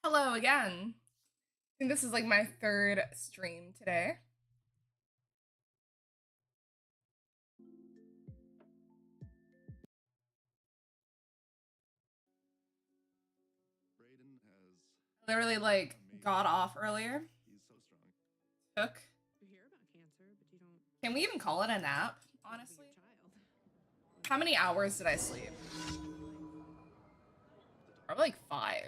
Hello again. I think this is like my third stream today. Brayden has Literally like got off earlier. he's so strong. Took. You hear about cancer, but you don't Can we even call it a nap, want to be honestly? your child. How many hours did I sleep? Probably like 5.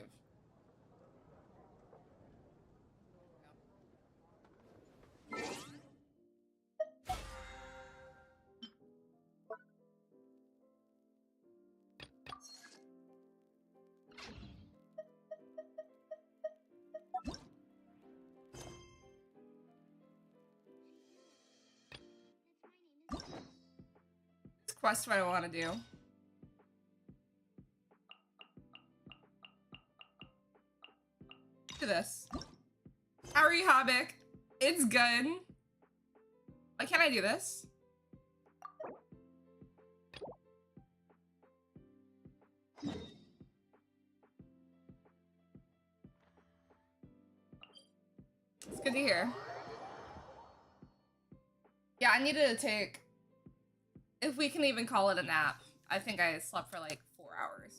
This quest what I want to do. Do this. How are you, Hobbit? It's good. Why can't I do this? It's good to hear. Yeah, I needed to take, if we can even call it a nap. I think I slept for like 4 hours.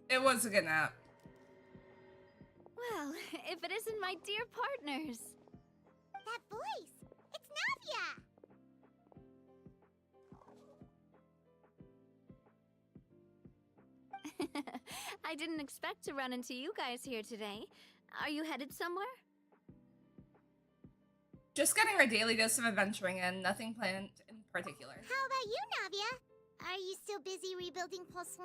It was a good nap. Well, if it isn't my dear partners. That voice! It's Navia! I didn't expect to run into you guys here today. Are you headed somewhere? Just getting our daily dose of adventuring and nothing planned in particular. How about you, Navia? Are you still busy rebuilding Poisson?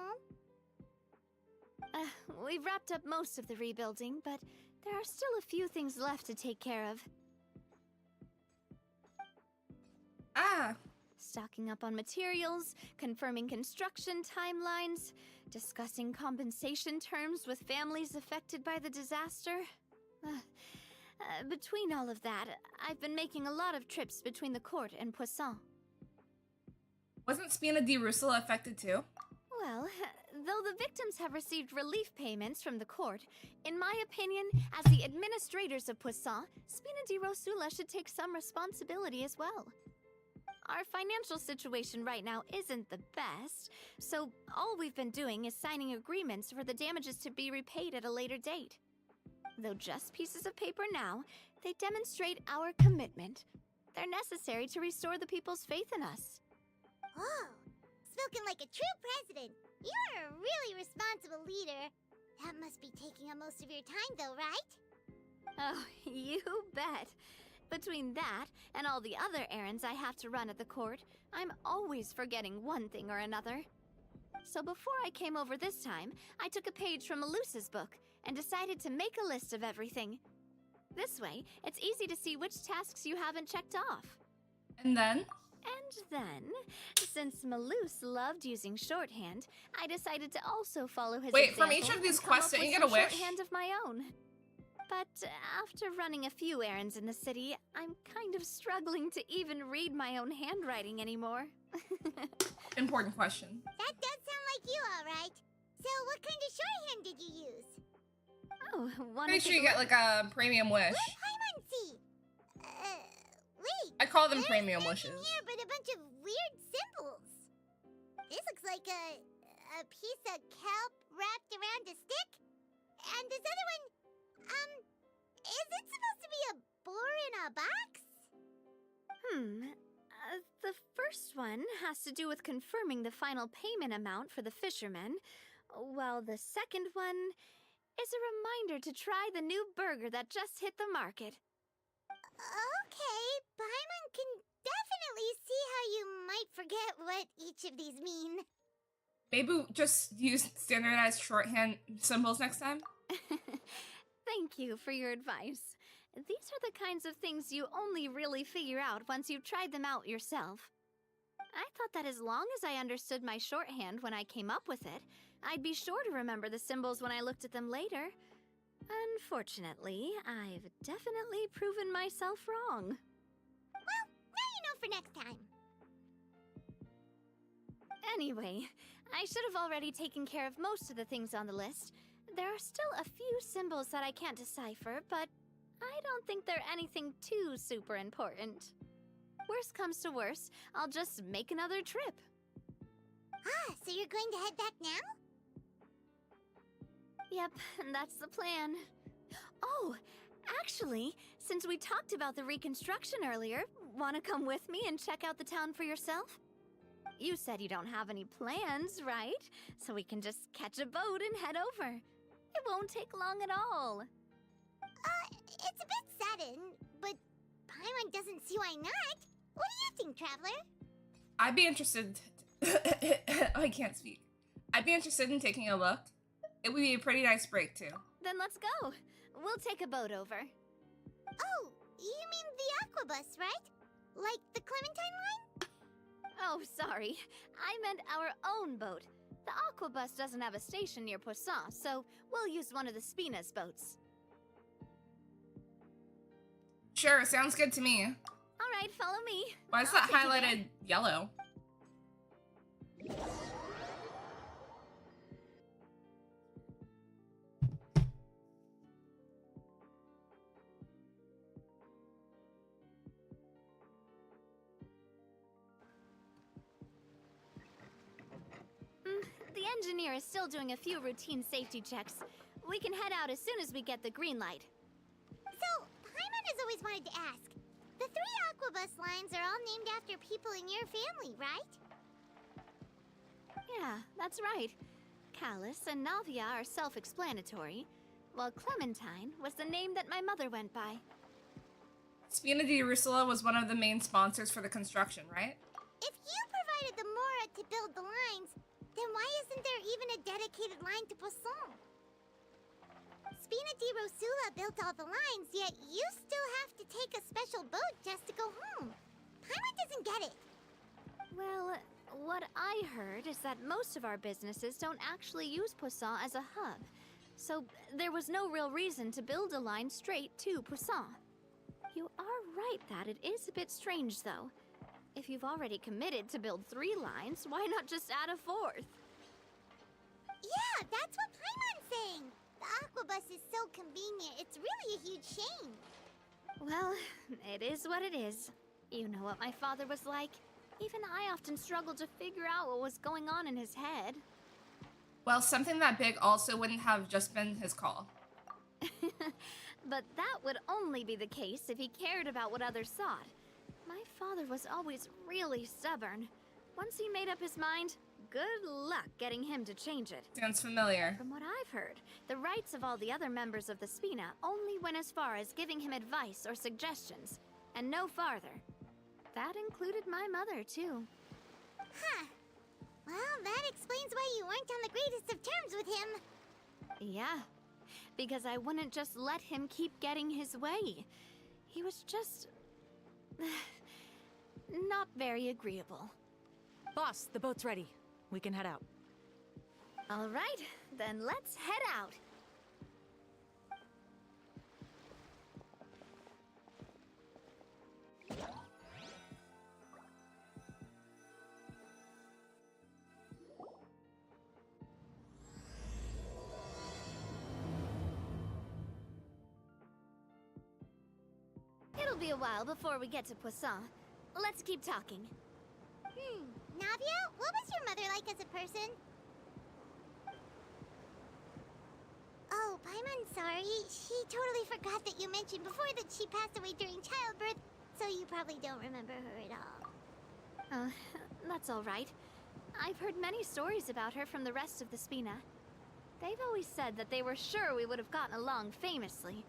We've wrapped up most of the rebuilding, but there are still a few things left to take care of. Ah, Stocking up on materials, confirming construction timelines, discussing compensation terms with families affected by the disaster. Between all of that, I've been making a lot of trips between the court and Poisson. wasn't Spina di Russula affected too? Well, though the victims have received relief payments from the court, in my opinion, as the administrators of Poisson, Spina di Rosula should take some responsibility as well. Our financial situation right now isn't the best, so all we've been doing is signing agreements for the damages to be repaid at a later date. Though just pieces of paper now, they demonstrate our commitment. They're necessary to restore the people's faith in us. Oh, spoken like a true president. You're a really responsible leader. That must be taking up most of your time, though, right? Oh, you bet. Between that and all the other errands I have to run at the court, I'm always forgetting one thing or another. So before I came over this time, I took a page from Melusa's book and decided to make a list of everything. This way, it's easy to see which tasks you haven't checked off. And then? And then, since Melus loved using shorthand, I decided to also follow his Wait, from example each of these and come quests, up don't you with get a some wish? shorthand of my own. But after running a few errands in the city, I'm kind of struggling to even read my own handwriting anymore. Important question. That does sound like you, all right. So what kind of shorthand did you use? Oh, Pretty sure you get like a premium wish. Paimonsi! Wait. I call them There's premium nothing wishes. here but a bunch of weird symbols. This looks like a piece of kelp wrapped around a stick. And this other one, is it supposed to be a boar in a box? The first one has to do with confirming the final payment amount for the fishermen, while the second one is a reminder to try the new burger that just hit the market. Okay, Paimon can definitely see how you might forget what each of these mean. Maybe just use standardized shorthand symbols next time? Thank you for your advice. These are the kinds of things you only really figure out once you've tried them out yourself. I thought that as long as I understood my shorthand when I came up with it, I'd be sure to remember the symbols when I looked at them later. Unfortunately, I've definitely proven myself wrong. Well, now you know for next time. Anyway, I should have already taken care of most of the things on the list. There are still a few symbols that I can't decipher, but I don't think they're anything too super important. Worst comes to worst, I'll just make another trip. Ah, so you're going to head back now? Yep, that's the plan. Oh, actually, since we talked about the reconstruction earlier, want to come with me and check out the town for yourself? You said you don't have any plans, right? So we can just catch a boat and head over. It won't take long at all. It's a bit sudden, but Paimon doesn't see why not. What do you think, Traveler? I'd be interested. I can't speak. I'd be interested in taking a look. It would be a pretty nice break, too. Then let's go. We'll take a boat over. Oh, you mean the Aquabus, right? Like the Clementine line? Oh, sorry. I meant our own boat. The Aquabus doesn't have a station near Poisson, so we'll use one of the Spina's boats. Sure, sounds good to me. All right, follow me. Why is I'll that take you there. highlighted yellow? The engineer is still doing a few routine safety checks. We can head out as soon as we get the green light. So, Paimon has always wanted to ask. The 3 Aquabus lines are all named after people in your family, right? Yeah, that's right. Callus and Navia are self-explanatory, while Clementine was the name that my mother went by. Spina di Rusula was one of the main sponsors for the construction, right? If you provided the Mora to build the lines, then why isn't there even a dedicated line to Poisson? Spina di Rosula built all the lines, yet you still have to take a special boat just to go home. Paimon doesn't get it. Well, what I heard is that most of our businesses don't actually use Poisson as a hub, so there was no real reason to build a line straight to Poisson. You are right that it is a bit strange, though. If you've already committed to build 3 lines, why not just add a 4th? Yeah, that's what Paimon's saying. The Aquabus is so convenient, it's really a huge shame. Well, it is what it is. You know what my father was like. Even I often struggled to figure out what was going on in his head. Well, something that big also wouldn't have just been his call. But that would only be the case if he cared about what others thought. My father was always really stubborn. Once he made up his mind, good luck getting him to change it. Sounds familiar. From what I've heard, the rights of all the other members of the Spina only went as far as giving him advice or suggestions, and no farther. That included my mother, too. Huh. Well, that explains why you weren't on the greatest of terms with him. Yeah, because I wouldn't just let him keep getting his way. He was just... not very agreeable. Boss, the boat's ready. We can head out. All right, then let's head out. It'll be a while before we get to Poisson. Let's keep talking. Navia, what was your mother like as a person? Oh, Paimon, sorry. She totally forgot that you mentioned before that she passed away during childbirth, so you probably don't remember her at all. That's all right. I've heard many stories about her from the rest of the Spina. They've always said that they were sure we would have gotten along famously.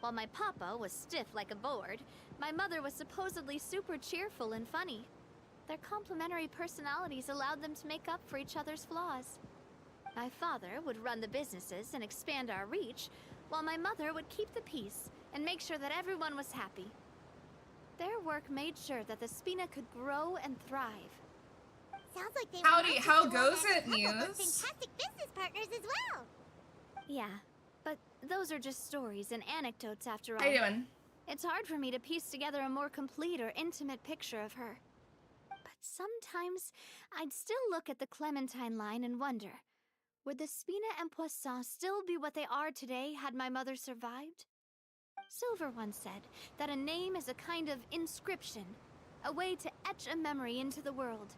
While my papa was stiff like a board, my mother was supposedly super cheerful and funny. Their complementary personalities allowed them to make up for each other's flaws. My father would run the businesses and expand our reach, while my mother would keep the peace and make sure that everyone was happy. Their work made sure that the Spina could grow and thrive. Sounds like they Howdy, were not how just a well-mannered goes it, couple, but Muse? fantastic business partners as well. Yeah, but those are just stories and anecdotes after all. How you doing? It's hard for me to piece together a more complete or intimate picture of her. But sometimes, I'd still look at the Clementine line and wonder, would the Spina and Poisson still be what they are today had my mother survived? Silver once said that a name is a kind of inscription, a way to etch a memory into the world.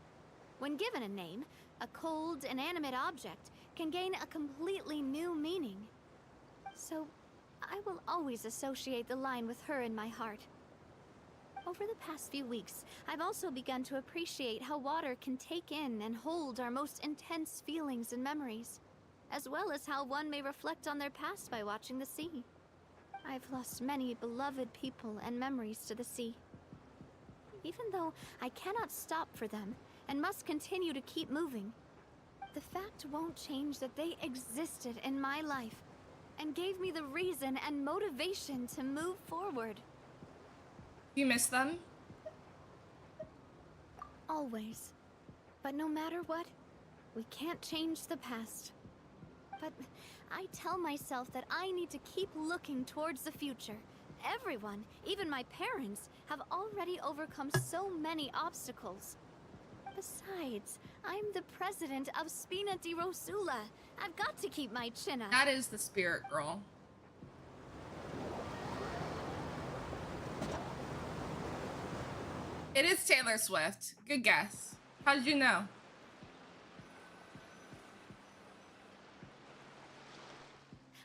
When given a name, a cold, inanimate object can gain a completely new meaning. So, I will always associate the line with her in my heart. Over the past few weeks, I've also begun to appreciate how water can take in and hold our most intense feelings and memories, as well as how one may reflect on their past by watching the sea. I've lost many beloved people and memories to the sea. Even though I cannot stop for them and must continue to keep moving, the fact won't change that they existed in my life and gave me the reason and motivation to move forward. You miss them? Always. But no matter what, we can't change the past. But I tell myself that I need to keep looking towards the future. Everyone, even my parents, have already overcome so many obstacles. Besides, I'm the president of Spina di Rosula. I've got to keep my chin up. That is the spirit girl. It is Taylor Swift. Good guess. How did you know?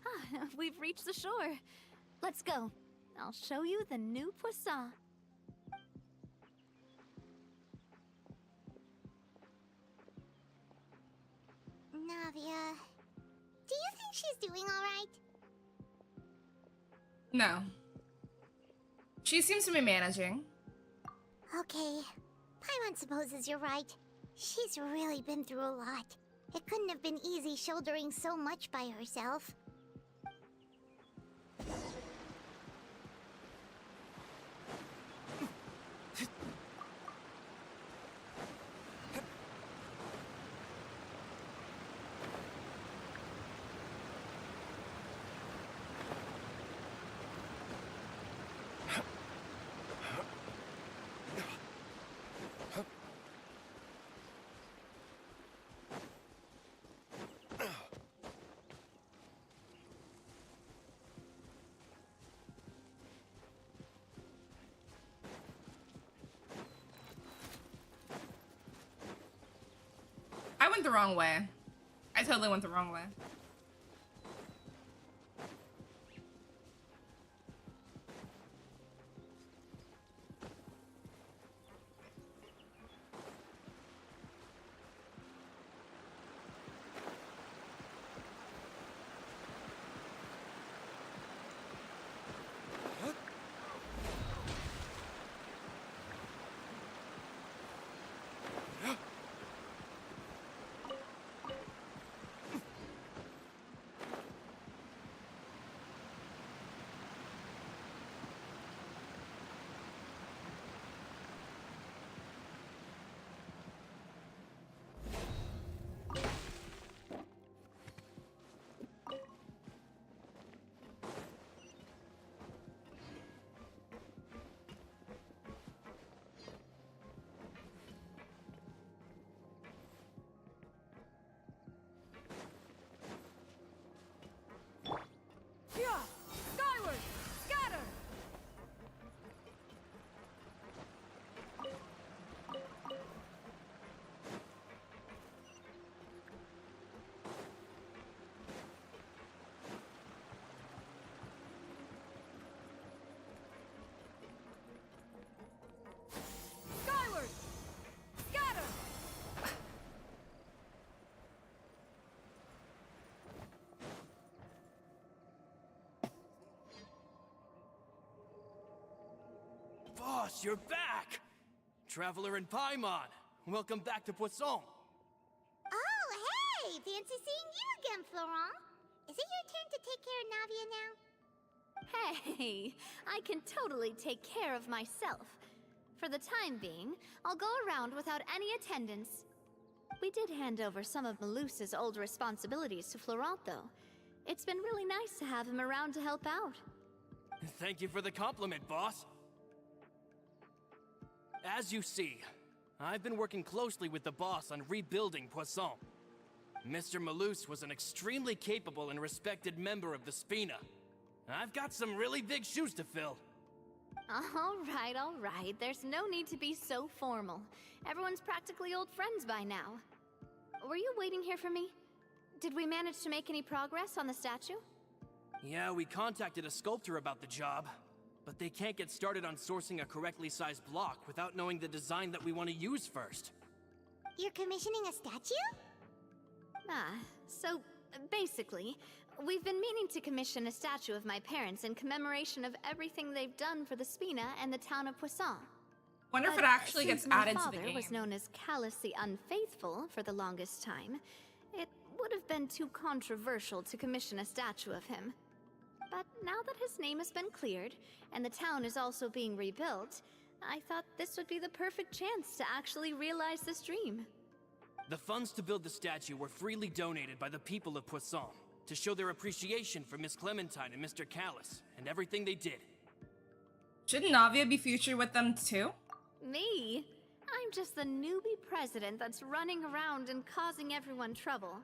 Ah, we've reached the shore. Let's go. I'll show you the new Poisson. Navia, do you think she's doing alright? No. She seems to be managing. Okay. Paimon supposes you're right. She's really been through a lot. It couldn't have been easy shouldering so much by herself. I went the wrong way. I totally went the wrong way. Skyward! Scatter! Skyward! Scatter! Boss, you're back! Traveler in Paimon, welcome back to Poisson. Oh, hey! Fancy seeing you again, Florent. Is it your turn to take care of Navia now? Hey, I can totally take care of myself. For the time being, I'll go around without any attendance. We did hand over some of Melusa's old responsibilities to Florent, though. It's been really nice to have him around to help out. Thank you for the compliment, boss. As you see, I've been working closely with the boss on rebuilding Poisson. Mr. Malus was an extremely capable and respected member of the Spina. I've got some really big shoes to fill. All right. There's no need to be so formal. Everyone's practically old friends by now. Were you waiting here for me? Did we manage to make any progress on the statue? Yeah, we contacted a sculptor about the job, but they can't get started on sourcing a correctly sized block without knowing the design that we want to use first. You're commissioning a statue? So basically, we've been meaning to commission a statue of my parents in commemoration of everything they've done for the Spina and the town of Poisson. Wonder if it But actually gets since my added to the father game. was known as Callus the Unfaithful for the longest time, it would have been too controversial to commission a statue of him. But now that his name has been cleared, and the town is also being rebuilt, I thought this would be the perfect chance to actually realize this dream. The funds to build the statue were freely donated by the people of Poisson to show their appreciation for Miss Clementine and Mr. Callus and everything they did. Shouldn't Navia be featured with them too? Me? I'm just the newbie president that's running around and causing everyone trouble.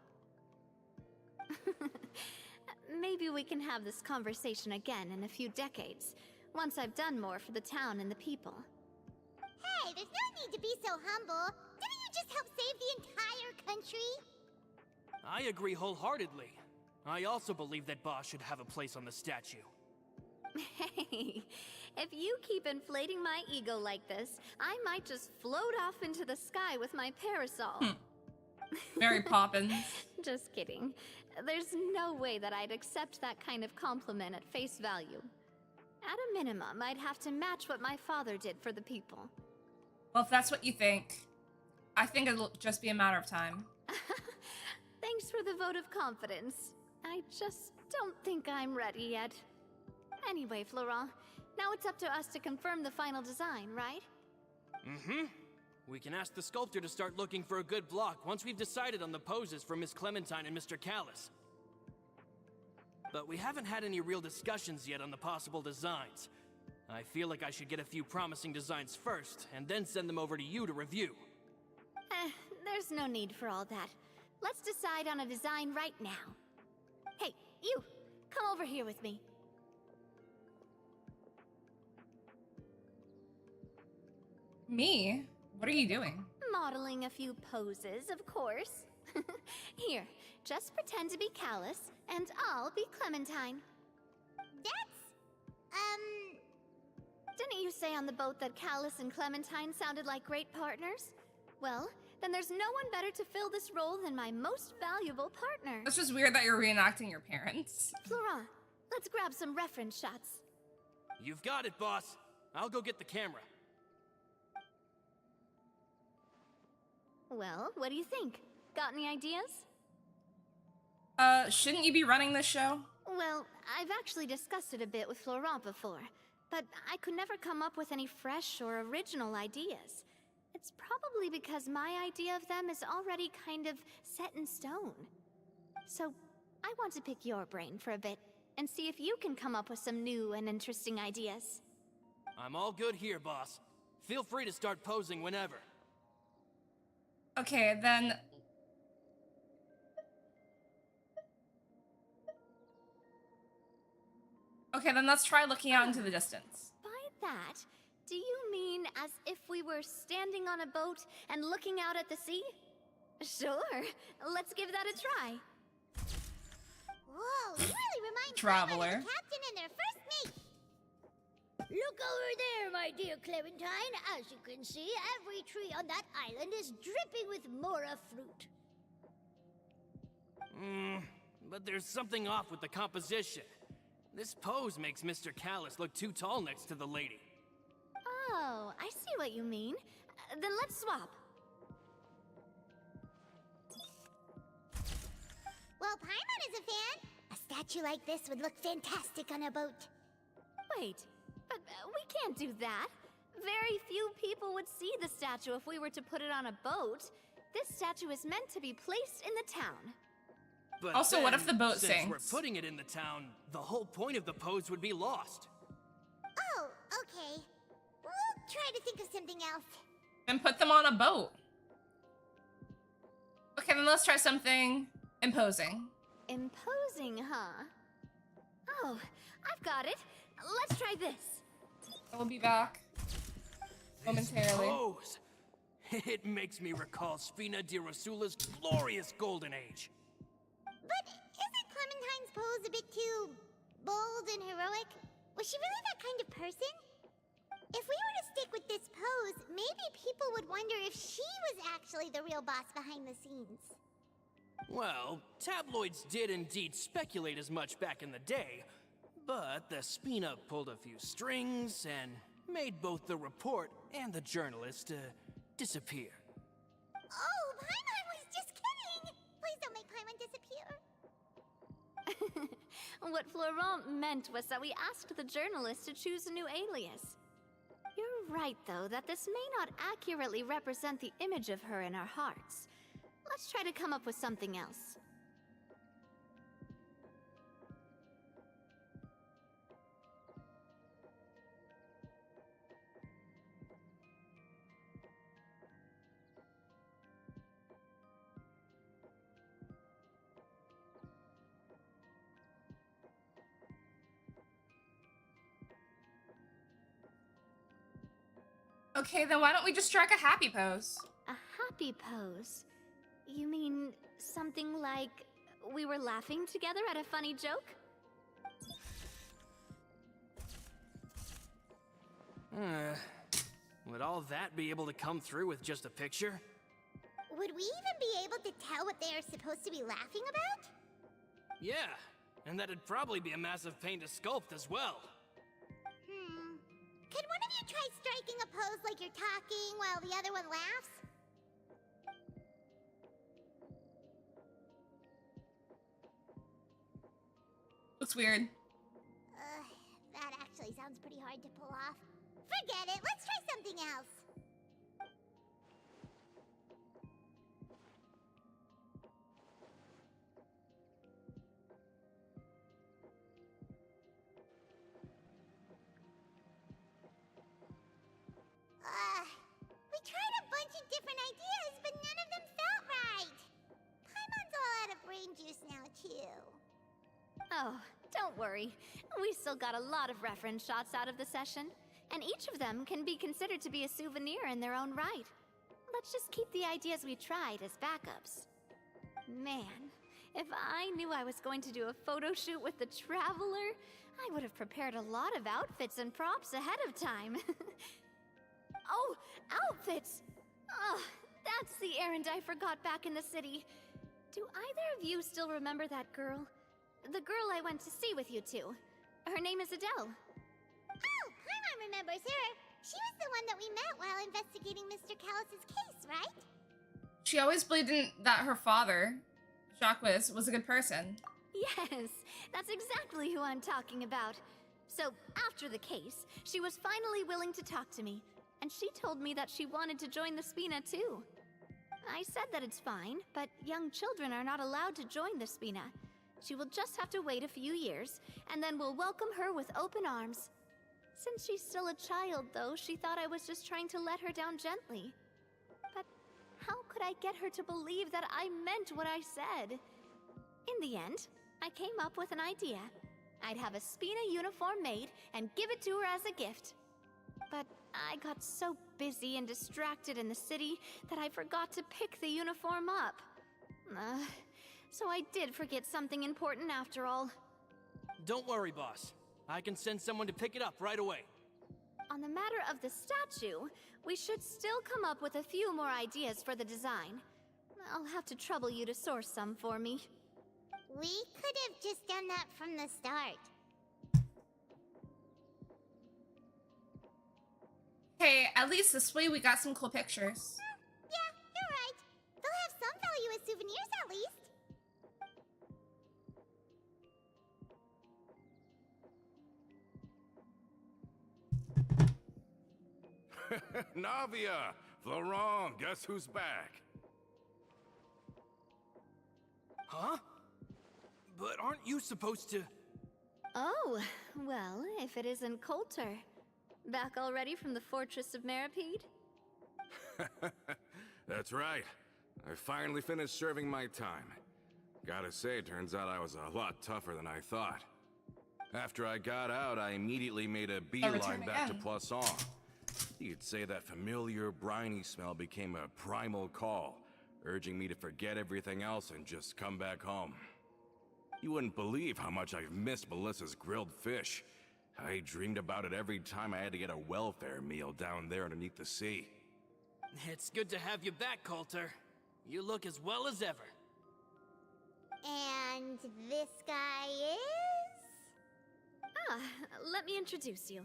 Maybe we can have this conversation again in a few decades, once I've done more for the town and the people. Hey, there's no need to be so humble. Didn't you just help save the entire country? I agree wholeheartedly. I also believe that Boss should have a place on the statue. Hey, if you keep inflating my ego like this, I might just float off into the sky with my parasol. Mary Poppins. Just kidding. There's no way that I'd accept that kind of compliment at face value. At a minimum, I'd have to match what my father did for the people. Well, if that's what you think, I think it'll just be a matter of time. Thanks for the vote of confidence. I just don't think I'm ready yet. Anyway, Florent, now it's up to us to confirm the final design, right? Mm-hmm. We can ask the sculptor to start looking for a good block once we've decided on the poses for Miss Clementine and Mr. Callus. But we haven't had any real discussions yet on the possible designs. I feel like I should get a few promising designs first, and then send them over to you to review. There's no need for all that. Let's decide on a design right now. Hey, you! Come over here with me. Me? What are you doing? Modeling a few poses, of course. Here, just pretend to be Callus, and I'll be Clementine. Didn't you say on the boat that Callus and Clementine sounded like great partners? Well, then there's no one better to fill this role than my most valuable partner. It's just weird that you're reenacting your parents. Florent, let's grab some reference shots. You've got it, boss. I'll go get the camera. Well, what do you think? Got any ideas? Shouldn't you be running this show? Well, I've actually discussed it a bit with Florent before, but I could never come up with any fresh or original ideas. It's probably because my idea of them is already kind of set in stone. So, I want to pick your brain for a bit, and see if you can come up with some new and interesting ideas. I'm all good here, boss. Feel free to start posing whenever. Okay, then... Okay, then let's try looking out into the distance. By that, do you mean as if we were standing on a boat and looking out at the sea? Sure, let's give that a try. Whoa, you really remind Traveler. Paimon of the captain in their first meet. Look over there, my dear Clementine. As you can see, every tree on that island is dripping with mora fruit. But there's something off with the composition. This pose makes Mr. Callus look too tall next to the lady. Oh, I see what you mean. Then let's swap. Well, Paimon is a fan. A statue like this would look fantastic on a boat. Wait, but we can't do that. Very few people would see the statue if we were to put it on a boat. This statue is meant to be placed in the town. But Also, what if the boat since sinks? we're putting it in the town, the whole point of the pose would be lost. Oh, okay. We'll try to think of something else. And put them on a boat. Okay, then let's try something imposing. Imposing, huh? Oh, I've got it. Let's try this. We'll be back momentarily. Pose! It makes me recall Spina di Rosula's glorious golden age. But isn't Clementine's pose a bit too bold and heroic? Was she really that kind of person? If we were to stick with this pose, maybe people would wonder if she was actually the real boss behind the scenes. Well, tabloids did indeed speculate as much back in the day, but the Spina pulled a few strings and made both the report and the journalist disappear. Oh, Paimon was just kidding! Please don't make Paimon disappear. What Florent meant was that we asked the journalist to choose a new alias. You're right, though, that this may not accurately represent the image of her in our hearts. Let's try to come up with something else. Okay, then why don't we just strike a happy pose? A happy pose? You mean something like we were laughing together at a funny joke? Would all that be able to come through with just a picture? Would we even be able to tell what they are supposed to be laughing about? Yeah, and that'd probably be a massive pain to sculpt as well. Could one of you try striking a pose like you're talking while the other one laughs? Looks weird. That actually sounds pretty hard to pull off. Forget it, let's try something else. We tried a bunch of different ideas, but none of them felt right. Paimon's all out of brain juice now, too. Oh, don't worry. We still got a lot of reference shots out of the session, and each of them can be considered to be a souvenir in their own right. Let's just keep the ideas we tried as backups. Man, if I knew I was going to do a photo shoot with the Traveler, I would have prepared a lot of outfits and props ahead of time. Oh, outfits! Oh, that's the errand I forgot back in the city. Do either of you still remember that girl? The girl I went to see with you two. Her name is Adele. Oh, Paimon remembers her. She was the one that we met while investigating Mr. Callus's case, right? She always believed in that her father, Jacques, was a good person. Yes, that's exactly who I'm talking about. So, after the case, she was finally willing to talk to me, and she told me that she wanted to join the Spina too. I said that it's fine, but young children are not allowed to join the Spina. She will just have to wait a few years, and then we'll welcome her with open arms. Since she's still a child, though, she thought I was just trying to let her down gently. But how could I get her to believe that I meant what I said? In the end, I came up with an idea. I'd have a Spina uniform made and give it to her as a gift. But I got so busy and distracted in the city that I forgot to pick the uniform up. So I did forget something important after all. Don't worry, boss. I can send someone to pick it up right away. On the matter of the statue, we should still come up with a few more ideas for the design. I'll have to trouble you to source some for me. We could have just done that from the start. Hey, at least this way we got some cool pictures. Yeah, you're right. They'll have some value as souvenirs at least. Navia! Florent, guess who's back? Huh? But aren't you supposed to... Oh, well, if it isn't Coulter. Back already from the Fortress of Meripede? That's right. I finally finished serving my time. Gotta say, turns out I was a lot tougher than I thought. After I got out, I immediately made a beeline return back to again. Poisson. You could say that familiar, briny smell became a primal call, urging me to forget everything else and just come back home. You wouldn't believe how much I've missed Melissa's grilled fish. I dreamed about it every time I had to get a welfare meal down there underneath the sea. It's good to have you back, Coulter. You look as well as ever. And this guy is? Ah, let me introduce you.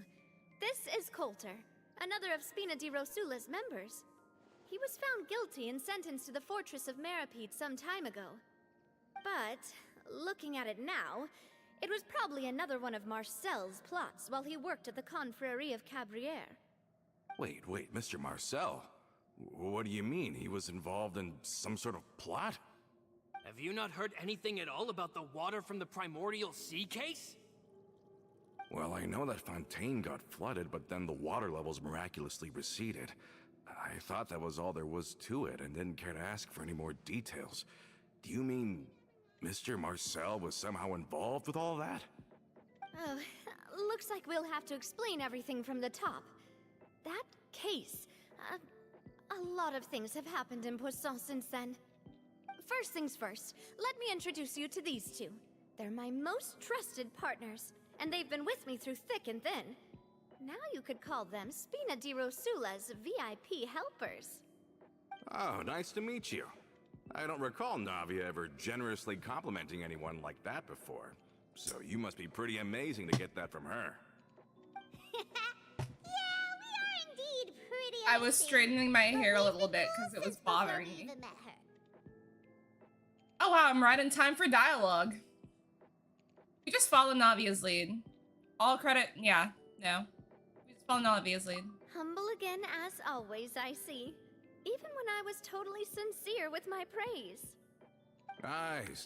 This is Coulter, another of Spina di Rosula's members. He was found guilty and sentenced to the Fortress of Meripede some time ago. But, looking at it now, it was probably another one of Marcel's plots while he worked at the Confrérie of Cabrières. Wait, Mr. Marcel? What do you mean? He was involved in some sort of plot? Have you not heard anything at all about the water from the primordial sea case? Well, I know that Fontaine got flooded, but then the water levels miraculously receded. I thought that was all there was to it and didn't care to ask for any more details. Do you mean Mr. Marcel was somehow involved with all that? Oh, looks like we'll have to explain everything from the top. That case, a lot of things have happened in Poisson since then. First things first, let me introduce you to these two. They're my most trusted partners, and they've been with me through thick and thin. Now you could call them Spina di Rosula's VIP helpers. Oh, nice to meet you. I don't recall Navia ever generously complimenting anyone like that before. So you must be pretty amazing to get that from her. Yeah, we are indeed pretty I was amazing, straightening my but hair a we've little been bit cool because it was since before bothering we me. even met her. Oh wow, I'm right in time for dialogue. We just follow Navia's lead. All credit, yeah, no. We just follow Navia's lead. Humble again as always, I see. Even when I was totally sincere with my praise.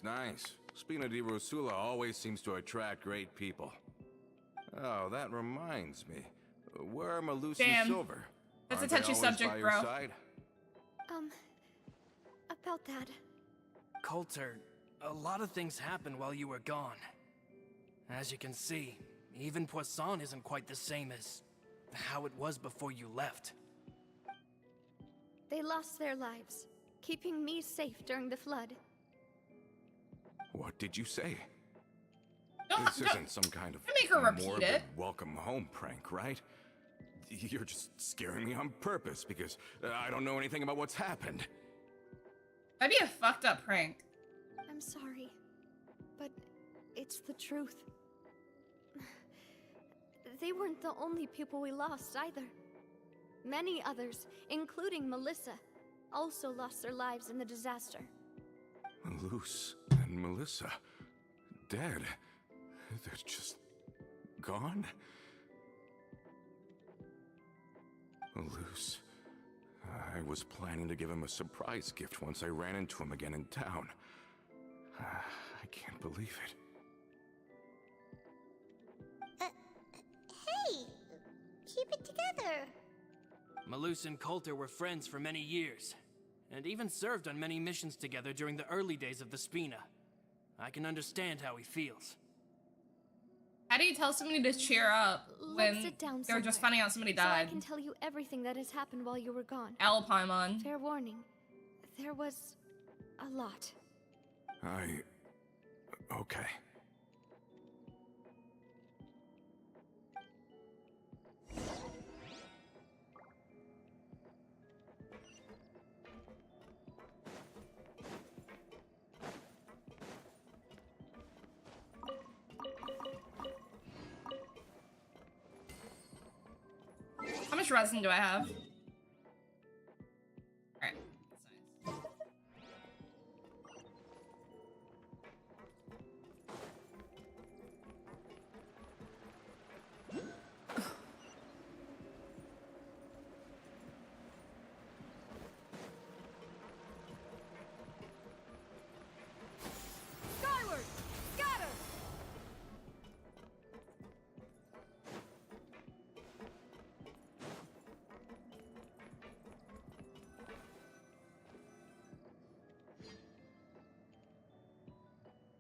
Nice. Spina di Rosula always seems to attract great people. Oh, that reminds me. Where are Melusi Damn. Silver? That's a Aren't they touchy always subject, by your bro. side? About that. Coulter, a lot of things happened while you were gone. As you can see, even Poisson isn't quite the same as how it was before you left. They lost their lives, keeping me safe during the flood. What did you say? Don't, This don't- isn't some kind of make her repeat morbid it. welcome home prank, right? You're just scaring me on purpose because I don't know anything about what's happened. That'd be a fucked up prank. I'm sorry, but it's the truth. They weren't the only people we lost either. Many others, including Melissa, also lost their lives in the disaster. Luce and Melissa, dead. They're just gone? Luce. I was planning to give him a surprise gift once I ran into him again in town. I can't believe it. Hey, keep it together. Malus and Coulter were friends for many years, and even served on many missions together during the early days of the Spina. I can understand how he feels. How do you tell somebody to cheer up Let's when sit down they're just somewhere, finding out somebody so I died? can tell you everything that has happened while you were gone. Alpaimon. Fair warning, there was a lot. Okay. How much resin do I have? Alright. That's nice. Skyward!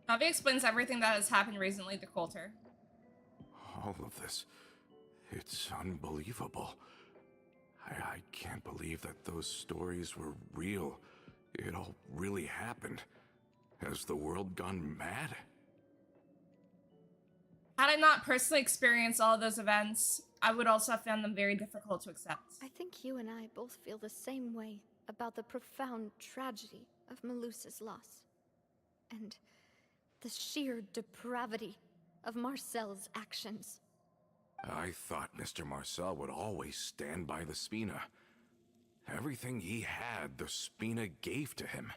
Navi explains everything that has happened recently to Coulter. All of this. It's unbelievable. I can't believe that those stories were real. It all really happened. Has the world gone mad? Had I not personally experienced all of those events, I would also have found them very difficult to accept. I think you and I both feel the same way about the profound tragedy of Melusa's loss. And the sheer depravity of Marcel's actions. I thought Mr. Marcel would always stand by the Spina. Everything he had, the Spina gave to him.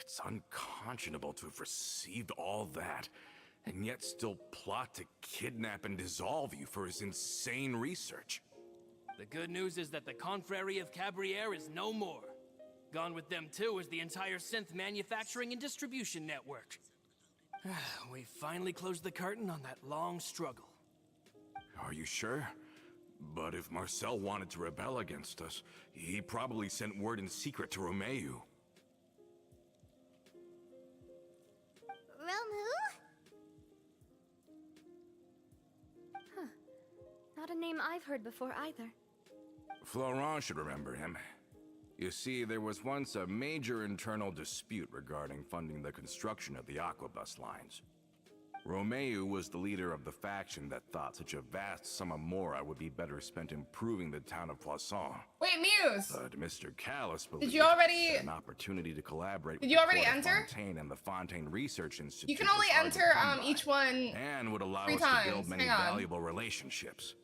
It's unconscionable to have received all that, and yet still plot to kidnap and dissolve you for his insane research. The good news is that the Confrérie of Cabriere is no more. Gone with them too is the entire synth manufacturing and distribution network. We finally closed the curtain on that long struggle. Are you sure? But if Marcel wanted to rebel against us, he probably sent word in secret to Romeu. Rome Not a name I've heard before either. Florent should remember him. You see, there was once a major internal dispute regarding funding the construction of the Aquabus lines. Romeu was the leader of the faction that thought such a vast sum of mora would be better spent improving the town of Poisson. Wait, Muse! But Mr. Callis believed you already- that an opportunity to collaborate Did with you the already Court of enter? Fontaine and the Fontaine Research Institute You can was only hard to enter come by, each one. and would allow 3 us to times. build many Hang on. valuable relationships.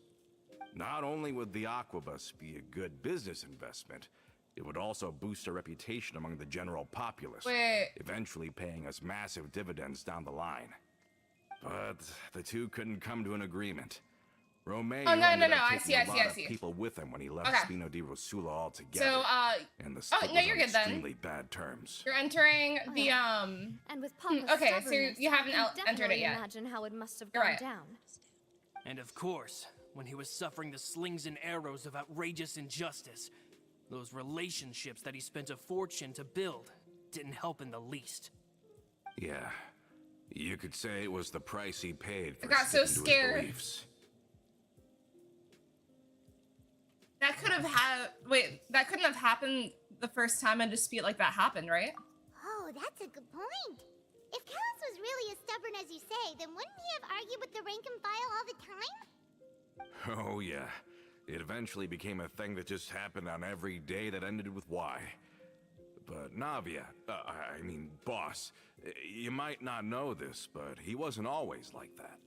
Not only would the Aquabus be a good business investment, it would also boost our reputation among the general populace, Wait. eventually paying us massive dividends down the line. But the two couldn't come to an agreement. Romeu Oh, no, ended no, up I taking see, I a see, lot I of see. people with him when he left Okay. Spino di Rosula altogether. So, and the oh, split no, was you're on good then. extremely bad terms. You're entering the, And with Papa's okay, so stubbornness, you haven't I can entered it definitely yet. imagine how it must have You're gone right. down. And of course, when he was suffering the slings and arrows of outrageous injustice, those relationships that he spent a fortune to build didn't help in the least. Yeah. You could say it was the price he paid for got so sticking to his scared. beliefs. that could have that couldn't have happened the first time a dispute like that happened, right? Oh, that's a good point. If Callus was really as stubborn as you say, then wouldn't he have argued with the rank and file all the time? Oh, yeah. It eventually became a thing that just happened on every day that ended with Y. But Navia, I mean, boss, you might not know this, but he wasn't always like that.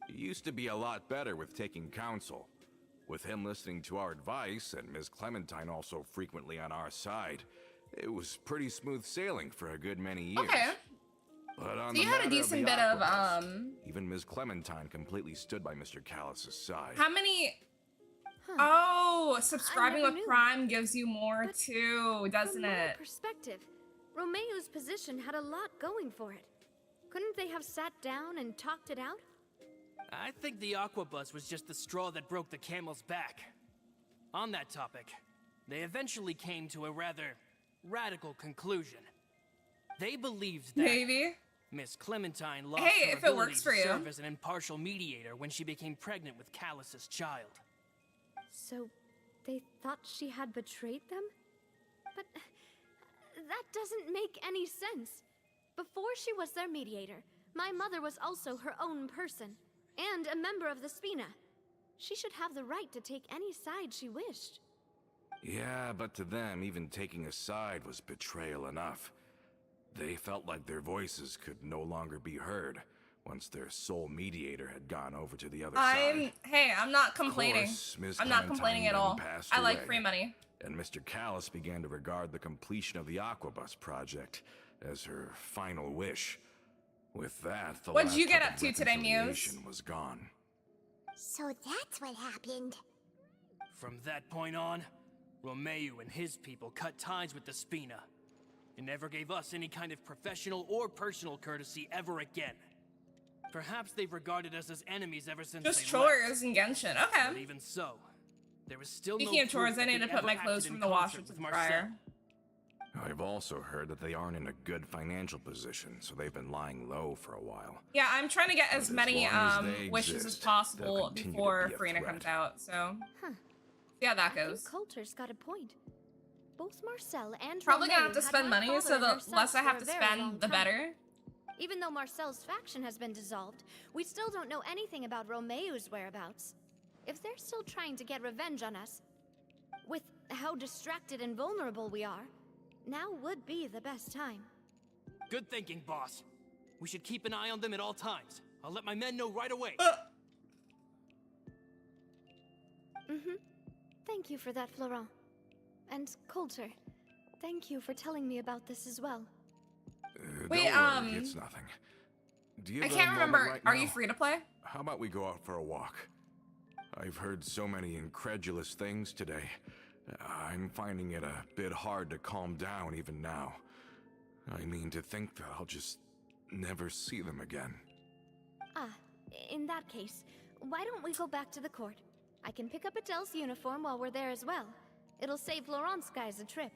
He used to be a lot better with taking counsel. With him listening to our advice, and Ms. Clementine also frequently on our side, it was pretty smooth sailing for a good many years. Okay. But on So the you had a matter of decent the bit of, Aquabus, even Ms. Clementine completely stood by Mr. Callus's side. How many... Oh, subscribing never with knew. Prime gives you more But too, doesn't From my it? perspective, Romeu's position had a lot going for it. Couldn't they have sat down and talked it out? I think the Aquabus was just the straw that broke the camel's back. On that topic, they eventually came to a rather radical conclusion. They believed that Maybe. Miss Clementine lost Hey, her if it ability works for to you. serve as an impartial mediator when she became pregnant with Callus's child. So, they thought she had betrayed them? But that doesn't make any sense. Before she was their mediator, my mother was also her own person, and a member of the Spina. She should have the right to take any side she wished. Yeah, but to them, even taking a side was betrayal enough. They felt like their voices could no longer be heard once their sole mediator had gone over to the other side. Hey, I'm not complaining. course, Ms. I'm not Clementine complaining at then all. passed I like away. free money. And Mr. Callus began to regard the completion of the Aquabus project as her final wish. With that, the What'd last you get hope up of to today, Muse? reconciliation was gone. So that's what happened. From that point on, Romeu and his people cut ties with the Spina, and never gave us any kind of professional or personal courtesy ever again. Perhaps they've regarded us as enemies ever since Just they chores and Genshin. left. But Okay. even so, there was still Speaking no of chores, proof I that need they to put ever my clothes acted from in the washer concert to with the Marcel. dryer. I've also heard that they aren't in a good financial position, so they've been lying low for a while. Yeah, I'm trying to get as But as many long as they wishes as exist, possible they'll continue to before be a Farina threat. comes out. So Huh. see how that I think goes. Coulter's got a point. Both Marcel and Probably gonna Romeo have to had spend my money, father so and the ourselves less I for have a to very long spend, the time. better. Even though Marcel's faction has been dissolved, we still don't know anything about Romeo's whereabouts. If they're still trying to get revenge on us, with how distracted and vulnerable we are, now would be the best time. Good thinking, boss. We should keep an eye on them at all times. I'll let my men know right away. Thank you for that, Florent. And Coulter, thank you for telling me about this as well. Wait, Don't worry, it's nothing. Do you I have a can't moment remember. right Are now? you free to play? How about we go out for a walk? I've heard so many incredulous things today. I'm finding it a bit hard to calm down even now. I mean, to think that I'll just never see them again. Ah, in that case, why don't we go back to the court? I can pick up Adele's uniform while we're there as well. It'll save Laurent's guys a trip.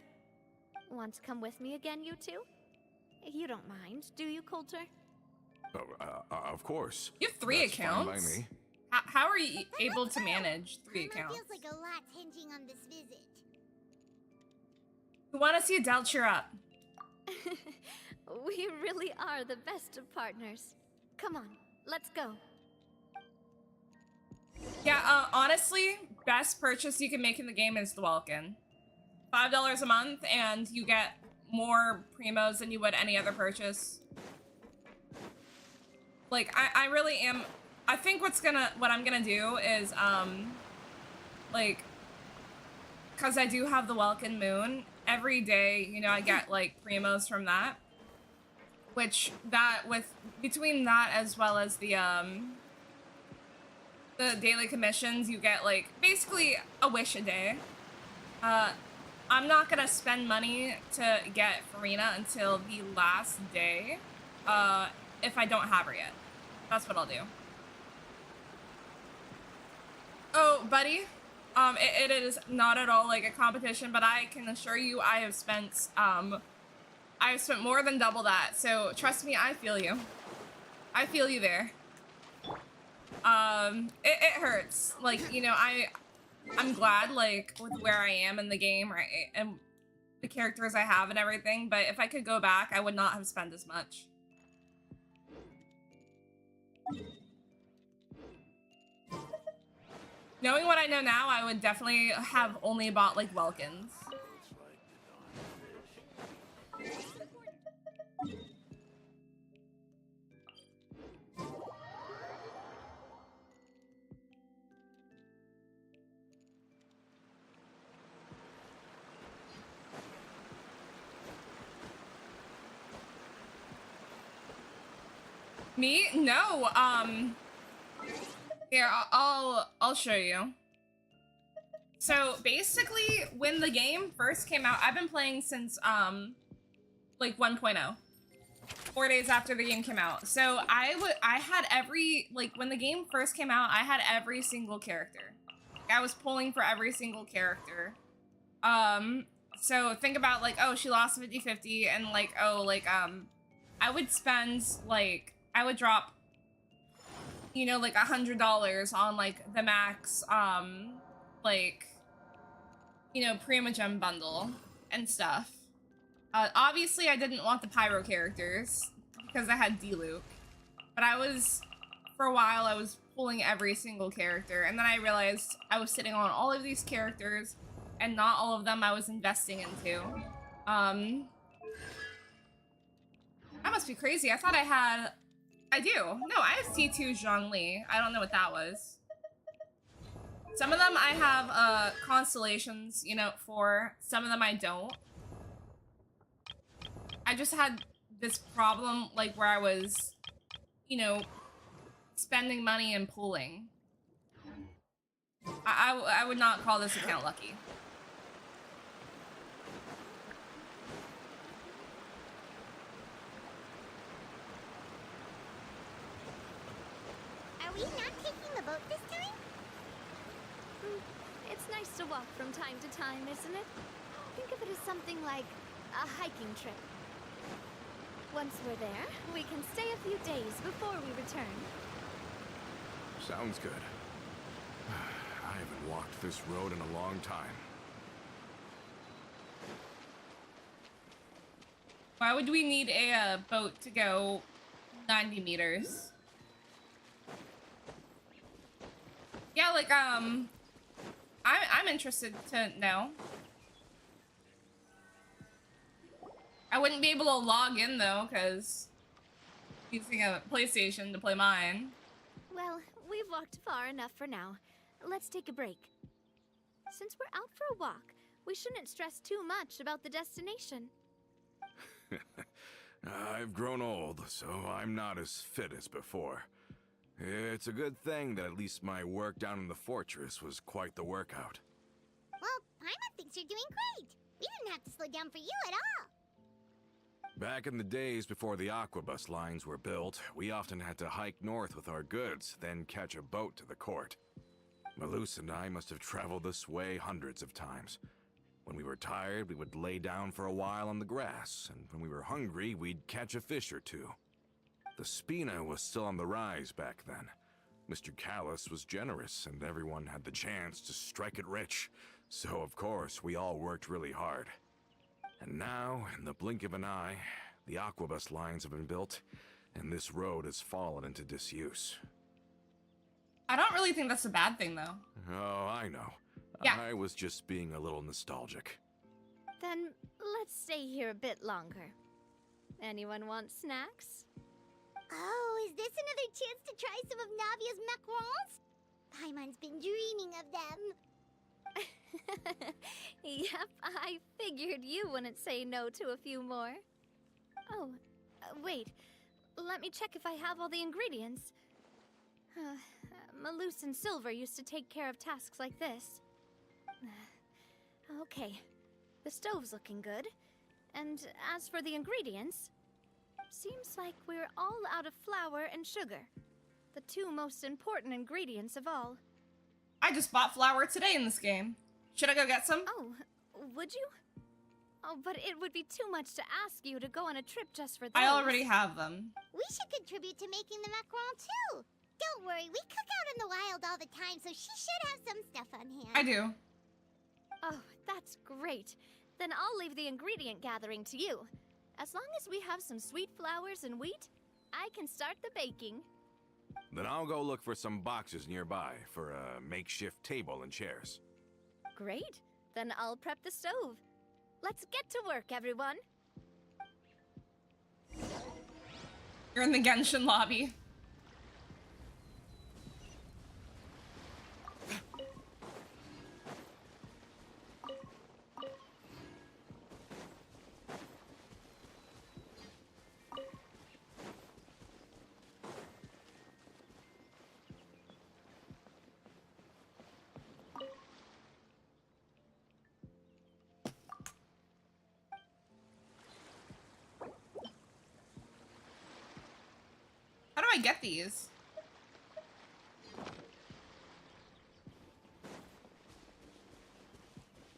Want to come with me again, you two? You don't mind, do you, Coulter? Of course. You have 3 That's fine by accounts? me. How are you able to manage 3 It accounts? feels like a lot's hinging on this visit. You want to see Adele cheer up? We really are the best of partners. Come on, let's go. Yeah, honestly, best purchase you can make in the game is the Welkin. $5 a month, and you get more primos than you would any other purchase. Like, I really am. I think what I'm gonna do is like, because I do have the Welkin Moon every day. You know, I get like primos from that, which between that as well as the daily commissions, you get like basically a wish a day. I'm not gonna spend money to get Farina until the last day, if I don't have her yet. That's what I'll do. Oh, buddy, it is not at all like a competition, but I can assure you I have spent more than double that, so trust me, I feel you. I feel you there. It hurts. Like, you know, I'm glad, like, with where I am in the game, right, and the characters I have and everything, but if I could go back, I would not have spent as much. Knowing what I know now, I would definitely have only bought, like, Welkins. Me? No, here, I'll show you. So, basically, when the game first came out, I've been playing since, like, 1.0. 4 days after the game came out. So, I had when the game first came out, I had every single character. I was pulling for every single character. So, think about, like, oh, she lost 50-50, and, like, oh, like, I would spend, like, I would drop, you know, like $100 on like the max, like, you know, Primogem bundle and stuff. Obviously, I didn't want the Pyro characters because I had D-Luke, but for a while, I was pulling every single character, and then I realized I was sitting on all of these characters, and not all of them I was investing into. That must be crazy. I thought I do. No, I have C2 Zhongli. I don't know what that was. Some of them I have constellations, you know, for. Some of them I don't. I just had this problem, like, where I was, you know, spending money and pooling. I would not call this account lucky. Are we not taking the boat this time? It's nice to walk from time to time, isn't it? Think of it as something like a hiking trip. Once we're there, we can stay a few days before we return. Sounds good. I haven't walked this road in a long time. Why would we need a boat to go 90 meters? Yeah, like, I'm interested to know. I wouldn't be able to log in, though, because using a PlayStation to play mine. Well, we've walked far enough for now. Let's take a break. Since we're out for a walk, we shouldn't stress too much about the destination. I've grown old, so I'm not as fit as before. It's a good thing that at least my work down in the fortress was quite the workout. Well, Paimon thinks you're doing great. We didn't have to slow down for you at all. Back in the days before the Aquabus lines were built, we often had to hike north with our goods, then catch a boat to the court. Malus and I must have traveled this way hundreds of times. When we were tired, we would lay down for a while on the grass, and when we were hungry, we'd catch a fish or two. The Spina was still on the rise back then. Mr. Callus was generous, and everyone had the chance to strike it rich. So, of course, we all worked really hard. And now, in the blink of an eye, the Aquabus lines have been built, and this road has fallen into disuse. I don't really think that's a bad thing, though. Oh, I know. Yeah. I was just being a little nostalgic. Then let's stay here a bit longer. Anyone want snacks? Oh, is this another chance to try some of Navia's macarons? Paimon's been dreaming of them. Yep, I figured you wouldn't say no to a few more. Oh, wait. Let me check if I have all the ingredients. Malus and Silver used to take care of tasks like this. Okay, the stove's looking good. And as for the ingredients, seems like we're all out of flour and sugar. The two most important ingredients of all. I just bought flour today in this game. Should I go get some? Oh, would you? Oh, but it would be too much to ask you to go on a trip just for those. I already have them. We should contribute to making the macaron too. Don't worry, we cook out in the wild all the time, so she should have some stuff on hand. I do. Oh, that's great. Then I'll leave the ingredient gathering to you. As long as we have some sweet flours and wheat, I can start the baking. Then I'll go look for some boxes nearby for a makeshift table and chairs. Great. Then I'll prep the stove. Let's get to work, everyone. You're in the Genshin lobby. How do I get these?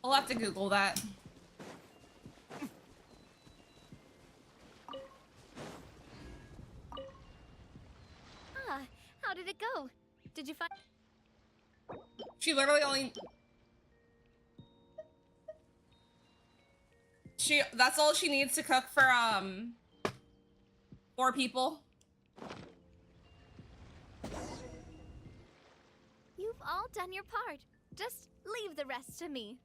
I'll have to Google that. How did it go? Did you find... She literally only... That's all she needs to cook for, 4 people. You've all done your part. Just leave the rest to me.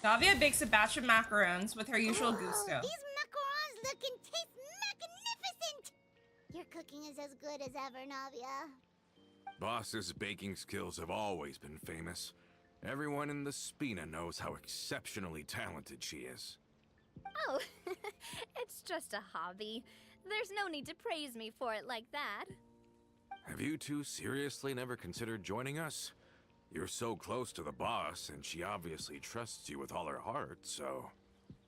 Davia bakes a batch of macarons with her usual gusto. These macarons look and taste magnificent! Your cooking is as good as ever, Navia. Boss's baking skills have always been famous. Everyone in the Spina knows how exceptionally talented she is. Oh, it's just a hobby. There's no need to praise me for it like that. Have you two seriously never considered joining us? You're so close to the boss, and she obviously trusts you with all her heart, so...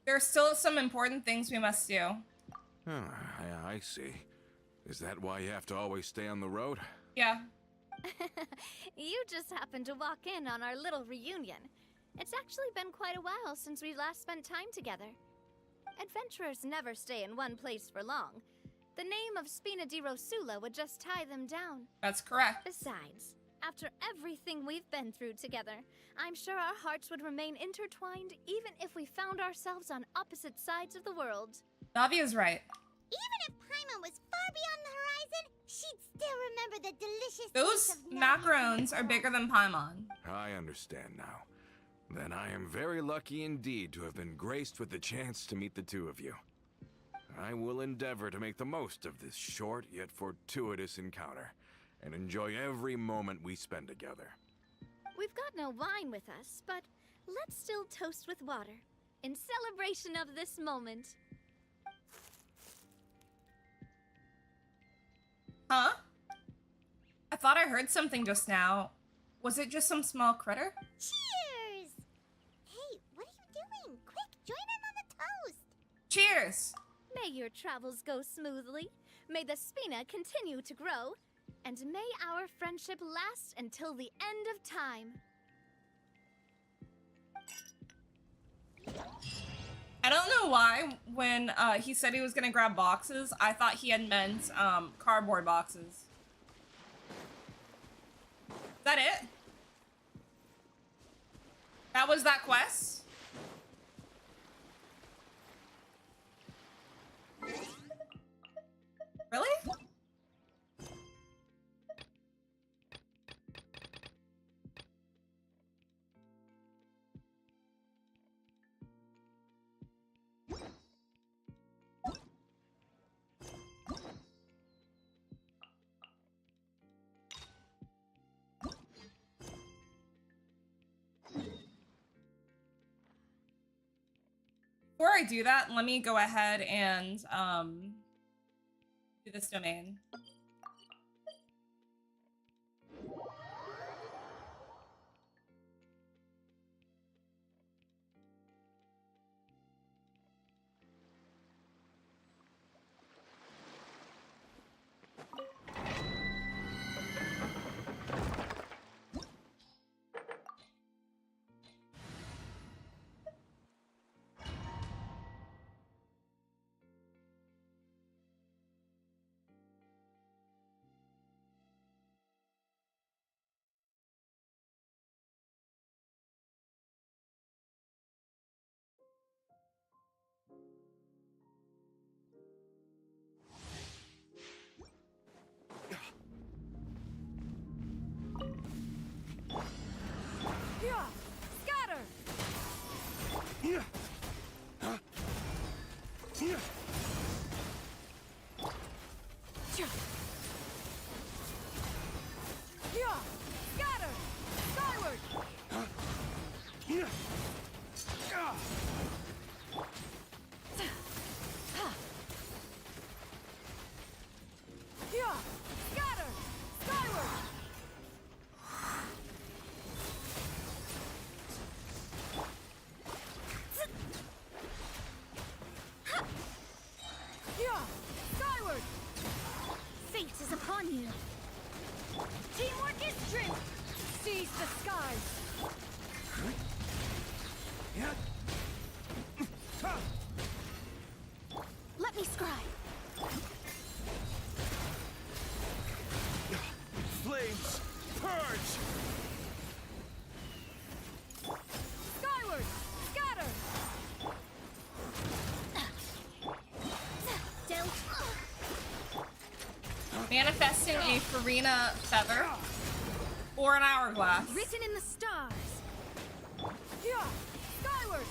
There's still some important things we must do. Oh, I see. Is that why you have to always stay on the road? Yeah. You just happened to walk in on our little reunion. It's actually been quite a while since we last spent time together. Adventurers never stay in one place for long. The name of Spina di Rosula would just tie them down. That's correct. Besides, after everything we've been through together, I'm sure our hearts would remain intertwined even if we found ourselves on opposite sides of the world. Navia's right. Even if Paimon was far beyond the horizon, she'd still remember the delicious Those taste of macarons are bigger than Paimon. I understand now. Then I am very lucky indeed to have been graced with the chance to meet the two of you. I will endeavor to make the most of this short yet fortuitous encounter, and enjoy every moment we spend together. We've got no wine with us, but let's still toast with water, in celebration of this moment. Huh? I thought I heard something just now. Was it just some small critter? Cheers! Hey, what are you doing? Quick, join in on the toast! Cheers! May your travels go smoothly, may the Spina continue to grow, and may our friendship last until the end of time. I don't know why, when he said he was gonna grab boxes, I thought he had meant cardboard boxes. Is that it? That was that quest? Really? Before I do that, let me go ahead and do this domain. Scatter! Scatter! Skyward! Scatter! Skyward! Skyward! Fate is upon you. Teamwork is strength. Seize the skies. Let me scribe. Flames, purge! Skyward! Scatter! Don't. Manifesting a Farina feather or an hourglass. Written in the stars. Skyward!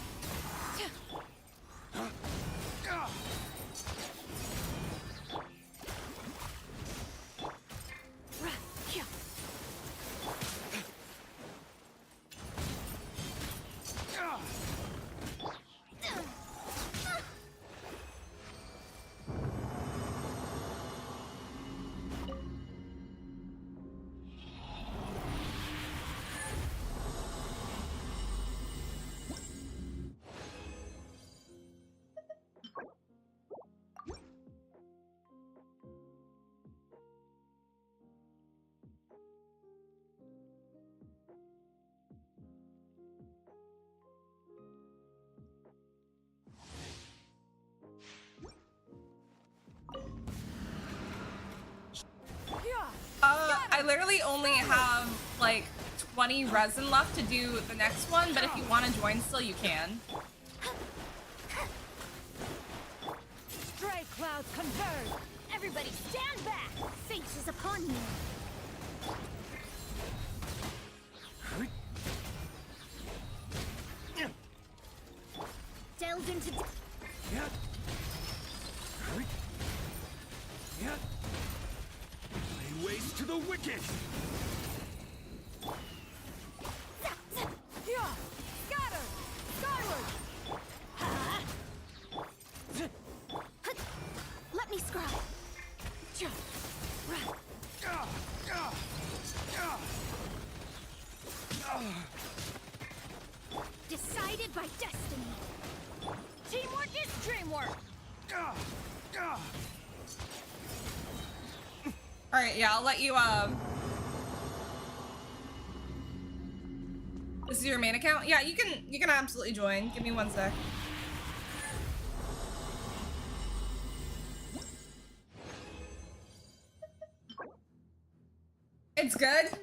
I literally only have like 20 resin left to do the next one, but if you want to join still, you can. Stray clouds converge! Everybody stand back! Fate is upon you! Delved into... Lay waste to the wicked! Scatter! Skyward! Let me scry. Decided by destiny! Teamwork is dreamwork! Alright, yeah, I'll let you, This is your main account? Yeah, you can absolutely join. Give me 1 sec. It's good.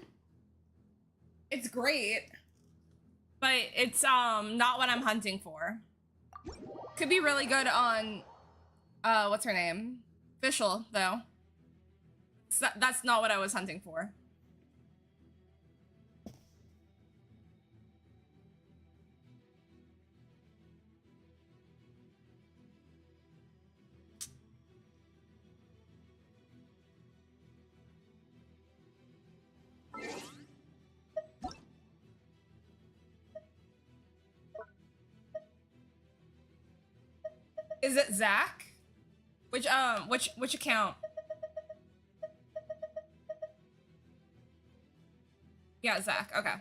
It's great. But it's not what I'm hunting for. Could be really good on what's her name? Fischl, though. So that's not what I was hunting for. Is it Zach? Which account? Yeah, Zach. Okay.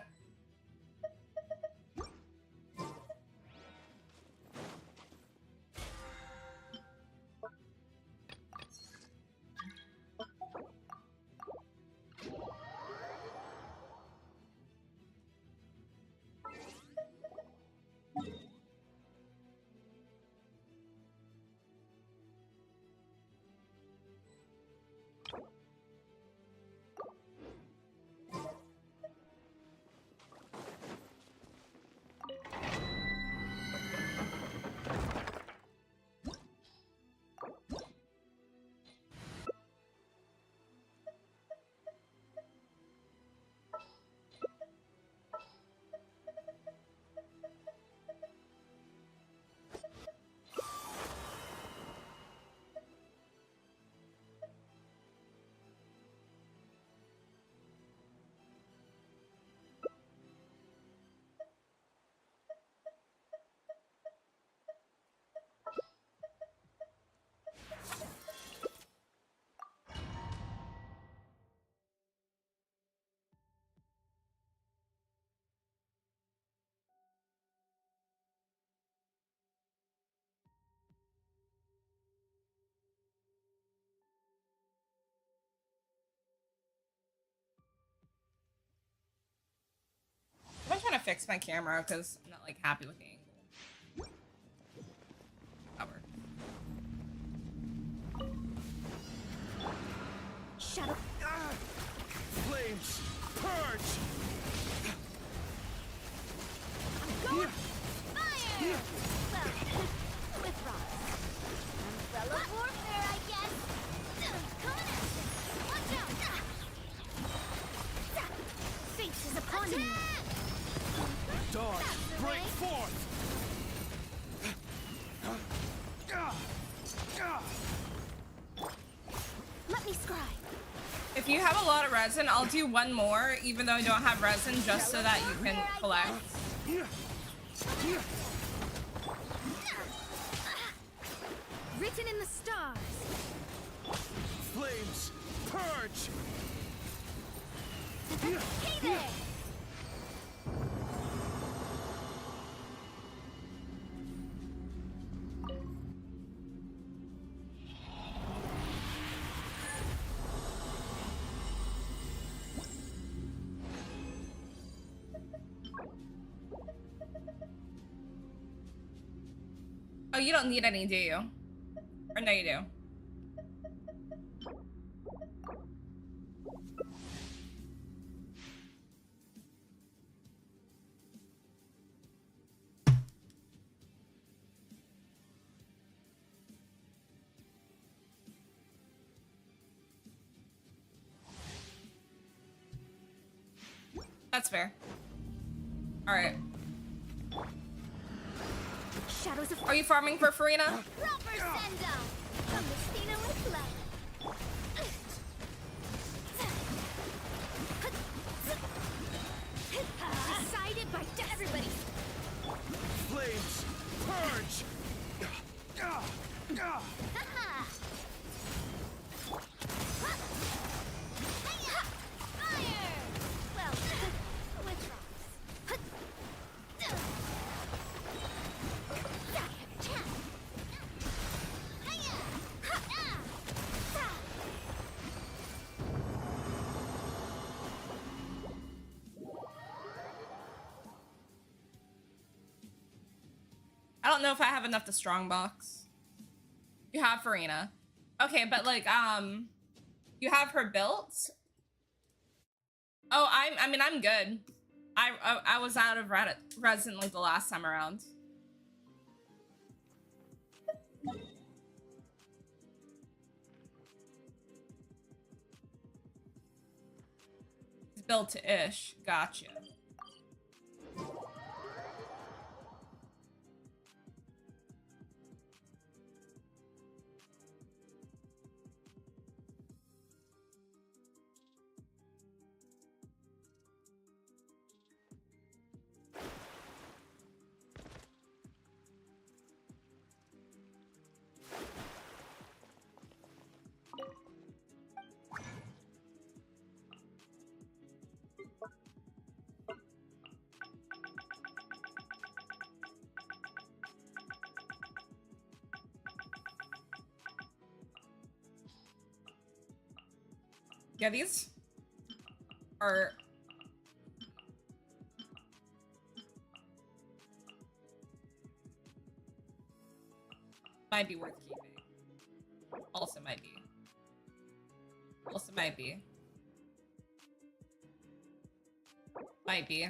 I'm trying to fix my camera because I'm not like happy with the angle. Cover. Shadow... Flames! Purge! Fire! Well, with rocks. Umbrella warfare, I guess. Coming at you. Watch out. Fate is upon you. Dodge! Break forth! Let me scry. If you have a lot of resin, I'll do one more, even though I don't have resin, just so that you can collect. Written in the stars. Flames! Purge! Hey there! Oh, you don't need any, do you? Or no, you do? That's fair. Alright. Shadows of Are you farming for Farina? proper send down from the Stina with love. Decided by everybody. Flames, purge! Fire! Well, which rocks? I don't know if I have enough to strongbox. You have Farina. Okay, but like, you have her built? Oh, I mean, I'm good. I was out of resin like the last time around. It's built to ish. Gotcha. Yeah, these are might be worth keeping. Also might be. Also might be. Might be.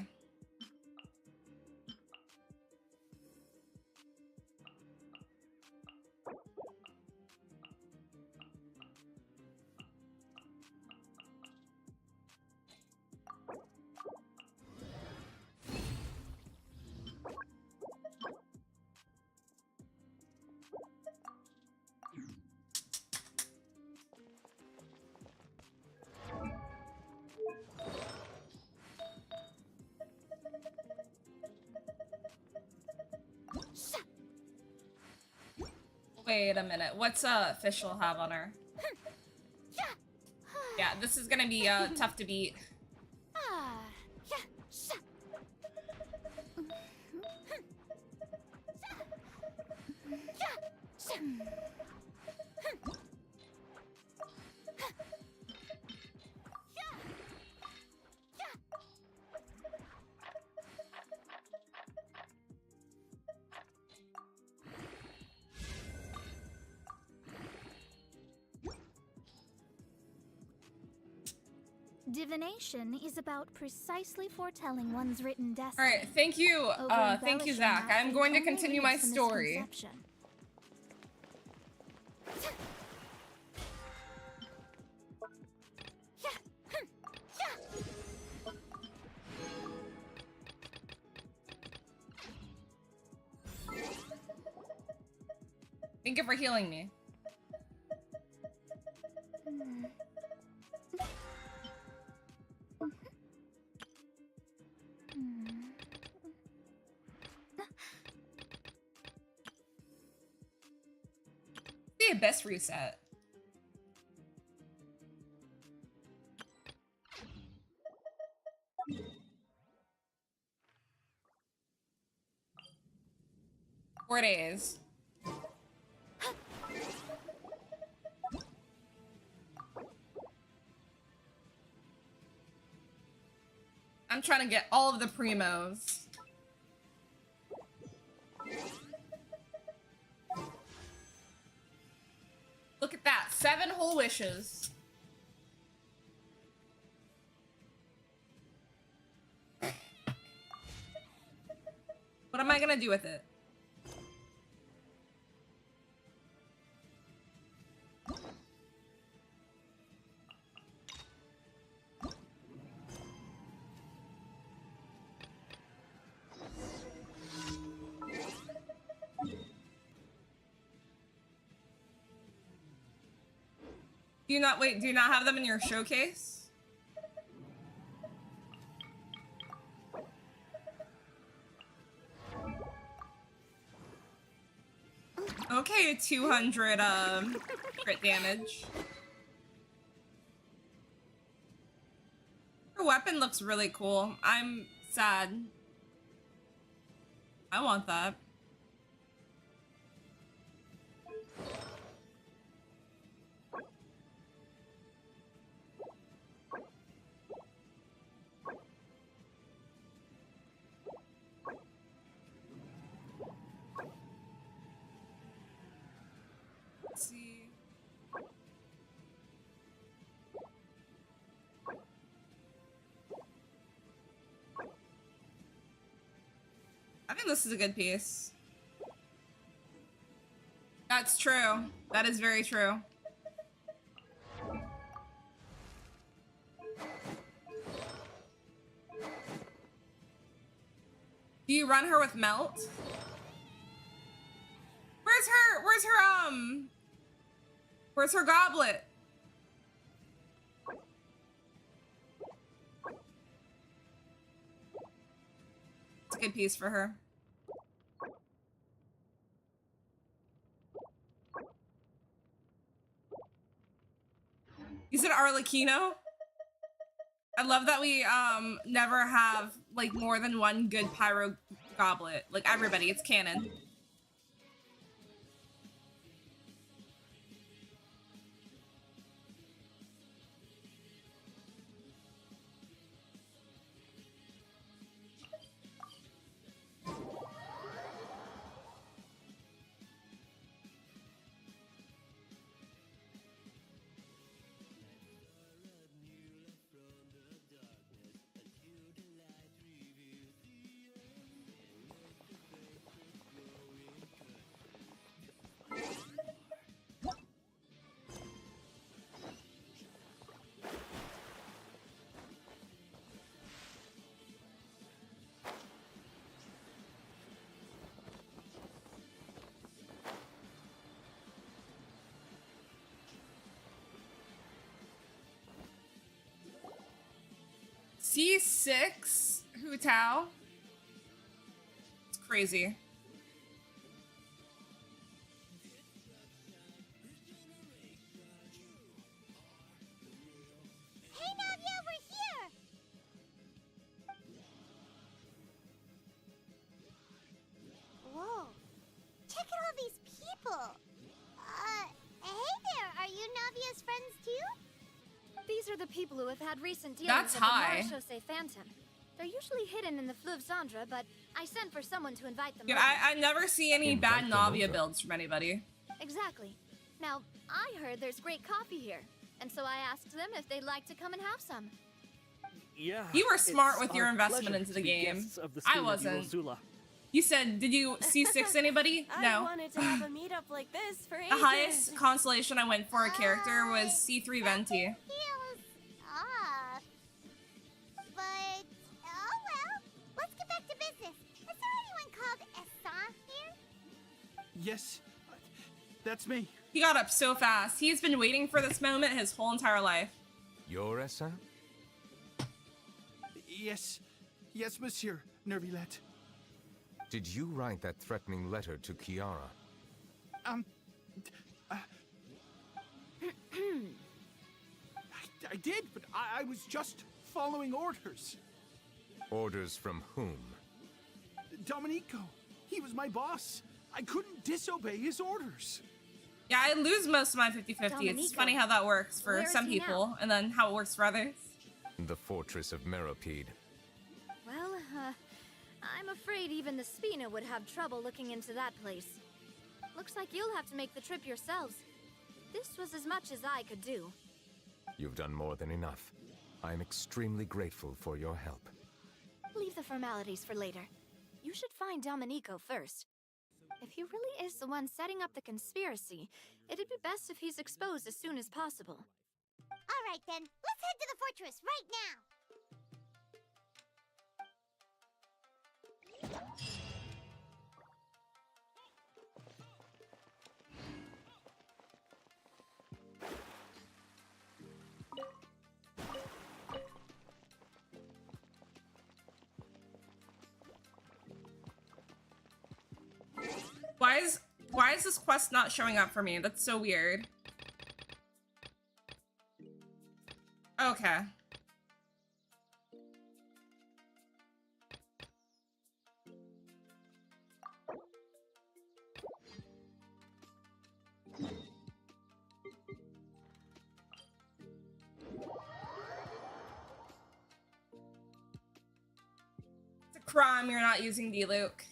Wait a minute. What's official have on her? Yeah, this is gonna be tough to beat. Divination is about precisely foretelling one's written destiny. All right, thank you, Over-embellishing Zach. that I'm fate going to only continue leads my to story. misconception. Thank you for healing me. The Abyss reset. Four days. I'm trying to get all of the primos. Look at that, 7 whole wishes. What am I gonna do with it? Do you not wait? Do you not have them in your showcase? Okay, 200 crit damage. Her weapon looks really cool. I'm sad. I want that. Let's see. I think this is a good piece. That's true. That is very true. Do you run her with melt? Where's her goblet? It's a good piece for her. You said Arlecchino? I love that we never have like more than one good pyro goblet. Like everybody, it's canon. C6 Hu Tao. It's crazy. Hey, Navia, we're here! Whoa. Check out all these people. Hey there, are you Navia's friends too? These are the people who have had recent dealings That's with high. the Marchose Phantom. They're usually hidden in the Fleuve Zandra, but I sent for someone to invite them Yeah, over. I never see any bad Invite them Navia over. builds from anybody. Exactly. Now, I heard there's great coffee here, and so I asked them if they'd like to come and have some. Yeah. You were smart it's with your our investment pleasure into to the be game. guests of the I Spina di wasn't. Rosula. You said, did you C6 anybody? I No. wanted to have a meetup like this for The ages. highest constellation I went for a character was C3 Venti. Feels off. But, oh well. Let's get back to business. Is there anyone called Essa here? Yes, that's me. He got up so fast. He's been waiting for this moment his whole entire life. You're Essa? Yes, yes, Monsieur Nervilette. Did you write that threatening letter to Kiara? I did, but I was just following orders. Orders from whom? Domenico, he was my boss. I couldn't disobey his orders. Yeah, I lose most of my 50-50. It's Domenico. funny how that works for Where is some he people, and then how it works for others. The fortress of Meropide. Well, I'm afraid even the Spina would have trouble looking into that place. Looks like you'll have to make the trip yourselves. This was as much as I could do. You've done more than enough. I am extremely grateful for your help. Leave the formalities for later. You should find Domenico first. If he really is the one setting up the conspiracy, it'd be best if he's exposed as soon as possible. All right then, let's head to the fortress right now. Why is this quest not showing up for me? That's so weird. Okay. It's a crime you're not using D-Luke.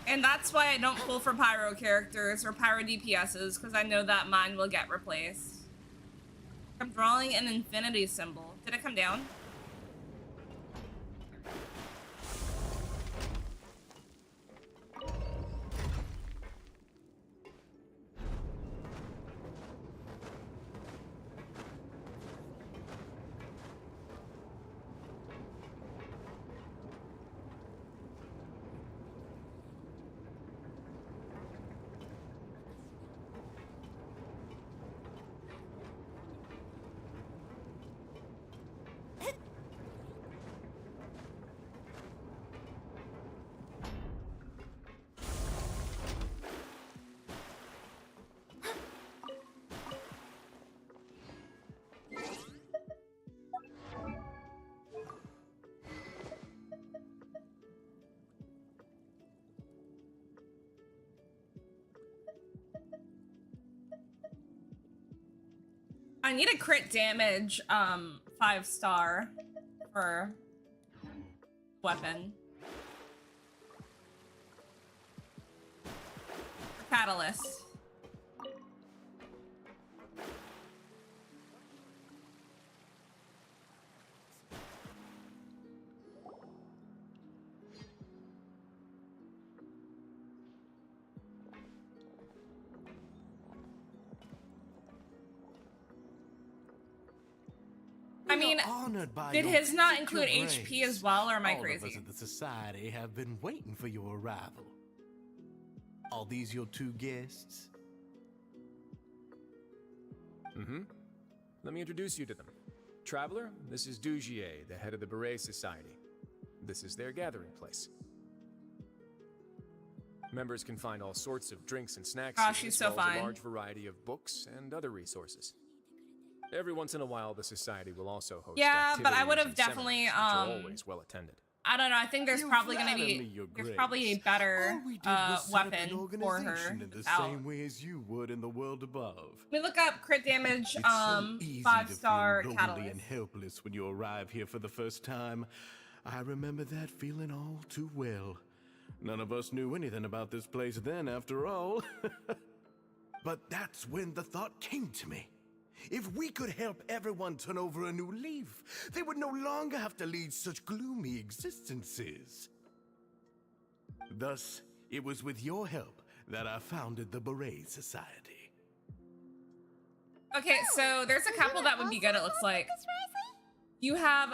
And that's why I don't pull for pyro characters or pyro DPSs, because I know that mine will get replaced. I'm drawing an infinity symbol. Did it come down? I need a crit damage 5-star for weapon. For catalyst. I mean, did his not include HP as well, or am I crazy? All of us at the Society have been waiting for your arrival. Are these your two guests? Mm-hmm. Let me introduce you to them. Traveler, this is Dugier, the head of the Beret Society. This is their gathering place. Members can find all sorts of drinks and snacks here, she's as so well as fine. a large variety of books and other resources. Every once in a while, the Society will also host but I would have activities and definitely, seminars, which are always well attended. I don't know, I think there's probably gonna be, there's probably a better weapon for her. In the same way as you would in the world above. Let me look up crit damage, It's so easy 5-star to feel lonely and catalyst. helpless when you arrive here for the first time. I remember that feeling all too well. None of us knew anything about this place then, after all. But that's when the thought came to me. If we could help everyone turn over a new leaf, they would no longer have to lead such gloomy existences. Thus, it was with your help that I founded the Beret Society. Okay, so there's a couple that would be good, it looks like. You have,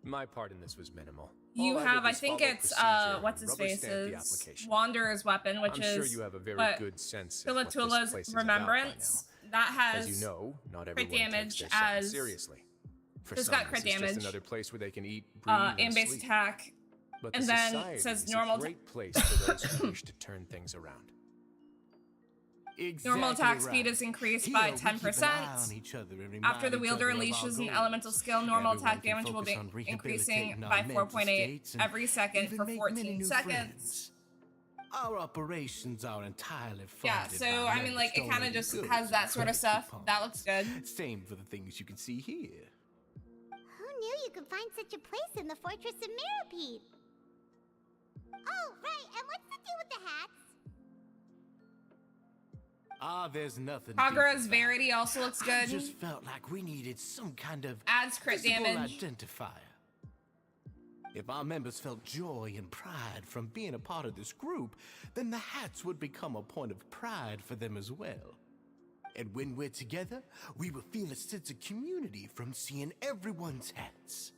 My part in this was minimal. you All I have, did I was think follow it's, procedure what's and his rubber stamp the face's application. Wanderer's weapon, which I'm is sure you have a very what good sense of what this Philatula's place is about by Remembrance. That has As you know, not crit everyone damage takes their science as seriously. For it's some, got crit this is damage. just another place where they can eat, breathe, and and base sleep. attack, But and the then society it says is normal a great place for those who wish to turn things around. normal attack speed is increased by 10%. After the wielder unleashes an elemental skill, normal attack damage will be increasing by 4.8 every second for 14 seconds. Our operations are entirely funded Yeah, so by I mean, like, it kind of stolen just goods has that and sort of credit stuff. coupons. That looks good. Same for the things you can see here. Who knew you could find such a place in the Fortress of Mirrapede? Oh, right, and what's the deal with the hats? Ah, there's nothing. Kagura's Verity also looks I good. just felt like we needed some kind of Adds crit visible damage. identifier. If our members felt joy and pride from being a part of this group, then the hats would become a point of pride for them as well. And when we're together, we will feel a sense of community from seeing everyone's hats.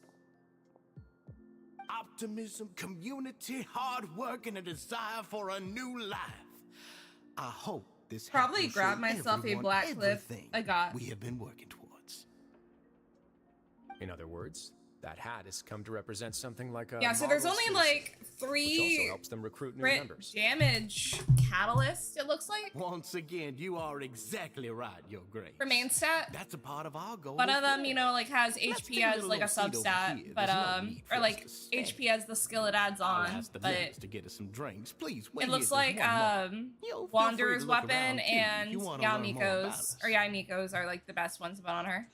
Optimism, community, hard work, and a desire for a new life. I hope this hat Probably will grab show myself a everyone black clip. everything I got. we have been working towards. In other words, that hat has come to represent something like a Yeah, so there's model only citizen, like which also 3 helps them recruit new crit members. damage catalyst, it looks like. Once again, you are exactly right, Your Grace. For main stat. That's a part of our goal. One as of them, well. you know, like has Let's HP take a as little like a seat over substat, here. but There's no need for or us like to stay. HP as the skill it adds I'll on. ask the But vets to get us some drinks. Please, wait it looks here like just one moment. Yo, feel free Wanderer's to look weapon around, too, if and you wanna learn more about us. Yamiko's are like the best ones to put on her.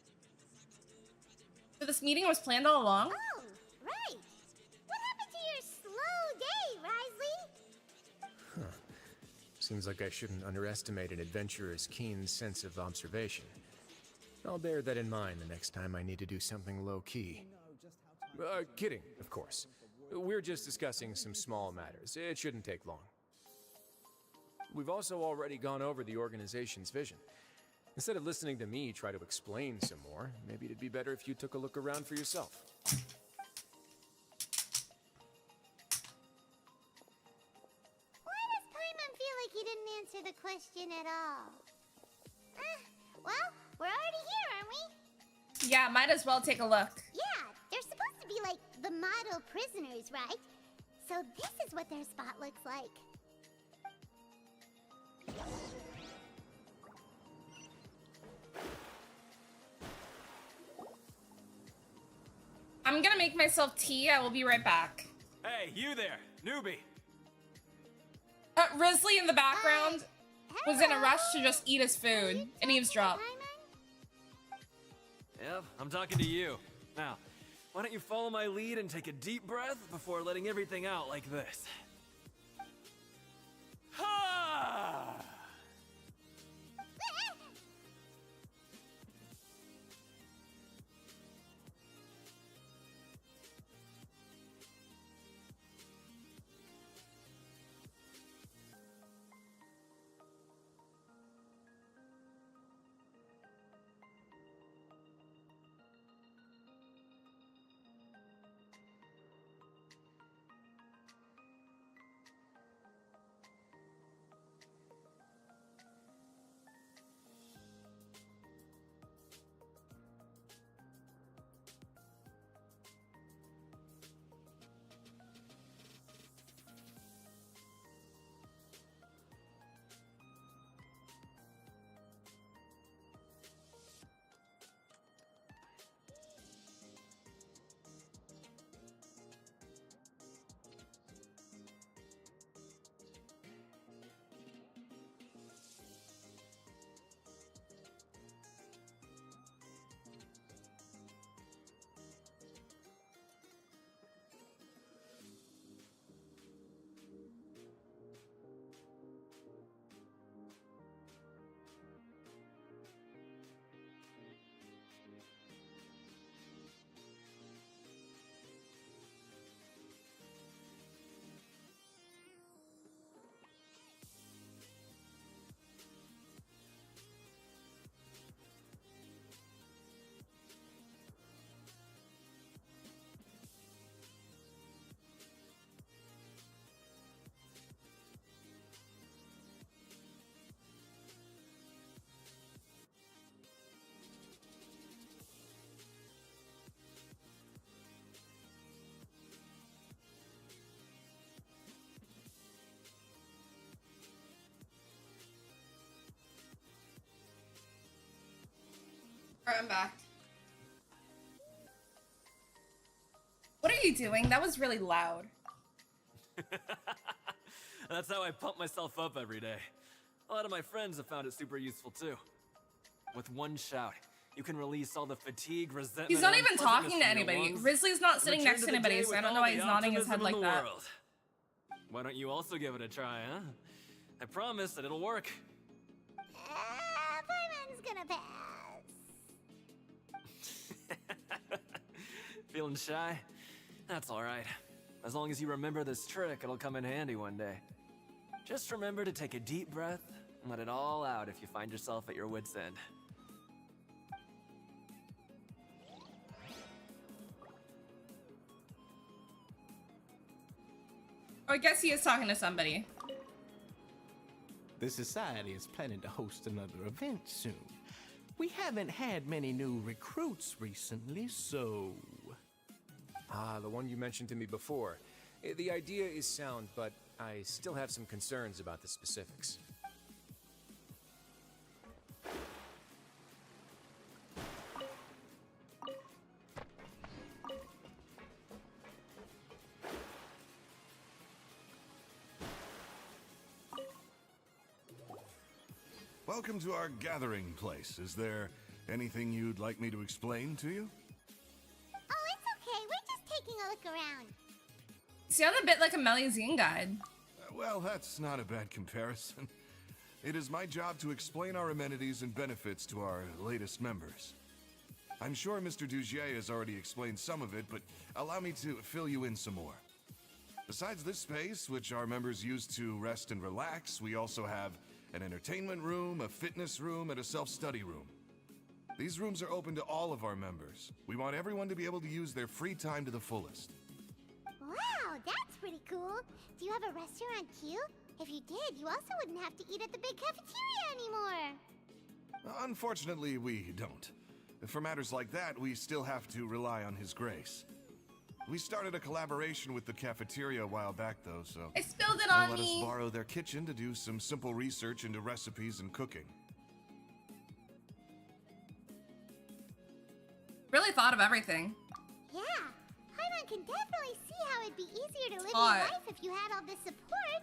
So this meeting was planned all along? Oh, right. What happened to your slow day, Risley? Seems like I shouldn't underestimate an adventurer's keen sense of observation. I'll bear that in mind the next time I need to do something low-key. Kidding, of course. We're just discussing some small matters. It shouldn't take long. We've also already gone over the organization's vision. Instead of listening to me try to explain some more, maybe it'd be better if you took a look around for yourself. Why does Paimon feel like he didn't answer the question at all? Well, we're already here, aren't we? Yeah, might as well take a look. Yeah, they're supposed to be like the model prisoners, right? So this is what their spot looks like. I'm gonna make myself tea. I will be right back. Hey, you there, newbie. Risley in the background was in a rush to just eat his food and eavesdrop. Yep, I'm talking to you. Now, why don't you follow my lead and take a deep breath before letting everything out like this? Ha! Alright, I'm back. What are you doing? That was really loud. That's how I pump myself up every day. A lot of my friends have found it super useful too. With one shout, you can release all the fatigue, resentment. He's not and even talking to unpleasantness from your anybody. lungs, Rizley's not and sitting return next to the anybody, day so I with don't know all why the he's nodding his head optimism in like the that. world. Why don't you also give it a try, huh? I promise that it'll work. Fireman's gonna pass. Feeling shy? That's alright. As long as you remember this trick, it'll come in handy one day. Just remember to take a deep breath and let it all out if you find yourself at your wit's end. Oh, I guess he is talking to somebody. The Society is planning to host another event soon. We haven't had many new recruits recently, so... Ah, the one you mentioned to me before. The idea is sound, but I still have some concerns about the specifics. Welcome to our gathering place. Is there anything you'd like me to explain to you? Oh, it's okay. We're just taking a look around. Sound a bit like a Melusine guide. Well, that's not a bad comparison. It is my job to explain our amenities and benefits to our latest members. I'm sure Mr. Dugier has already explained some of it, but allow me to fill you in some more. Besides this space, which our members use to rest and relax, we also have an entertainment room, a fitness room, and a self-study room. These rooms are open to all of our members. We want everyone to be able to use their free time to the fullest. Wow, that's pretty cool. Do you have a restaurant too? If you did, you also wouldn't have to eat at the big cafeteria anymore. Unfortunately, we don't. For matters like that, we still have to rely on his grace. We started a collaboration with the cafeteria a while back, though, so... I spilled it on let me! us borrow their kitchen to do some simple research into recipes and cooking. Really thought of everything. Yeah, Paimon can definitely see how it'd be easier to live Hot. your life if you had all this support.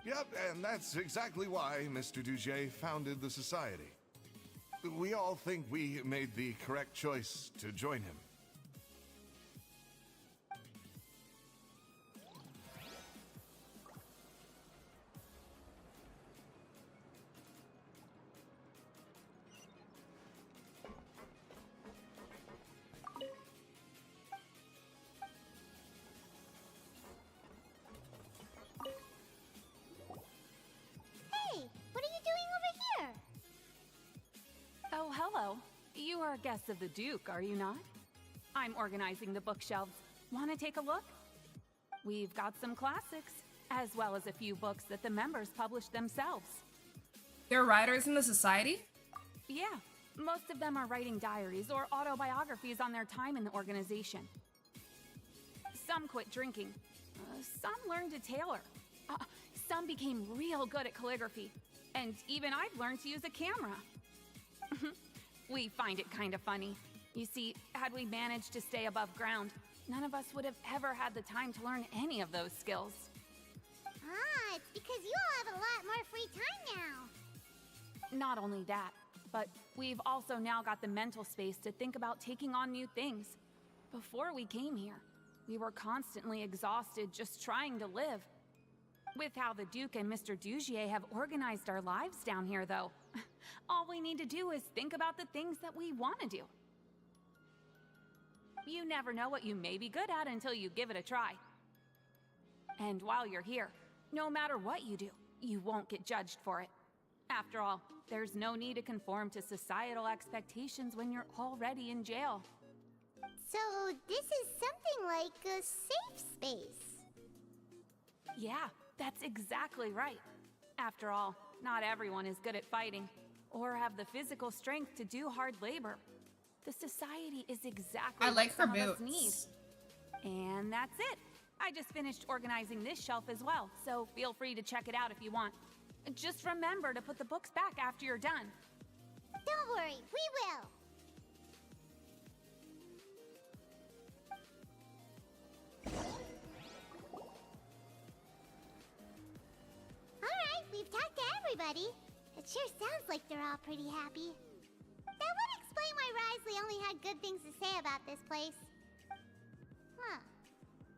Yep, and that's exactly why Mr. Dugier founded the Society. We all think we made the correct choice to join him. Hey, what are you doing over here? Oh, hello. You are guests of the Duke, are you not? I'm organizing the bookshelves. Want to take a look? We've got some classics, as well as a few books that the members publish themselves. There are writers in the Society? Yeah, most of them are writing diaries or autobiographies on their time in the organization. Some quit drinking. Some learned to tailor. Some became real good at calligraphy. And even I've learned to use a camera. We find it kind of funny. You see, had we managed to stay above ground, none of us would have ever had the time to learn any of those skills. Ah, it's because you all have a lot more free time now. Not only that, but we've also now got the mental space to think about taking on new things. Before we came here, we were constantly exhausted just trying to live. With how the Duke and Mr. Dugier have organized our lives down here, though, all we need to do is think about the things that we want to do. You never know what you may be good at until you give it a try. And while you're here, no matter what you do, you won't get judged for it. After all, there's no need to conform to societal expectations when you're already in jail. So, this is something like a safe space. Yeah, that's exactly right. After all, not everyone is good at fighting, or have the physical strength to do hard labor. The Society is exactly I like what her some of us need. boots. And that's it. I just finished organizing this shelf as well, so feel free to check it out if you want. Just remember to put the books back after you're done. Don't worry, we will. everybody. It sure sounds like they're all pretty happy. That would explain why Risley only had good things to say about this place. Huh.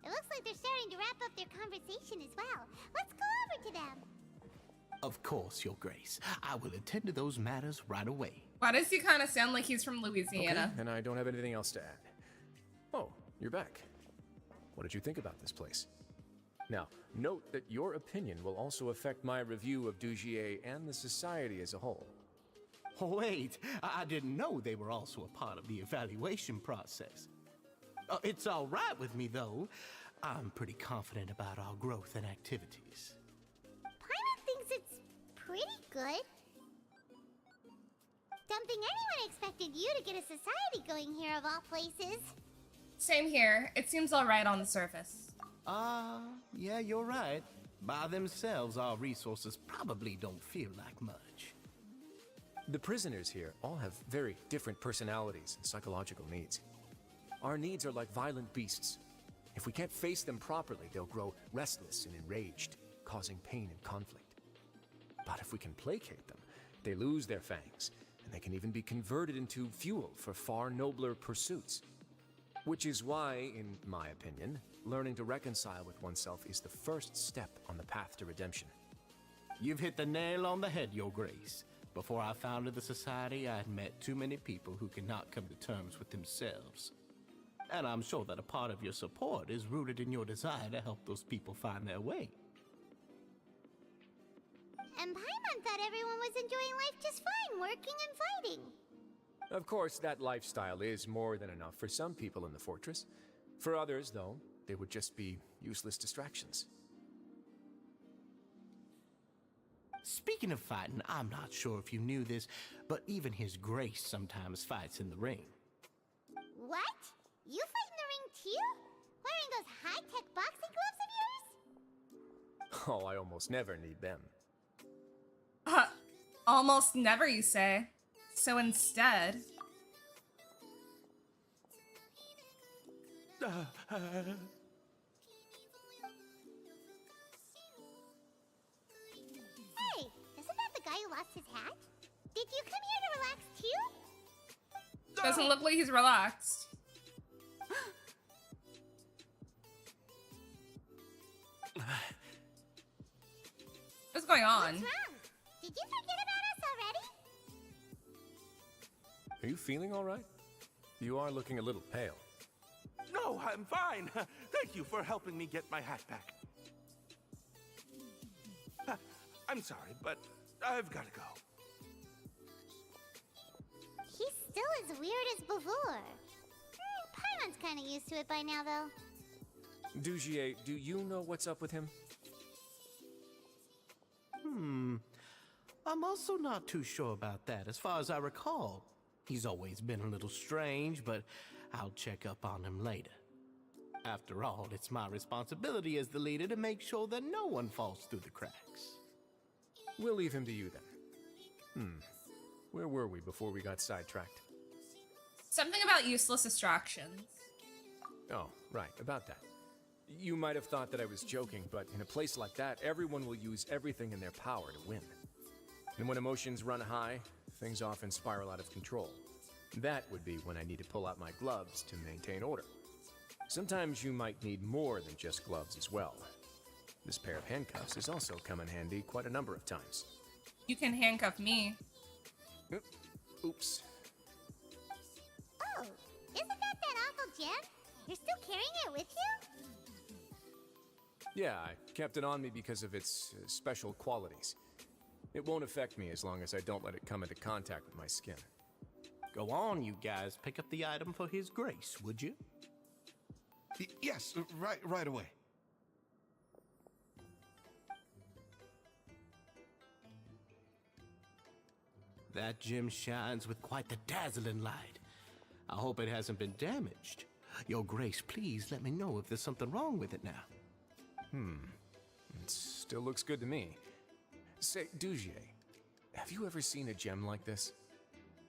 It looks like they're starting to wrap up their conversation as well. Let's go over to them. Of course, Your Grace. I will attend to those matters right away. Why does he kind of sound like he's from Louisiana? Okay, and I don't have anything else to add. Oh, you're back. What did you think about this place? Now, note that your opinion will also affect my review of Dugier and the society as a whole. Oh, wait, I didn't know they were also a part of the evaluation process. It's all right with me, though. I'm pretty confident about our growth and activities. Paimon thinks it's pretty good. Don't think anyone expected you to get a society going here of all places. Same here. It seems alright on the surface. Yeah, you're right. By themselves, our resources probably don't feel like much. The prisoners here all have very different personalities and psychological needs. Our needs are like violent beasts. If we can't face them properly, they'll grow restless and enraged, causing pain and conflict. But if we can placate them, they lose their fangs, and they can even be converted into fuel for far nobler pursuits. Which is why, in my opinion, learning to reconcile with oneself is the first step on the path to redemption. You've hit the nail on the head, Your Grace. Before I founded the Society, I had met too many people who could not come to terms with themselves. And I'm sure that a part of your support is rooted in your desire to help those people find their way. And Paimon thought everyone was enjoying life just fine, working and fighting. Of course, that lifestyle is more than enough for some people in the fortress. For others, though, they would just be useless distractions. Speaking of fighting, I'm not sure if you knew this, but even His Grace sometimes fights in the ring. What? You fight in the ring too? Wearing those high-tech boxing gloves of yours? Oh, I almost never need them. Almost never, you say. So instead... Hey, isn't that the guy who lost his hat? Did you come here to relax too? Doesn't look like he's relaxed. What's going on? What's wrong? Did you forget about us already? Are you feeling all right? You are looking a little pale. No, I'm fine. Thank you for helping me get my hat back. I'm sorry, but I've got to go. He's still as weird as before. Paimon's kind of used to it by now, though. Dugier, do you know what's up with him? I'm also not too sure about that. As far as I recall, he's always been a little strange, but I'll check up on him later. After all, it's my responsibility as the leader to make sure that no one falls through the cracks. We'll leave him to you then. Where were we before we got sidetracked? Something about useless distractions. Oh, right, about that. You might have thought that I was joking, but in a place like that, everyone will use everything in their power to win. And when emotions run high, things often spiral out of control. That would be when I need to pull out my gloves to maintain order. Sometimes you might need more than just gloves as well. This pair of handcuffs has also come in handy quite a number of times. You can handcuff me. Oops. Oh, isn't that awful gem? You're still carrying it with you? Yeah, I kept it on me because of its special qualities. It won't affect me as long as I don't let it come into contact with my skin. Go on, you guys. Pick up the item for His Grace, would you? Yes, right away. That gem shines with quite the dazzling light. I hope it hasn't been damaged. Your Grace, please let me know if there's something wrong with it now. It still looks good to me. Say, Dugier, have you ever seen a gem like this?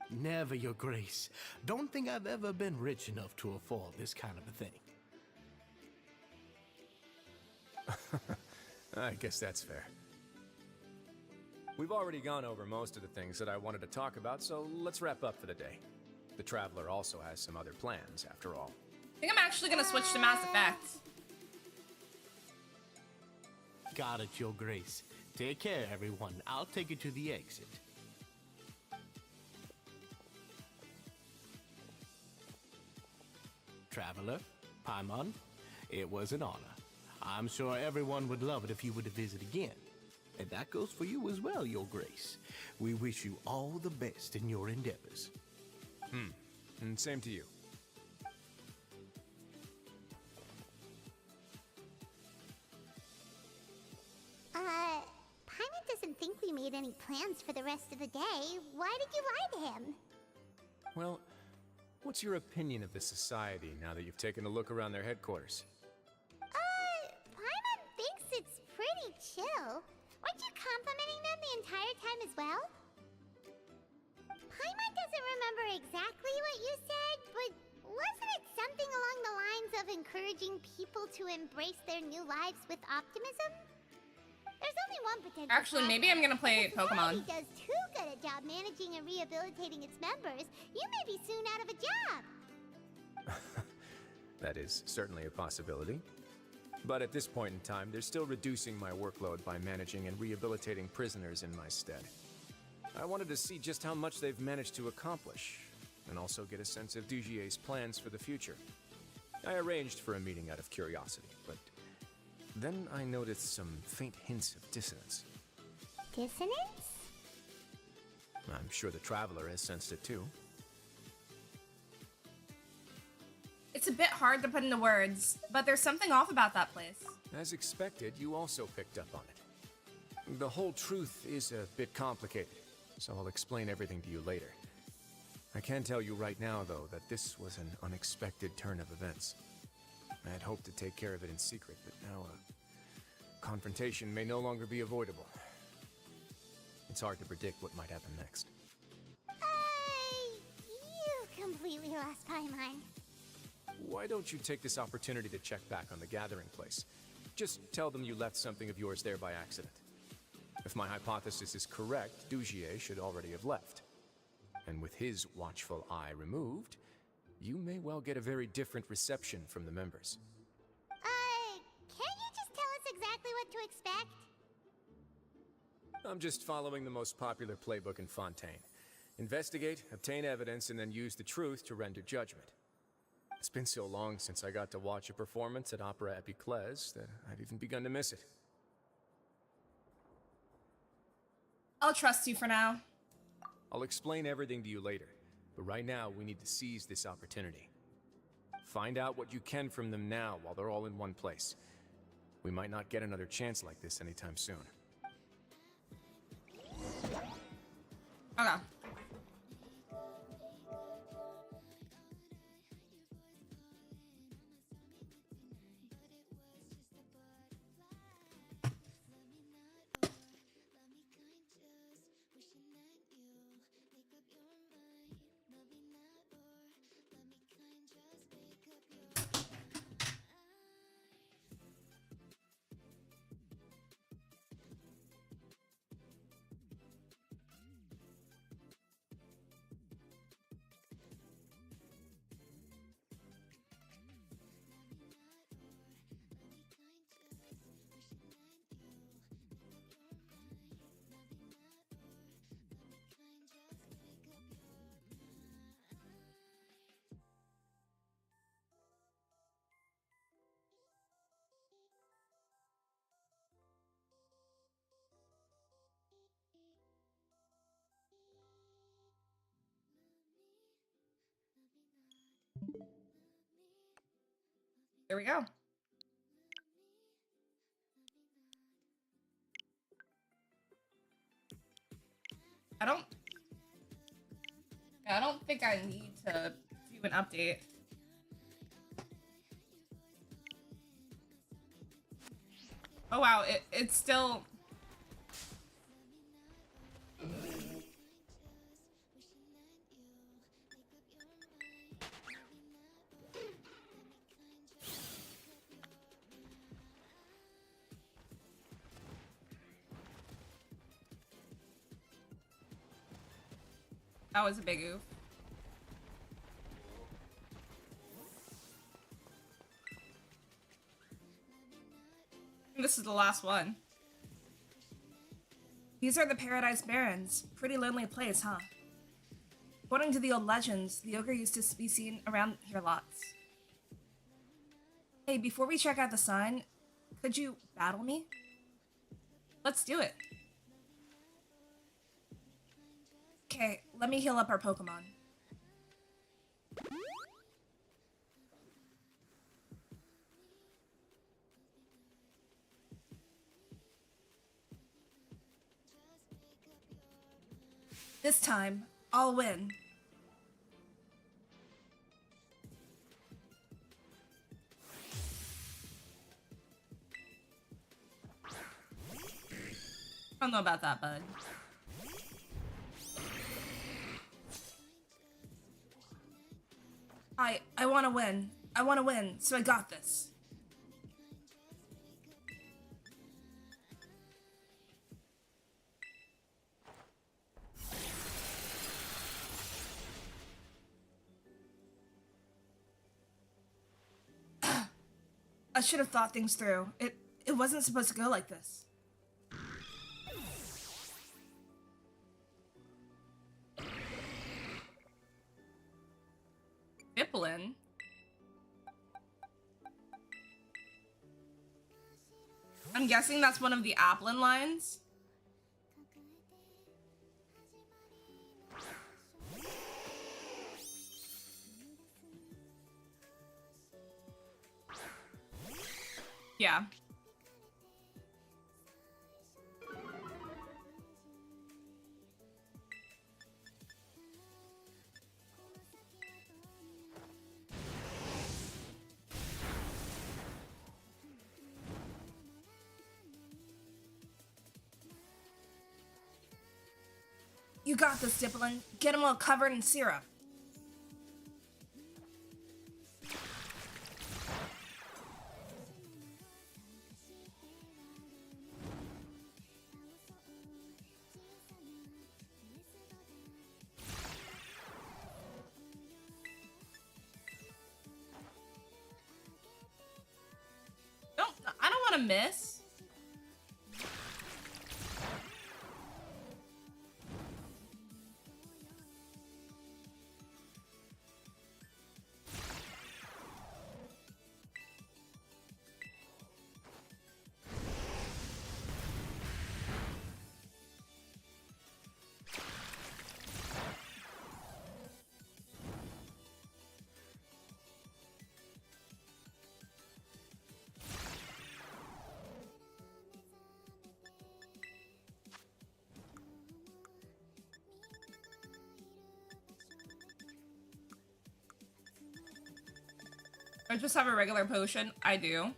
Never, Your Grace. Don't think I've ever been rich enough to afford this kind of a thing. I guess that's fair. We've already gone over most of the things that I wanted to talk about, so let's wrap up for the day. The Traveler also has some other plans, after all. I think I'm actually gonna switch to Mass Effect. Got it, Your Grace. Take care, everyone. I'll take you to the exit. Traveler, Paimon, it was an honor. I'm sure everyone would love it if you were to visit again. And that goes for you as well, Your Grace. We wish you all the best in your endeavors. And same to you. Paimon doesn't think we made any plans for the rest of the day. Why did you lie to him? Well, what's your opinion of the Society now that you've taken a look around their headquarters? Paimon thinks it's pretty chill. Weren't you complimenting them the entire time as well? Paimon doesn't remember exactly what you said, but wasn't it something along the lines of encouraging people to embrace their new lives with optimism? There's only one potential. Actually, maybe I'm gonna play Pokemon. If the society does too good a job managing and rehabilitating its members, you may be soon out of a job. That is certainly a possibility. But at this point in time, they're still reducing my workload by managing and rehabilitating prisoners in my stead. I wanted to see just how much they've managed to accomplish, and also get a sense of Dugier's plans for the future. I arranged for a meeting out of curiosity, but then I noticed some faint hints of dissonance. Dissonance? I'm sure the Traveler has sensed it too. It's a bit hard to put into words, but there's something off about that place. As expected, you also picked up on it. The whole truth is a bit complicated, so I'll explain everything to you later. I can tell you right now, though, that this was an unexpected turn of events. I had hoped to take care of it in secret, but now a confrontation may no longer be avoidable. It's hard to predict what might happen next. You completely lost Paimon. Why don't you take this opportunity to check back on the gathering place? Just tell them you left something of yours there by accident. If my hypothesis is correct, Dugier should already have left. And with his watchful eye removed, you may well get a very different reception from the members. Can't you just tell us exactly what to expect? I'm just following the most popular playbook in Fontaine. Investigate, obtain evidence, and then use the truth to render judgment. It's been so long since I got to watch a performance at Opera Epiclese that I've even begun to miss it. I'll trust you for now. I'll explain everything to you later, but right now we need to seize this opportunity. Find out what you can from them now while they're all in one place. We might not get another chance like this anytime soon. Okay. There we go. I don't think I need to do an update. Oh wow, it's still... That was a big oof. This is the last one. These are the Paradise Barrens. Pretty lonely place, huh? According to the old legends, the ogre used to be seen around here lots. Hey, before we check out the sign, could you battle me? Let's do it. Okay, let me heal up our Pokemon. This time, I'll win. I don't know about that, bud. I want to win. I want to win, so I got this. I should have thought things through. It wasn't supposed to go like this. Piplin? I'm guessing that's one of the Applin lines. Yeah. You got this, Diplin. Get them all covered in syrup. I don't want to miss. I just have a regular potion. I do.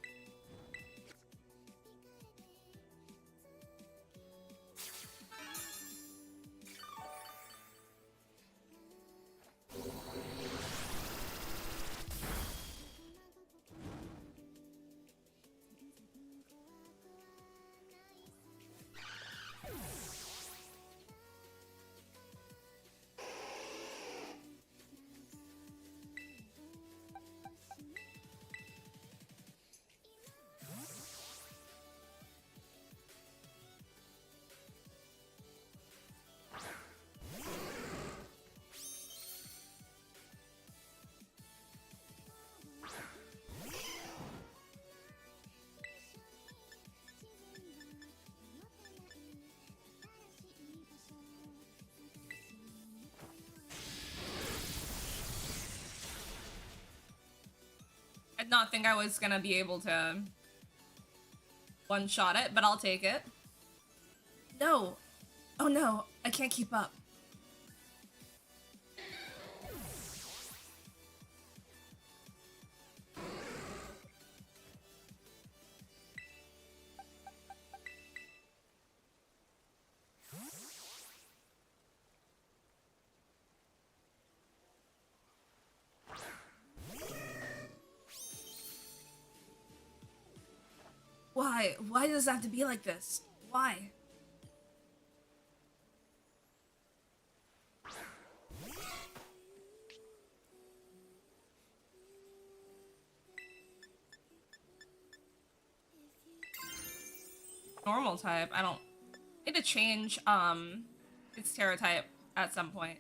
I did not think I was gonna be able to one-shot it, but I'll take it. No! Oh no, I can't keep up. Why? Why does it have to be like this? Why? normal type. I don't need to change its terror type at some point.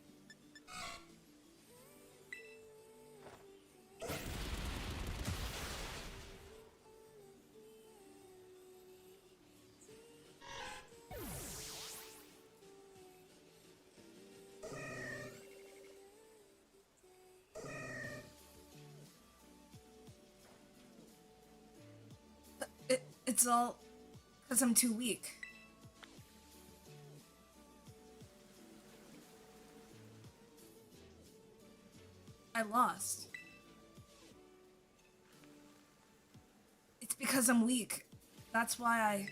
It's all because I'm too weak. I lost. It's because I'm weak. That's why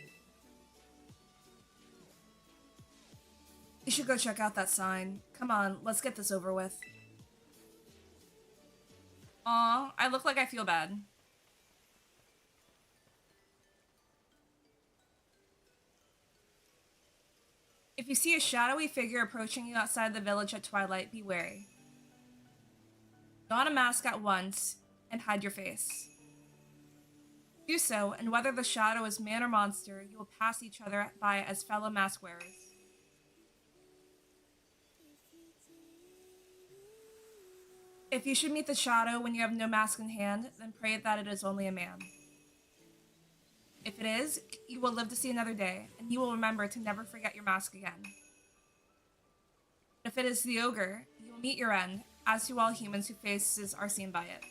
You should go check out that sign. Come on, let's get this over with. Aw, I look like I feel bad. If you see a shadowy figure approaching you outside the village at twilight, be wary. Don a mask at once and hide your face. Do so, and whether the shadow is man or monster, you will pass each other by as fellow mask wearers. If you should meet the shadow when you have no mask in hand, then pray that it is only a man. If it is, you will live to see another day, and you will remember to never forget your mask again. If it is the ogre, you will meet your end, as do all humans whose faces are seen by it.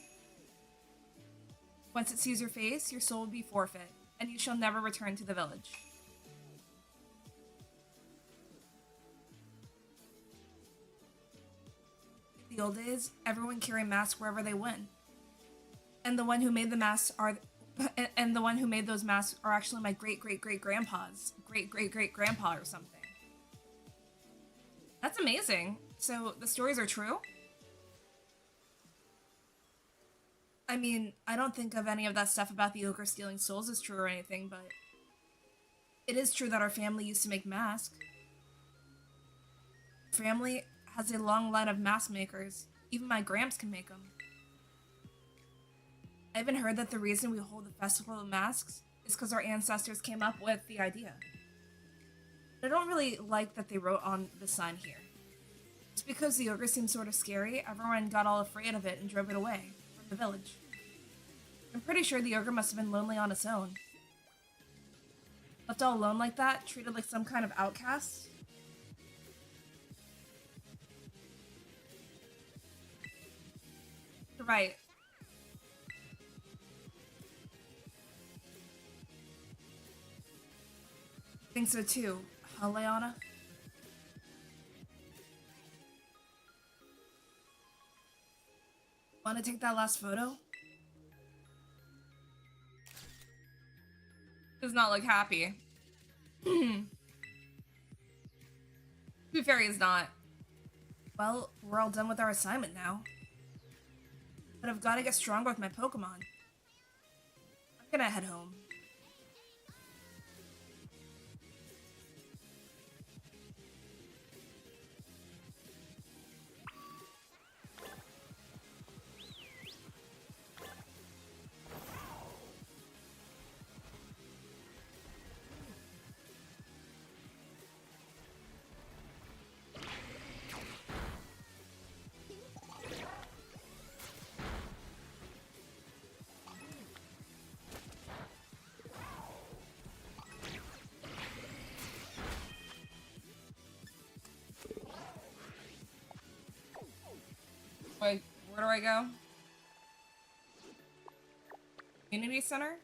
Once it sees your face, your soul will be forfeit, and you shall never return to the village. In the old days, everyone carried masks wherever they went. And the one who made the masks and the one who made those masks are actually my great-great-great-grandpa's great-great-great-grandpa or something. That's amazing. So the stories are true? I mean, I don't think of any of that stuff about the ogre stealing souls as true or anything, but it is true that our family used to make masks. Our family has a long line of mask makers. Even my gramps can make them. I even heard that the reason we hold the Festival of Masks is because our ancestors came up with the idea. But I don't really like that they wrote on the sign here. Just because the ogre seemed sort of scary, everyone got all afraid of it and drove it away from the village. I'm pretty sure the ogre must have been lonely on its own. Left all alone like that, treated like some kind of outcast. You're right. I think so too, huh, Leona? Want to take that last photo? Does not look happy. To be fair, he's not. Well, we're all done with our assignment now. But I've got to get stronger with my Pokemon. I'm gonna head home. Wait, where do I go? Community Center?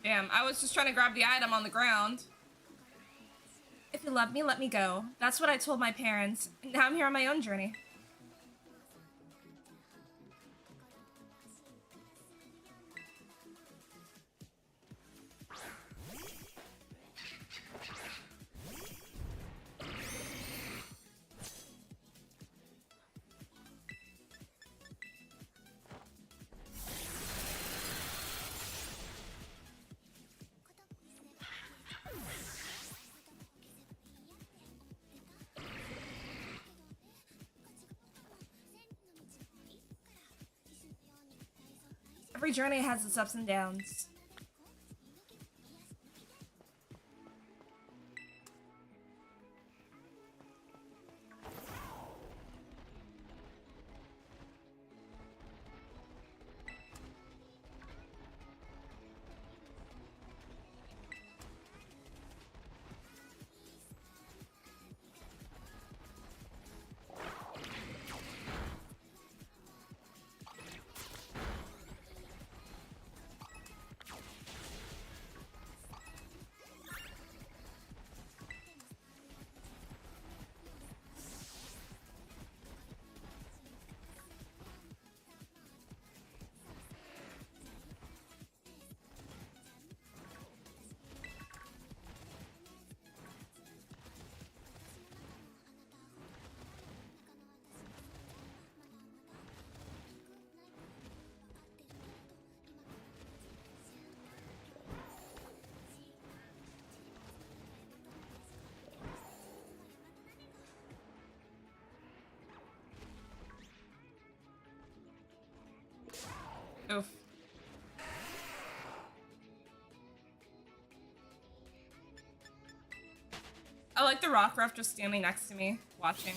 Damn, I was just trying to grab the item on the ground. If you love me, let me go. That's what I told my parents. Now I'm here on my own journey. Every journey has its ups and downs. Oof. I like the rock ref just standing next to me, watching.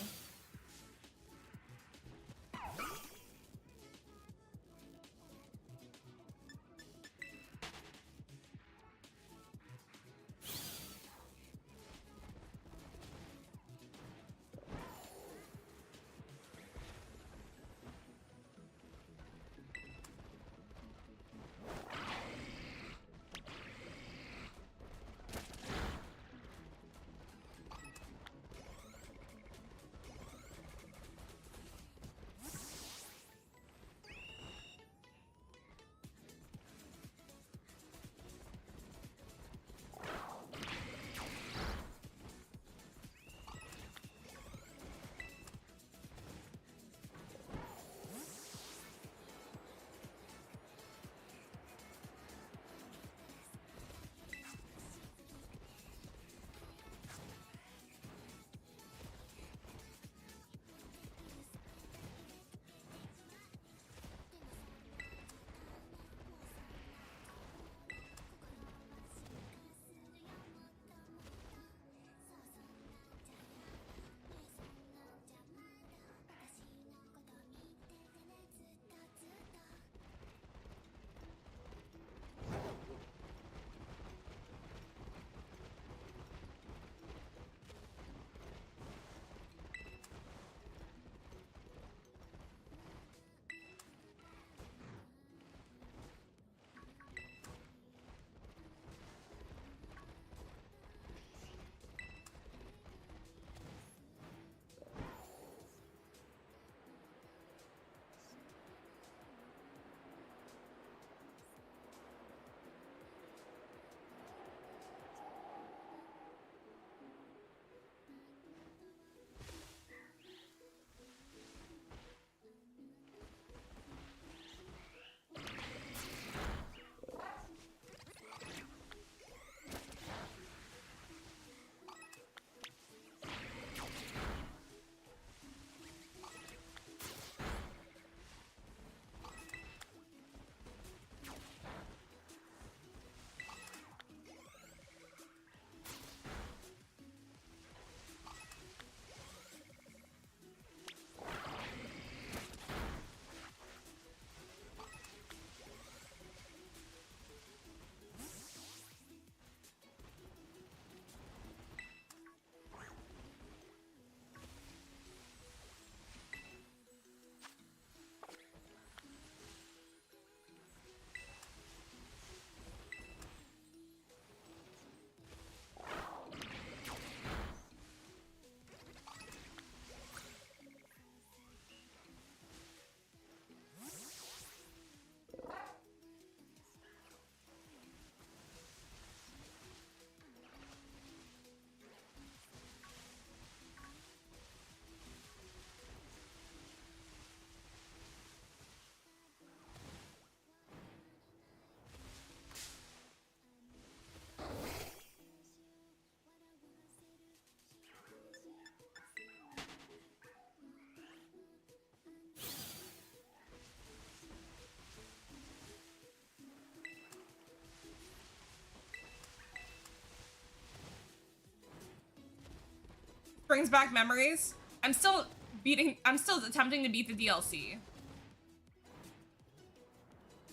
Brings back memories. I'm still attempting to beat the DLC.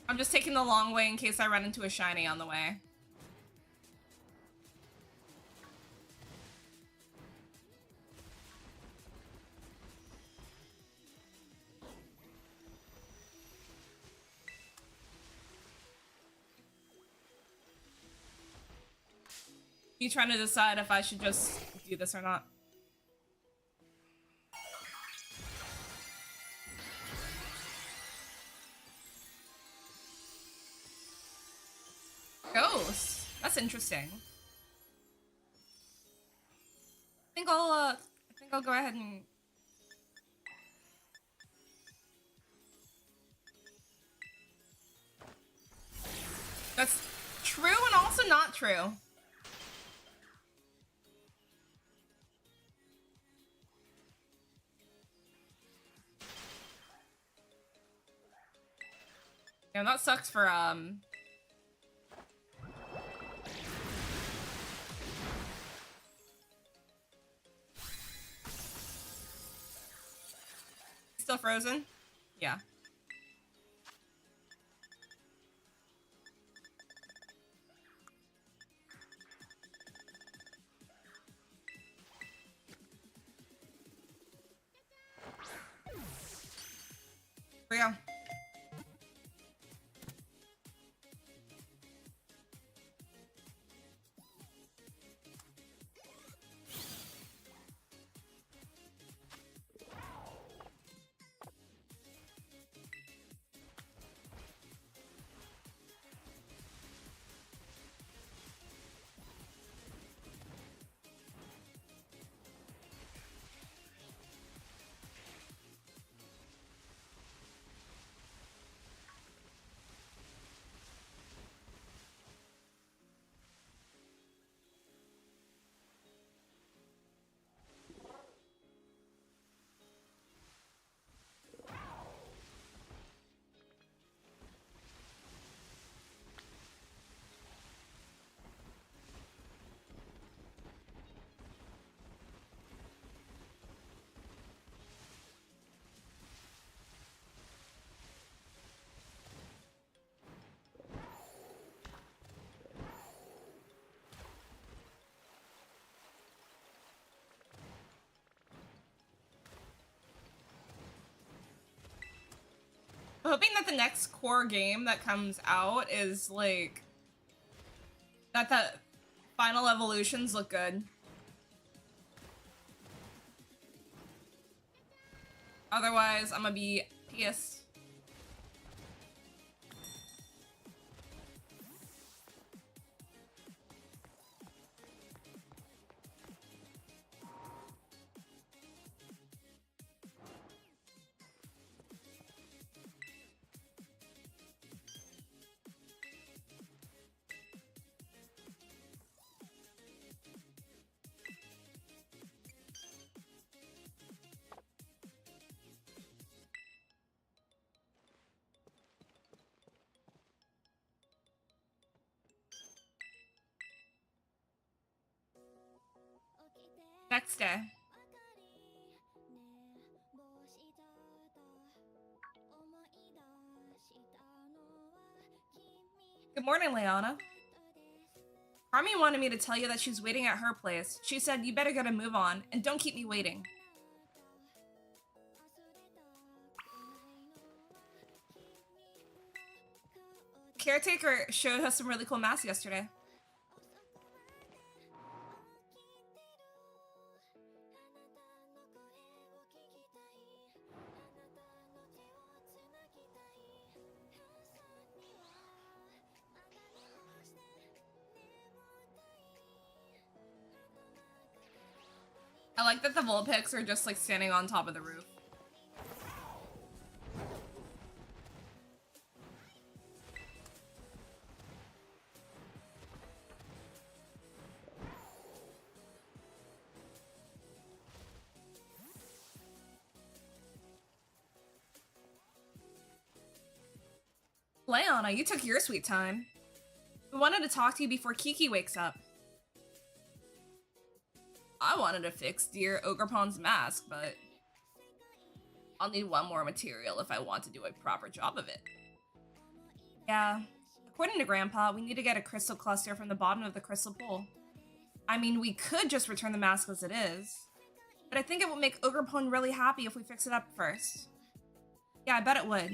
I'm just taking the long way in case I run into a shiny on the way. You trying to decide if I should just do this or not? Ghost. That's interesting. I think I'll go ahead and. That's true and also not true. Yeah, that sucks for, Still frozen? Yeah. Here we go. I'm hoping that the next core game that comes out is like that the final evolutions look good. Otherwise, I'm gonna be pissed. Next day. Good morning, Leona. Army wanted me to tell you that she's waiting at her place. She said you better get a move on and don't keep me waiting. Caretaker showed us some really cool masks yesterday. I like that the Vulpix are just like standing on top of the roof. Leona, you took your sweet time. We wanted to talk to you before Kiki wakes up. I wanted to fix dear Ogrepwn's mask, but I'll need one more material if I want to do a proper job of it. Yeah, according to Grandpa, we need to get a crystal cluster from the bottom of the crystal pool. I mean, we could just return the mask as it is, but I think it would make Ogrepwn really happy if we fix it up first. Yeah, I bet it would.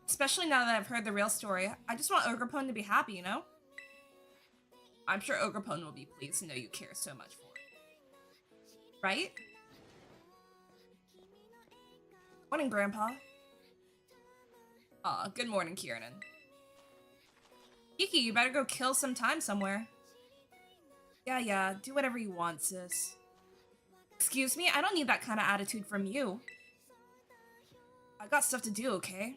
Especially now that I've heard the real story. I just want Ogrepwn to be happy, you know? I'm sure Ogrepwn will be pleased to know you care so much for it. Right? Morning, Grandpa. Aw, good morning, Kiernan. Kiki, you better go kill some time somewhere. Yeah, do whatever you want, sis. Excuse me, I don't need that kind of attitude from you. I got stuff to do, okay?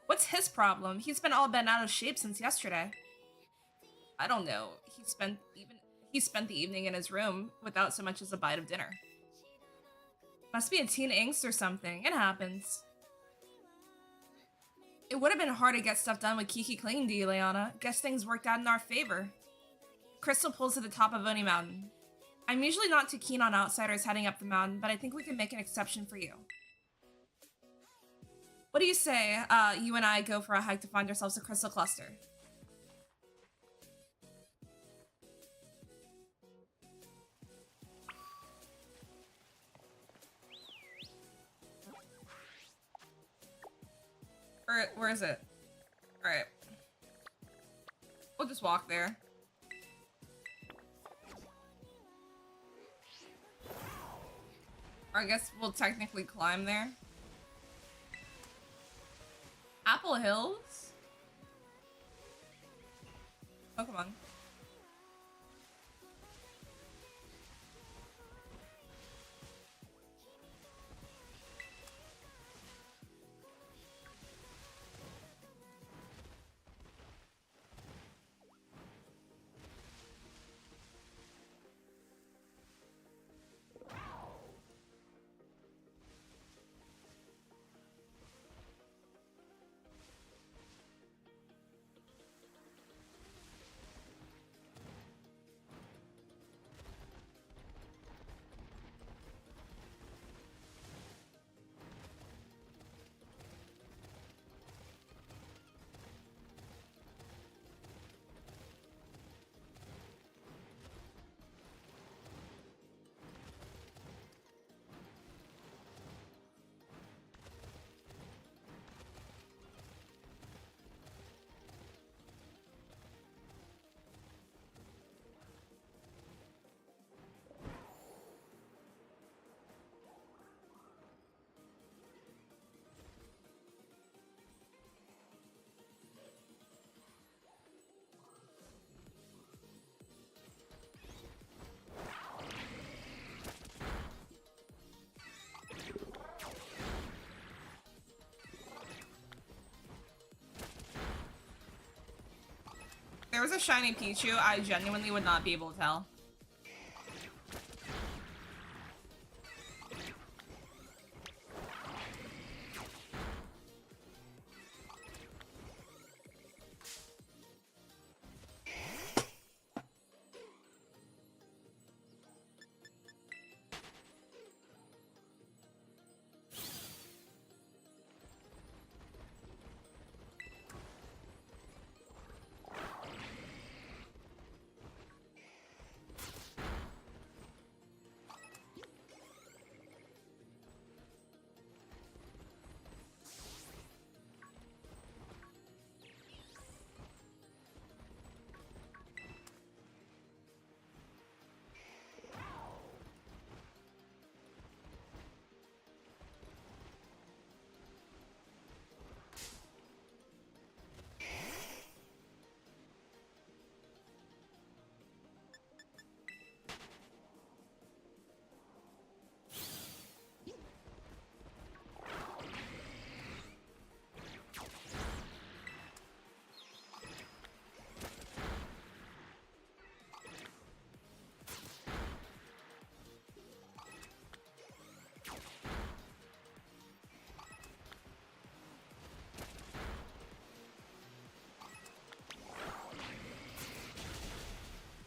What's his problem? He's been all bent out of shape since yesterday. I don't know. He spent the evening in his room without so much as a bite of dinner. Must be a teen angst or something. It happens. It would have been hard to get stuff done with Kiki clinging to you, Leona. Guess things worked out in our favor. Crystal pulls to the top of Oni Mountain. I'm usually not too keen on outsiders heading up the mountain, but I think we can make an exception for you. What do you say, you and I go for a hike to find ourselves a crystal cluster? Where is it? Alright. We'll just walk there. Or I guess we'll technically climb there. Apple Hills? Oh, come on. There was a shiny Pichu, I genuinely would not be able to tell.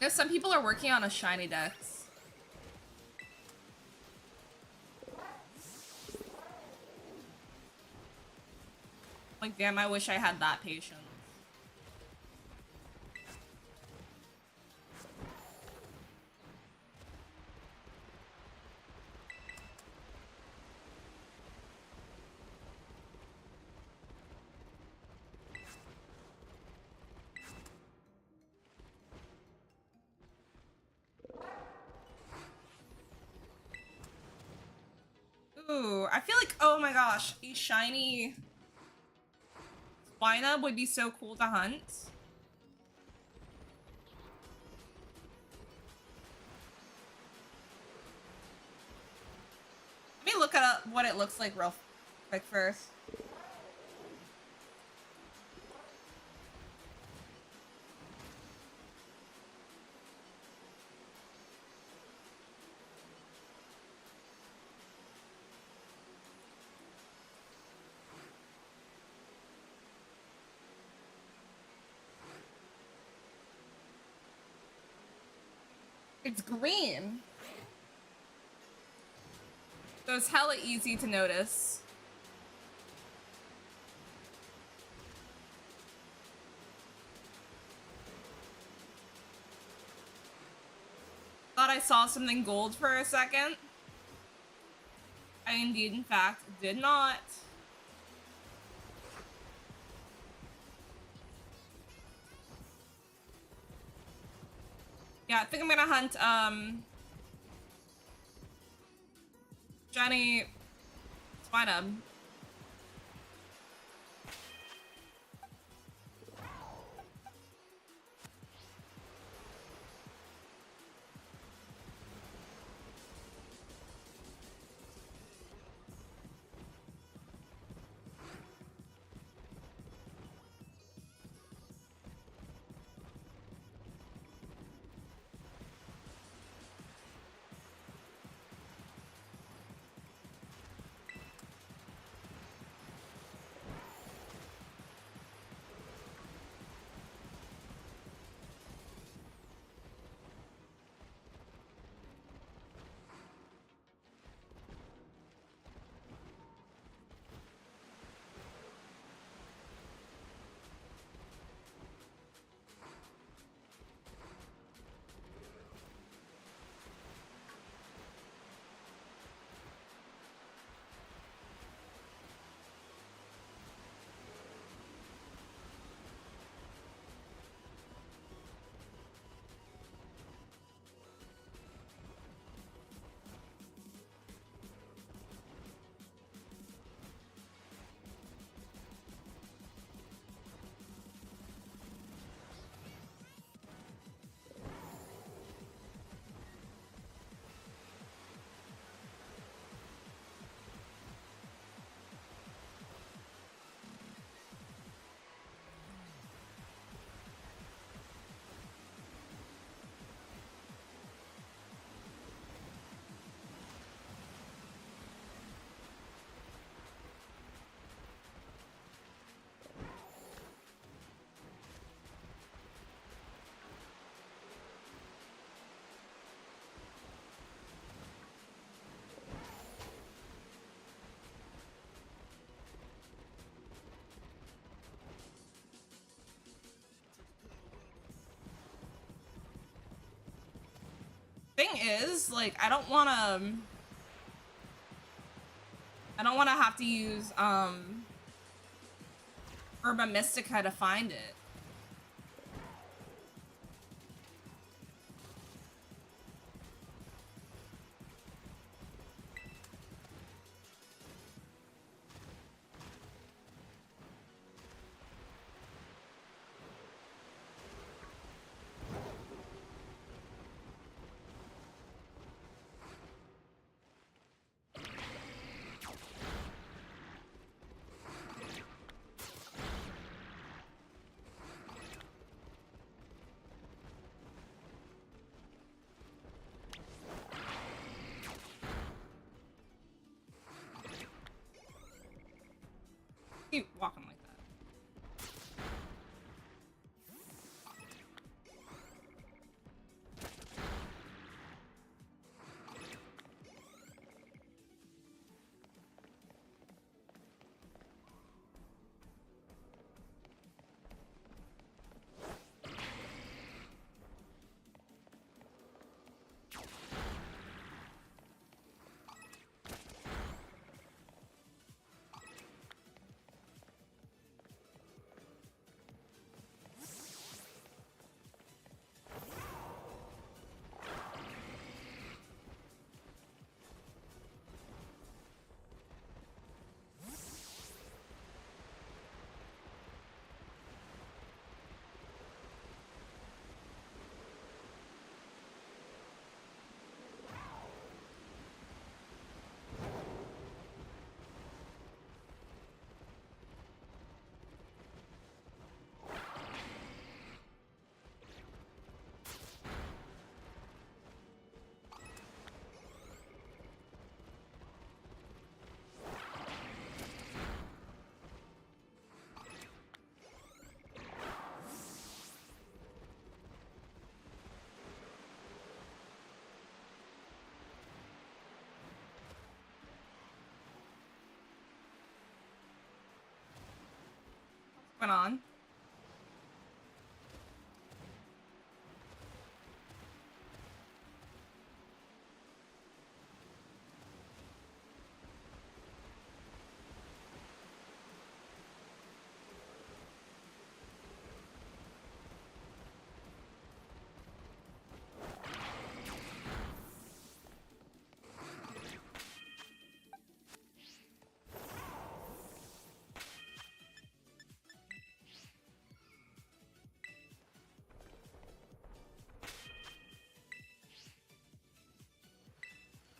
know some people are working on a shiny dex. Like, damn, I wish I had that patience. Ooh, I feel like, oh my gosh, a shiny Swinub would be so cool to hunt. Let me look at what it looks like real quick first. It's green. So it's hella easy to notice. Thought I saw something gold for a second. I indeed, in fact, did not. Yeah, I think I'm gonna hunt, Johnny Swinub. Thing is, like, I don't want to have to use Herba Mystica to find it. Keep walking like that. Went on.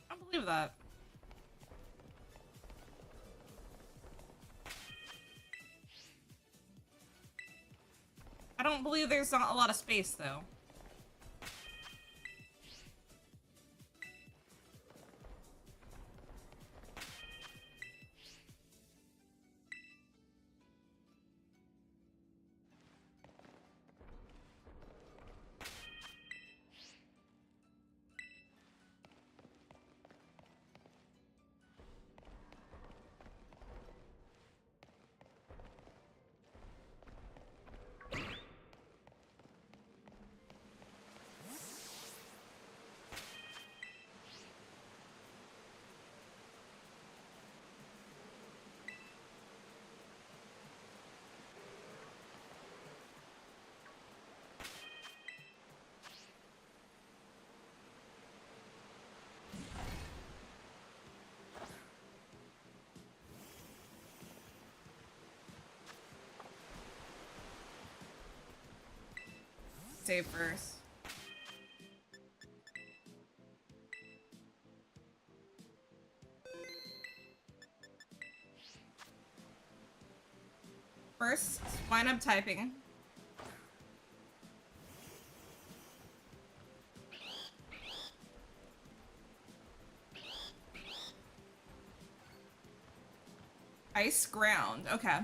I don't believe that. I don't believe there's not a lot of space, though. Save first. First, wind up typing. Ice ground, okay.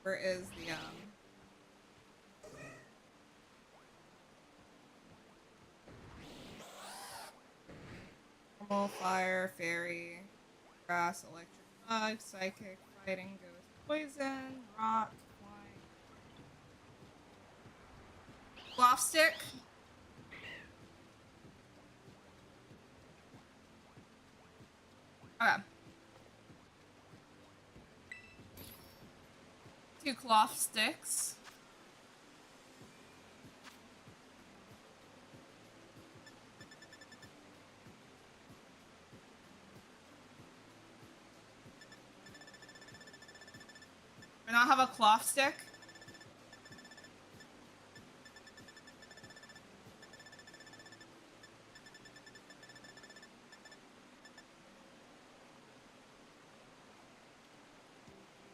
Where is the normal, fire, fairy, grass, electric bug, psychic, fighting, ghost, poison, rock, flying. Gloff stick. Okay. 2 cloth sticks. Do not have a cloth stick?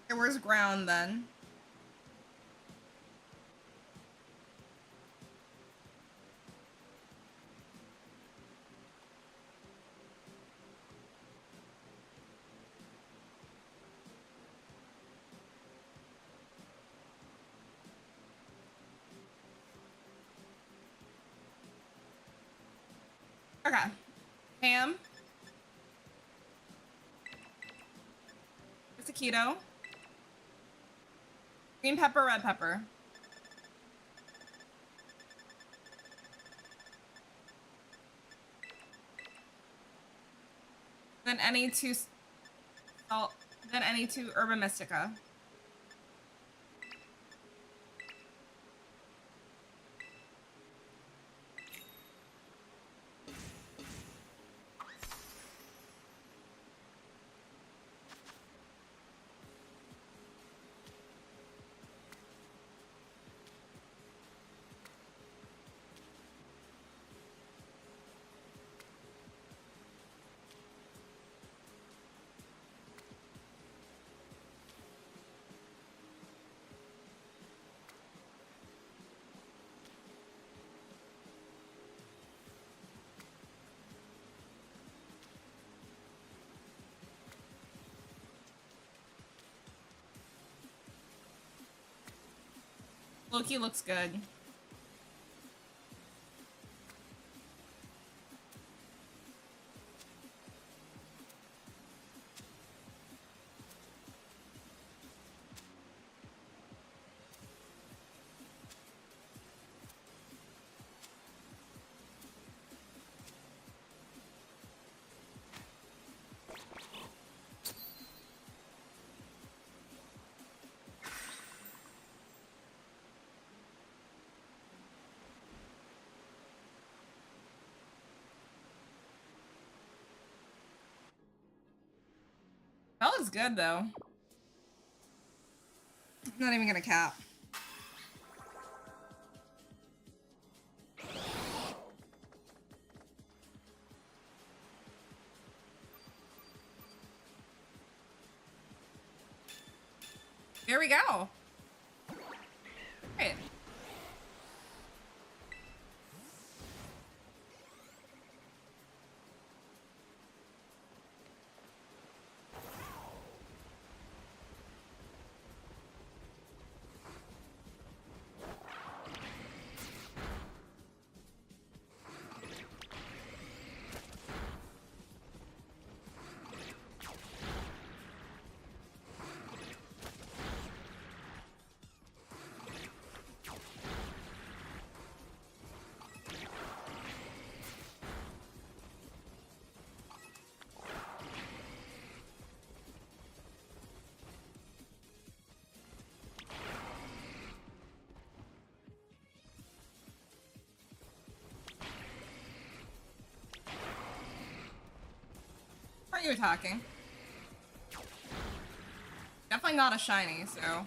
Okay, where's ground then? Okay. Ham. It's a keto. Green pepper, red pepper. Then any 2 salt. Then any 2 Herba Mystica. Loki looks good. That looks good though. Not even gonna cap. There we go. Great. Are you attacking? Definitely not a shiny, so.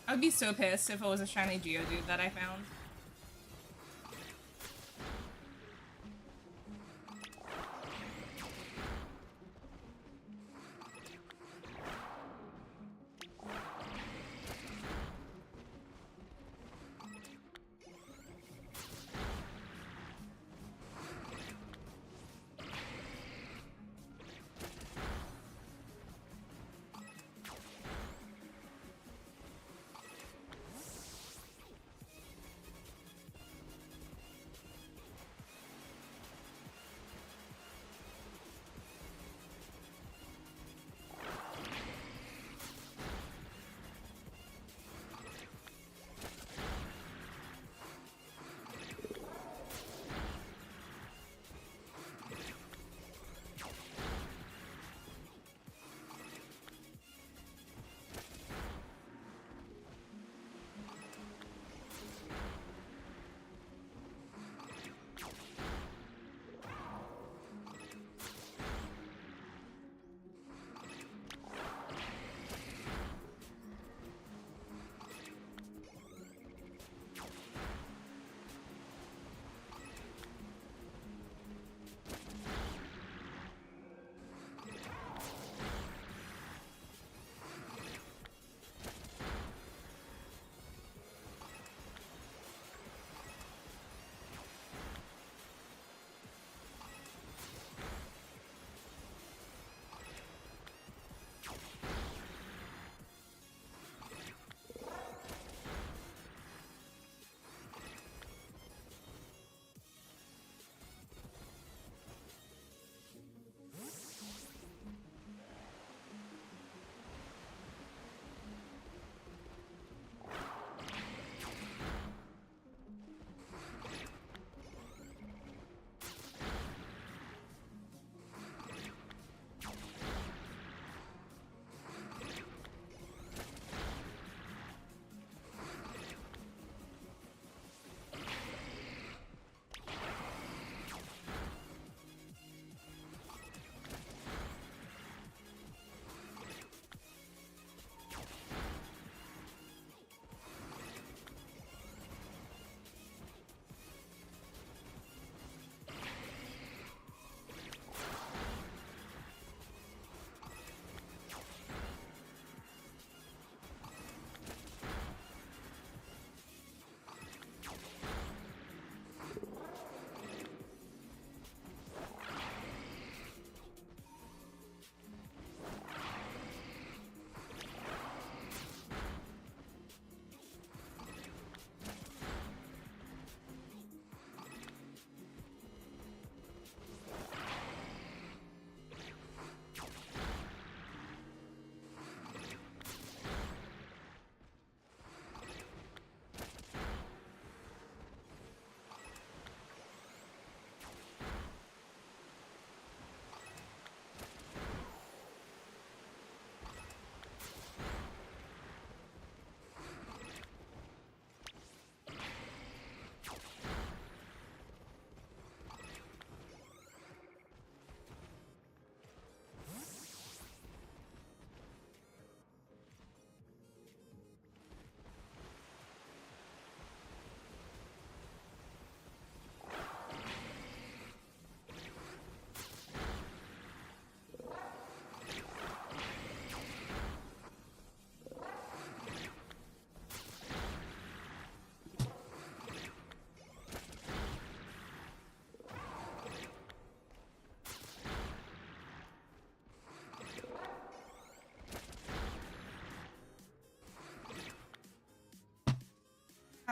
I would be so pissed if it was a shiny Geodude that I found.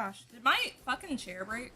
Gosh, did my fucking chair break?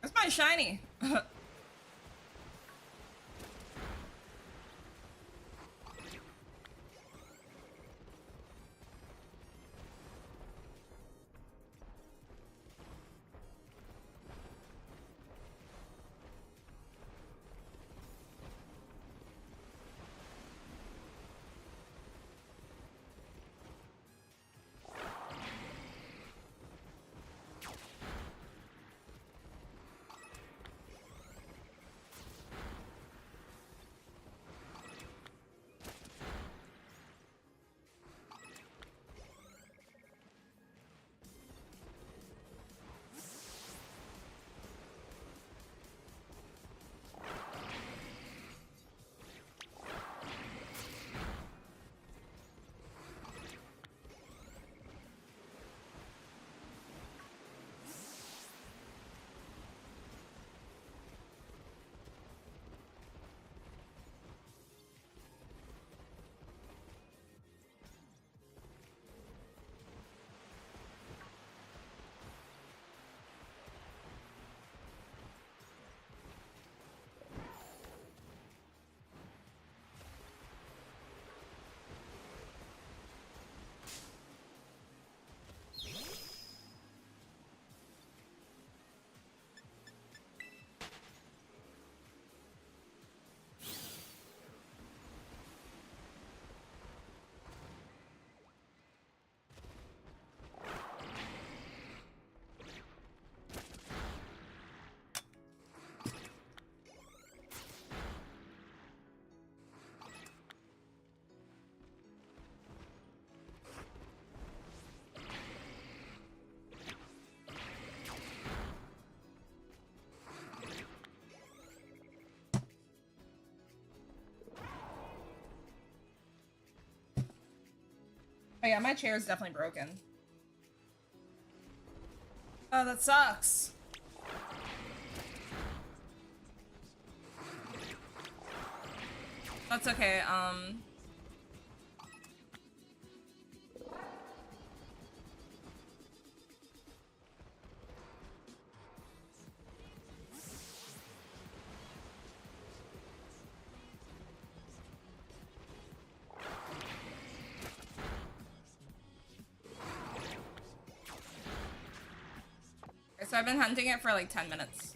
That's my shiny. Oh yeah, my chair is definitely broken. Oh, that sucks. That's okay, so I've been hunting it for like 10 minutes.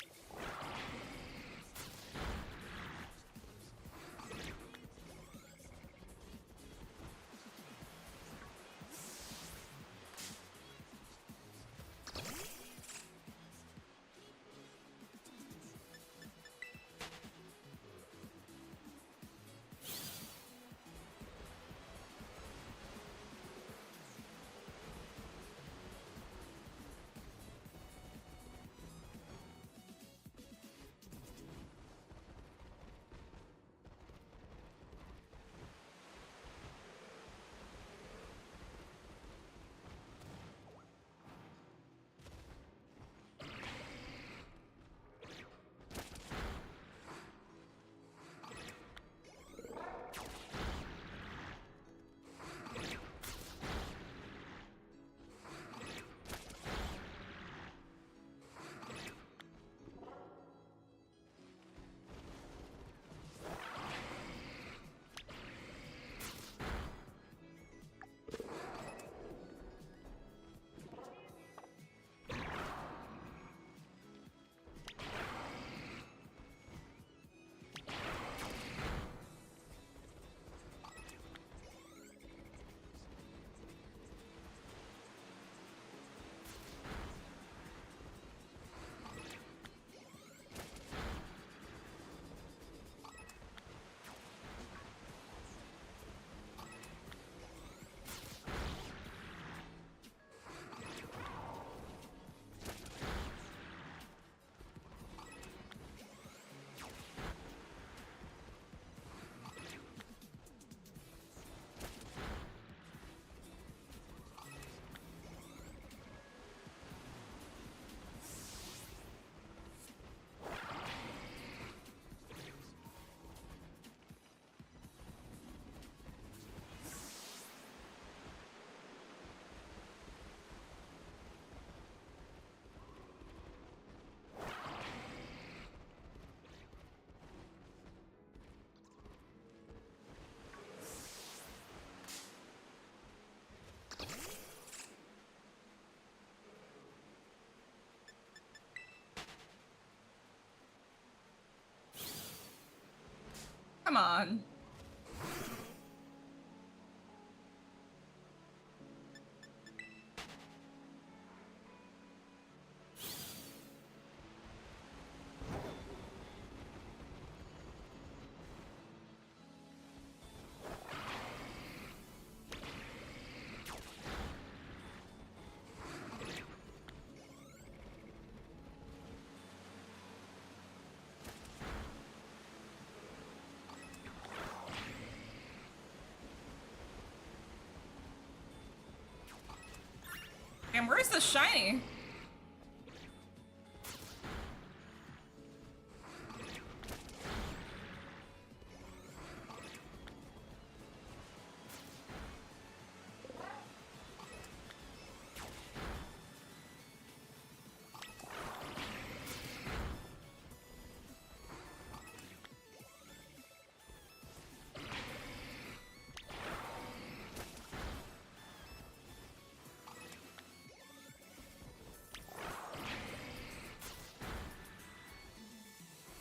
Come on. And where's the shiny?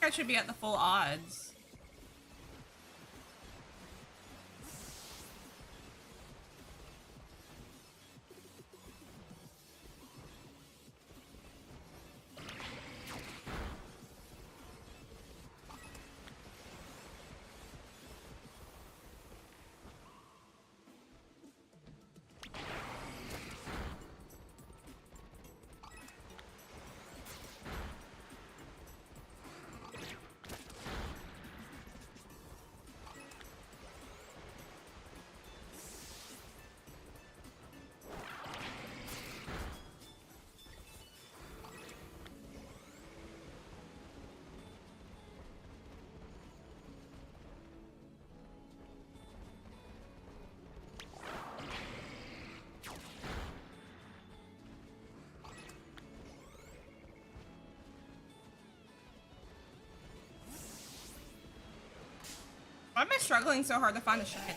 I should be at the full odds. Why am I struggling so hard to find a shiny?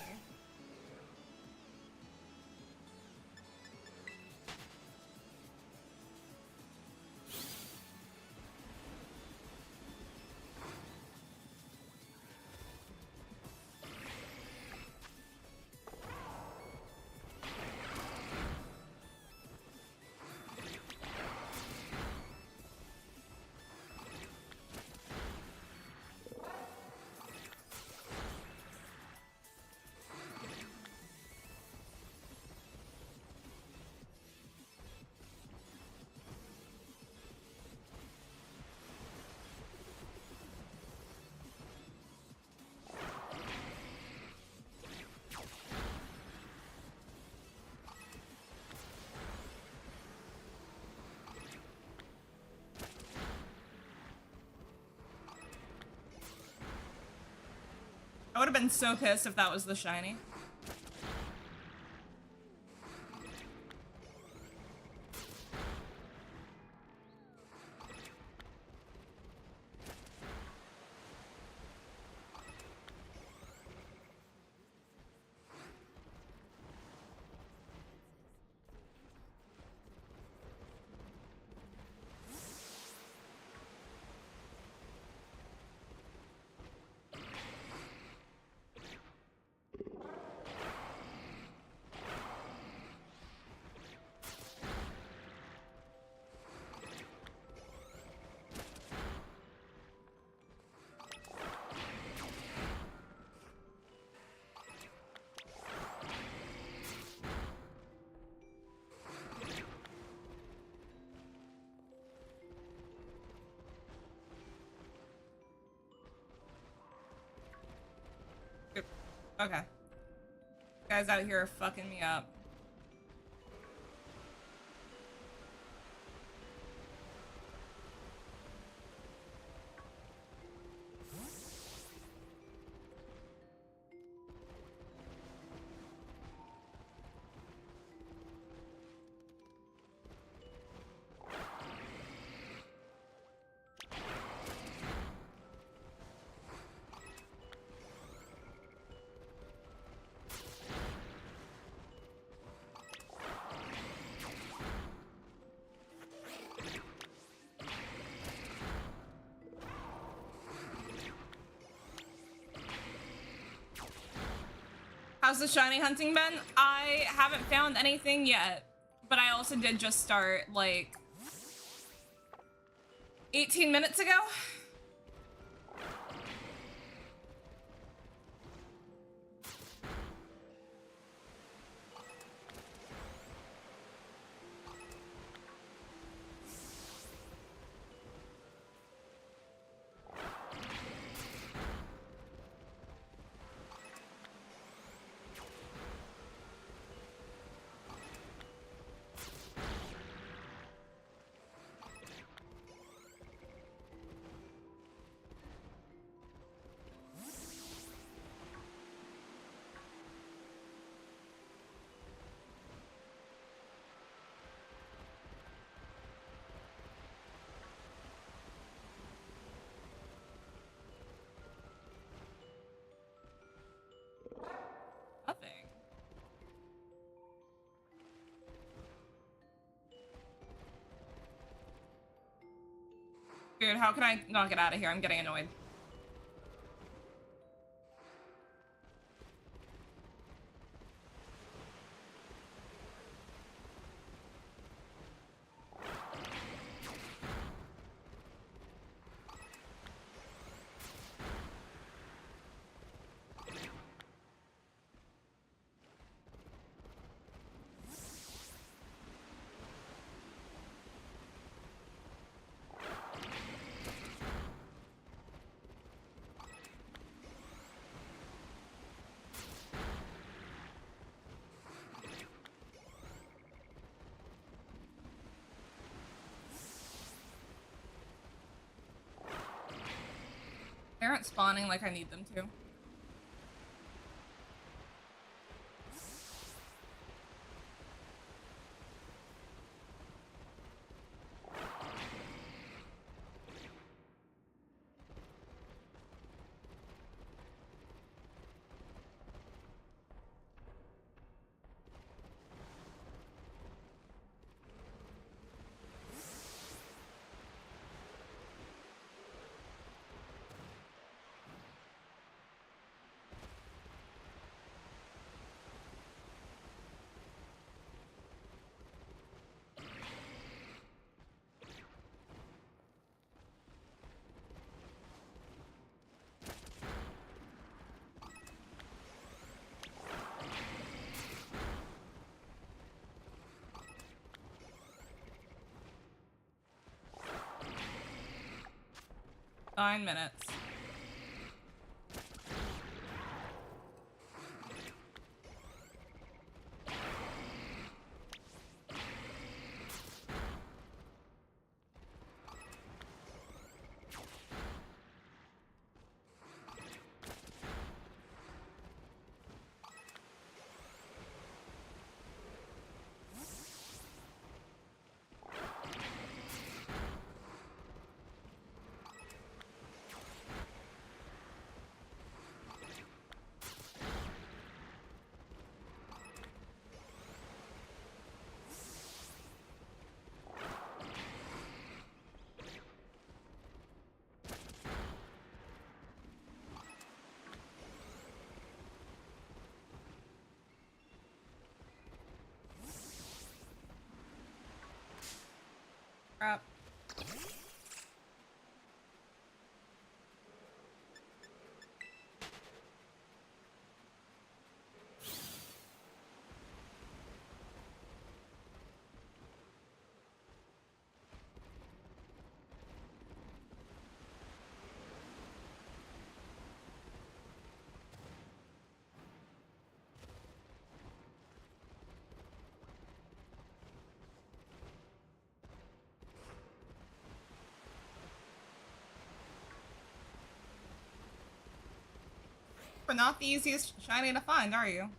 I would have been so pissed if that was the shiny. Okay. Guys out here are fucking me up. How's the shiny hunting been? I haven't found anything yet, but I also did just start like 18 minutes ago. Nothing. Dude, how can I not get out of here? I'm getting annoyed. They aren't spawning like I need them to. Nine minutes. Crap. But not the easiest shiny to find, are you?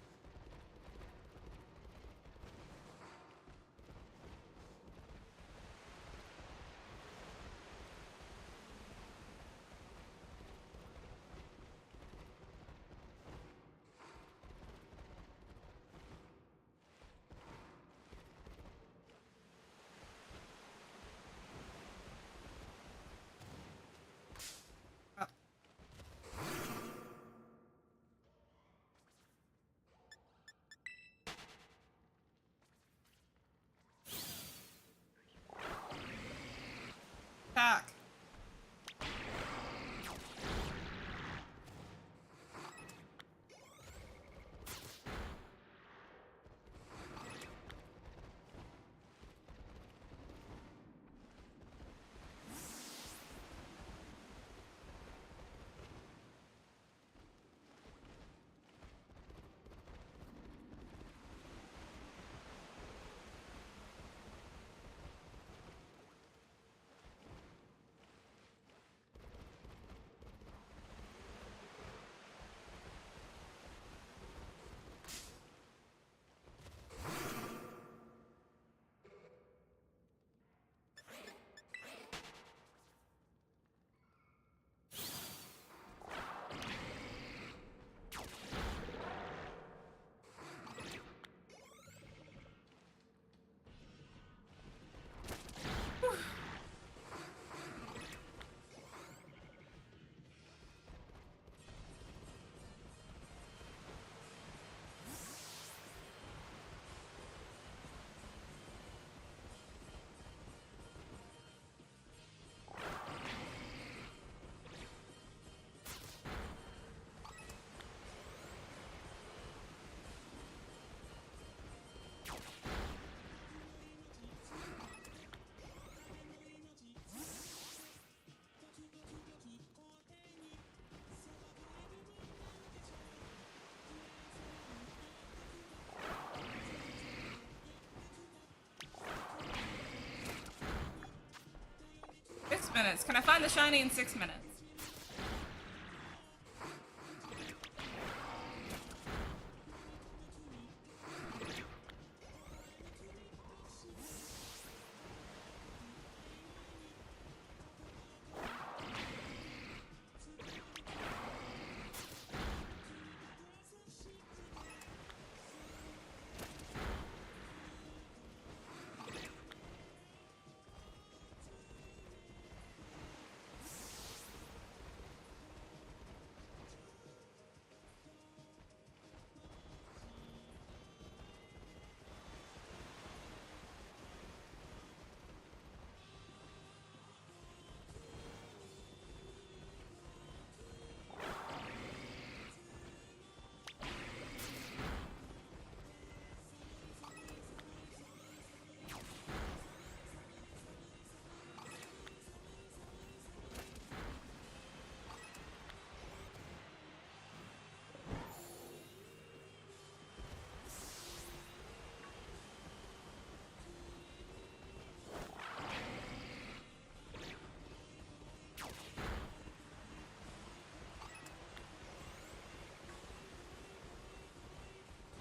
minutes. Can I find the shiny in 6 minutes?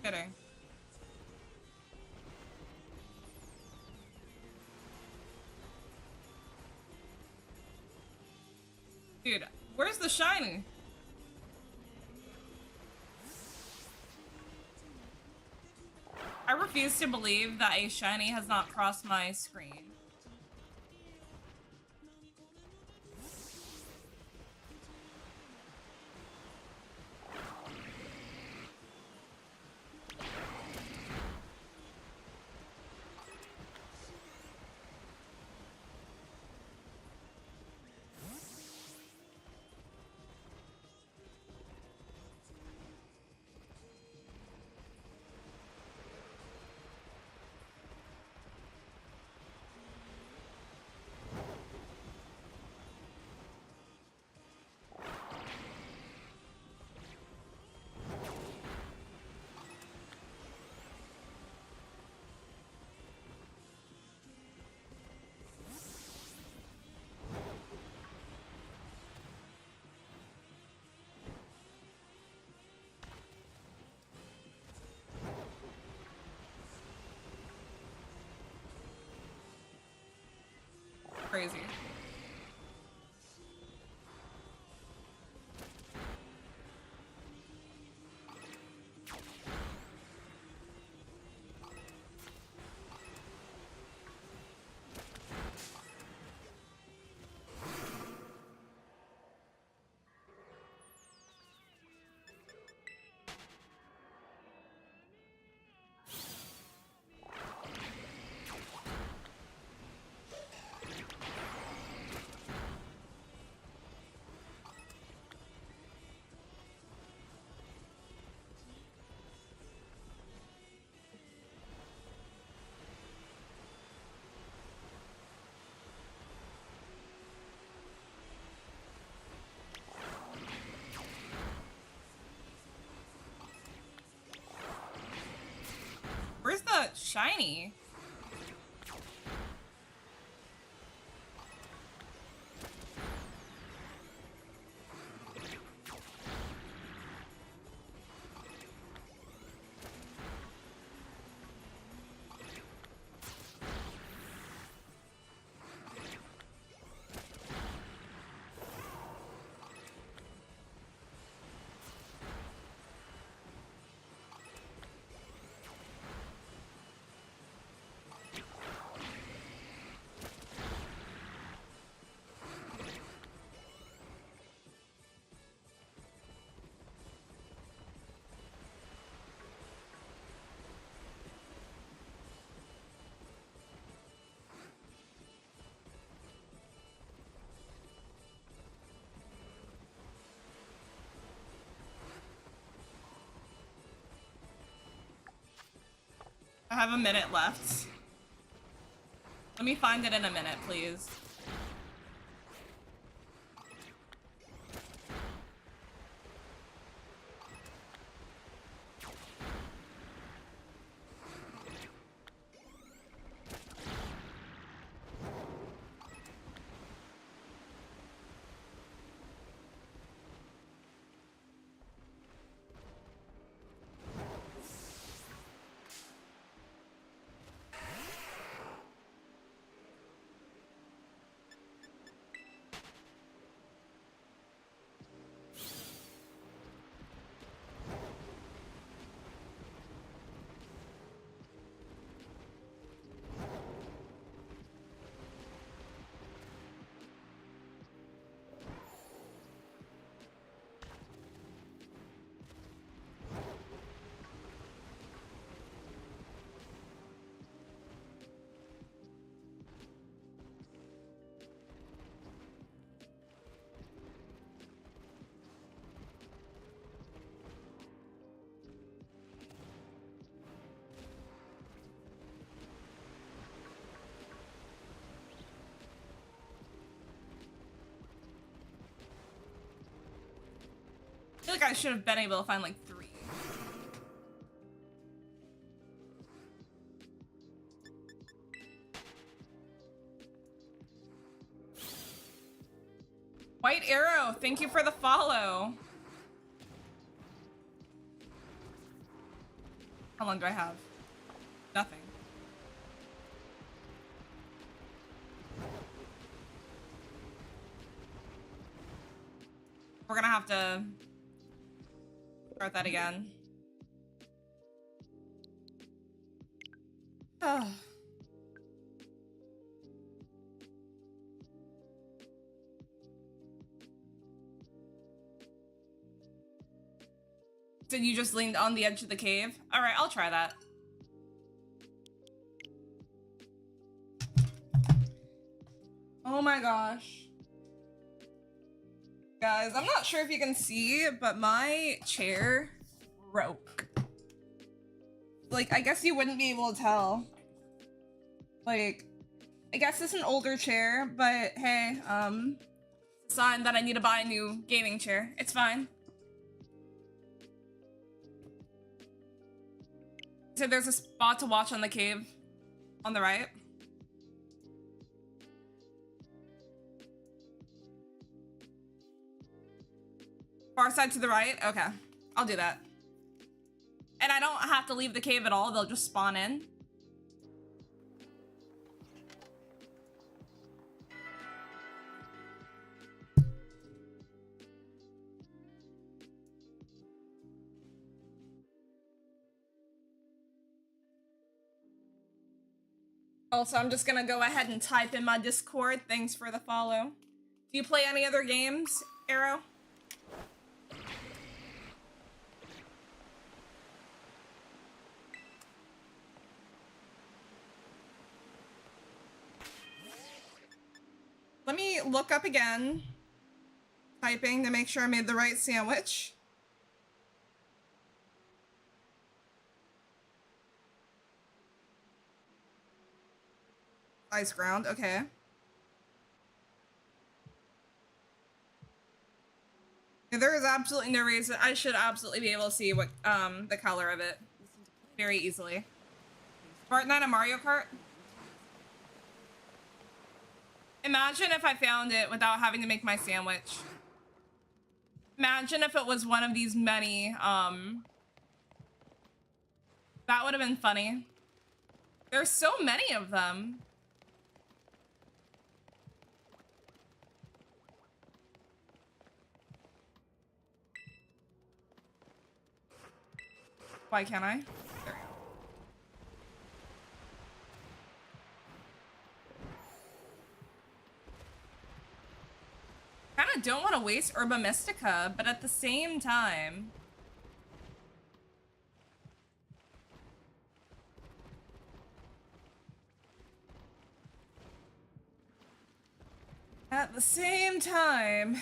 Kidding. Dude, where's the shiny? I refuse to believe that a shiny has not crossed my screen. Crazy. Where's the shiny? I have a minute left. Let me find it in a minute, please. like I should have been able to find like 3. White Arrow, thank you for the follow. How long do I have? Nothing. We're gonna have to start that again. Oh. Did you just lean on the edge of the cave? All right, I'll try that. Oh my gosh. Guys, I'm not sure if you can see, but my chair broke. Like, I guess you wouldn't be able to tell. Like, I guess it's an older chair, but hey, sign that I need to buy a new gaming chair. It's fine. So there's a spot to watch on the cave on the right. Far side to the right? Okay, I'll do that. And I don't have to leave the cave at all, they'll just spawn in. Also, I'm just gonna go ahead and type in my Discord. Thanks for the follow. Do you play any other games, Arrow? Let me look up again. Typing to make sure I made the right sandwich. Ice ground, okay. Yeah, there is absolutely no reason. I should absolutely be able to see what the color of it very easily. Fortnite and Mario Kart? Imagine if I found it without having to make my sandwich. Imagine if it was one of these many, that would have been funny. There's so many of them. Why can't I? There we go. Kinda don't want to waste Herba Mystica, but at the same time... At the same time...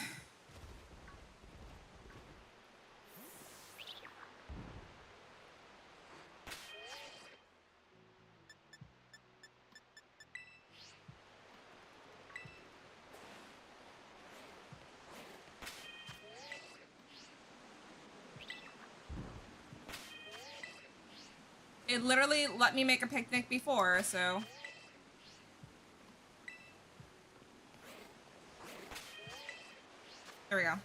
It literally let me make a picnic before, so... There we go.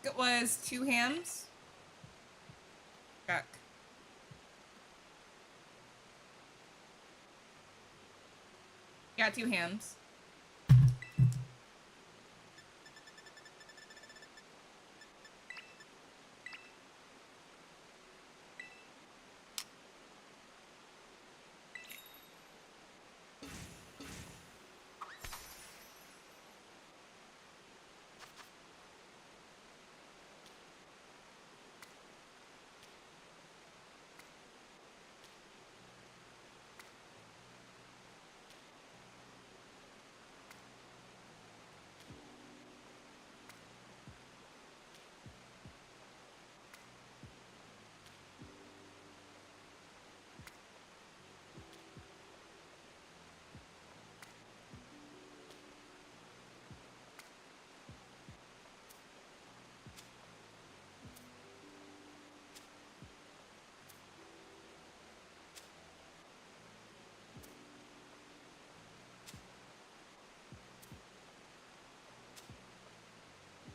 It was 2 hams. Check. Yeah, 2 hams.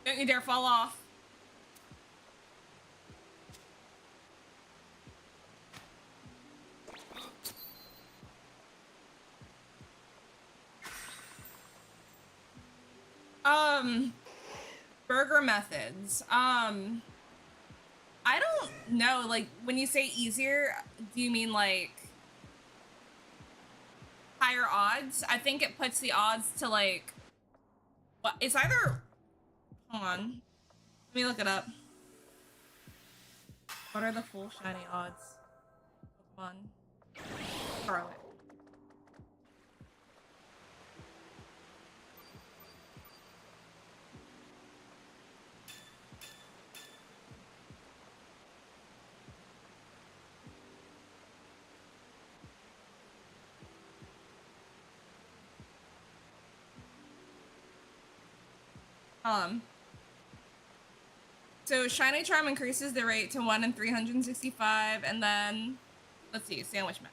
Don't you dare fall off. Burger methods. I don't know, like, when you say easier, do you mean, like, higher odds? I think it puts the odds to, like, what, it's either, hold on, let me look it up. What are the full shiny odds? Pokemon Scarlet. So Shiny Charm increases the rate to 1 in 365, and then, let's see, sandwich method.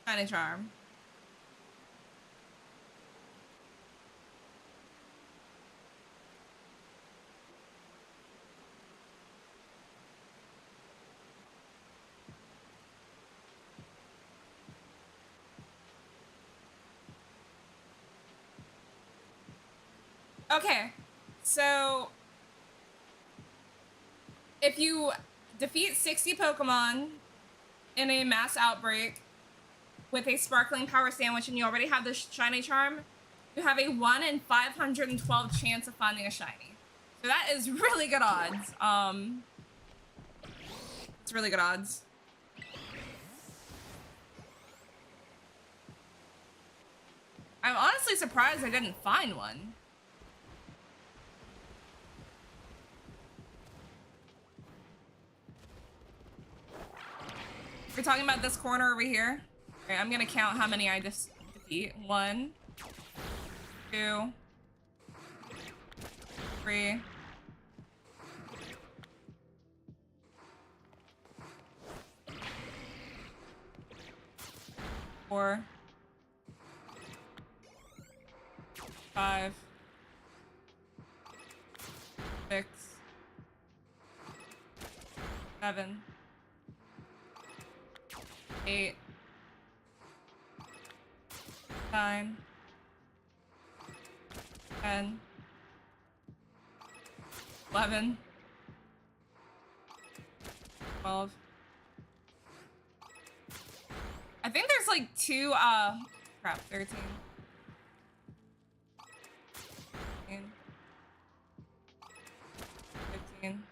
Shiny Charm. Okay, so if you defeat 60 Pokemon in a mass outbreak with a Sparkling Power Sandwich and you already have the Shiny Charm, you have a 1 in 512 chance of finding a Shiny. So that is really good odds. It's really good odds. I'm honestly surprised I didn't find one. We're talking about this corner over here. All right, I'm gonna count how many I just defeat. 1, 2, 3. 4, 5, 6, 7, 8, 9, 10, 11, 12. I think there's like 2, crap, 13. 15. 16.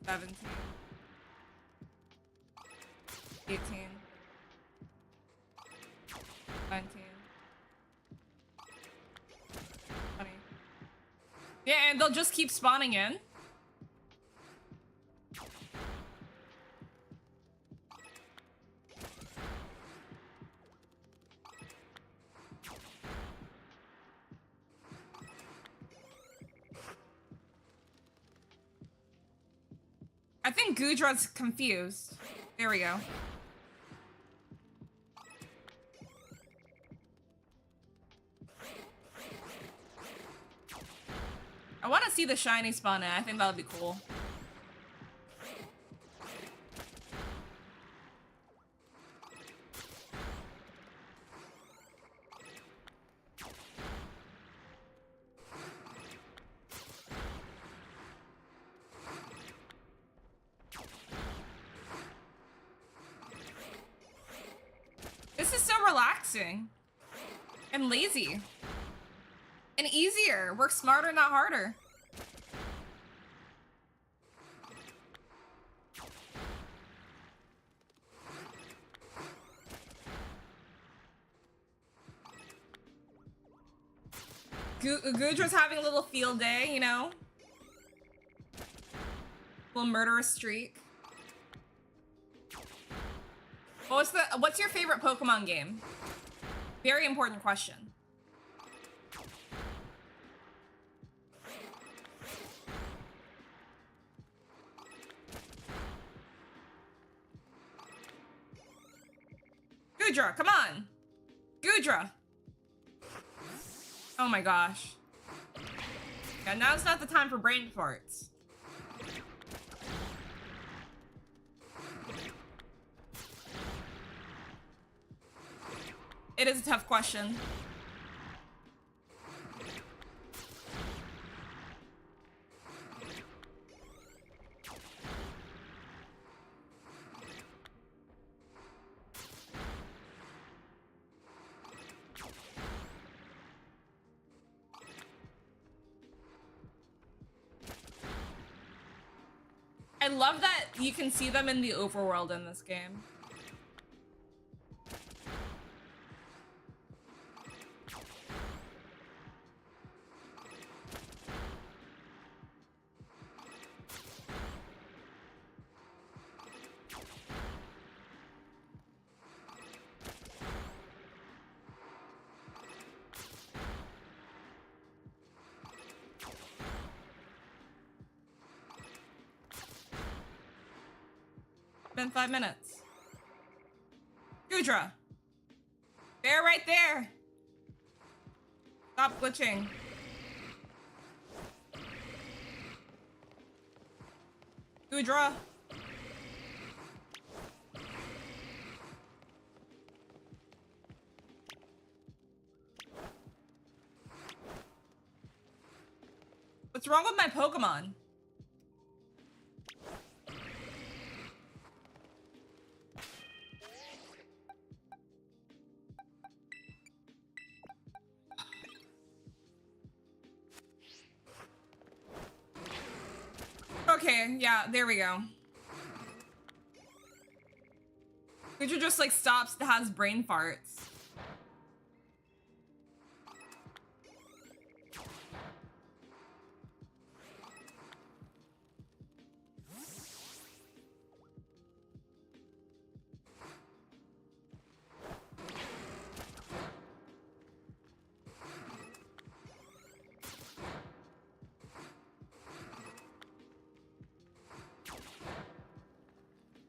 17, 18, 19, 20. Yeah, and they'll just keep spawning in. I think Gudra's confused. There we go. I want to see the shiny spawn in. I think that would be cool. This is so relaxing and lazy and easier. Work smarter, not harder. Gudra's having a little field day, you know? Little murderous streak. What's your favorite Pokemon game? Very important question. Gudra, come on! Gudra! Oh my gosh. Yeah, now's not the time for brain farts. It is a tough question. I love that you can see them in the overworld in this game. Been 5 minutes. Gudra! They're right there! Stop glitching. Gudra! What's wrong with my Pokemon? Okay, yeah, there we go. Gudra just like stops, has brain farts.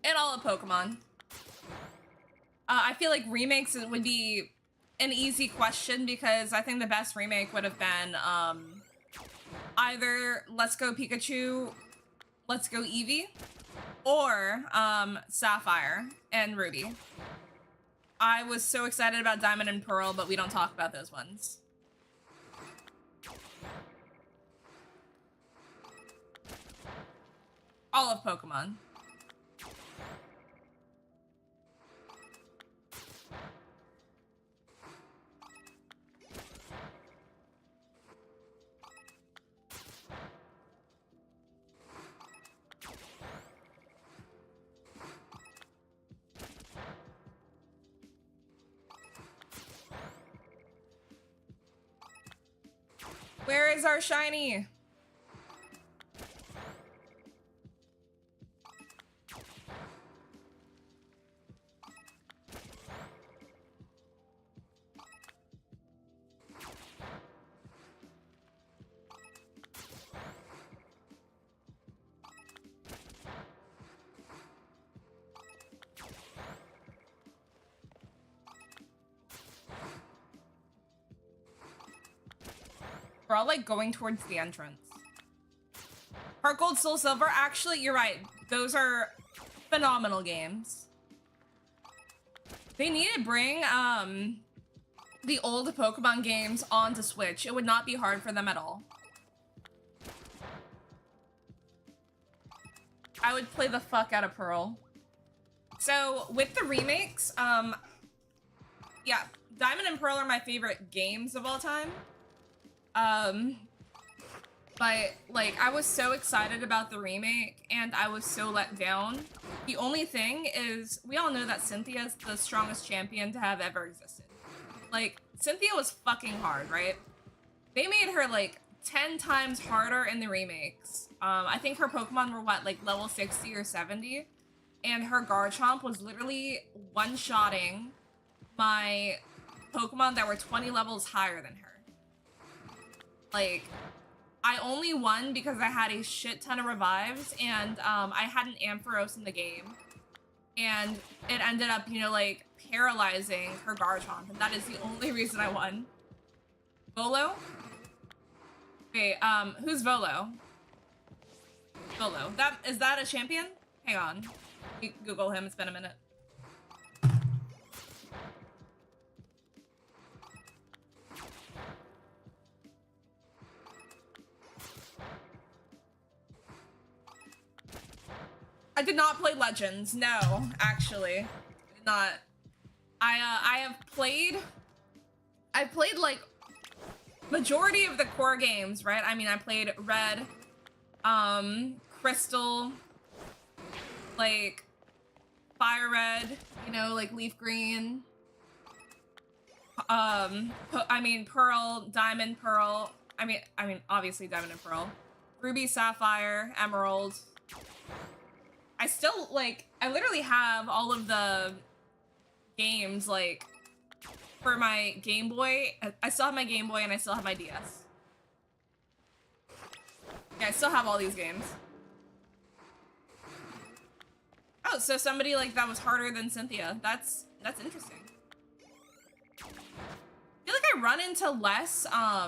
And all of Pokemon. I feel like remakes would be an easy question because I think the best remake would have been either Let's Go Pikachu, Let's Go Eevee, or Sapphire and Ruby. I was so excited about Diamond and Pearl, but we don't talk about those ones. All of Pokemon. Where is our shiny? We're all like going towards the entrance. Heart Gold, Soul Silver. Actually, you're right. Those are phenomenal games. They need to bring the old Pokemon games onto Switch. It would not be hard for them at all. I would play the fuck out of Pearl. So with the remakes, yeah, Diamond and Pearl are my favorite games of all time. But like I was so excited about the remake and I was so let down. The only thing is we all know that Cynthia is the strongest champion to have ever existed. Like Cynthia was fucking hard, right? They made her like 10 times harder in the remakes. I think her Pokemon were what, like level 60 or 70? And her Garchomp was literally one-shotting my Pokemon that were 20 levels higher than her. Like, I only won because I had a shit ton of revives, and I had an Ampharos in the game. And it ended up, you know, like, paralyzing her Garchomp, and that is the only reason I won. Volo? Wait, who's Volo? Volo. Is that a champion? Hang on. Google him, it's been a minute. I did not play Legends, no, actually. I did not. I played like majority of the core games, right? I mean, I played Red, Crystal, like Fire Red, you know, like Leaf Green. I mean Pearl, Diamond, Pearl. I mean obviously Diamond and Pearl. Ruby, Sapphire, Emerald. I still, like, I literally have all of the games, like, for my Game Boy. I still have my Game Boy and I still have my DS. Yeah, I still have all these games. Oh, so somebody, like, that was harder than Cynthia. That's interesting. I feel like I run into less, I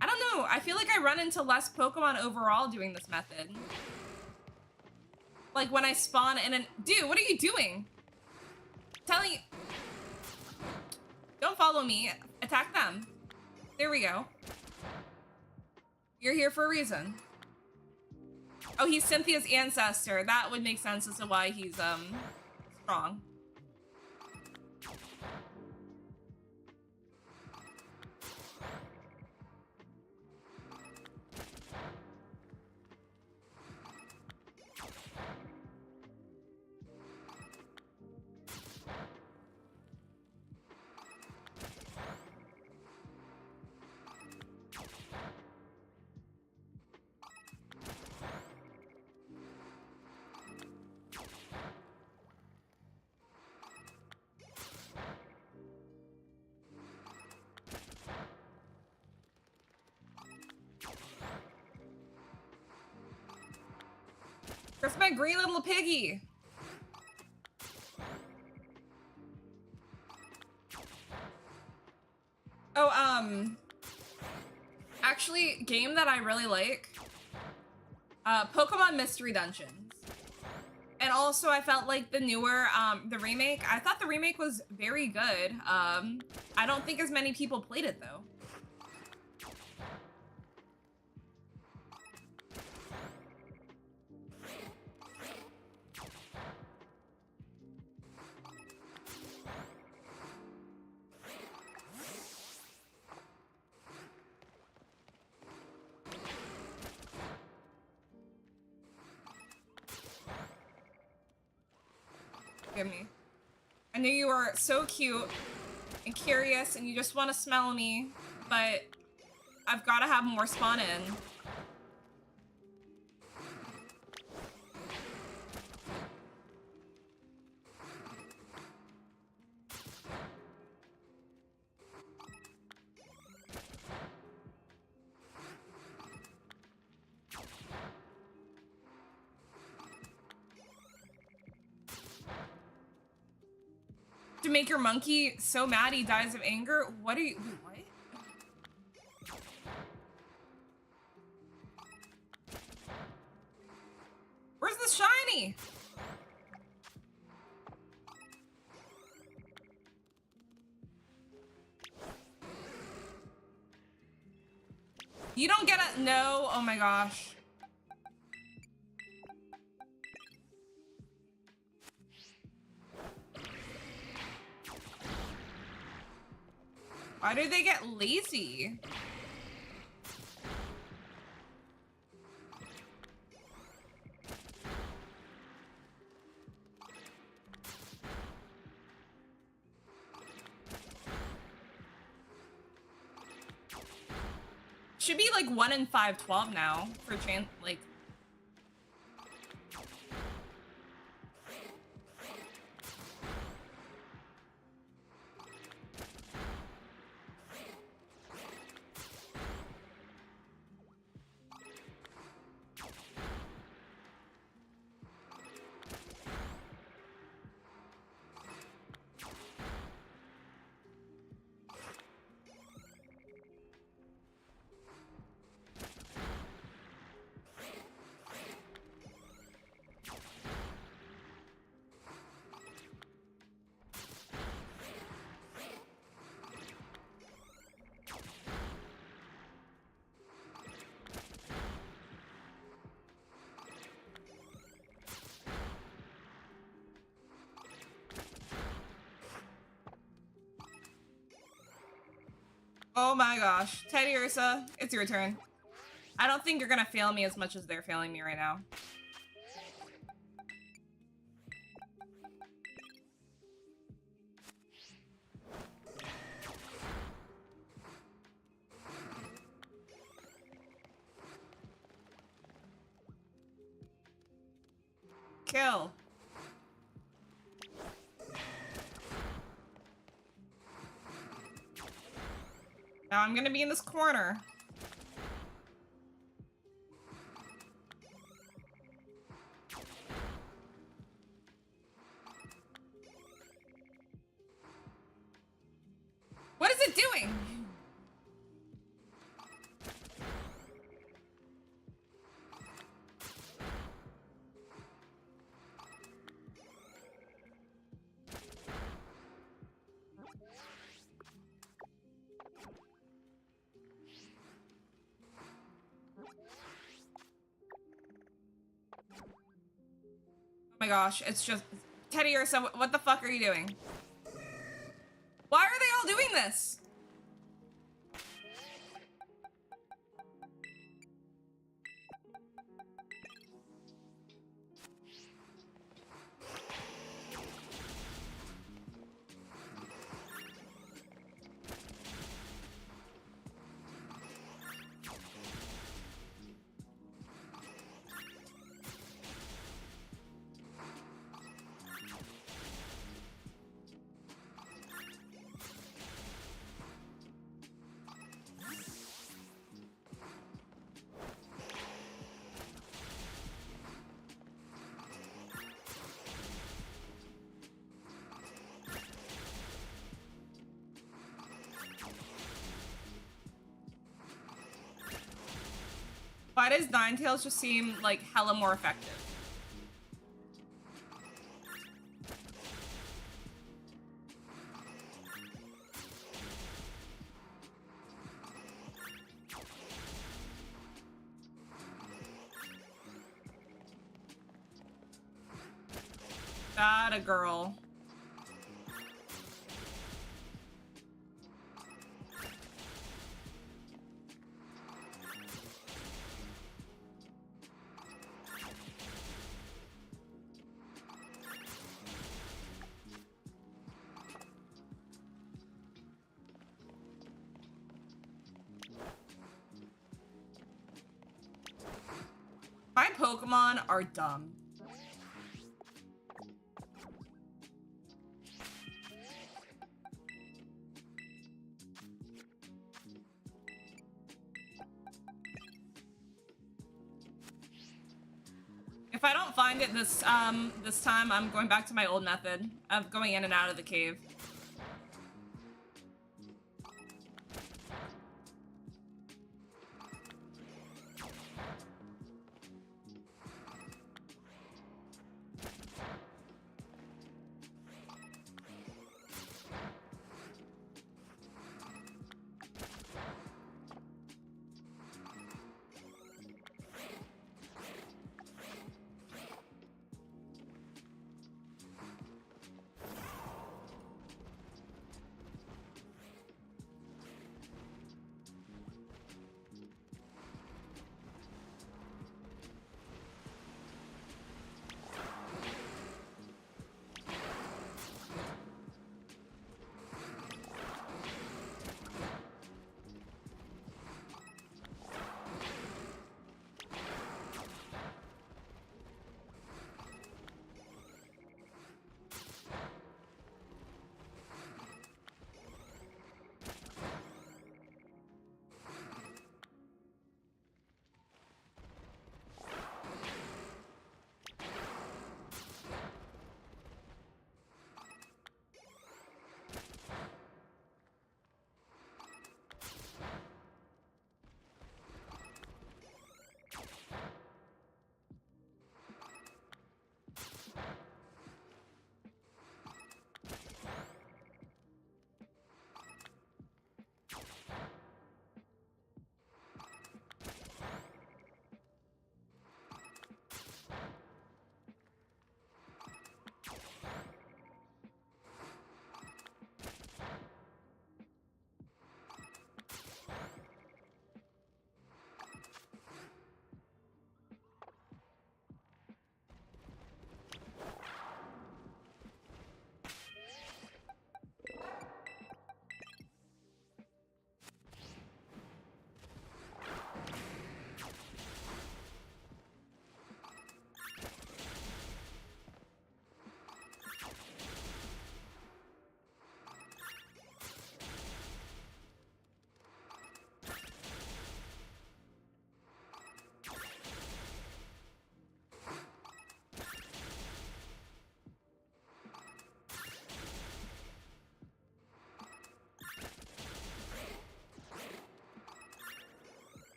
don't know. I feel like I run into less Pokemon overall doing this method. Like when I spawn in an— Dude, what are you doing? Telling you— Don't follow me. Attack them. There we go. You're here for a reason. Oh, he's Cynthia's ancestor. That would make sense as to why he's, strong. Where's my green little piggy? Oh, actually, game that I really like, Pokemon Mystery Dungeons. And also I felt like the newer, the remake, I thought the remake was very good. I don't think as many people played it though. Give me. I knew you were so cute and curious and you just want to smell me, but I've got to have more spawn in. To make your monkey so mad he dies of anger? What are you— what? Where's the shiny? You don't get a— no, oh my gosh. Why do they get lazy? Should be like 1 in 512 now for chance, like. Oh my gosh. Teddy Ursa, it's your turn. I don't think you're gonna fail me as much as they're failing me right now. Kill. Now I'm gonna be in this corner. What is it doing? Oh my gosh, it's just Teddy Ursa, what the fuck are you doing? Why are they all doing this? Why does Ninetales just seem like hella more effective? Got a girl. My Pokemon are dumb. If I don't find it this time, I'm going back to my old method of going in and out of the cave.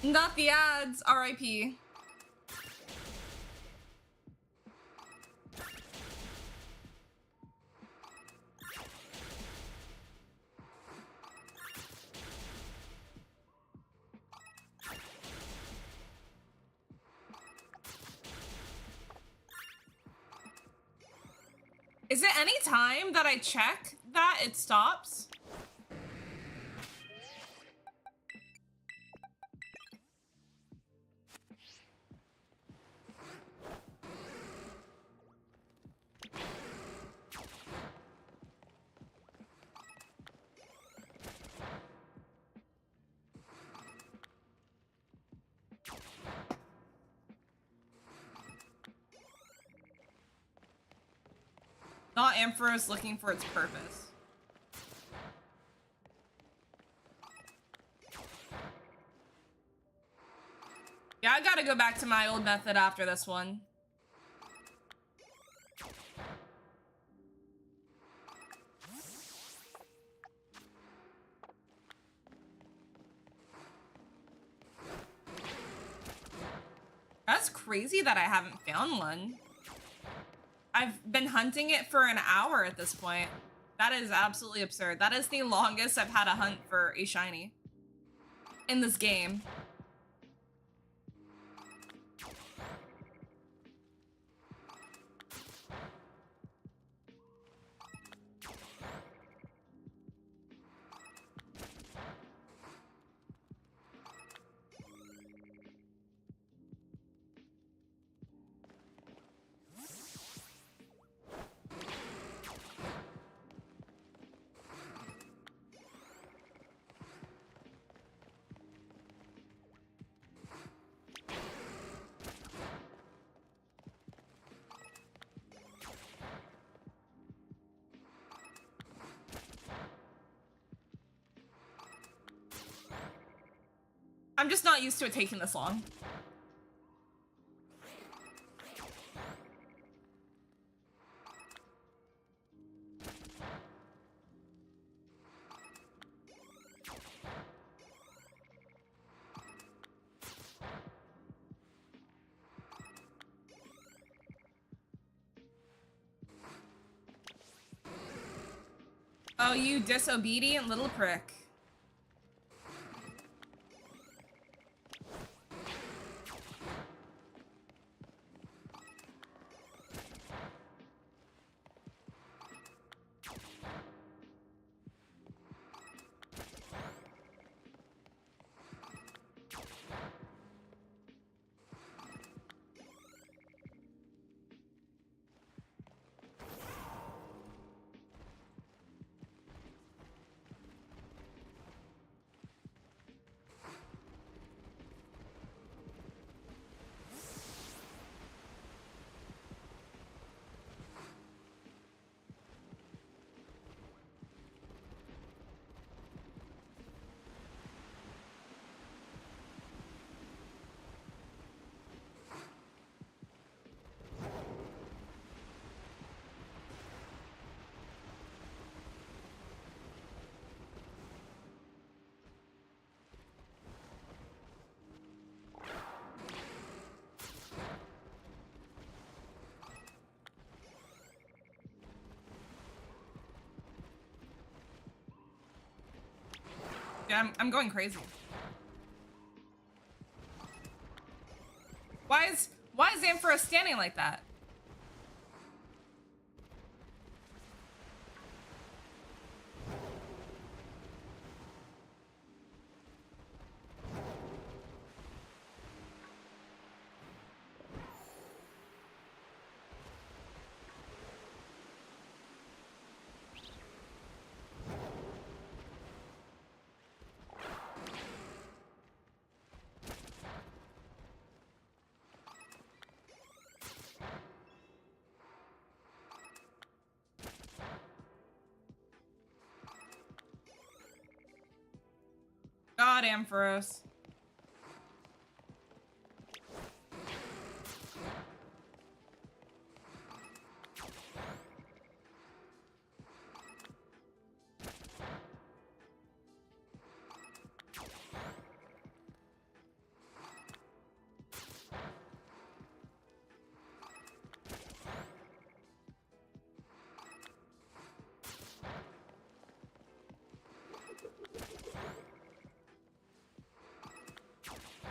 Not the ads, RIP. Is it any time that I check that it stops? Not Ampharos looking for its purpose. Yeah, I gotta go back to my old method after this one. That's crazy that I haven't found one. I've been hunting it for an hour at this point. That is absolutely absurd. That is the longest I've had a hunt for a shiny in this game. I'm just not used to it taking this long. Oh, you disobedient little prick. Yeah, I'm going crazy. Why is Ampharos standing like that? God, Ampharos.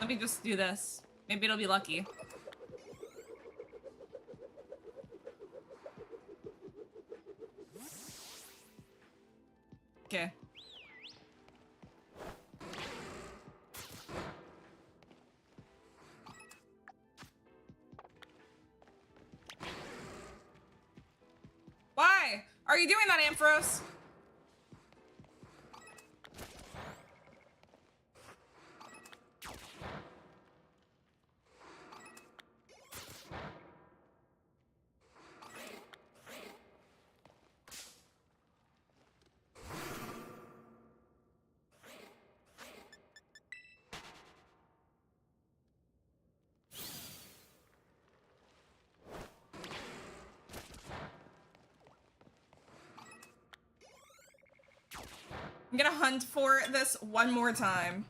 me just do this. Maybe it'll be lucky. Okay. Why are you doing that, Ampharos? I'm gonna hunt for this one more time.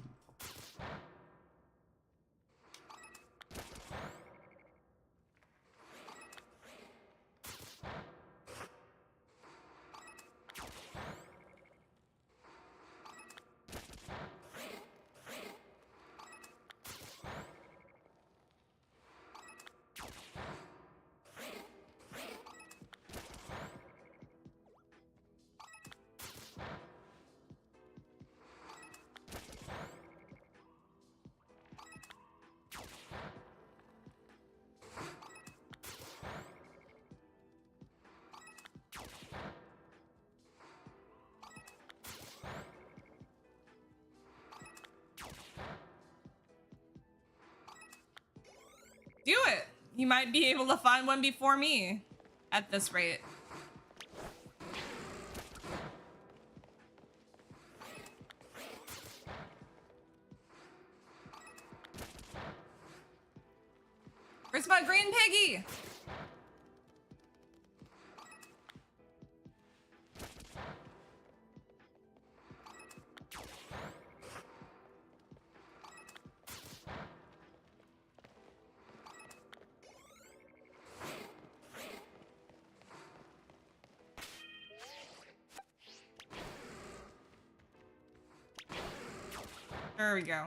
Do it! You might be able to find one before me at this rate. Where's my green piggy? There we go.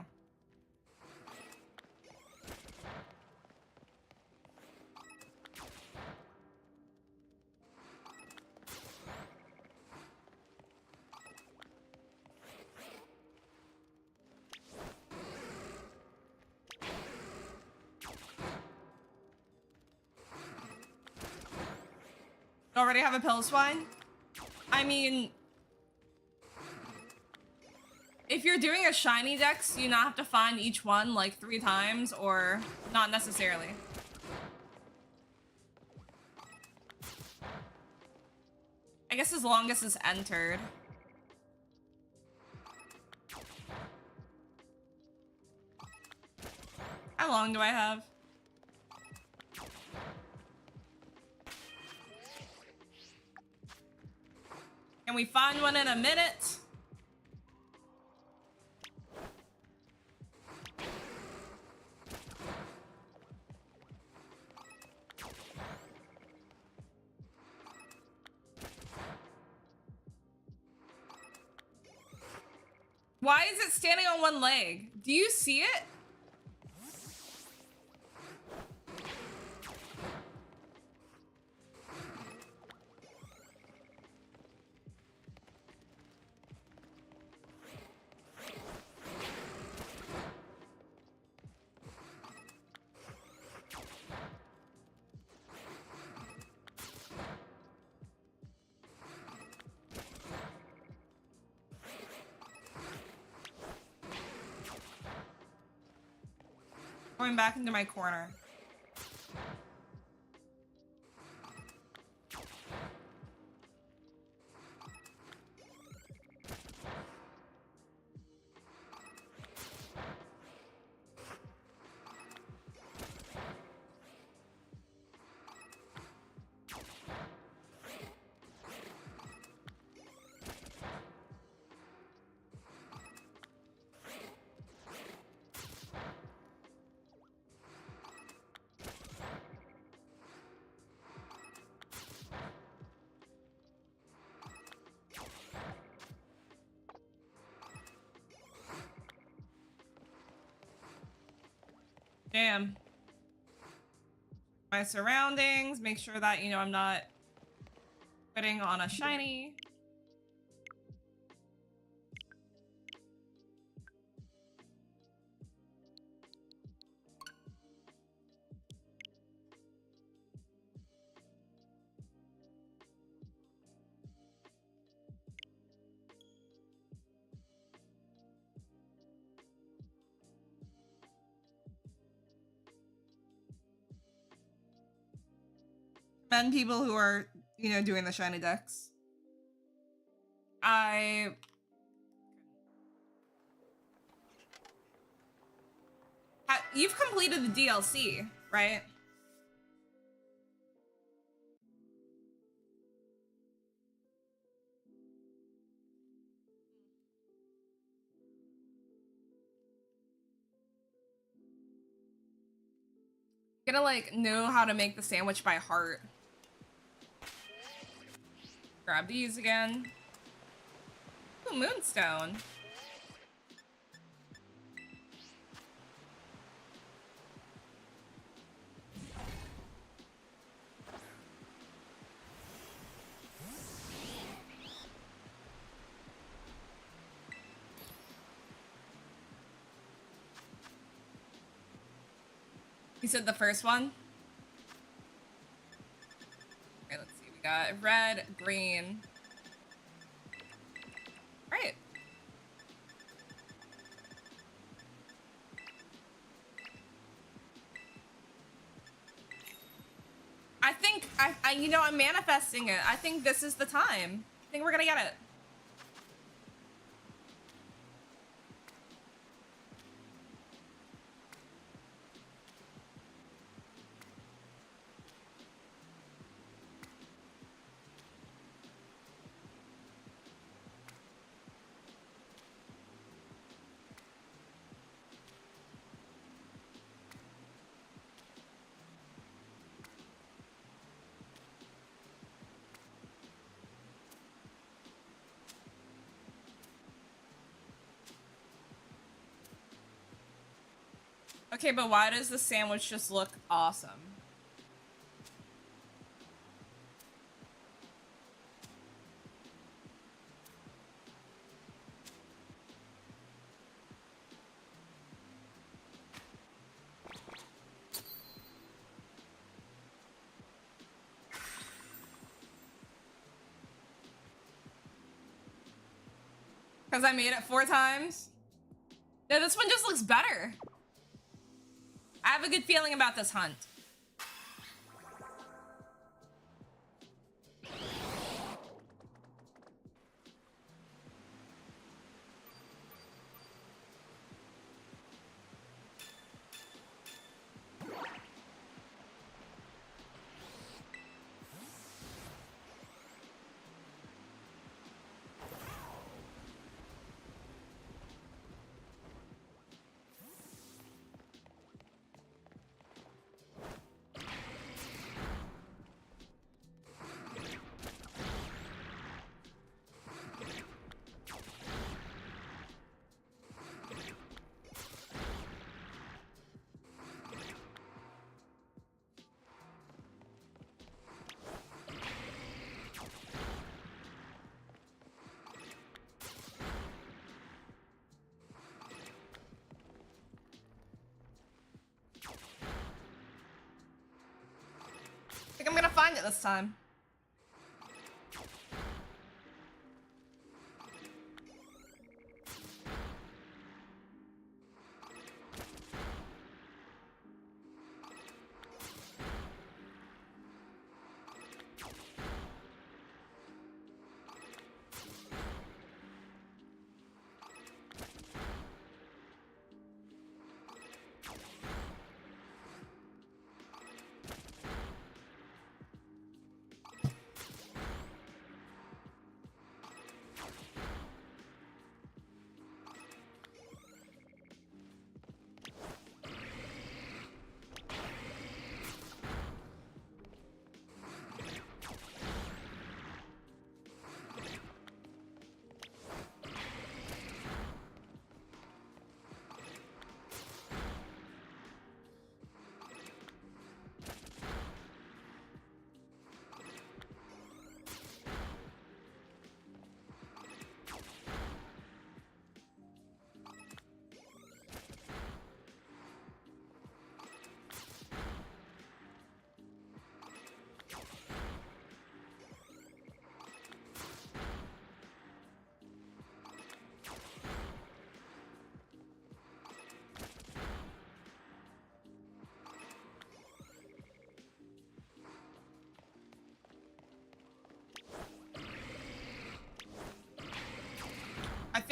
Already have a Pilswine? I mean, if you're doing a shiny dex, you not have to find each one like 3 times, or not necessarily. I guess as long as it's entered. How long do I have? Can we find one in a minute? Why is it standing on one leg? Do you see it? Going back into my corner. Damn. My surroundings, make sure that, you know, I'm not putting on a shiny. Men people who are, you know, doing the shiny decks. You've completed the DLC, right? Gonna like know how to make the sandwich by heart. Grab these again. Ooh, Moonstone. You said the first one? Okay, let's see. We got red, green. Right. I think, you know, I'm manifesting it. I think this is the time. I think we're gonna get it. Okay, but why does the sandwich just look awesome? Because I made it 4 times? No, this one just looks better. I have a good feeling about this hunt. I think I'm gonna find it this time.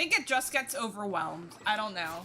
think it just gets overwhelmed. I don't know.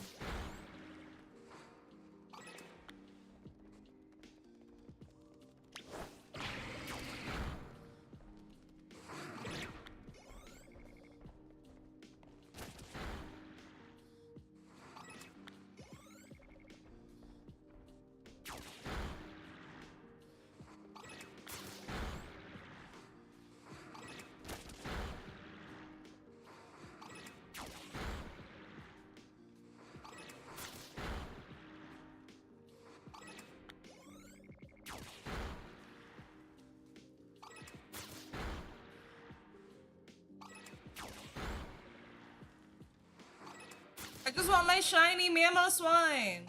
I just want my shiny Mamoswine.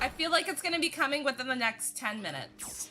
I feel like it's gonna be coming within the next 10 minutes.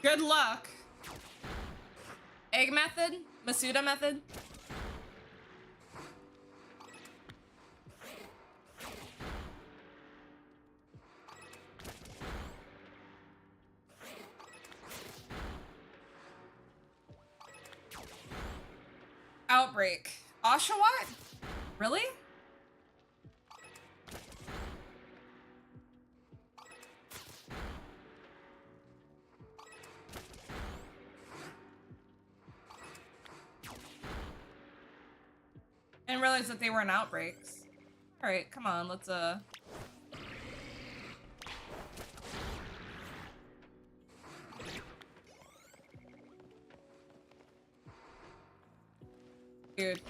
Good luck. Egg method? Masuda method? Outbreak. Oshawott? Really? I didn't realize that they weren't outbreaks. Alright, come on, let's Dude.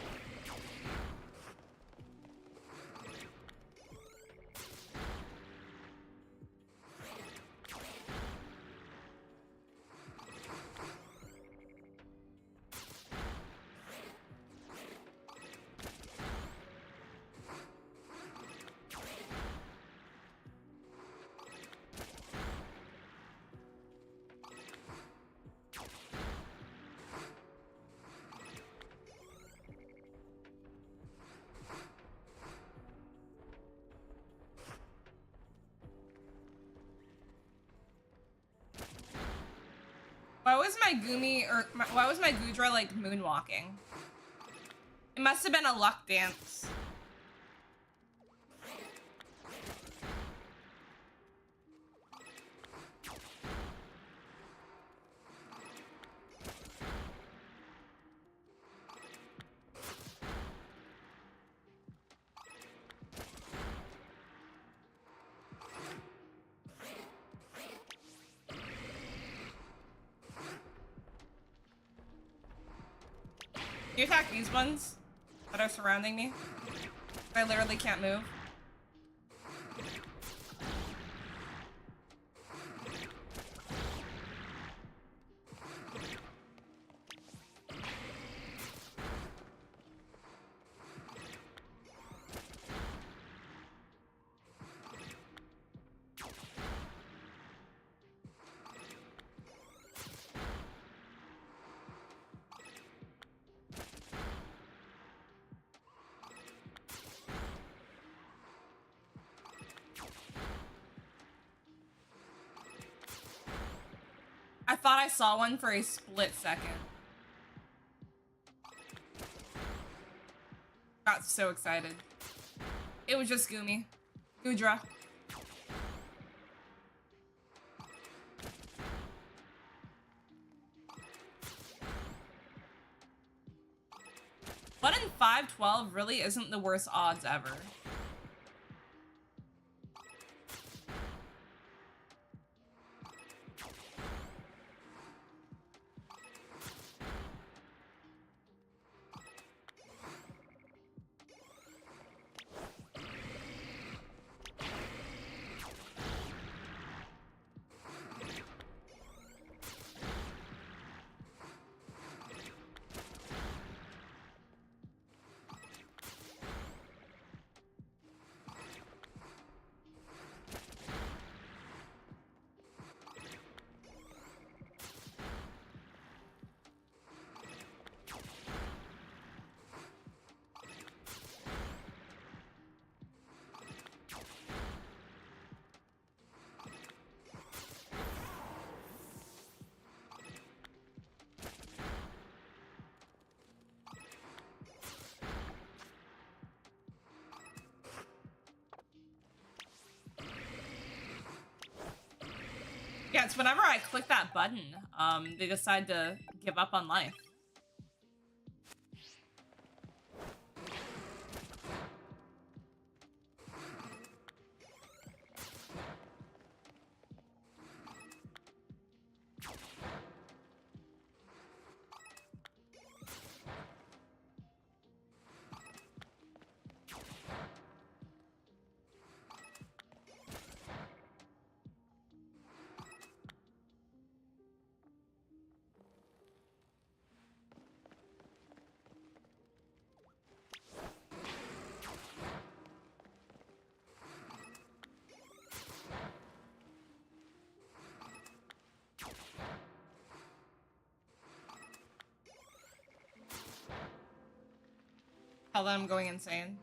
Why was my Gumi, or why was my Goodra like moonwalking? It must have been a luck dance. Can you attack these ones that are surrounding me? I literally can't move. I thought I saw one for a split second. Got so excited. It was just Gumi. Goodra. But in 512 really isn't the worst odds ever. it's whenever I click that button, they decide to give up on life. Tell them I'm going insane.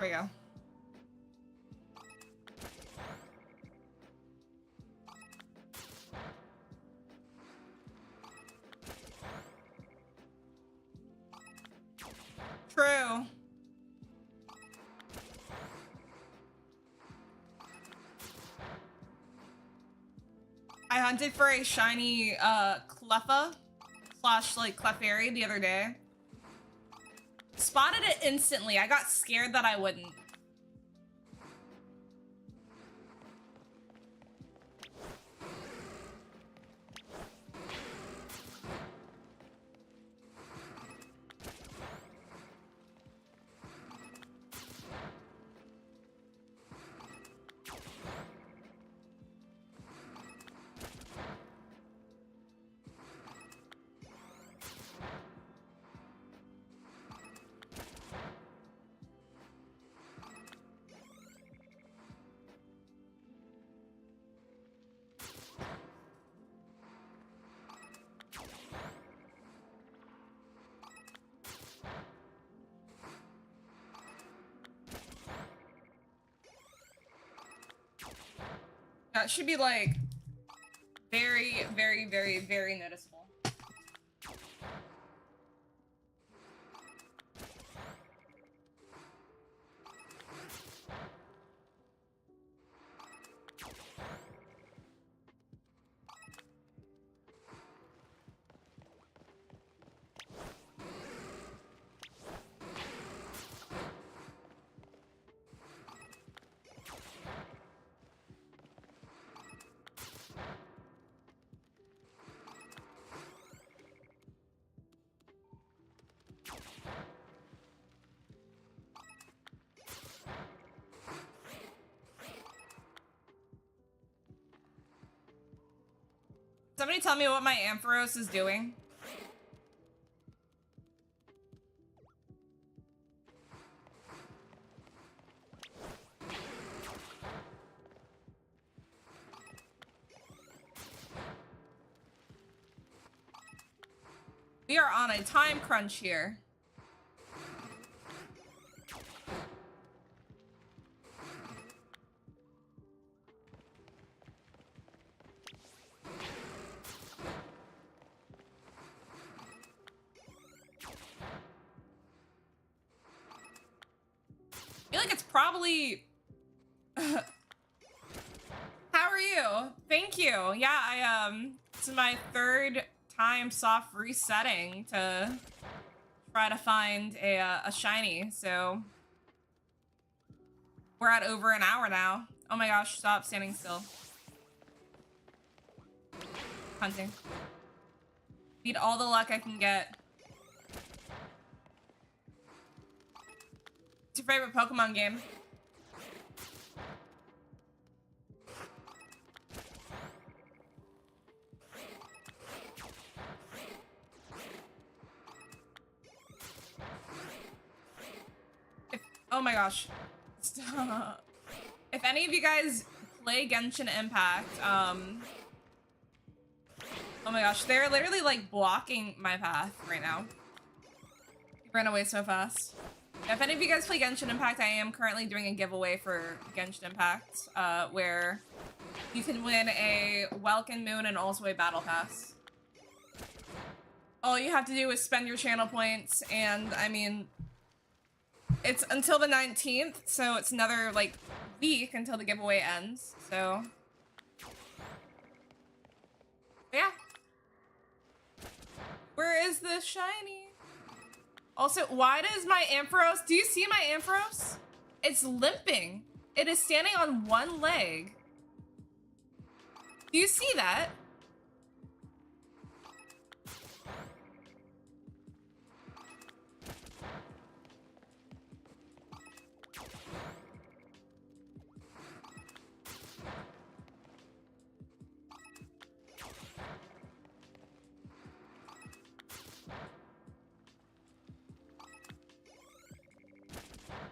There we go. True. I hunted for a shiny Cleffa slash like Clefairy the other day. Spotted it instantly. I got scared that I wouldn't. That should be like very, very, very, very noticeable. Somebody tell me what my Ampharos is doing. We are on a time crunch here. feel like it's probably... How are you? Thank you. Yeah, it's my third time soft resetting to try to find a shiny, so we're at over an hour now. Oh my gosh, stop standing still. Hunting. Need all the luck I can get. What's your favorite Pokemon game? Oh my gosh. Stop. If any of you guys play Genshin Impact, oh my gosh, they're literally like blocking my path right now. He ran away so fast. If any of you guys play Genshin Impact, I am currently doing a giveaway for Genshin Impact, where you can win a Welkin Moon and also a Battle Pass. All you have to do is spend your channel points, and I mean, it's until the 19th, so it's another, like, week until the giveaway ends, so... Yeah. Where is this shiny? Also, why does my Ampharos... Do you see my Ampharos? It's limping. It is standing on one leg. Do you see that?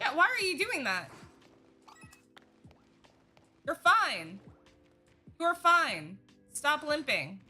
Yeah, why are you doing that? You're fine. You're fine. Stop limping.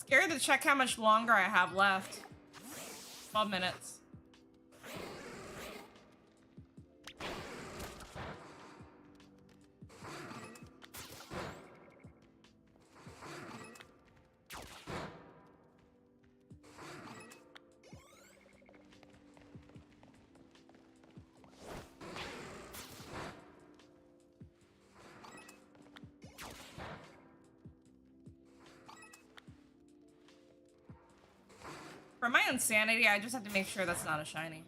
Scared to check how much longer I have left. 12 minutes. For my insanity, I just have to make sure that's not a shiny.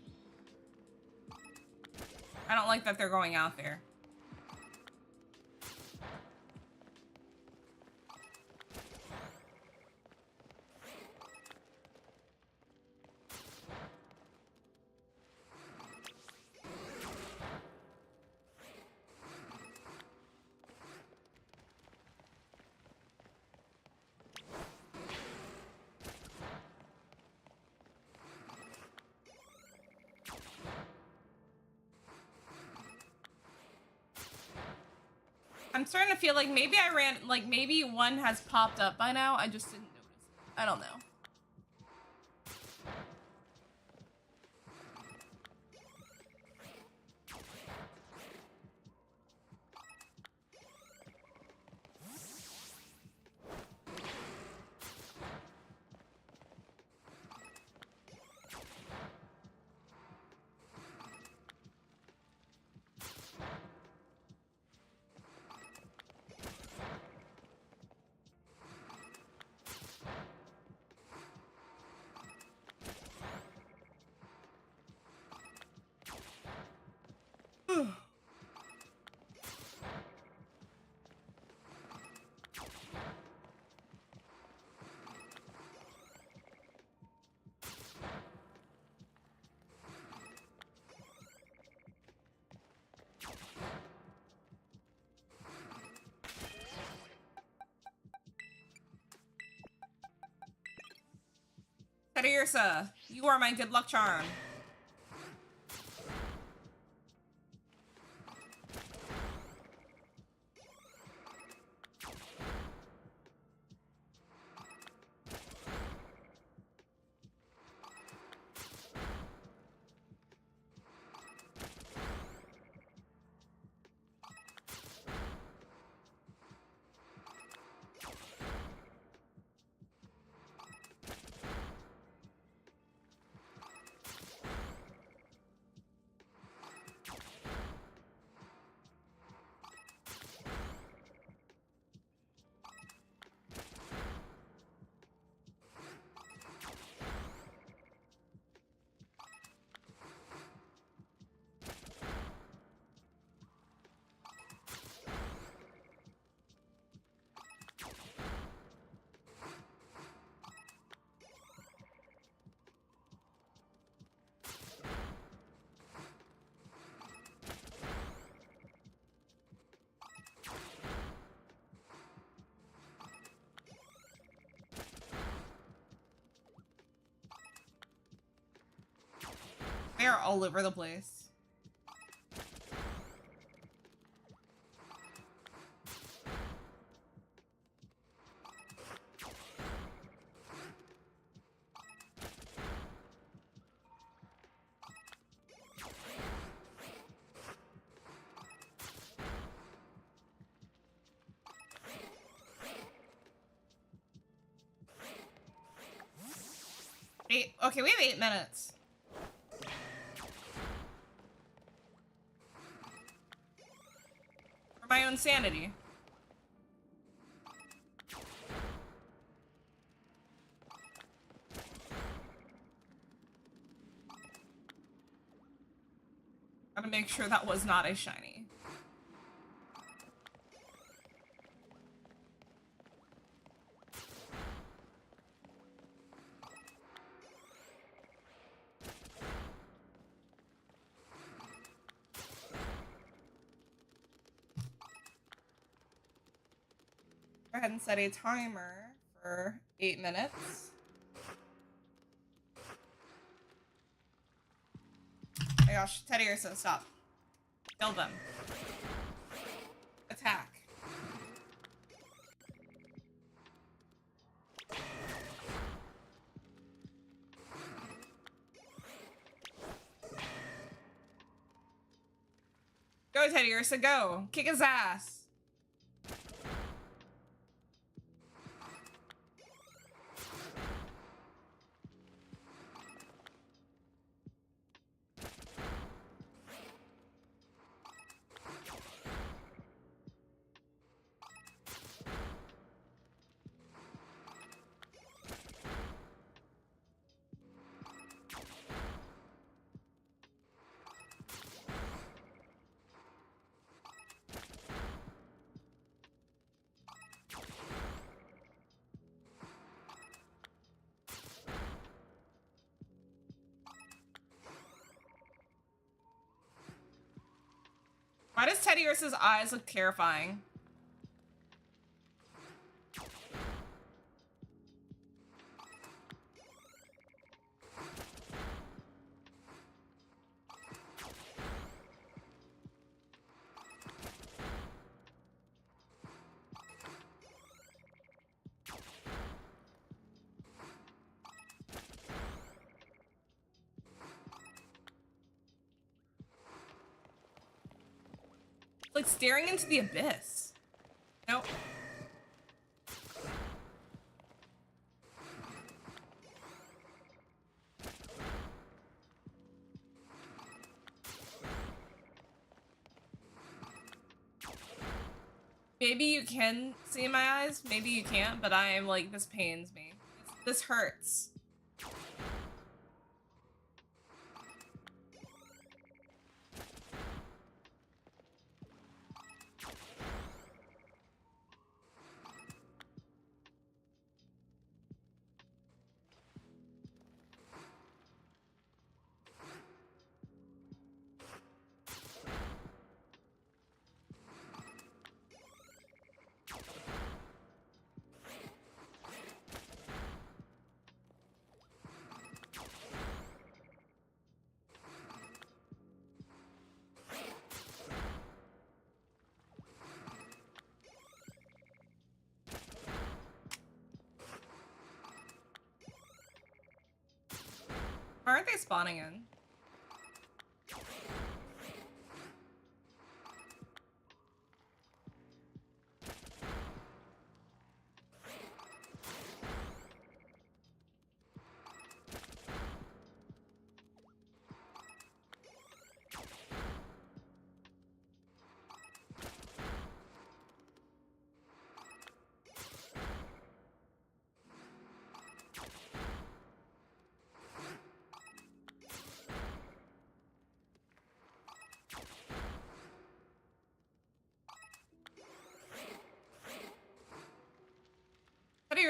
I don't like that they're going out there. I'm starting to feel like maybe I ran, like maybe one has popped up by now. I just didn't notice. I don't know. Teddiursa, you are my good luck charm. They are all over the place. Okay, we have 8 minutes. For my own sanity. Gotta make sure that was not a shiny. Go ahead and set a timer for 8 minutes. Oh my gosh, Teddiursa, stop. Kill them. Attack. Go, Teddiursa, go! Kick his ass! Why does Teddiursa's eyes look terrifying? Like staring into the abyss. Nope. Maybe you can see my eyes, maybe you can't, but I am like, this pains me. This hurts. aren't they spawning in?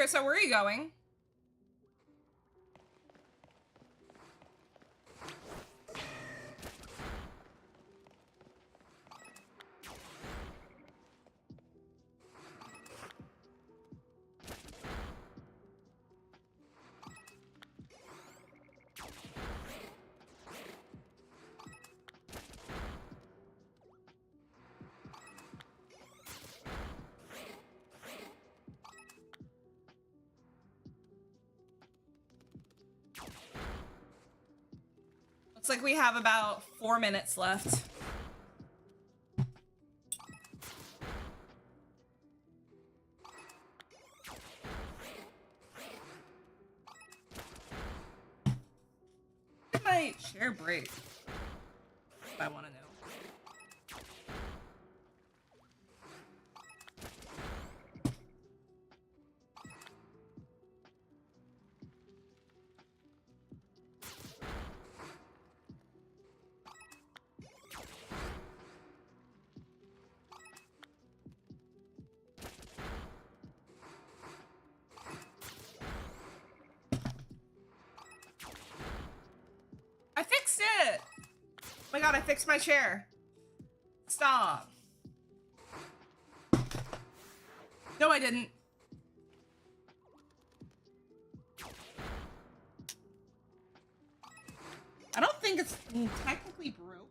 So where are you going? Looks like we have about 4 minutes left. When my chair break? I want to know. I fixed it! Oh my god, I fixed my chair. Stop. No, I didn't. I don't think it's technically broken.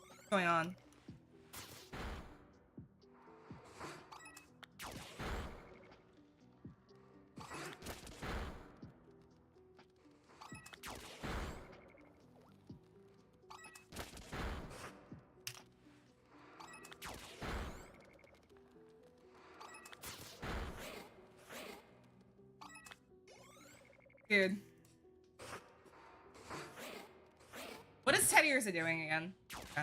What's going on? Dude. What is Teddy Ursa doing again? Okay.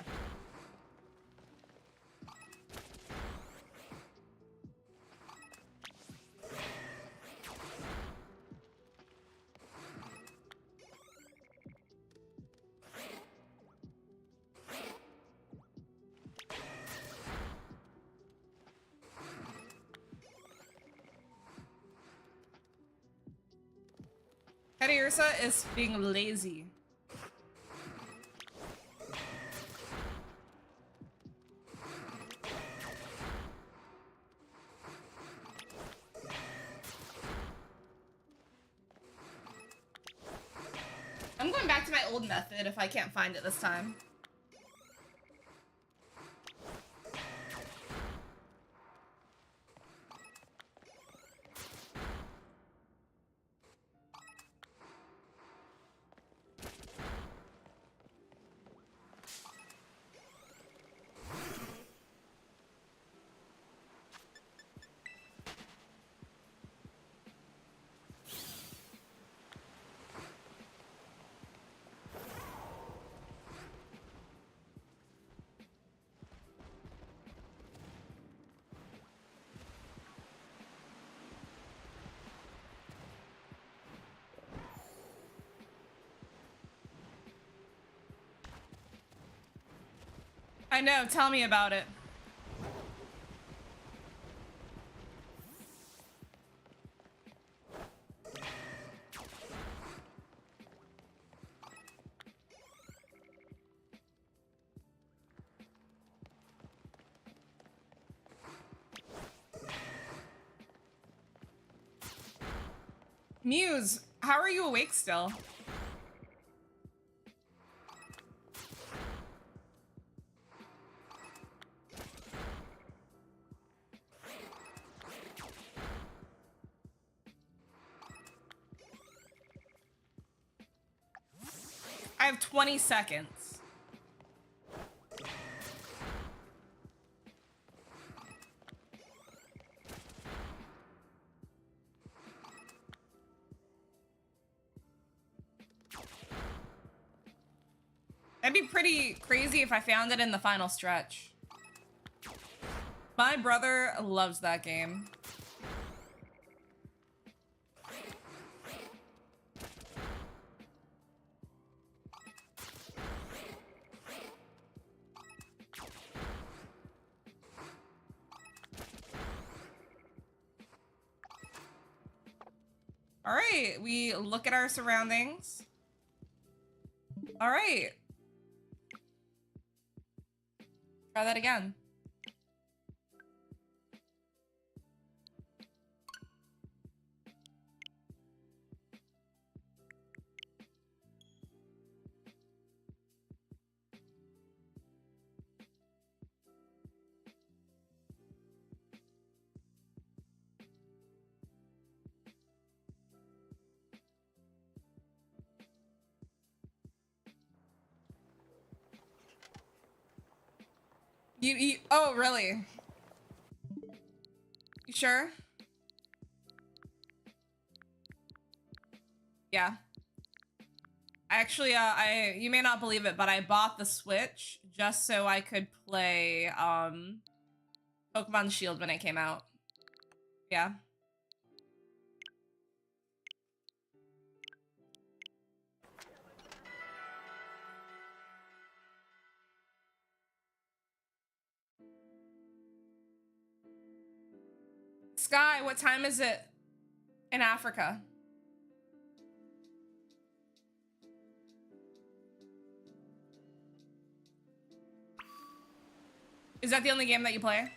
Teddy Ursa is being lazy. I'm going back to my old method if I can't find it this time. I know, tell me about it. Muse, how are you awake still? have 20 seconds. That'd be pretty crazy if I found it in the final stretch. My brother loves that game. All right, we look at our surroundings. All right. Try that again. Oh, really? You sure? Yeah. Actually, you may not believe it, but I bought the Switch just so I could play, Pokemon Shield when it came out. Yeah. Sky, what time is it in Africa? Is that the only game that you play?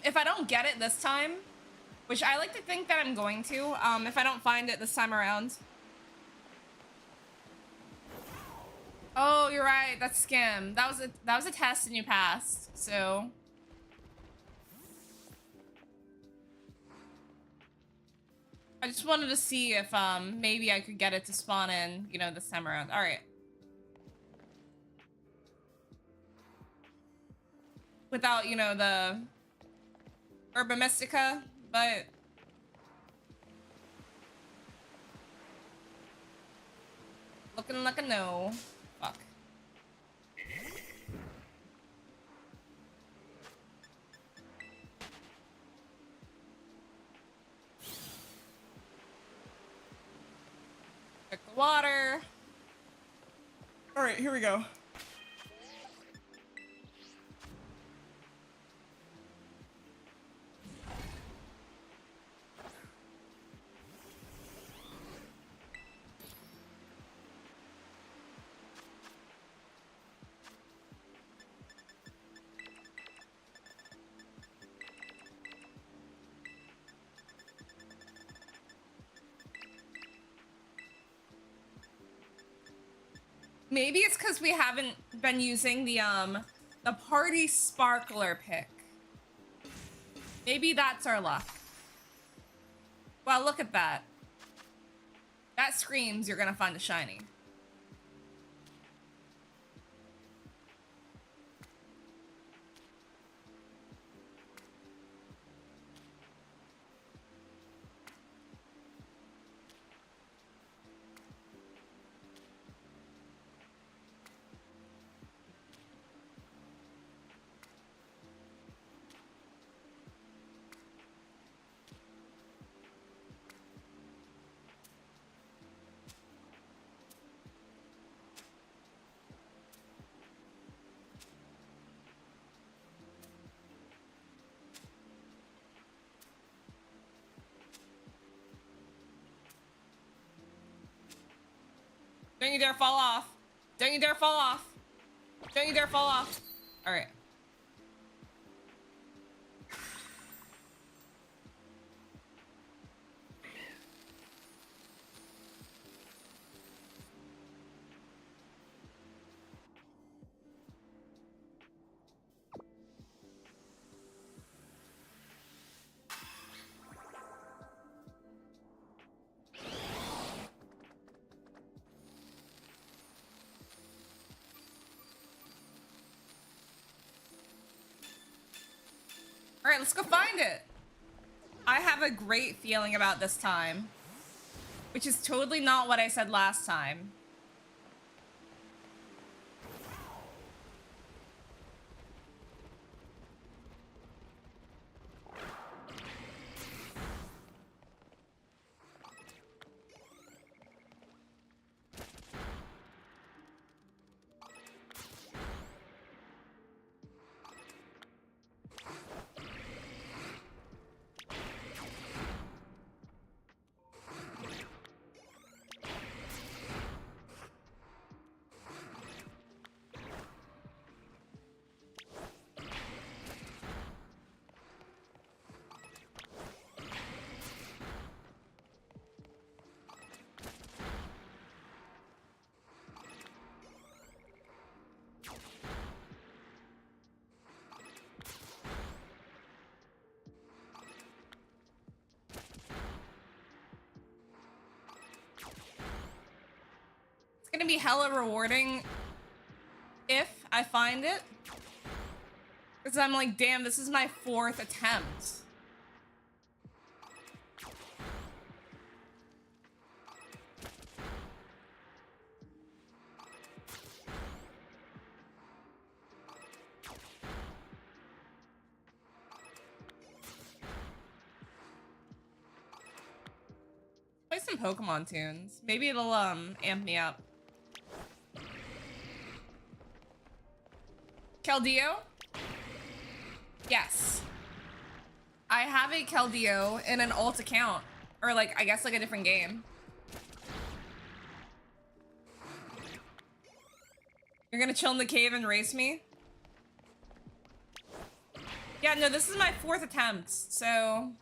If I don't get it this time, which I like to think that I'm going to, if I don't find it this time around. Oh, you're right. That's Skim. That was a test and you passed. So. I just wanted to see if maybe I could get it to spawn in, you know, this time around. All right. Without, you know, the Herba Mystica, but looking like a no. Fuck. Check the water. All right, here we go. Maybe it's because we haven't been using the party sparkler pick. Maybe that's our luck. Well, look at that. That screams you're gonna find a shiny. Don't you dare fall off. Don't you dare fall off. Don't you dare fall off. All right. All right, let's go find it. I have a great feeling about this time, which is totally not what I said last time. Gonna be hella rewarding if I find it, because I'm like, damn, this is my 4th attempt. Play some Pokemon tunes. Maybe it'll amp me up. Keldeo? Yes. I have a Keldeo in an alt account. Or like, I guess like a different game. You're gonna chill in the cave and race me? Yeah, no, this is my 4th attempt, so...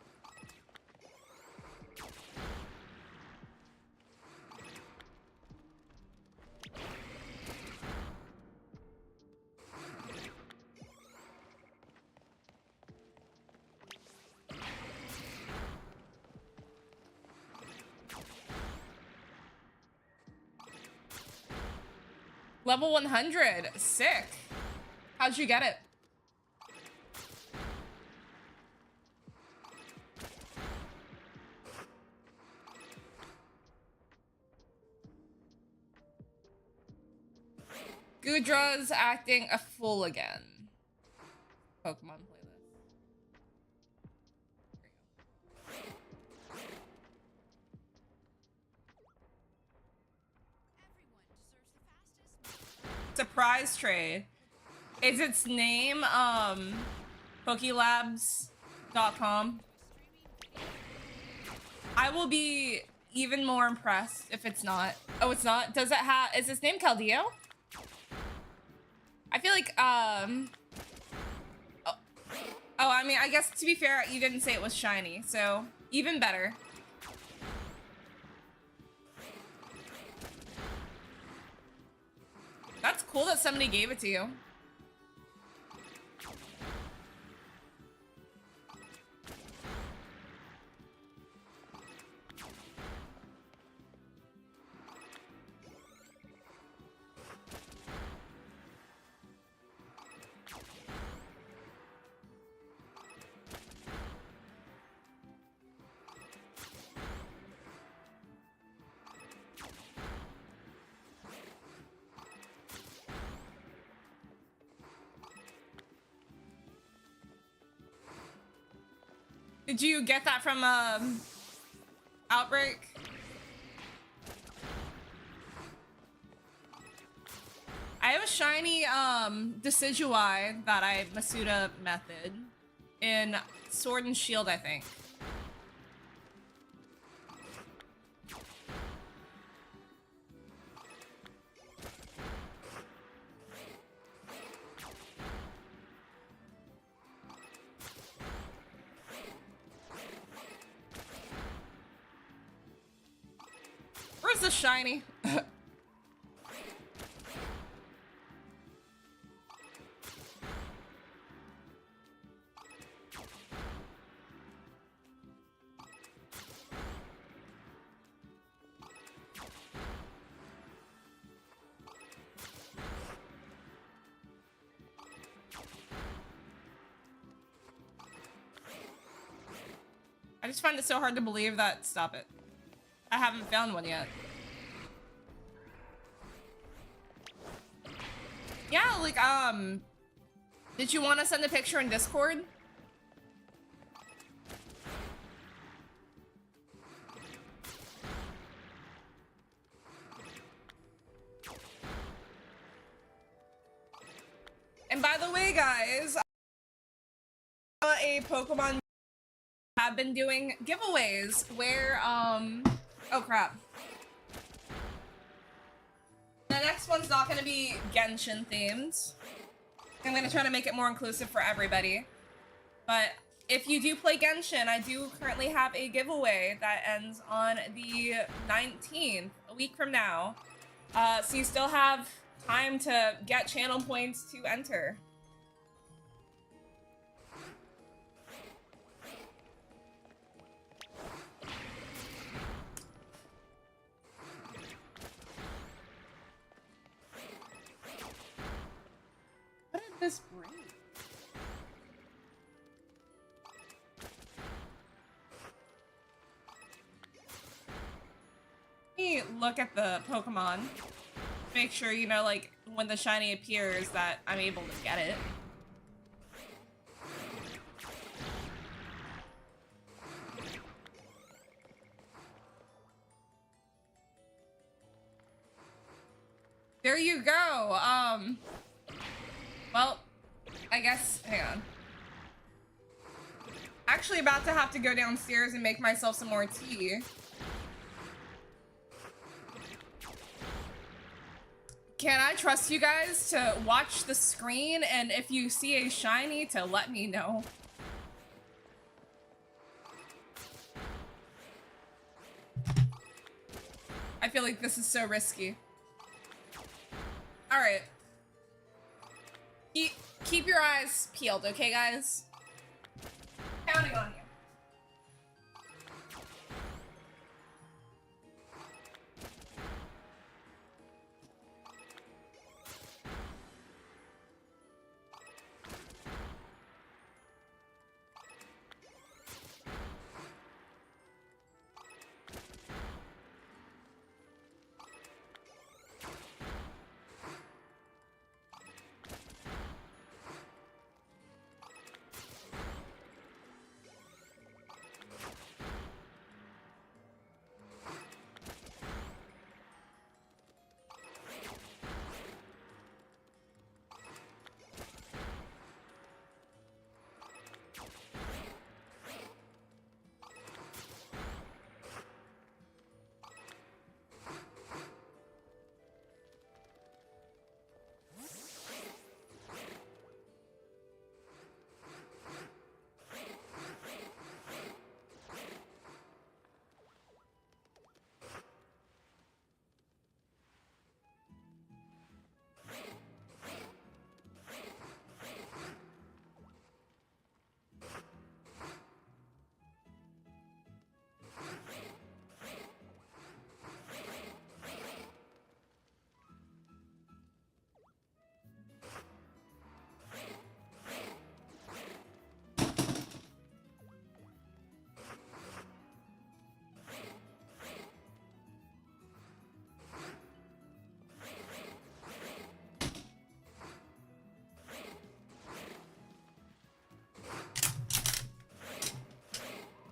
Level 100. Sick. How'd you get it? Gudra's acting a fool again. Pokemon playlist. Surprise trade. Is its name Pokélabs.com? I will be even more impressed if it's not. Oh, it's not? Does it have, is its name Keldeo? I feel like oh, I mean, I guess to be fair, you didn't say it was shiny, so even better. That's cool that somebody gave it to you. Did you get that from Outbreak? I have a shiny Decidueye that I Masuda method in Sword and Shield, I think. Where's the shiny? I just find it so hard to believe that. Stop it. I haven't found one yet. Yeah, like, did you want to send a picture in Discord? And by the way, guys, a Pokemon have been doing giveaways where, oh crap. The next one's not gonna be Genshin themed. I'm gonna try to make it more inclusive for everybody. But if you do play Genshin, I do currently have a giveaway that ends on the 19th, a week from now. So you still have time to get channel points to enter. What did this bring? Let me look at the Pokemon. Make sure, you know, like, when the shiny appears that I'm able to get it. There you go. Well, I guess, hang on. Actually about to have to go downstairs and make myself some more tea. Can I trust you guys to watch the screen, and if you see a shiny, to let me know? I feel like this is so risky. Alright. Keep your eyes peeled, okay, guys? Counting on you.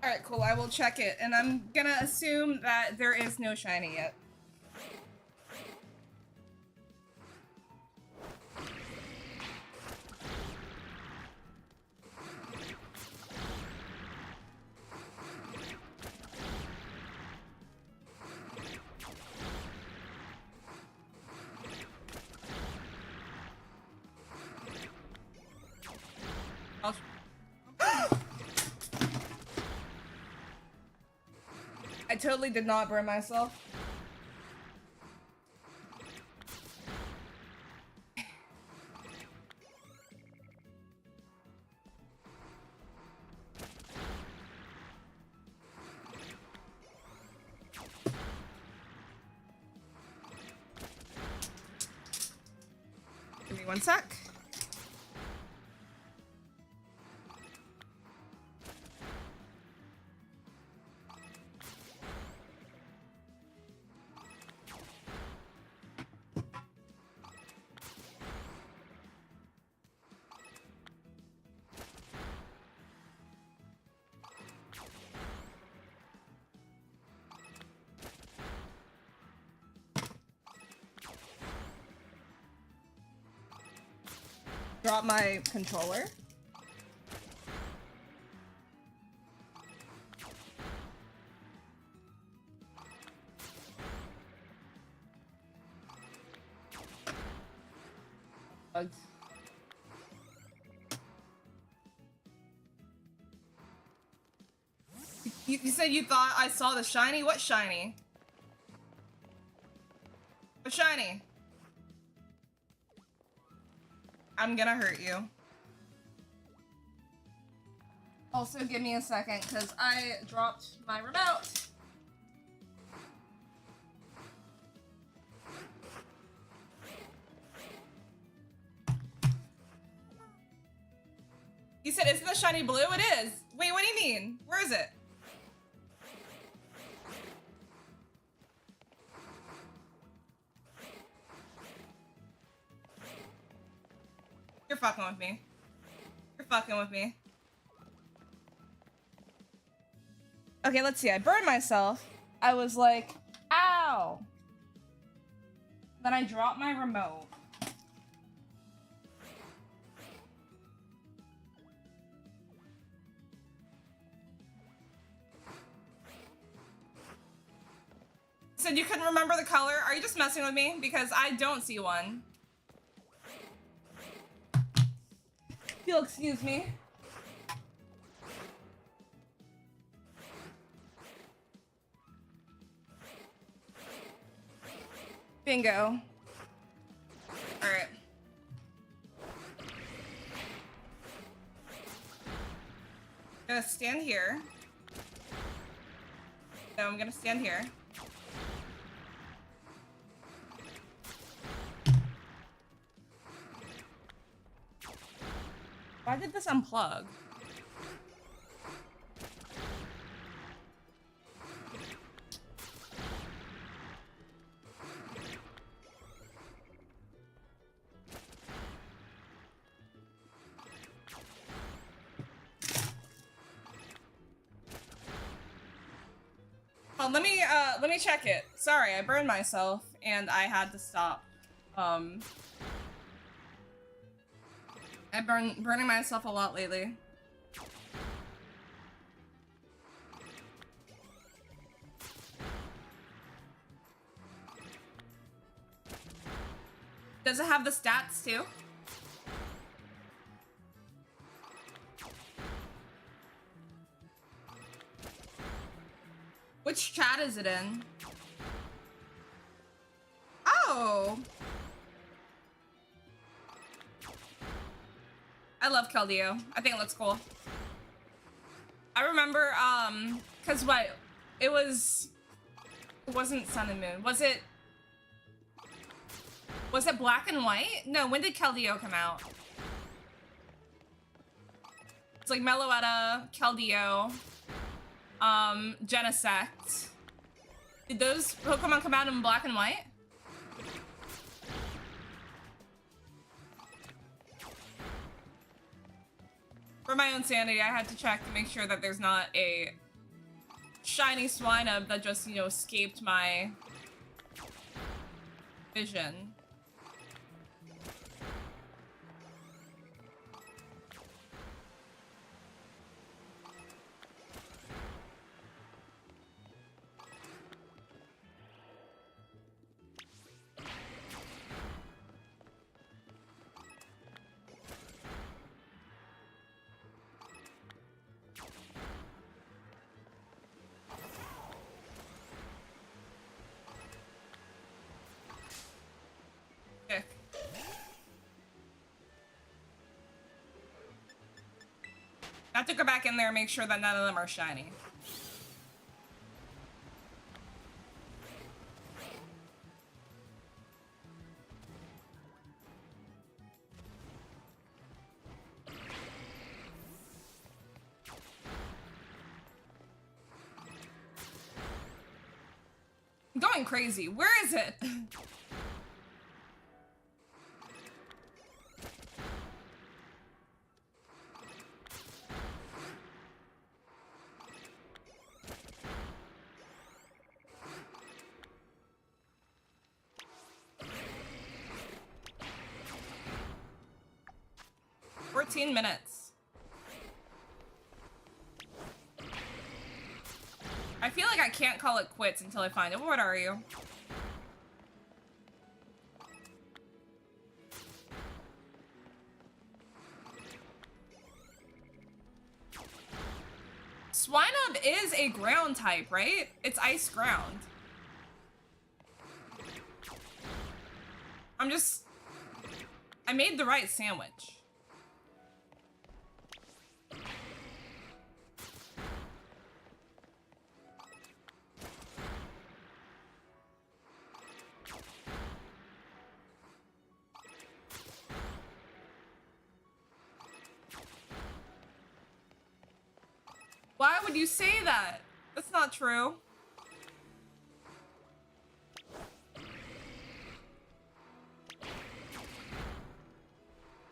Alright, cool. I will check it, and I'm gonna assume that there is no shiny yet. I totally did not burn myself. Give me one sec. drop my controller. Bugs. You said you thought I saw the shiny? What shiny? What shiny? I'm gonna hurt you. Also, give me a second, because I dropped my remote. You said, isn't the shiny blue? It is. Wait, what do you mean? Where is it? You're fucking with me. You're fucking with me. Okay, let's see. I burned myself. I was like, ow. Then I dropped my remote. Said you couldn't remember the color? Are you just messing with me? Because I don't see one. If you'll excuse me. Bingo. Alright. Gonna stand here. No, I'm gonna stand here. Why did this unplug? Oh, let me check it. Sorry, I burned myself and I had to stop. I've been burning myself a lot lately. Does it have the stats too? Which chat is it in? Oh! I love Keldeo. I think it looks cool. I remember, cause what? It wasn't Sun and Moon. Was it Black and White? No, when did Keldeo come out? It's like Meloetta, Keldeo, Genesect. Did those Pokemon come out in Black and White? For my own sanity, I had to check to make sure that there's not a shiny Swinub that just, you know, escaped my vision. I have to go back in there and make sure that none of them are shiny. I'm going crazy. Where is it? 14 minutes. I feel like I can't call it quits until I find it. What are you? Swinub is a ground type, right? It's ice ground. I made the right sandwich. Why would you say that? That's not true.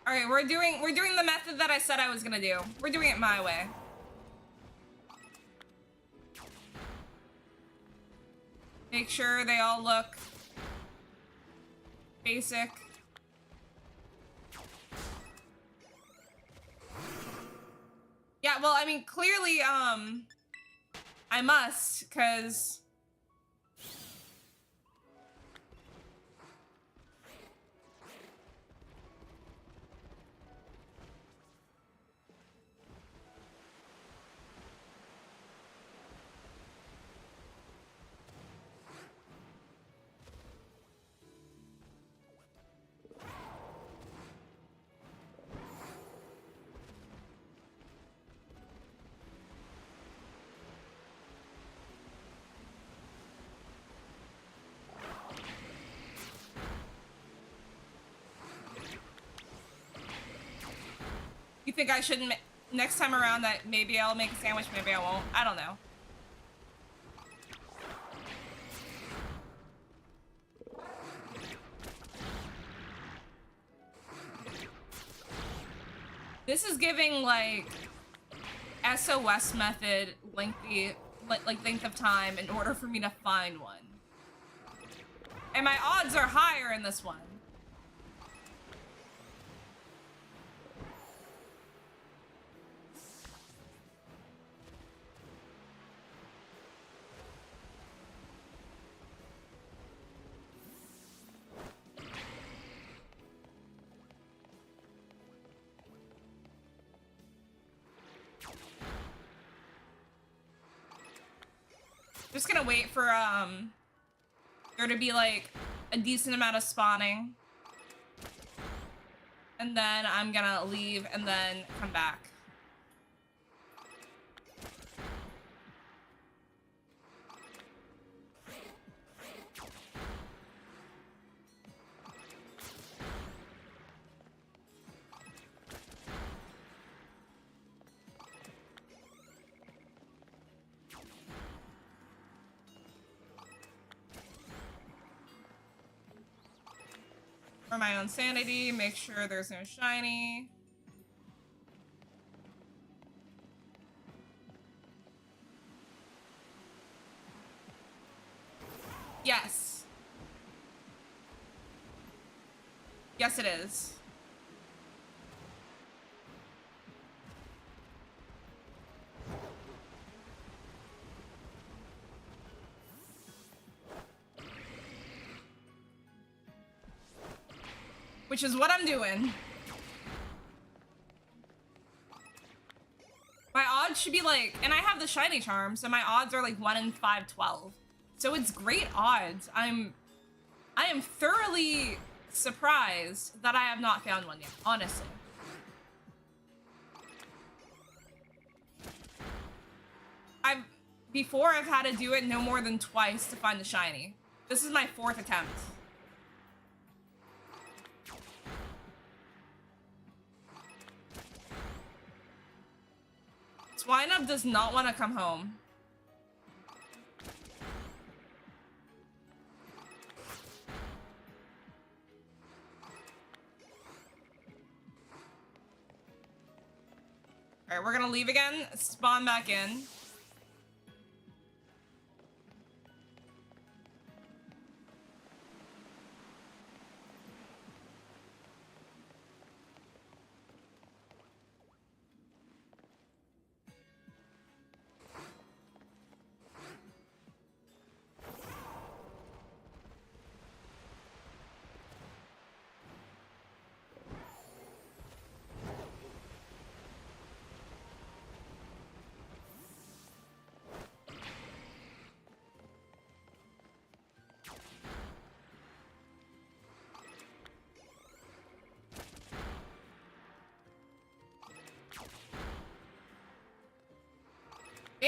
All right, we're doing the method that I said I was gonna do. We're doing it my way. Make sure they all look basic. Yeah, well, I mean, clearly, I must, 'cause you think I shouldn't next time around that maybe I'll make a sandwich, maybe I won't. I don't know. This is giving like SOS method lengthy like length of time in order for me to find one. And my odds are higher in this one. Just gonna wait for there to be like a decent amount of spawning, and then I'm gonna leave and then come back. For my own sanity, make sure there's no shiny. Yes. Yes, it is. Which is what I'm doing. My odds should be like, and I have the shiny charm, so my odds are like 1 in 512. So it's great odds. I am thoroughly surprised that I have not found one yet, honestly. Before I've had to do it no more than twice to find the shiny. This is my 4th attempt. Swinub does not want to come home. Alright, we're gonna leave again, spawn back in.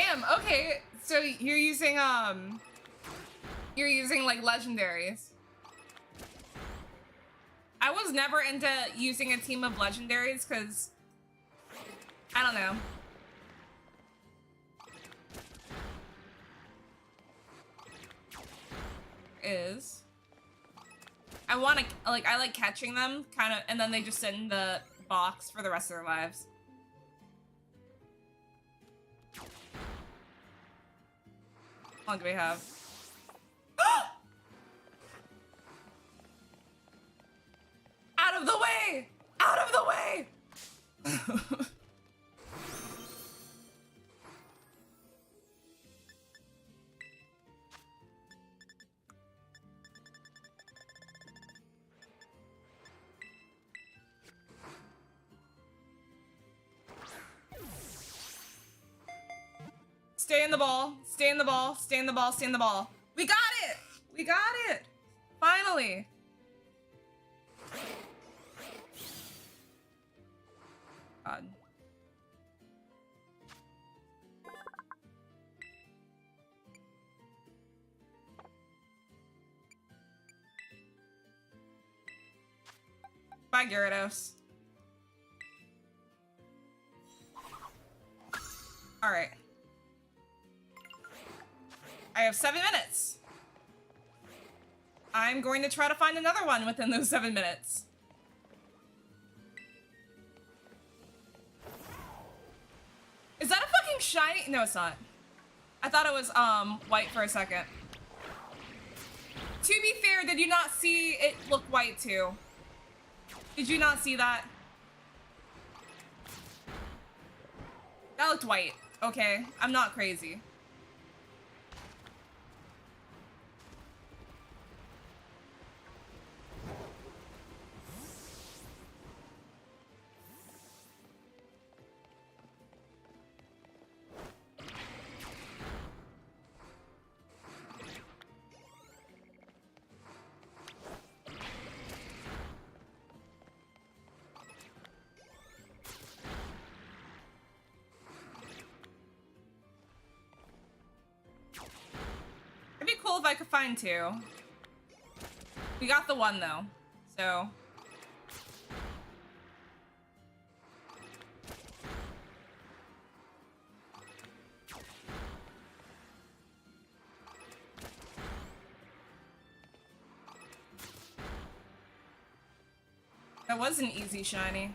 Damn, okay. So you're using like legendaries. I was never into using a team of legendaries because I don't know. I want to I like catching them kind of, and then they just sit in the box for the rest of their lives. How long do we have? Out of the way! Out of the way! Stay in the ball. Stay in the ball. Stay in the ball. Stay in the ball. We got it! We got it! Finally! God. Bye, Gyarados. All right. I have 7 minutes. I'm going to try to find another one within those 7 minutes. Is that a fucking shiny? No, it's not. I thought it was white for a second. To be fair, did you not see it look white too? Did you not see that? That looked white. Okay, I'm not crazy. It'd be cool if I could find 2. We got the 1 though, so. That was an easy shiny.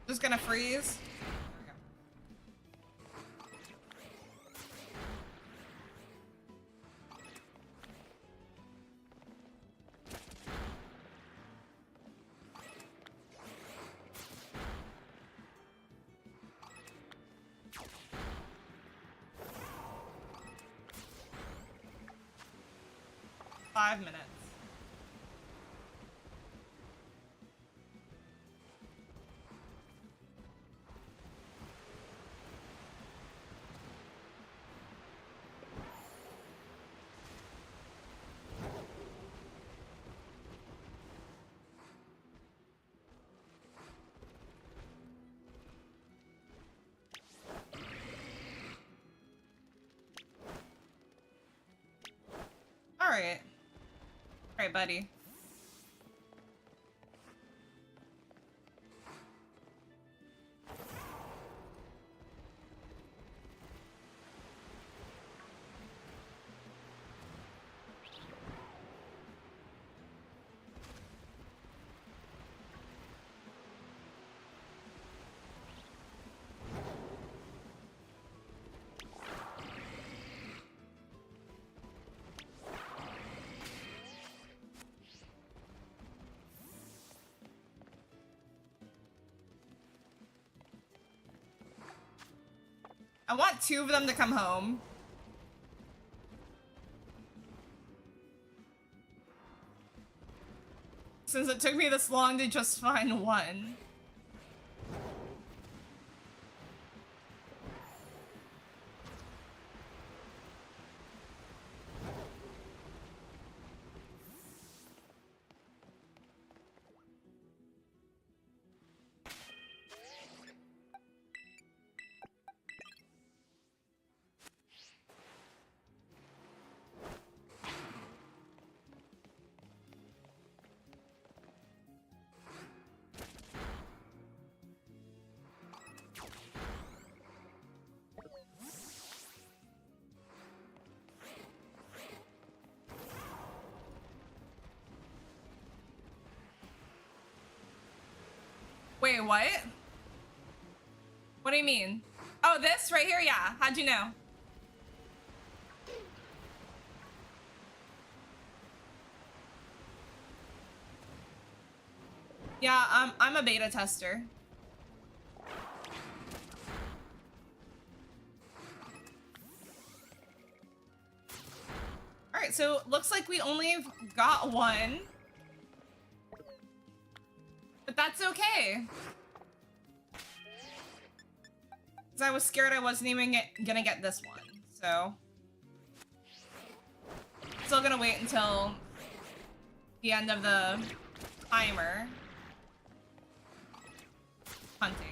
Just gonna freeze. There we go. 5 minutes. Alright. Alright, buddy. I want 2 of them to come home. Since it took me this long to just find 1. Wait, what? What do you mean? Oh, this right here? Yeah. How'd you know? Yeah, I'm a beta tester. Alright, so looks like we only got 1. But that's okay. Because I was scared I wasn't even gonna get this one, so. Still gonna wait until the end of the timer. Hunting.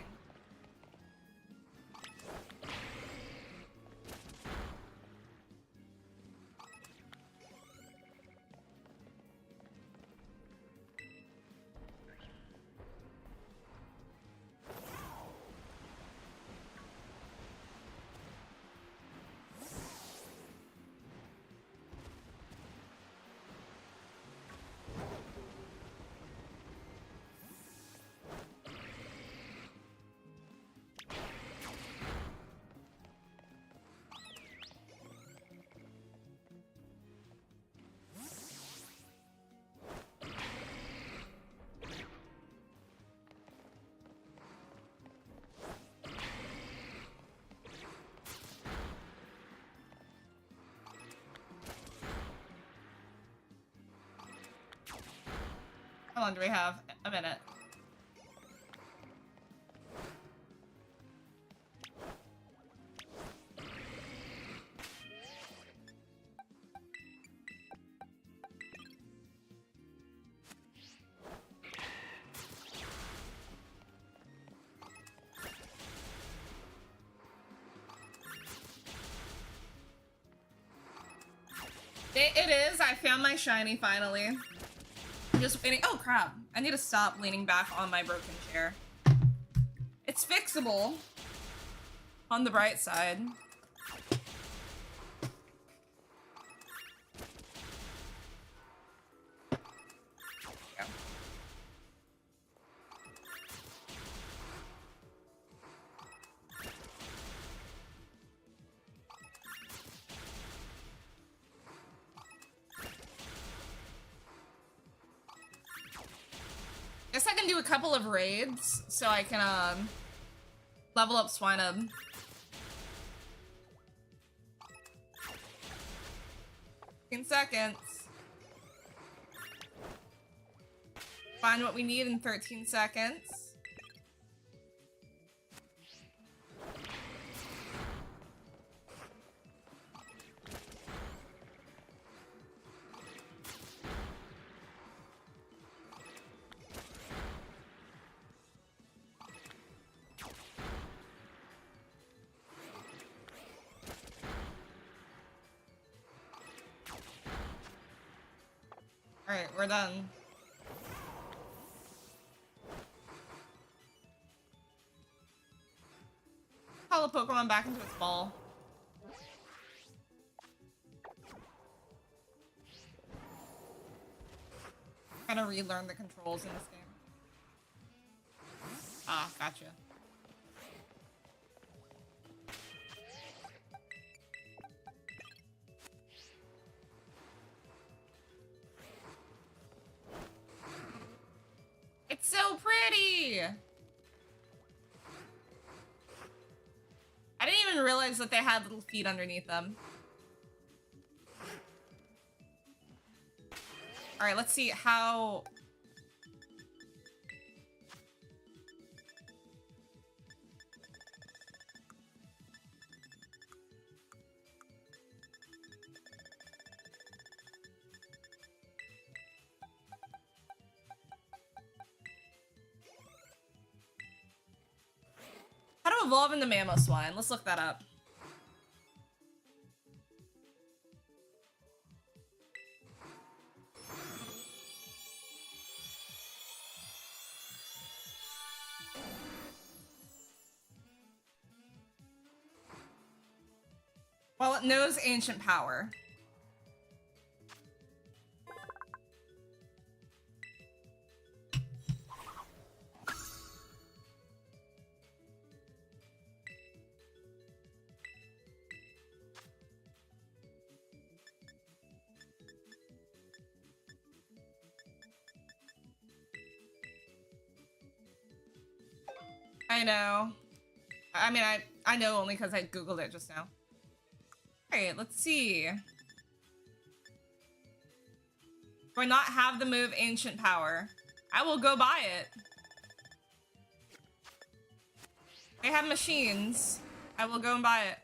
How long do we have? A minute. It is. I found my shiny finally. Just waiting. Oh crap. I need to stop leaning back on my broken chair. It's fixable. On the bright side. Go. Guess I can do a couple of raids so I can level up Swinub. In seconds. Find what we need in 13 seconds. Alright, we're done. Call a Pokemon back into its ball. Gotta relearn the controls in this game. Ah, gotcha. It's so pretty! I didn't even realize realized that they had little feet underneath them. All right, let's see how... How to evolve into Mamoswine? Let's look that up. Well, it knows ancient power. I know. I mean, I know only because I Googled it just now. Alright, let's see. Do I not have the move Ancient Power? I will go buy it. They have machines. I will go and buy it.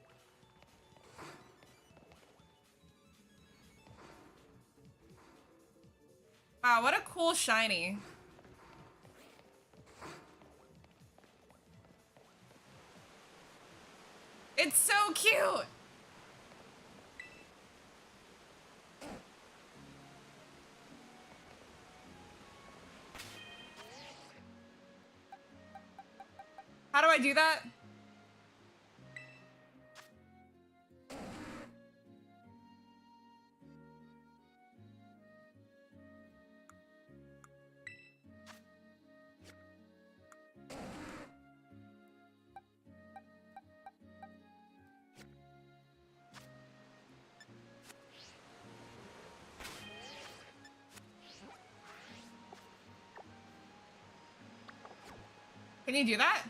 Wow, what a cool shiny. It's so cute! How do I do that? Can you do that?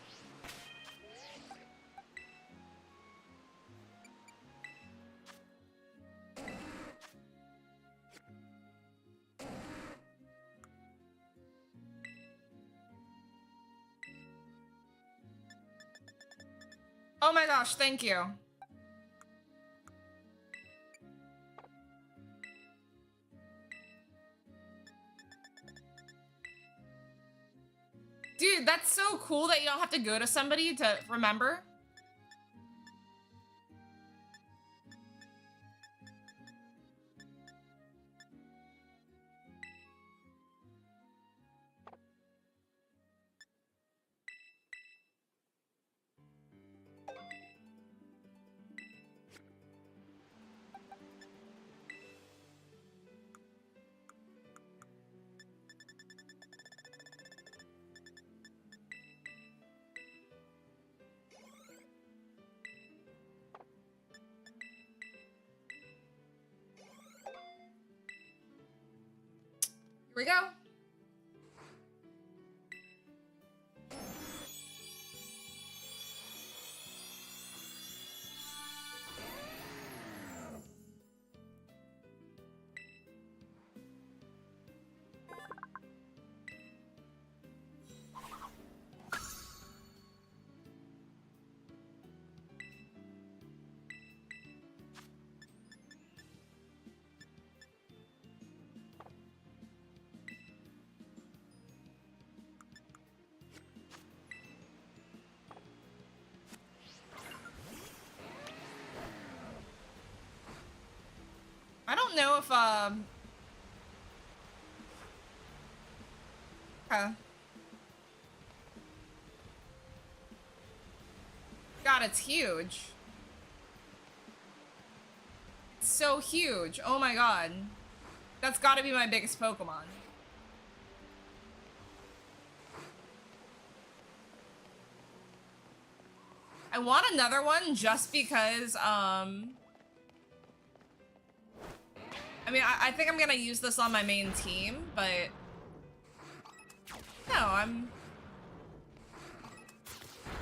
Oh my gosh, thank you. Dude, that's so cool that you don't have to go to somebody to remember. Here we go. I don't know if, God, it's huge. It's so huge. Oh my god. That's gotta be my biggest Pokemon. I want another one just because, I mean, I think I'm gonna use this on my main team, but no,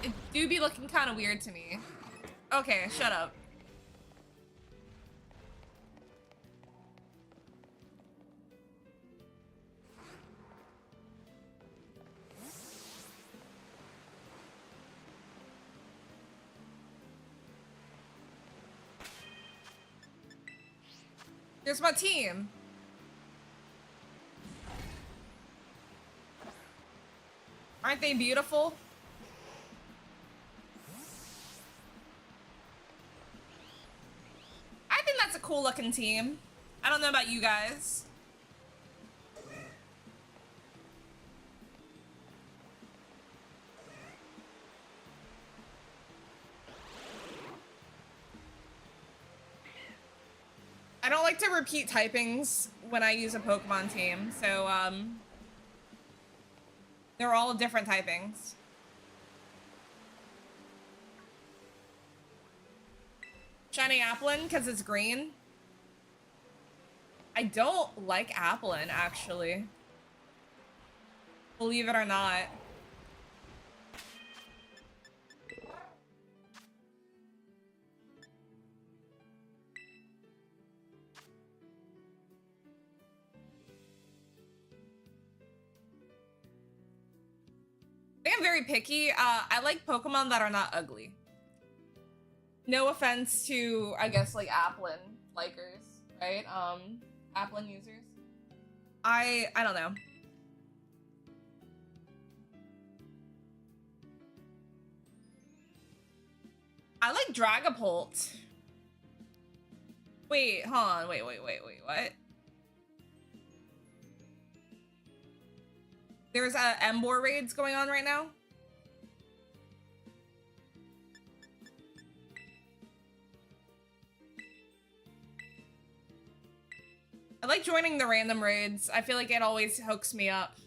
it do be looking kind of weird to me. Okay, shut up. Here's my team. Aren't they beautiful? I think that's a cool looking team. I don't know about you guys. I don't like to repeat typings when I use a Pokemon team, so they're all different typings. Shiny Applin, because it's green. I don't like Applin, actually. Believe it or not. I think I'm very picky. I like Pokemon that are not ugly. No offense to, I guess, like Applin likers, right? Applin users. I don't know. I like Dragapult. Wait, hold on. Wait, what? There's Emboar raids going on right now. I like joining the random raids. I feel like it always hooks me up.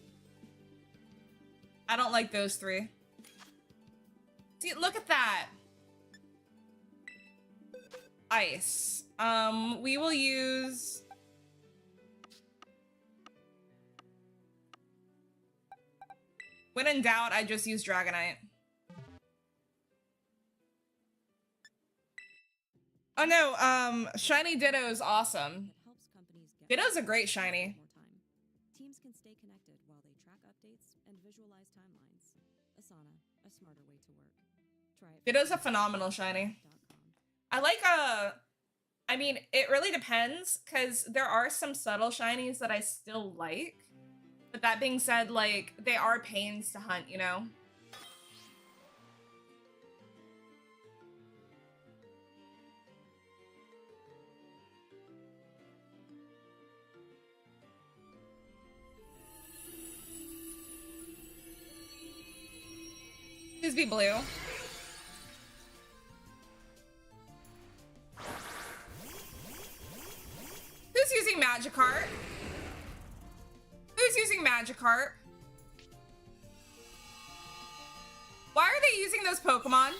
I don't like those three. See, look at that. Ice. We will use... When in doubt, I just use Dragonite. Oh no, Shiny Ditto is awesome. Ditto's a great shiny. Teams can stay connected while they track updates and visualize timelines. Asana, a smarter way to work. Try it. Ditto's a phenomenal shiny. I like I mean, it really depends, because there are some subtle shinies that I still like. But that being said, like, they are pains to hunt, you know? Please be blue. Who's using Magikarp? Who's using Magikarp? Why are they using those Pokemon?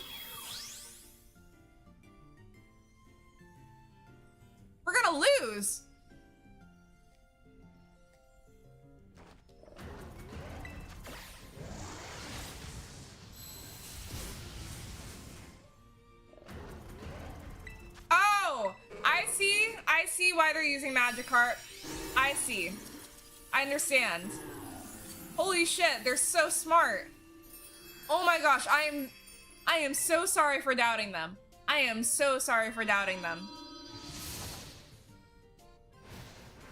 We're gonna lose. Oh, I see why they're using Magikarp. I see. I understand. Holy shit, they're so smart. Oh my gosh, I am so sorry for doubting them. I am so sorry for doubting them.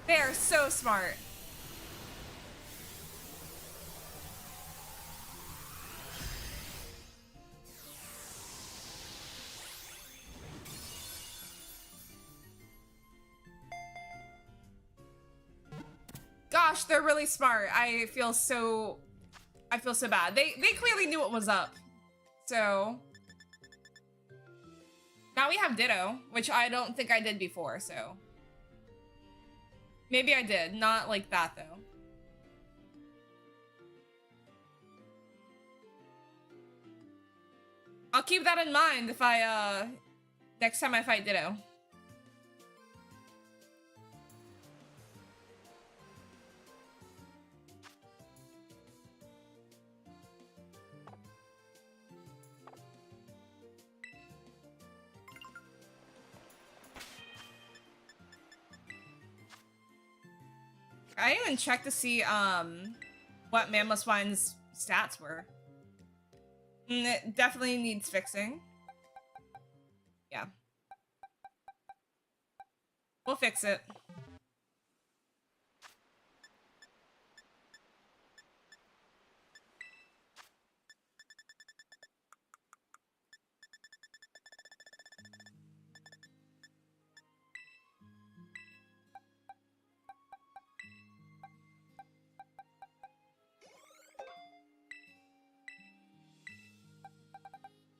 They are so smart. Gosh, they're really smart. I feel so bad. They clearly knew what was up. So now we have Ditto, which I don't think I did before, so maybe I did. Not like that though. I'll keep that in mind if I next time I fight Ditto. I didn't even check to see what Mamoswine's stats were. It definitely needs fixing. Yeah. We'll fix it.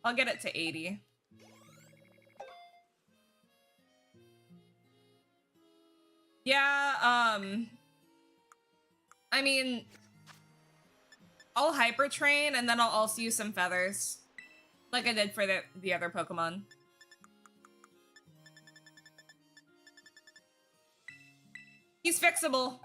I'll get it to 80. Yeah, I mean, I'll hyper train and then I'll also use some feathers. Like I did for the other Pokemon. He's fixable.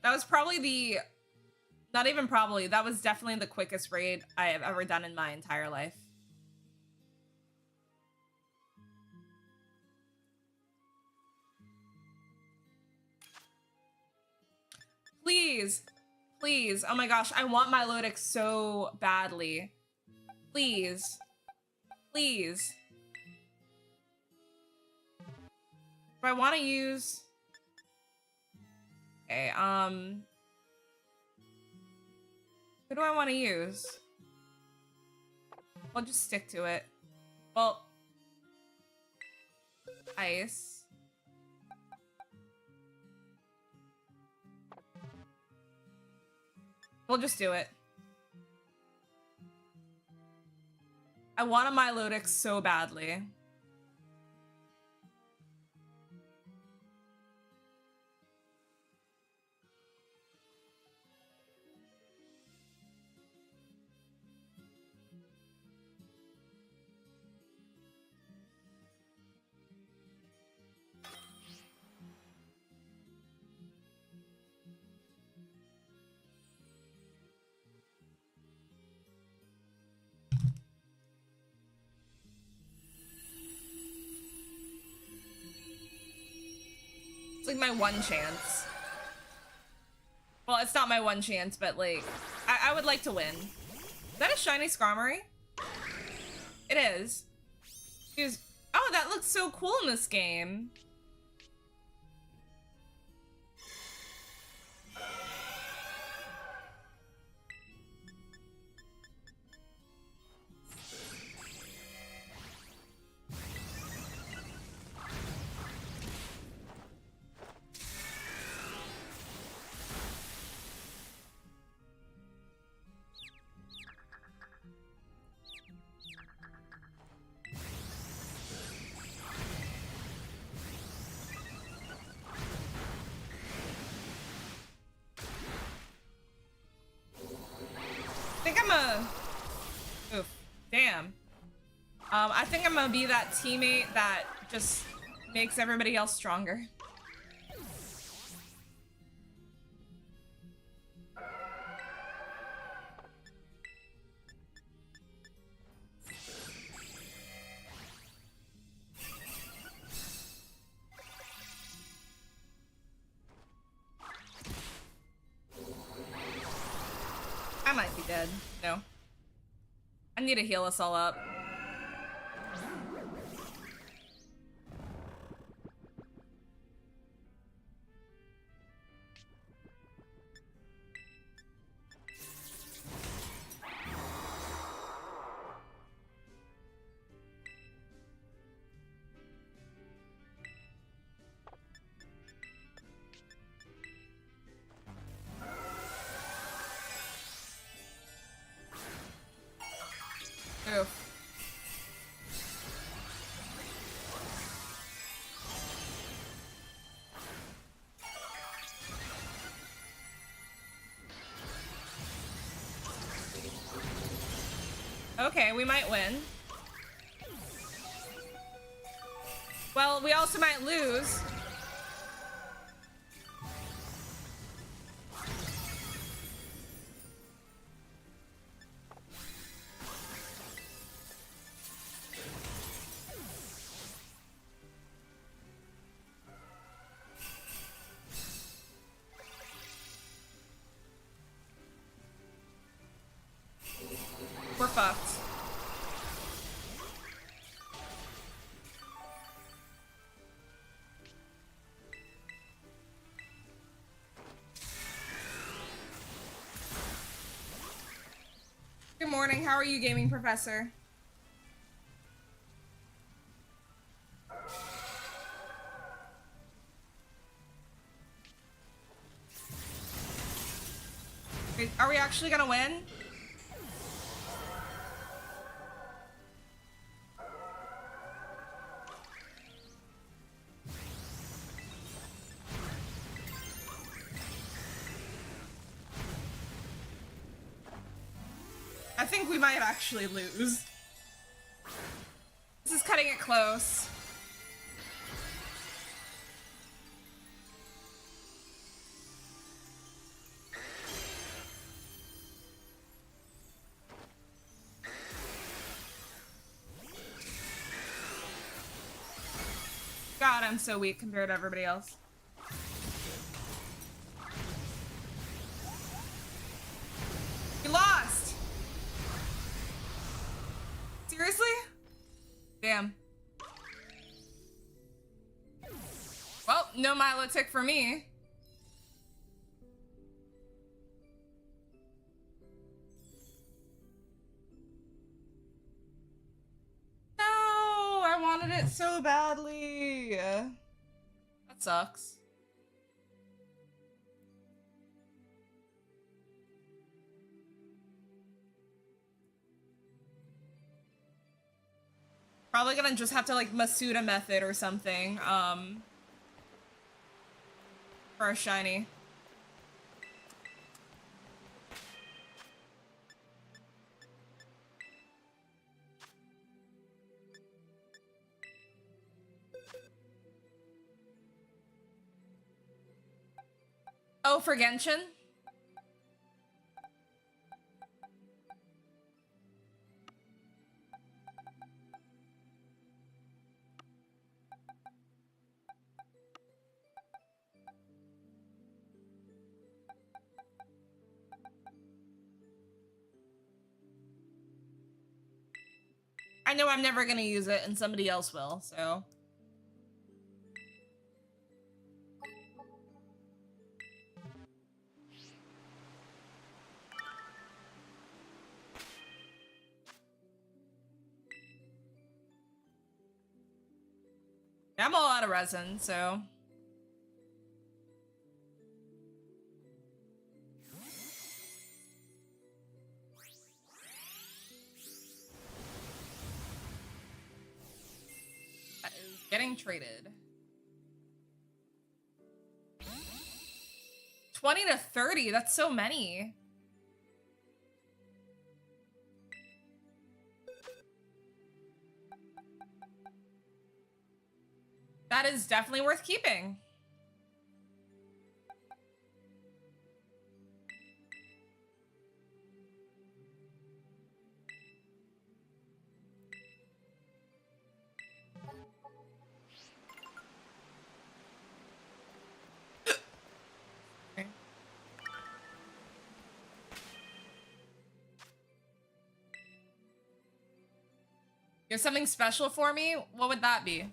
That was probably not even probably, that was definitely the quickest raid I have ever done in my entire life. Please, please, oh my gosh, I want Milotic so badly. Please, please. If I want to use... Okay, who do I want to use? I'll just stick to it. Well, ice. We'll just do it. I want a Milotic so badly. It's like my one chance. Well, it's not my one chance, but like, I would like to win. Is that a shiny Skarmory? It is. Oh, that looks so cool in this game. Oof. Damn. I think I'm gonna be that teammate that just makes everybody else stronger. I might be dead. No. I need to heal us all up. Oof. Okay, we might win. Well, we also might lose. We're fucked. Good morning. How are you, gaming professor? Wait, are we actually gonna win? I think we might actually lose. This is cutting it close. God, I'm so weak compared to everybody else. We lost! Seriously? Damn. Well, no Milotic for me. No, I wanted it so badly. That sucks. Probably gonna just have to like Masuda method or something, for a shiny. Oh, for Genshin? I know I'm never gonna use it and somebody else will, so. I'm all out of resin, so. That is getting traded. 20 to 30, that's so many. That is definitely worth keeping. Okay. You have something special for me? What would that be?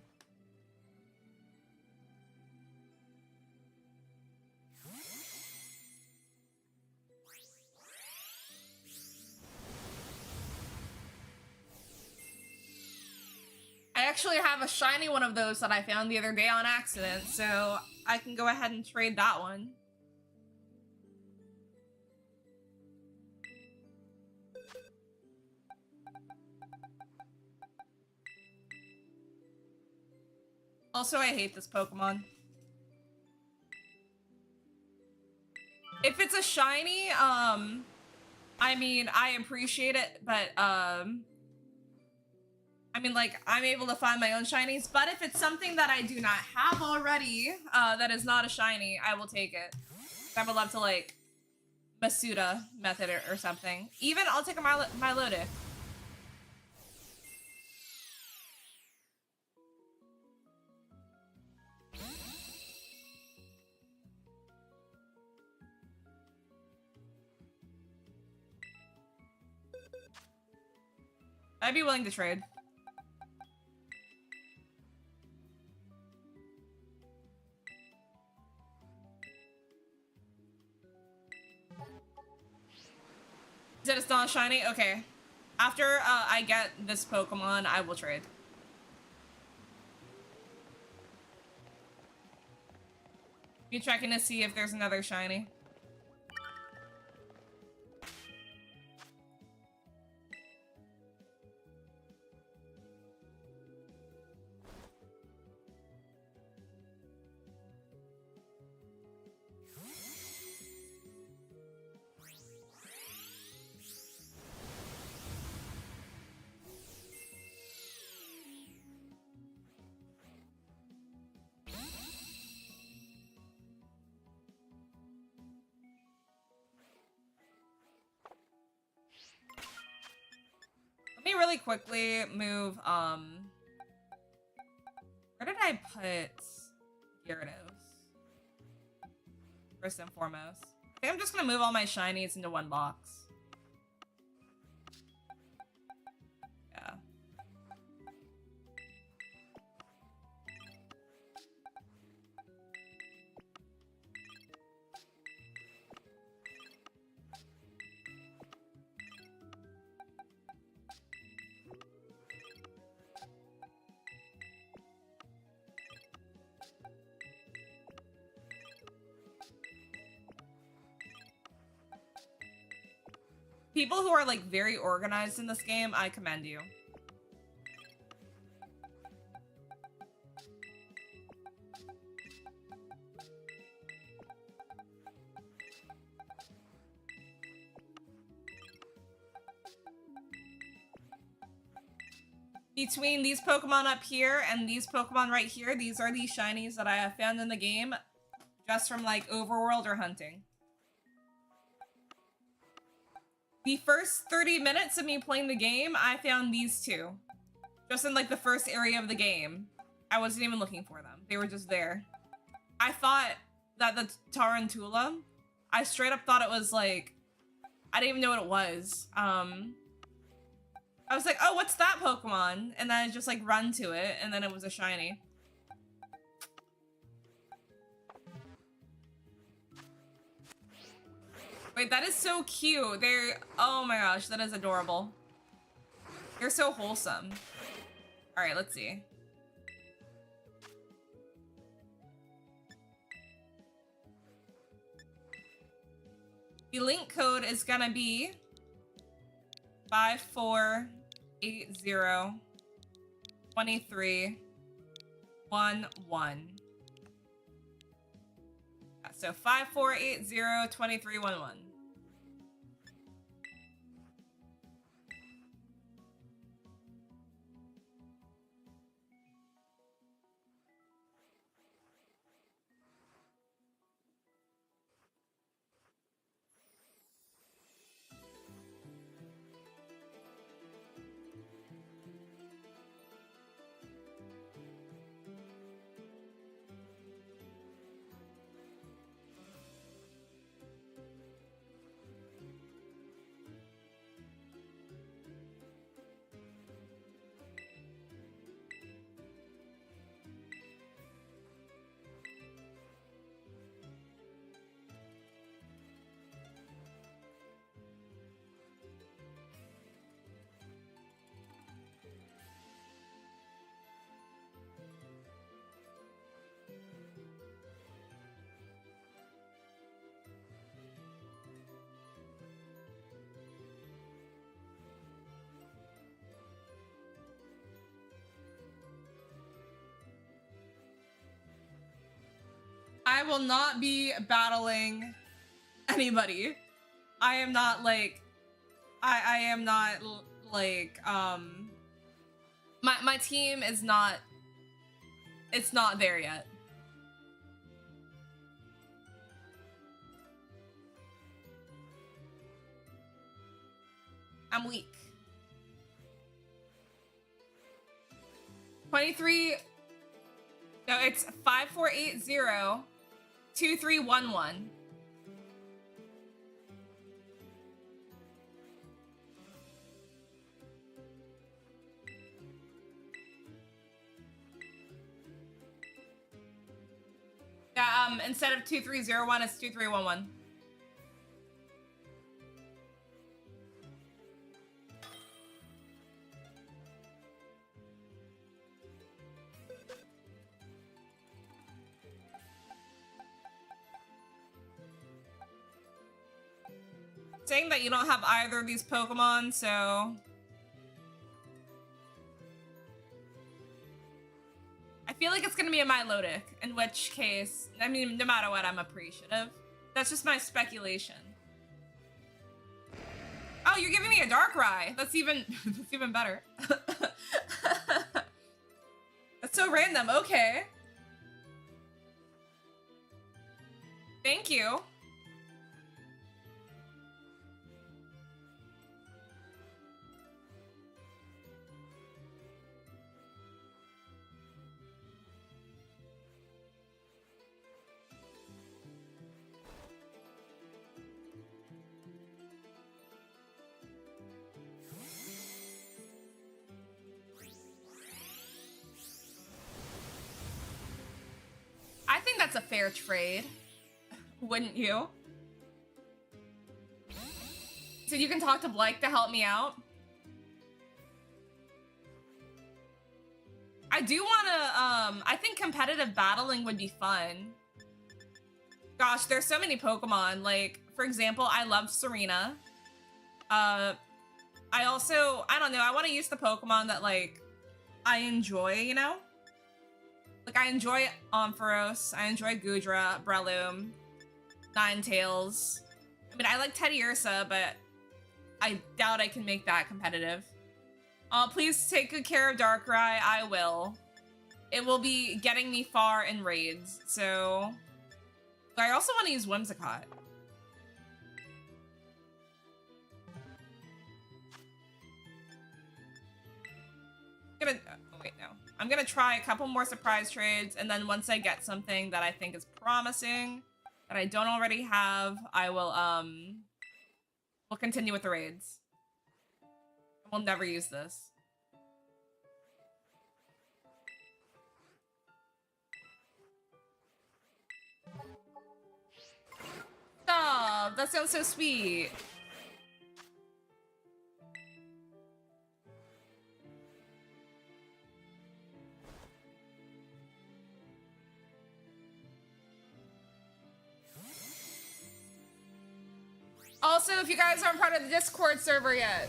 I actually have a shiny one of those that I found the other day on accident, so I can go ahead and trade that one. Also, I hate this Pokemon. If it's a shiny, I mean, I appreciate it, but, I mean, like, I'm able to find my own shinies, but if it's something that I do not have already, that is not a shiny, I will take it. I would love to, like, Masuda method it or something. Even, I'll take a Milotic. I'd be willing to trade. Is it not shiny? Okay. After I get this Pokemon, I will trade. You checking to see if there's another shiny? Let me really quickly move, where did I put Gyarados? First and foremost. I think I'm just gonna move all my shinies into one box. Yeah. People who are like very organized in this game, I commend you. Between these Pokemon up here and these Pokemon right here, these are the shinies that I have found in the game just from like overworld or hunting. The first 30 minutes of me playing the game, I found these two. Just in like the first area of the game. I wasn't even looking for them. They were just there. I thought that the Tarantula, I straight up thought it was like, I didn't even know what it was. I was like, oh, what's that Pokemon? And then I just like run to it, and then it was a shiny. Wait, that is so cute. They're, oh my gosh, that is adorable. They're so wholesome. All right, let's see. The link code is gonna be 54802311. So 54802311. I will not be battling anybody. I am not like, I am not like, My team is not, it's not there yet. I'm weak. 23. No, it's 5480-2311. Yeah, instead of 2301, it's 2311. Saying that you don't have either of these Pokemon, so I feel like it's gonna be a Milotic, in which case, I mean, no matter what, I'm appreciative. That's just my speculation. Oh, you're giving me a Darkrai. That's even that's even better. That's so random. Okay. Thank you. I think that's a fair trade. Wouldn't you? So you can talk to Blake to help me out? I do wanna, I think competitive battling would be fun. Gosh, there's so many Pokemon. Like, for example, I love Serena. I also, I don't know, I want to use the Pokemon that, like, I enjoy, you know? Like, I enjoy Ampharos, I enjoy Goodra, Breloom, Ninetales. I mean, I like Teddiursa, but I doubt I can make that competitive. Please take good care of Darkrai. I will. It will be getting me far in raids, so... But I also want to use Whimsicott. Oh, wait, no. I'm gonna try a couple more surprise trades, and then once I get something that I think is promising, that I don't already have, I will, we'll continue with the raids. We'll never use this. Stop! That sounds so sweet. Also, if you guys aren't part of the Discord server yet,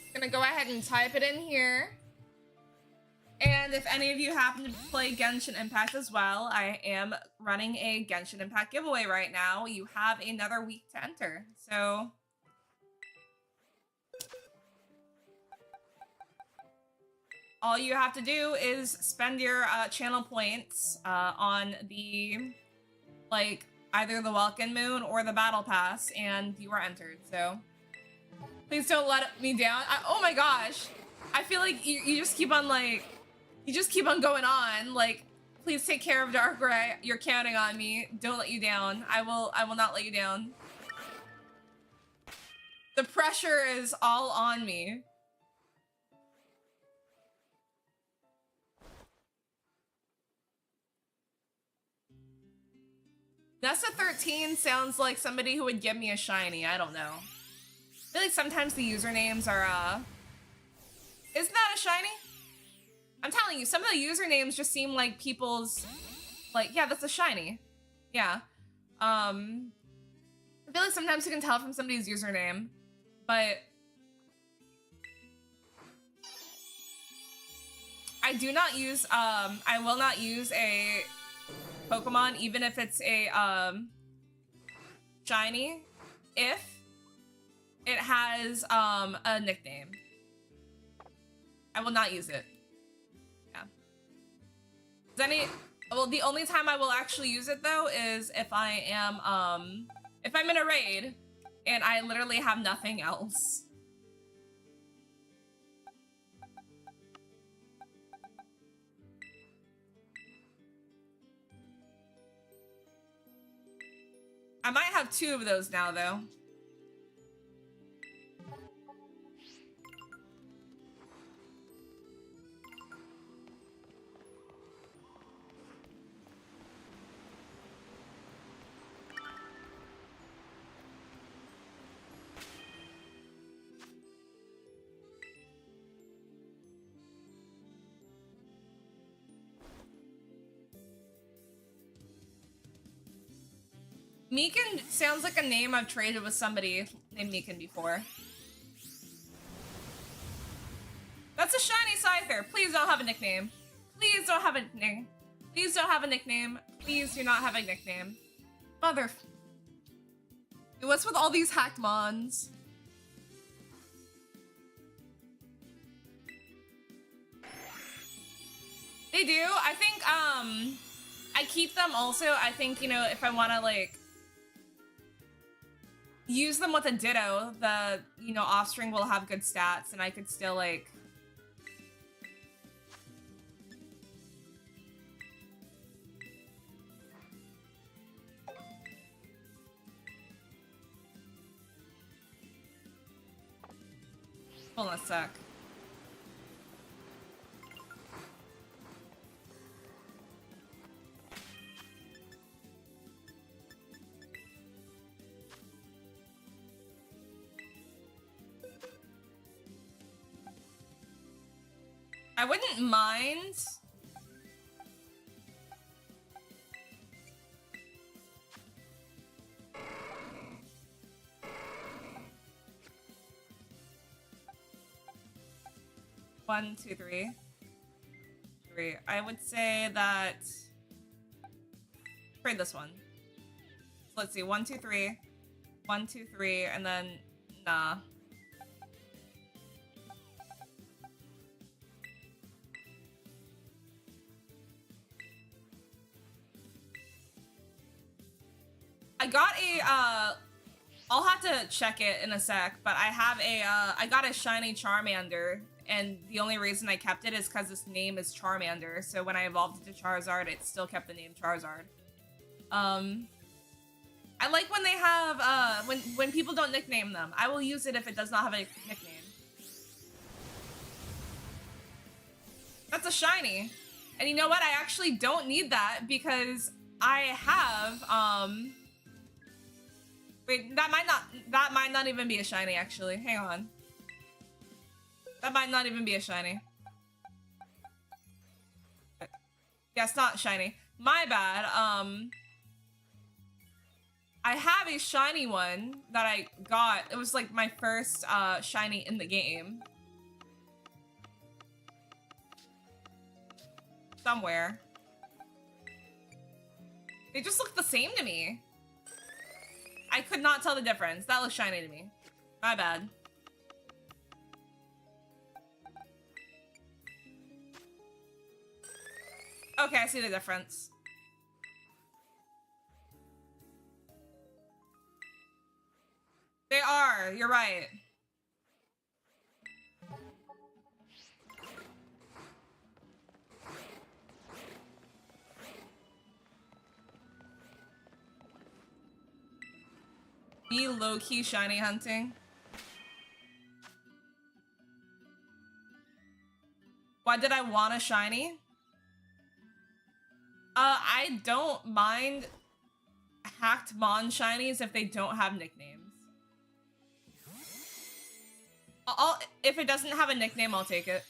I'm gonna go ahead and type it in here. And if any of you happen to play Genshin Impact as well, I am running a Genshin Impact giveaway right now. You have another week to enter, so... all you have to do is spend your channel points on the, like, either the Welkin Moon or the Battle Pass, and you are entered, so... please don't let me down. Oh my gosh! I feel like you just keep on, like... you just keep on going on. Like, please take care of Darkrai. You're counting on me. Don't let you down. I will not let you down. The pressure is all on me. Nessa 13 sounds like somebody who would give me a shiny. I don't know. I feel like sometimes the usernames are, isn't that a shiny? I'm telling you, some of the usernames just seem like people's, like, yeah, that's a shiny. Yeah. I feel like sometimes you can tell from somebody's username, but I do not use, I will not use a Pokemon, even if it's a, shiny, if it has, a nickname. I will not use it. Yeah. Well, the only time I will actually use it though is if I am if I'm in a raid and I literally have nothing else. I might have 2 of those now though. Meekin sounds like a name I've traded with somebody named Meekin before. That's a shiny Scyther. Please don't have a nickname. Please don't have a nickname. Please don't have a nickname. Please do not have a nickname. Mother. What's with all these hacked mons? They do. I think I keep them also. I think, you know, if I want to like use them with a Ditto, the, you know, offspring will have good stats and I could still like hold on a sec. I wouldn't mind. One, two, three. I would say that trade this one. So let's see, 1, 2, 3. 1, 2, 3, and then nah. I got a, I'll have to check it in a sec, but I have a, I got a shiny Charmander, and the only reason I kept it is because its name is Charmander, so when I evolved it to Charizard, it still kept the name Charizard. I like when they have, when people don't nickname them. I will use it if it does not have a nickname. That's a shiny. And you know what? I actually don't need that because I have, wait, that might not even be a shiny, actually. Hang on. That might not even be a shiny. Yeah, it's not shiny. My bad. I have a shiny one that I got. It was like my first shiny in the game. Somewhere. They just look the same to me. I could not tell the difference. That looks shiny to me. My bad. Okay, I see the difference. They are, you're right. Be low-key shiny hunting. Why did I want a shiny? I don't mind hacked Mon shinies if they don't have nicknames. If it doesn't have a nickname, I'll take it.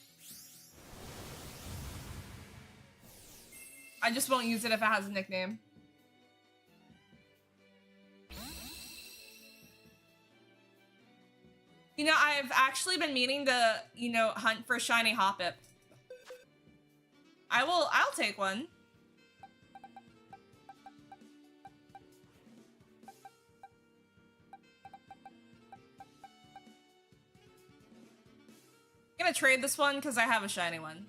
I just won't use it if it has a nickname. You know, I've actually been meaning to, you know, hunt for shiny Hoppip. I'll take one. gonna trade this one because I have a shiny one.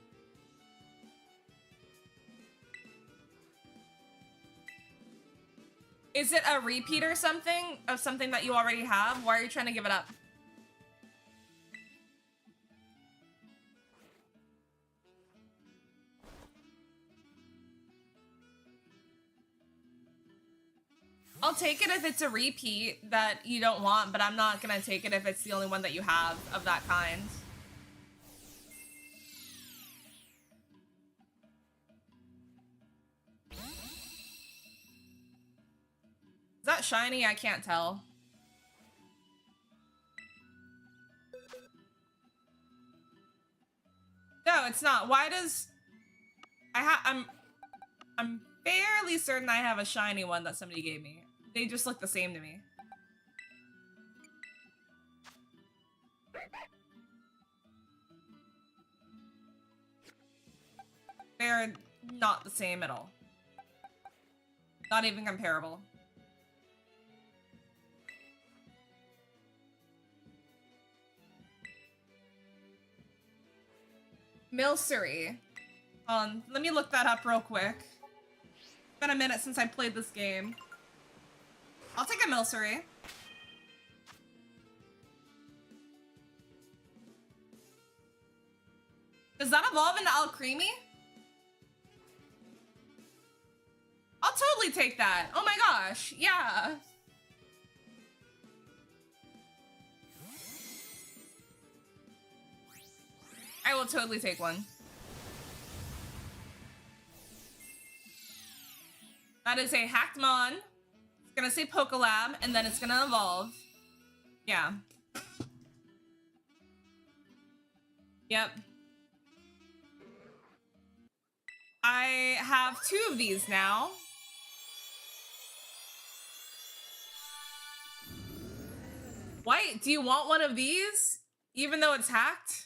Is it a repeat or something of something that you already have? Why are you trying to give it up? I'll take it if it's a repeat that you don't want, but I'm not gonna take it if it's the only one that you have of that kind. Is that shiny? I can't tell. No, it's not. Why does... I'm fairly certain I have a shiny one that somebody gave me. They just look the same to me. They're not the same at all. Not even comparable. Milcery. Let me look that up real quick. It's been a minute since I played this game. I'll take a Milcery. Does that evolve into Alcremie? I'll totally take that. Oh my gosh, yeah. I will totally take one. That is a Hackmon. It's gonna say Pokelab, and then it's gonna evolve. Yeah. Yep. I have 2 of these now. White, do you want one of these? Even though it's hacked?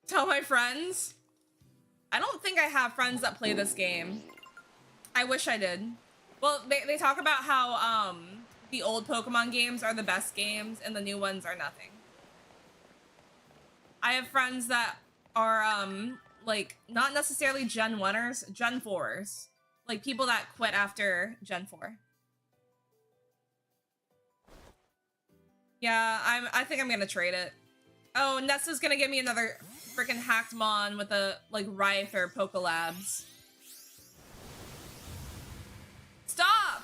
Tell my friends. I don't think I have friends that play this game. I wish I did. Well, they talk about how the old Pokemon games are the best games and the new ones are nothing. I have friends that are like not necessarily Gen 1ers, Gen 4s. Like people that quit after Gen 4. Yeah, I think I'm gonna trade it. Oh, Nessa's gonna give me another freaking Hackmon with a, like, Writhe or Pokelabs. Stop!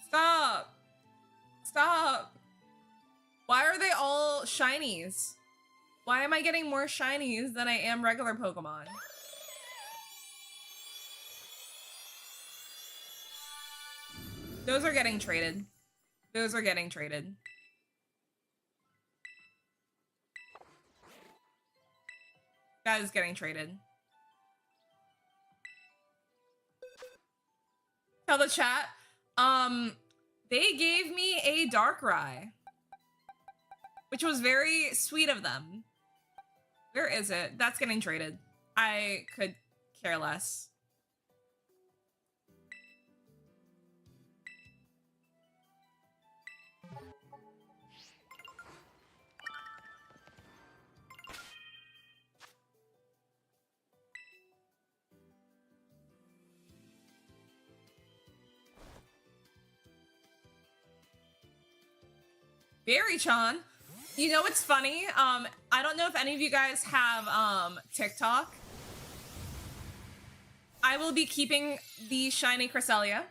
Stop! Stop! Why are they all shinies? Why am I getting more shinies than I am regular Pokemon? Those are getting traded. Those are getting traded. That is getting traded. Tell the chat. They gave me a Darkrai, which was very sweet of them. Where is it? That's getting traded. I could care less. Berry-chan. You know what's funny? I don't know if any of you guys have TikTok. I will be keeping the shiny Cresselia.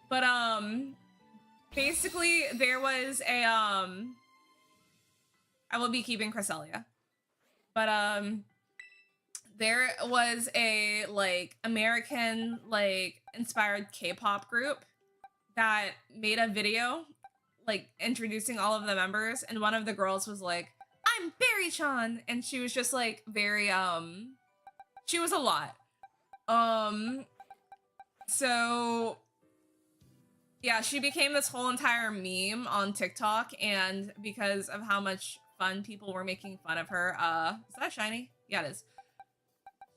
But basically there was a I will be keeping Cresselia. But there was a like American like inspired K-pop group that made a video like introducing all of the members, and one of the girls was like, "I'm Berry-chan," and she was just like very She was a lot. So yeah, she became this whole entire meme on TikTok, and because of how much fun people were making fun of her, is that shiny? Yeah, it is.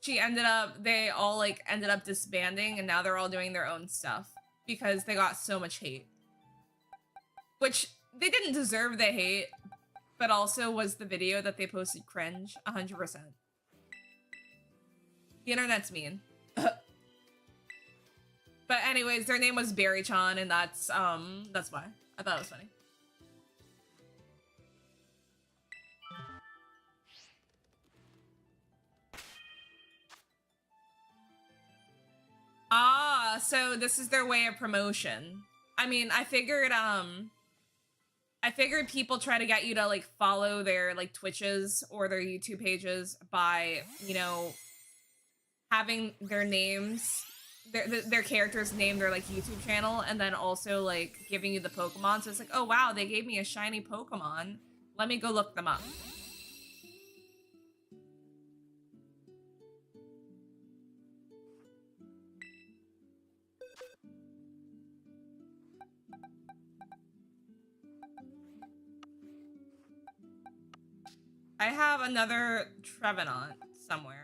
They all like ended up disbanding, and now they're all doing their own stuff because they got so much hate. Which, they didn't deserve the hate, but also was the video that they posted cringe, 100%. The internet's mean. But anyways, their name was Berry-chan, and that's why. I thought it was funny. Ah, so this is their way of promotion. I mean, I figured people try to get you to like follow their like Twitches or their YouTube pages by, you know, having their names, their characters name their like YouTube channel, and then also like giving you the Pokemon. So it's like, oh wow, they gave me a shiny Pokemon. Let me go look them up. I have another Trevenant somewhere.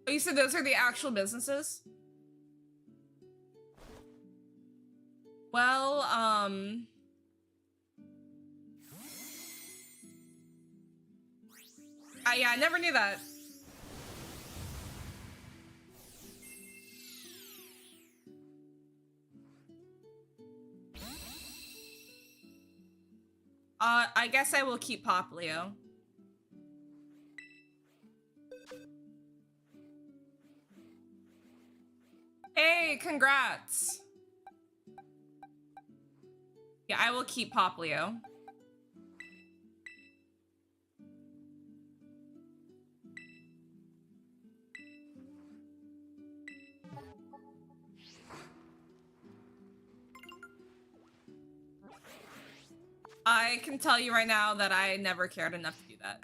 Oh, you said those are the actual businesses? Well, yeah, I never knew that. I guess I will keep Poplio. Hey, congrats. Yeah, I will keep Poplio. I can tell you right now that I never cared enough to do that.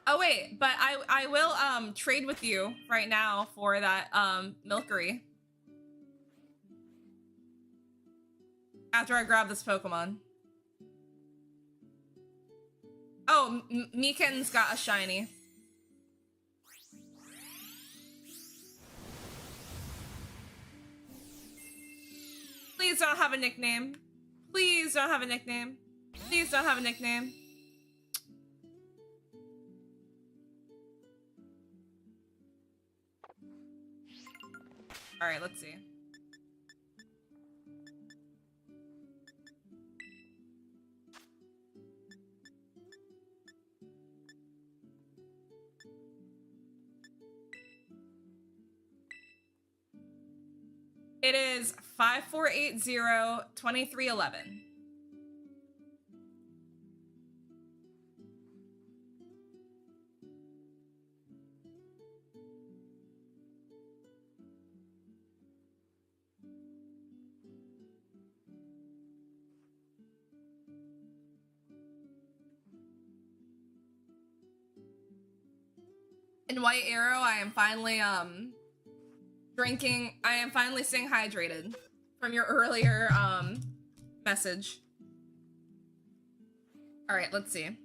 Oh wait, but I will trade with you right now for that Milcery. After I grab this Pokemon. Oh, Miken's got a shiny. Please don't have a nickname. Please don't have a nickname. Please don't have a nickname. All right, let's see. It is 5480-2311. In White Arrow, I am finally drinking. I am finally staying hydrated from your earlier message. All right, let's see.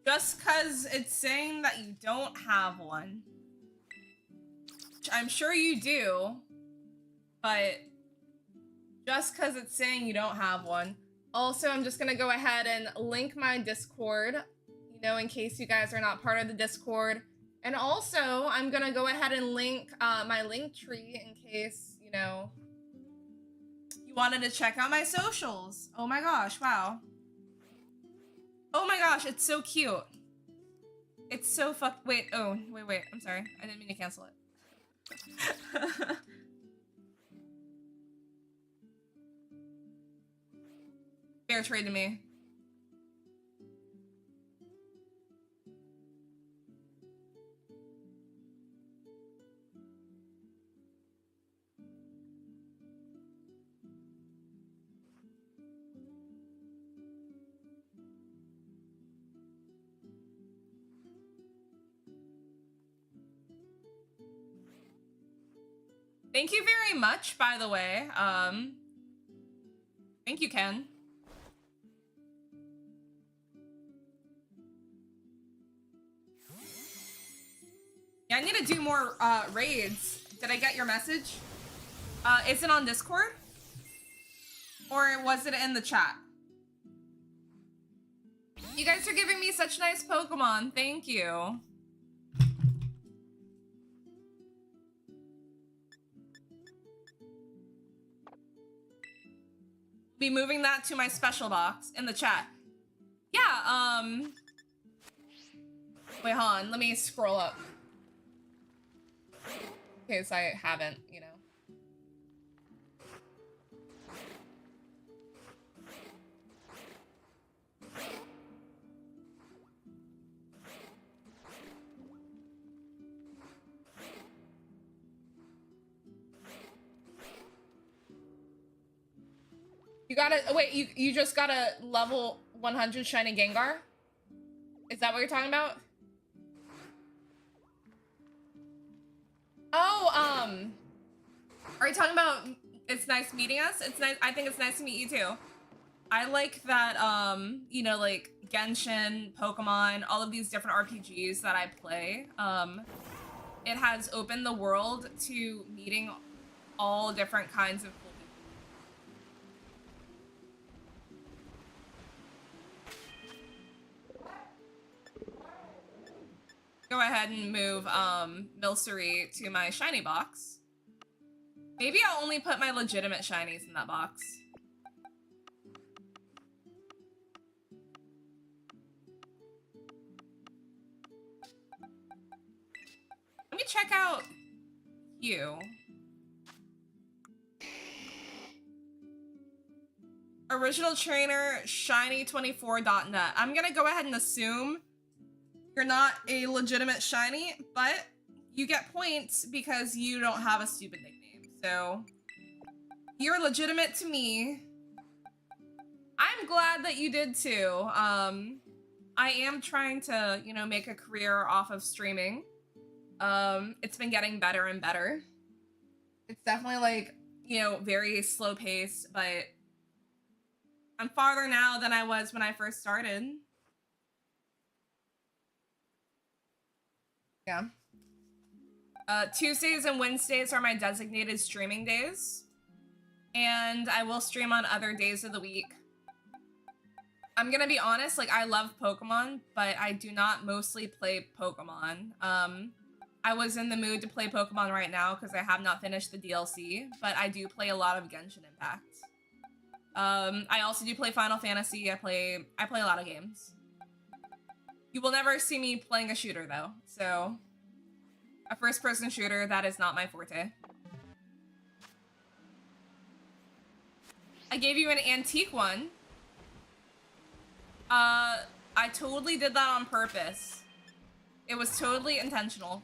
Just cuz it's saying that you don't have one, which I'm sure you do, but just cuz it's saying you don't have one. Also, I'm just gonna go ahead and link my Discord, you know, in case you guys are not part of the Discord. And also, I'm gonna go ahead and link my link tree in case, you know, you wanted to check out my socials. Oh my gosh, wow. Oh my gosh, it's so cute. It's so wait, I'm sorry. I didn't mean to cancel it. Fair trade to me. Thank you very much, by the way. Thank you, Ken. Yeah, I need to do more raids. Did I get your message? Is it on Discord? Or was it in the chat? You guys are giving me such nice Pokemon. Thank you. Be moving that to my special box in the chat. Yeah, wait, hold on. Let me scroll up. In case I haven't, you know. You gotta, wait, you just got a level 100 shiny Gengar? Is that what you're talking about? Oh, are you talking about it's nice meeting us? It's nice, I think it's nice to meet you too. I like that, you know, like Genshin, Pokemon, all of these different RPGs that I play, it has opened the world to meeting all different kinds of cool people. Go ahead and move, Milcery to my shiny box. Maybe I'll only put my legitimate shinies in that box. Let me check out you. Original trainer, shiny24.net. I'm gonna go ahead and assume you're not a legitimate shiny, but you get points because you don't have a stupid nickname. So, you're legitimate to me. I'm glad that you did too. I am trying to, you know, make a career off of streaming. It's been getting better and better. It's definitely like, you know, very slow pace, but I'm farther now than I was when I first started. Yeah. Tuesdays and Wednesdays are my designated streaming days. And I will stream on other days of the week. I'm gonna be honest, like, I love Pokemon, but I do not mostly play Pokemon. I was in the mood to play Pokemon right now because I have not finished the DLC, but I do play a lot of Genshin Impact. I also do play Final Fantasy. I play a lot of games. You will never see me playing a shooter though, so a first-person shooter, that is not my forte. I gave you an antique one. I totally did that on purpose. It was totally intentional.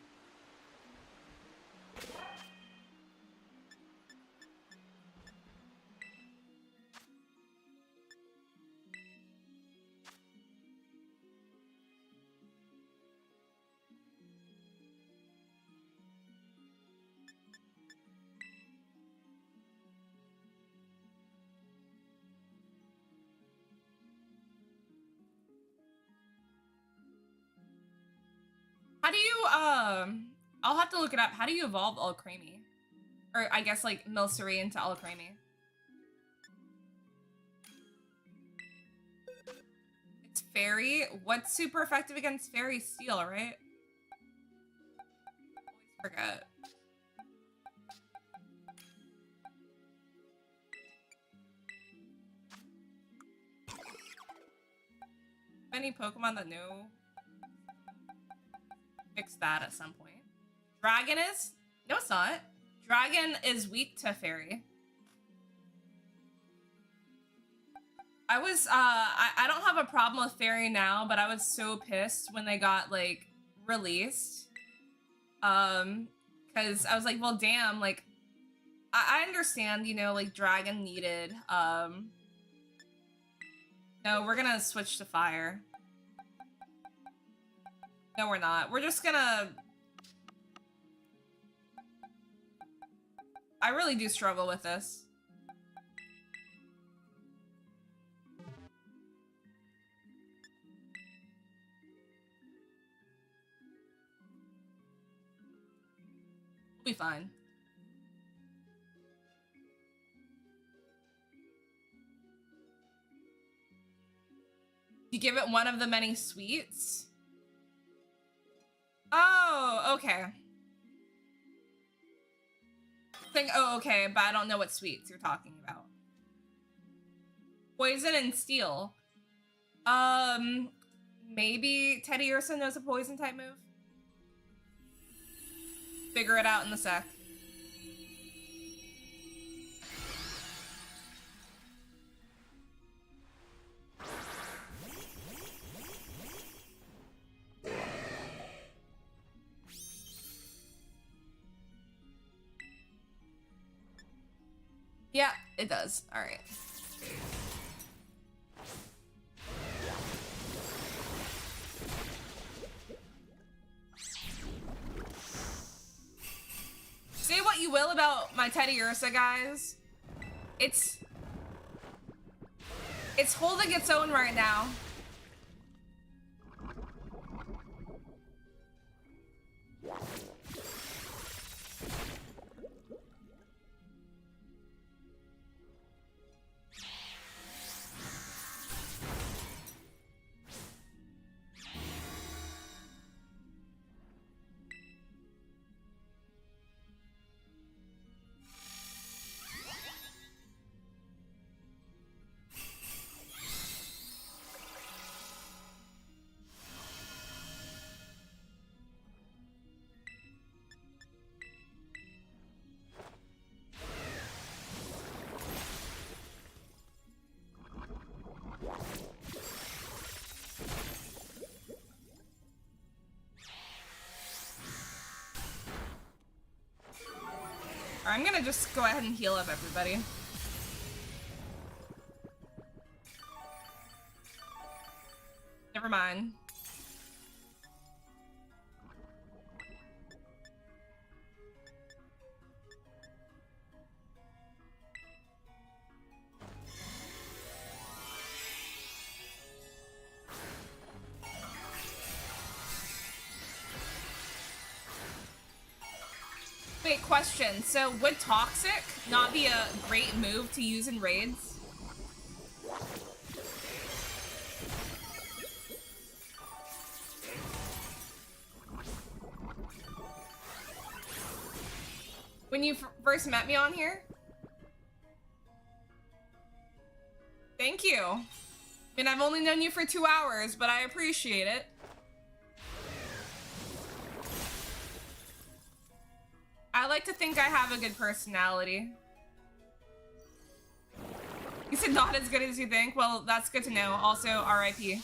How do you, I'll have to look it up. How do you evolve Alcremie? Or I guess like Milcery into Alcremie. It's Fairy? What's super effective against Fairy? Steel, right? Always forget. Any Pokemon that know? Fix that at some point. Dragon is? No, it's not. Dragon is weak to Fairy. I was, I don't have a problem with Fairy now, but I was so pissed when they got, like, released. Because I was like, well, damn, like, I understand, you know, like, Dragon needed, no, we're gonna switch to Fire. No, we're not. We're just gonna... I really do struggle with this. We'll be fine. You give it one of the many sweets? Oh, okay. Oh, okay, but I don't know what sweets you're talking about. Poison and steel. Maybe Teddiursa knows a poison type move? Figure it out in the sec. Yeah, it does. All right. Say what you will about my Teddiursa, guys. It's holding its own right now. I'm gonna just go ahead and heal up everybody. Never mind. Wait, question. So would Toxic not be a great move to use in raids? When you first met me on here? Thank you. I mean, I've only known you for 2 hours, but I appreciate it. I like to think I have a good personality. You said not as good as you think? Well, that's good to know. Also, RIP.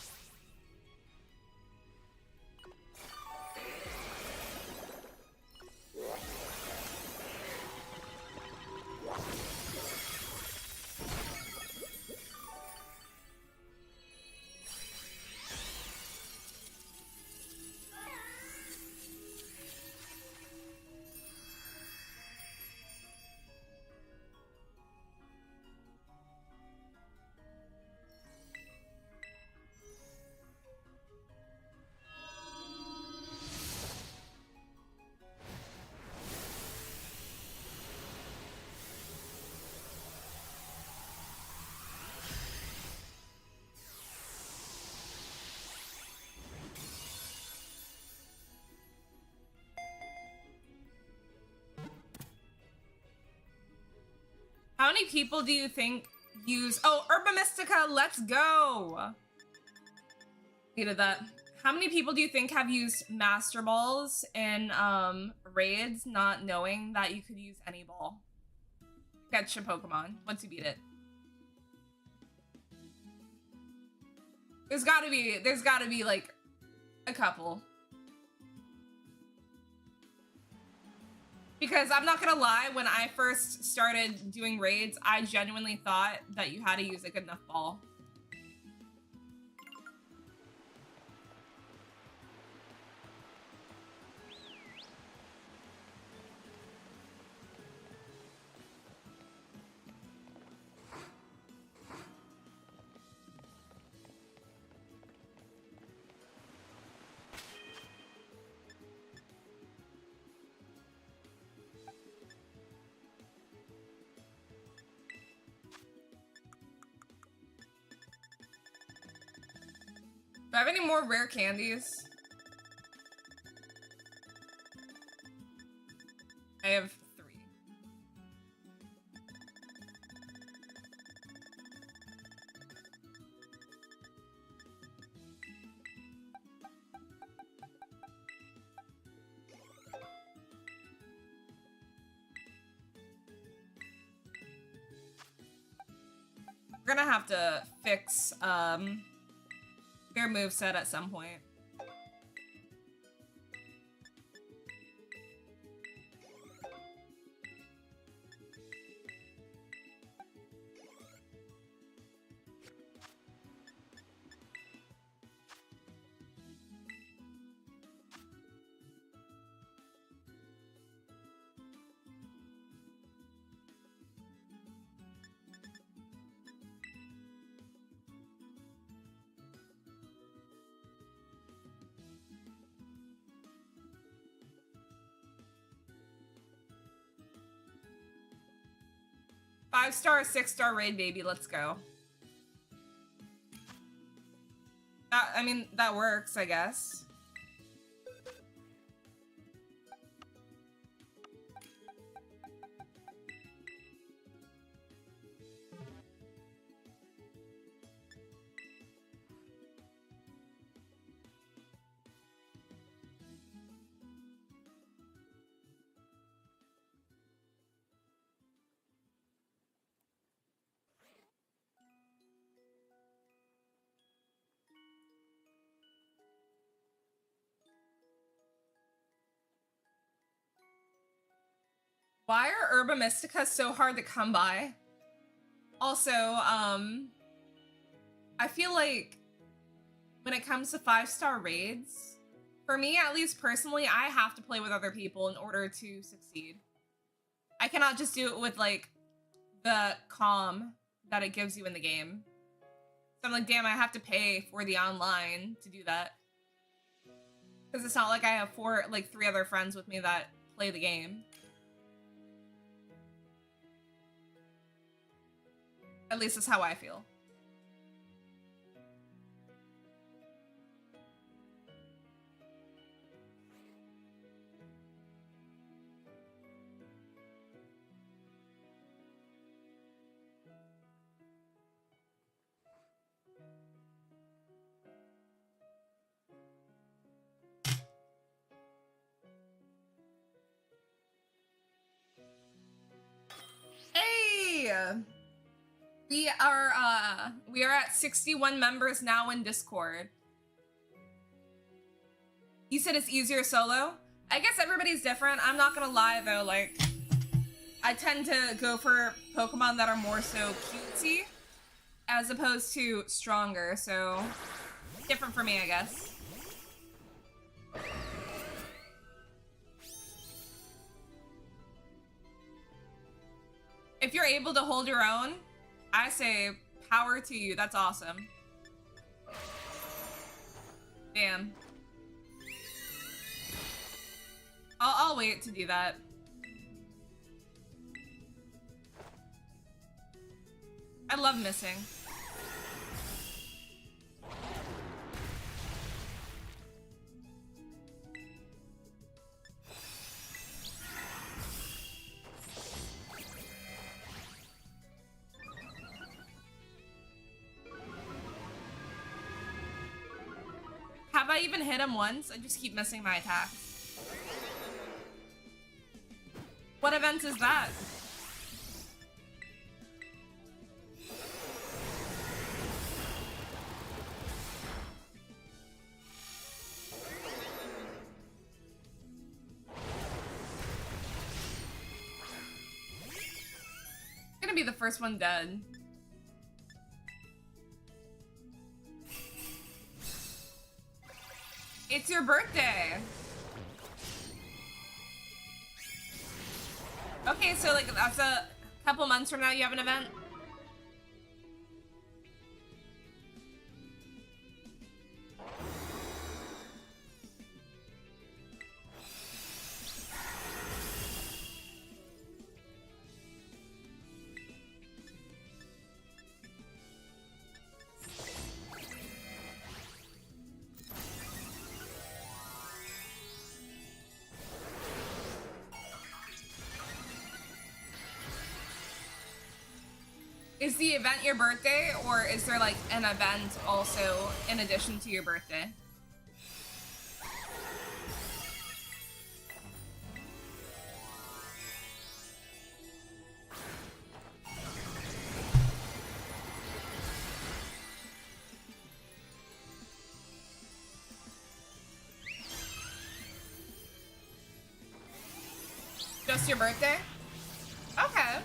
How many people do you think use... Oh, Herba Mystica, let's go! Needed that. How many people do you think have used Master Balls in raids, not knowing that you could use any ball? Catch a Pokemon once you beat it. There's gotta be like a couple. Because I'm not gonna lie, when I first started doing raids, I genuinely thought that you had to use a good enough ball. Do I have any more rare candies? I have 3. We're gonna have to fix, their moveset at some point. Five-star, 6-star raid, baby. Let's go. I mean, that works, I guess. Why are Herba Mystica so hard to come by? Also, I feel like when it comes to 5-star raids, for me, at least personally, I have to play with other people in order to succeed. I cannot just do it with, like, the calm that it gives you in the game. So I'm like, damn, I have to pay for the online to do that. Because it's not like I have 3 other friends with me that play the game. At least that's how I feel. Hey! We are at 61 members now in Discord. You said it's easier solo? I guess everybody's different. I'm not gonna lie though, like, I tend to go for Pokemon that are more so cutesy as opposed to stronger, so different for me, I guess. If you're able to hold your own, I say power to you. That's awesome. Damn. I'll wait to do that. I love missing. Have I even hit him once? I just keep missing my attacks. What event is that? be the first one dead. It's your birthday. Okay, so like that's a couple months from now you have an event? Is the event your birthday, or is there like an event also in addition to your birthday? Just your birthday? Okay.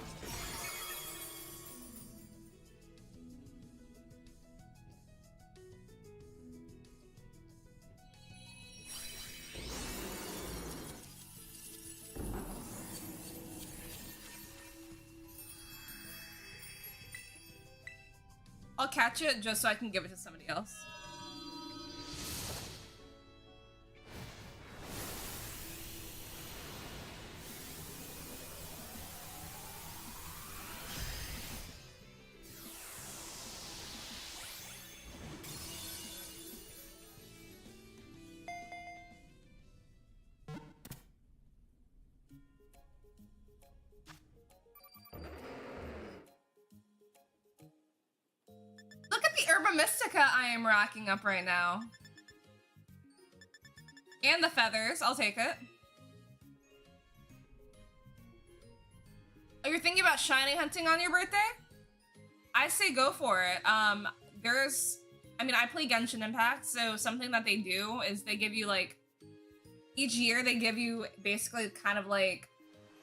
I'll catch it just so I can give it to somebody else. Look at the Herba Mystica I am racking up right now. And the feathers, I'll take it. Oh, you're thinking about shiny hunting on your birthday? I say go for it. I play Genshin Impact, so something that they do is they give you like, each year they give you basically kind of like,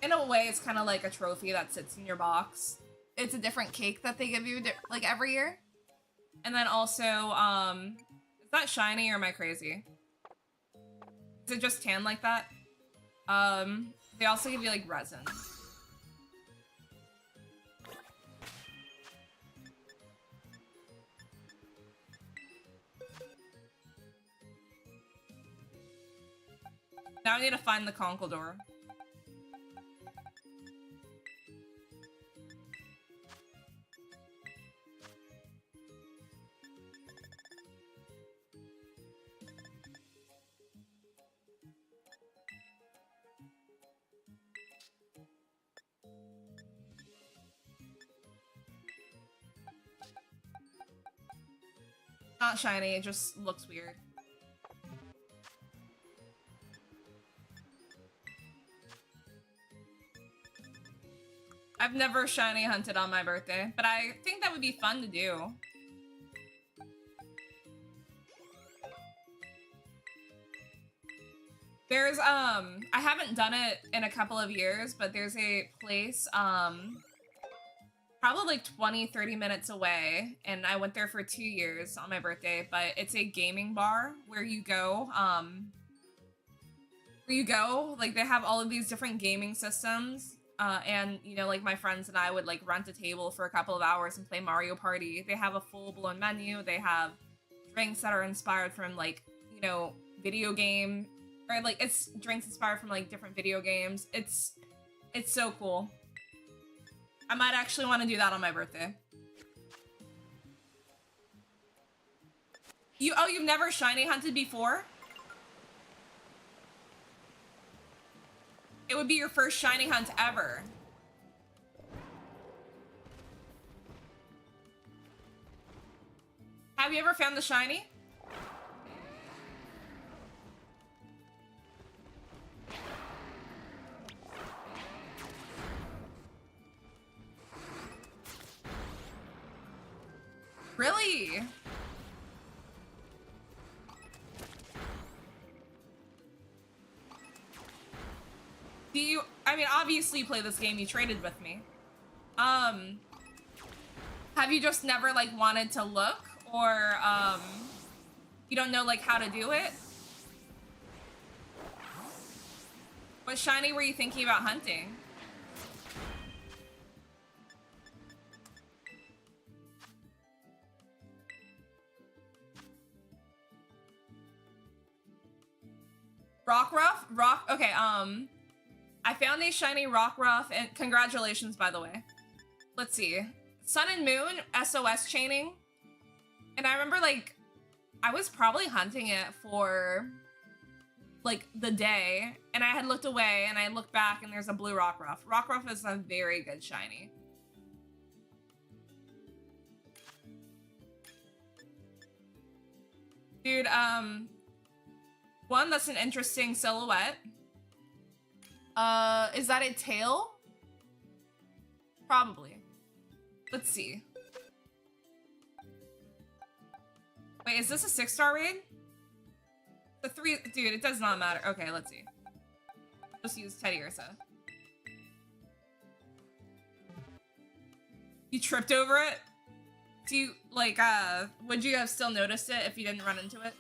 in a way it's kind of like a trophy that sits in your box. It's a different cake that they give you like every year. And then also, is that shiny or am I crazy? Is it just tan like that? They also give you like resin. Now I need to find the Conkeldurr. Not shiny, it just looks weird. I've never shiny hunted on my birthday, but I think that would be fun to do. There's, I haven't done it in a couple of years, but there's a place, probably like 20-30 minutes away, and I went there for 2 years on my birthday, but it's a gaming bar where you go, like they have all of these different gaming systems, and you know, like my friends and I would like rent a table for a couple of hours and play Mario Party. They have a full-blown menu, they have drinks that are inspired from like, you know, video game, or like it's drinks inspired from like different video games. It's so cool. I might actually want to do that on my birthday. You've never shiny hunted before? It would be your first shiny hunt ever. Have you ever found the shiny? Really? Do you, I mean, obviously you play this game, you traded with me. Have you just never like wanted to look, or you don't know like how to do it? What shiny were you thinking about hunting? Rockruff? Okay, I found a shiny Rockruff, and congratulations, by the way. Let's see. Sun and Moon, SOS chaining. And I remember, like, I was probably hunting it for, like, the day, and I had looked away, and I looked back, and there's a blue Rockruff. Rockruff is a very good shiny. Dude, one, that's an interesting silhouette. Is that a tail? Probably. Let's see. Wait, is this a 6-star raid? The 3, dude, it does not matter. Okay, let's see. Just use Teddiursa. You tripped over it? Do you, like, would you have still noticed it if you didn't run into it?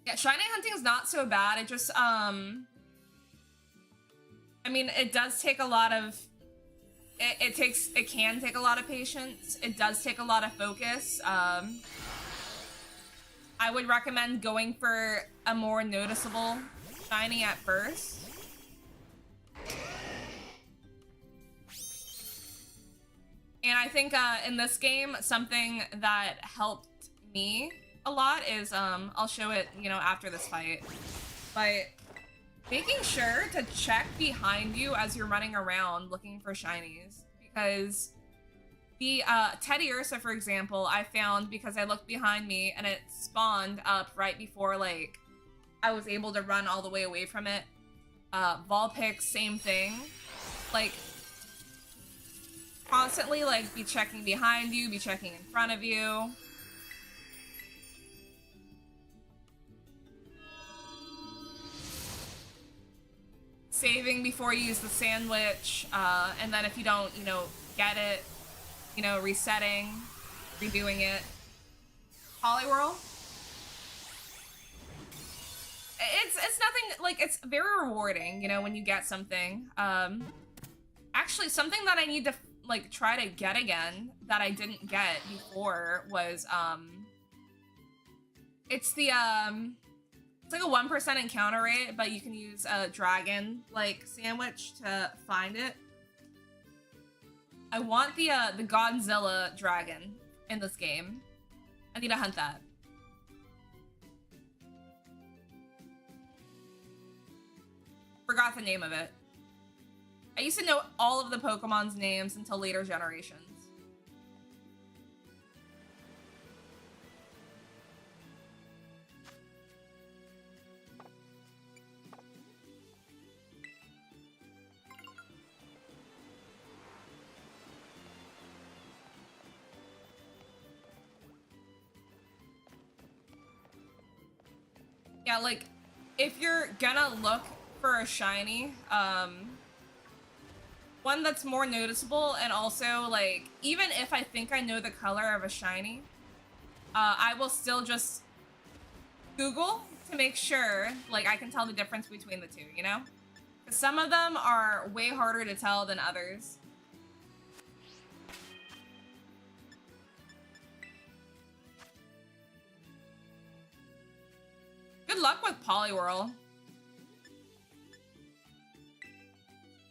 Yeah, shiny hunting is not so bad. It just, I mean, it does take a lot of, it can take a lot of patience. It does take a lot of focus. I would recommend going for a more noticeable shiny at first. And I think in this game, something that helped me a lot is, I'll show it, you know, after this fight, but making sure to check behind you as you're running around looking for shinies, because the Teddiursa, for example, I found because I looked behind me and it spawned up right before, like, I was able to run all the way away from it. Vulpix, same thing. Like, constantly, like, be checking behind you, be checking in front of you. Saving before you use the sandwich, and then if you don't, you know, get it, you know, resetting, redoing it. Poliwhirl? It's nothing, like, it's very rewarding, you know, when you get something. Actually, something that I need to, like, try to get again that I didn't get before was, it's the, it's like a 1% encounter rate, but you can use a dragon, like, sandwich to find it. I want the Godzilla dragon in this game. I need to hunt that. Forgot the name of it. I used to know all of the Pokemon's names until later generations. Yeah, like, if you're gonna look for a shiny, one that's more noticeable, and also, like, even if I think I know the color of a shiny, I will still just Google to make sure, like, I can tell the difference between the two, you know? 'Cause some of them are way harder to tell than others. Good luck with Poliwhirl.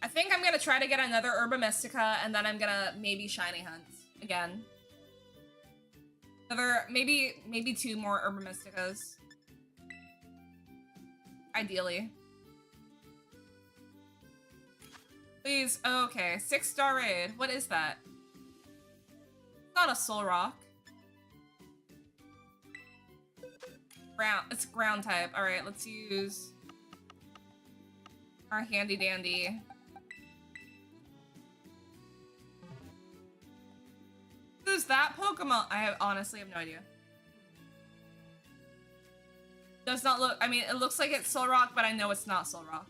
I think I'm gonna try to get another Herba Mystica, and then I'm gonna maybe shiny hunt again. Another, maybe 2 more Herba Mysticas. Ideally. Please, okay, 6-star raid. What is that? It's not a Soul Rock. It's ground type. Alright, let's use our handy dandy. Who's that Pokemon? I honestly have no idea. Does not look, I mean, it looks like it's Solrock, but I know it's not Solrock.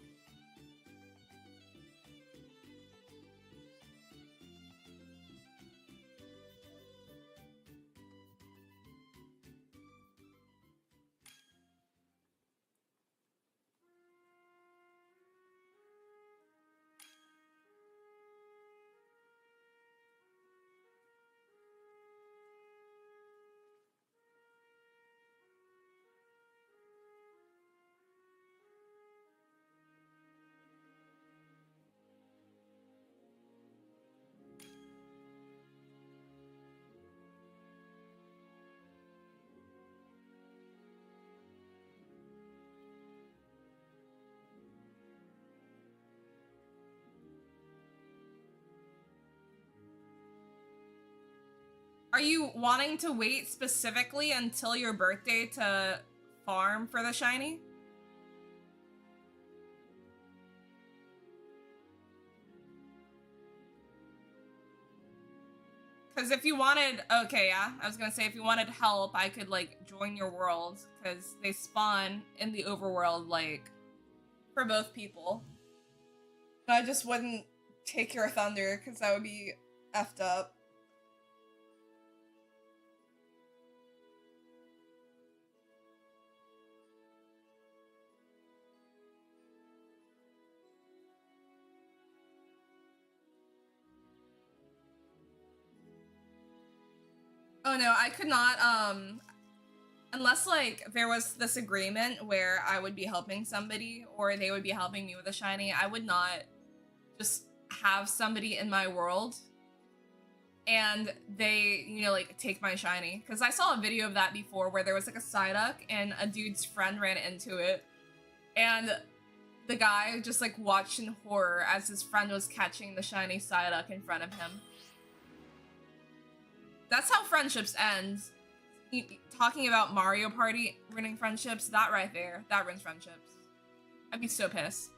you wanting to wait specifically until your birthday to farm for the shiny? Because if you wanted, okay, yeah, I was gonna say if you wanted help, I could like join your world because they spawn in the overworld like for both people. But I just wouldn't take your thunder because that would be effed up. Oh no, I could not, unless like there was this agreement where I would be helping somebody or they would be helping me with a shiny, I would not just have somebody in my world and they, you know, like take my shiny. Cause I saw a video of that before where there was like a Psyduck and a dude's friend ran into it and the guy just like watched in horror as his friend was catching the shiny Psyduck in front of him. That's how friendships end. Talking about Mario Party ruining friendships, that right there, that ruins friendships. I'd be so pissed.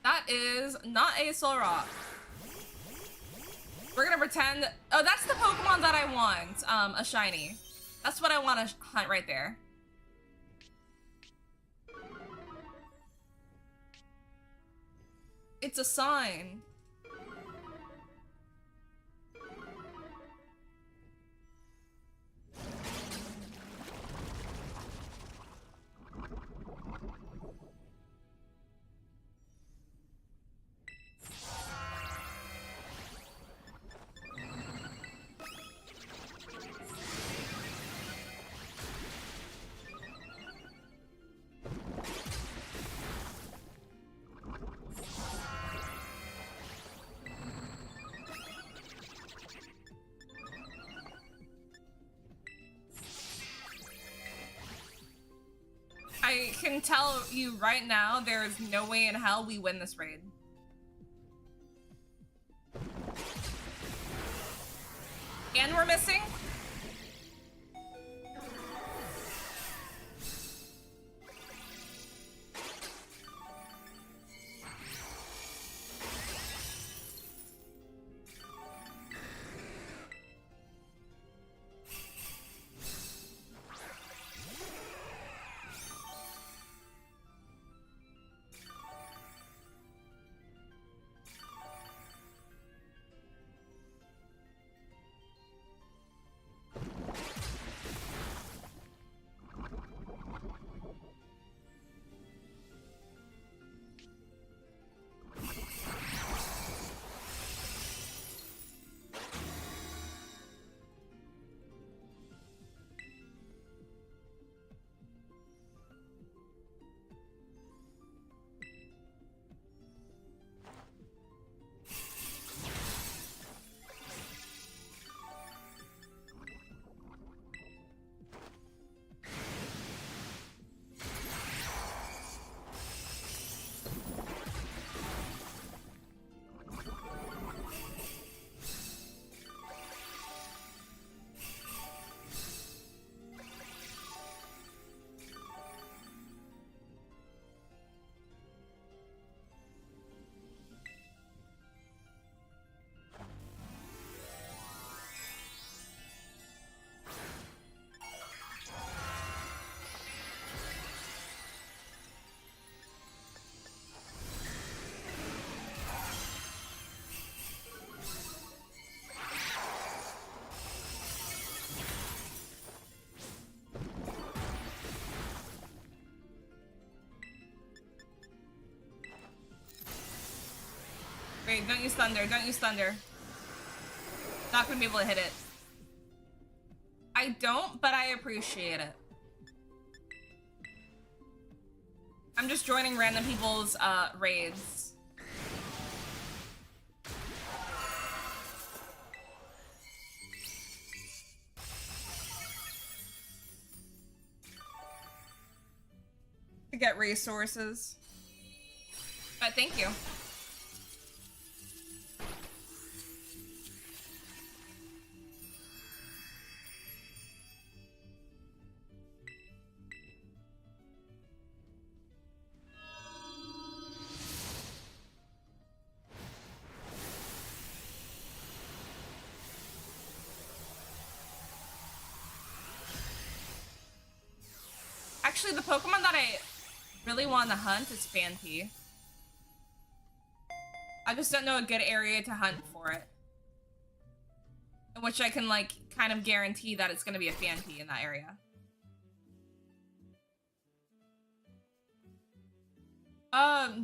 That is not a Solrock. We're gonna pretend, oh, that's the Pokemon that I want, a shiny. That's what I want to hunt right there. It's a sign. I can tell you right now, there is no way in hell we win this raid. And we're missing? Wait, don't use thunder, don't use thunder. Not gonna be able to hit it. I don't, but I appreciate it. I'm just joining random people's raids. To get resources. But thank you. Actually, the Pokemon that I really want to hunt is Phanpy. I just don't know a good area to hunt for it. In which I can, like, kind of guarantee that it's gonna be a Phanpy in that area.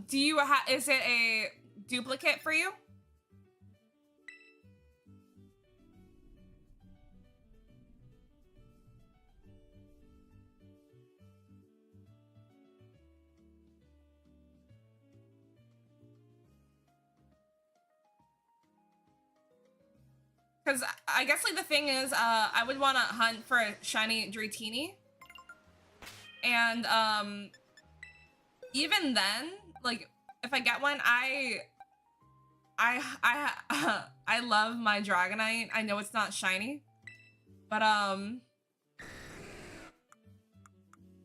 Do you is it a duplicate for you? Because I guess, like, the thing is, I would want to hunt for a shiny Dratini. And, even then, like, if I get one, I love my Dragonite. I know it's not shiny. But, I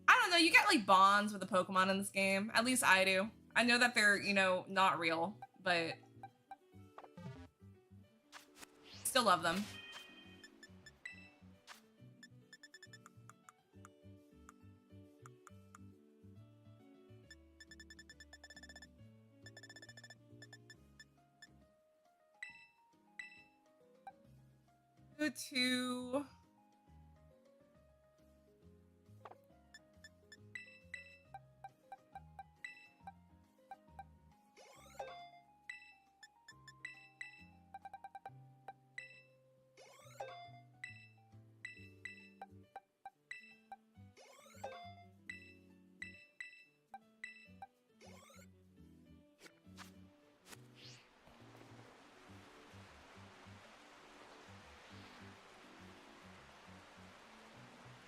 don't know, you get, like, bonds with the Pokemon in this game. At least I do. I know that they're, you know, not real, but still love them. Go to...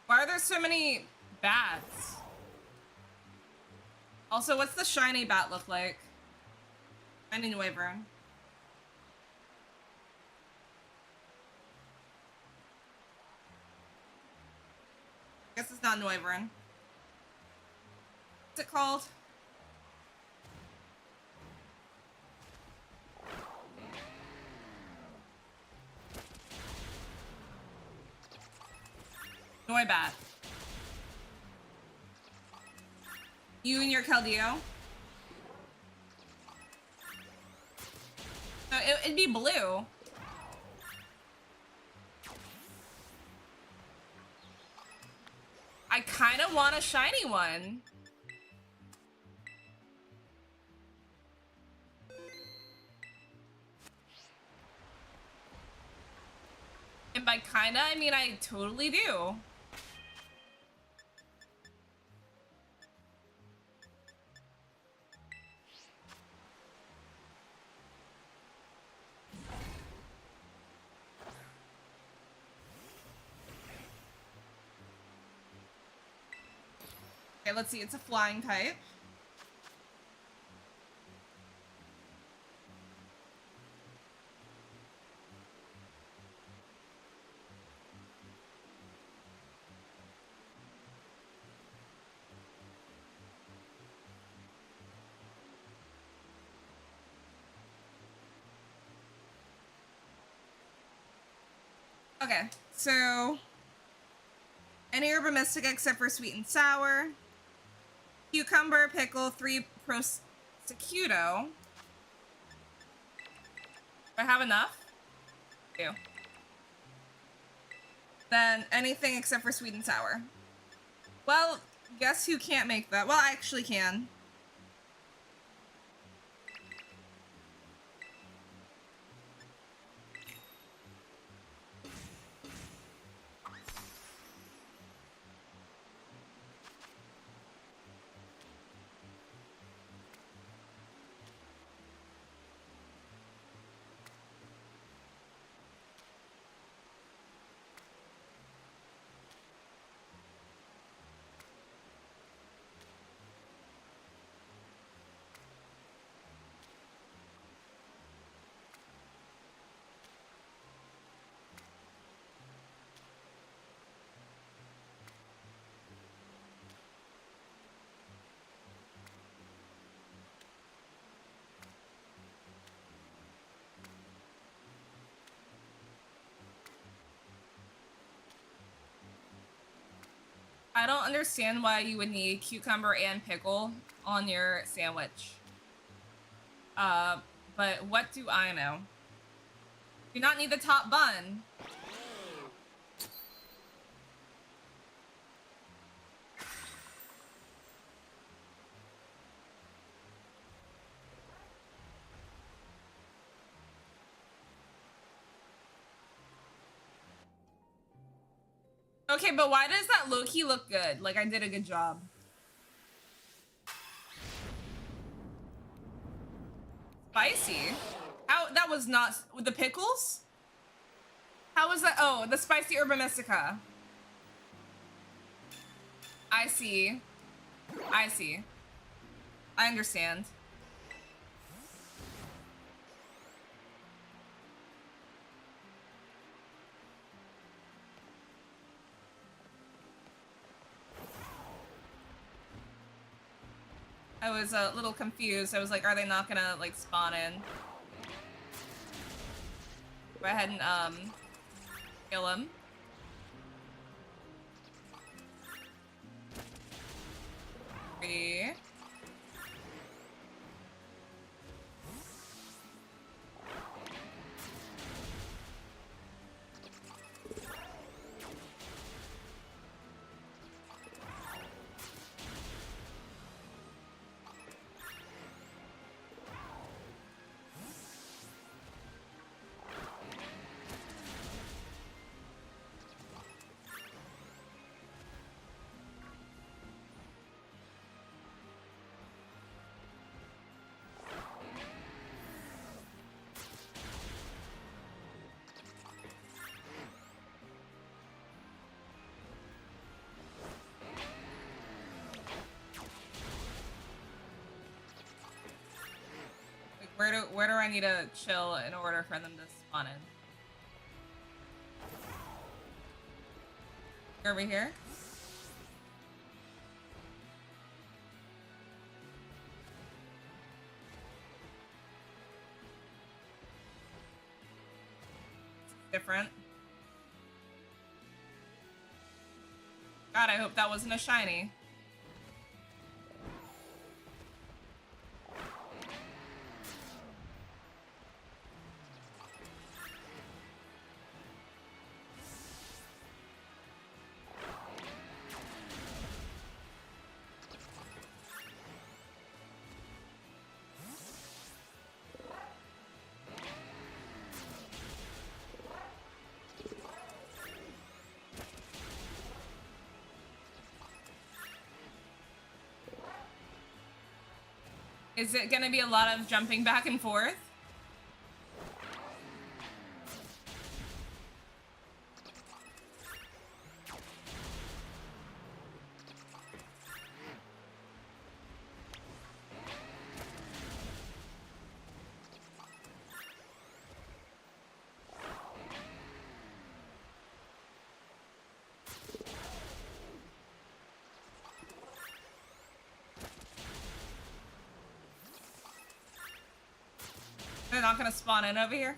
Why are there so many bats? Also, what's the shiny bat look like? Shiny Wyvern. Guess it's not Wyvern. What's it called? Noibat. You and your Keldeo. So it'd be blue. I kind of want a shiny one. And by kinda, I mean I totally do. Okay, let's see. It's a flying type. Okay, so any herb mystic except for sweet and sour. Cucumber, pickle, 3 prosecuto. Do I have enough? Do. Then anything except for sweet and sour. Well, guess who can't make that? Well, I actually can. I don't understand why you would need cucumber and pickle on your sandwich. But what do I know? Do not need the top bun. Okay, but why does that low-key look good? Like I did a good job. Spicy? How? That was not with the pickles? How was that? Oh, the spicy herba mystica. I see. I see. I understand. I was a little confused. I was like, are they not gonna like spawn in? Go ahead and kill him. Three. Where do I need to chill in order for them to spawn in? Over here? Different. God, I hope that wasn't a shiny. Is it gonna be a lot of jumping back and forth? They're not gonna spawn in over here?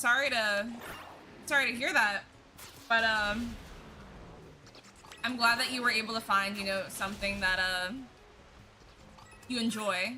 sorry to hear that, but I'm glad that you were able to find, you know, something that you enjoy.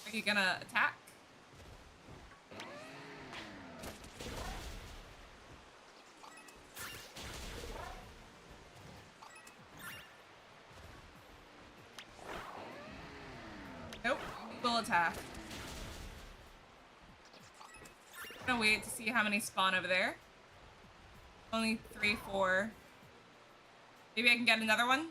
Are you gonna attack? Nope, we will attack. I'm gonna wait to see how many spawn over there. Only 3, 4. Maybe I can get another one?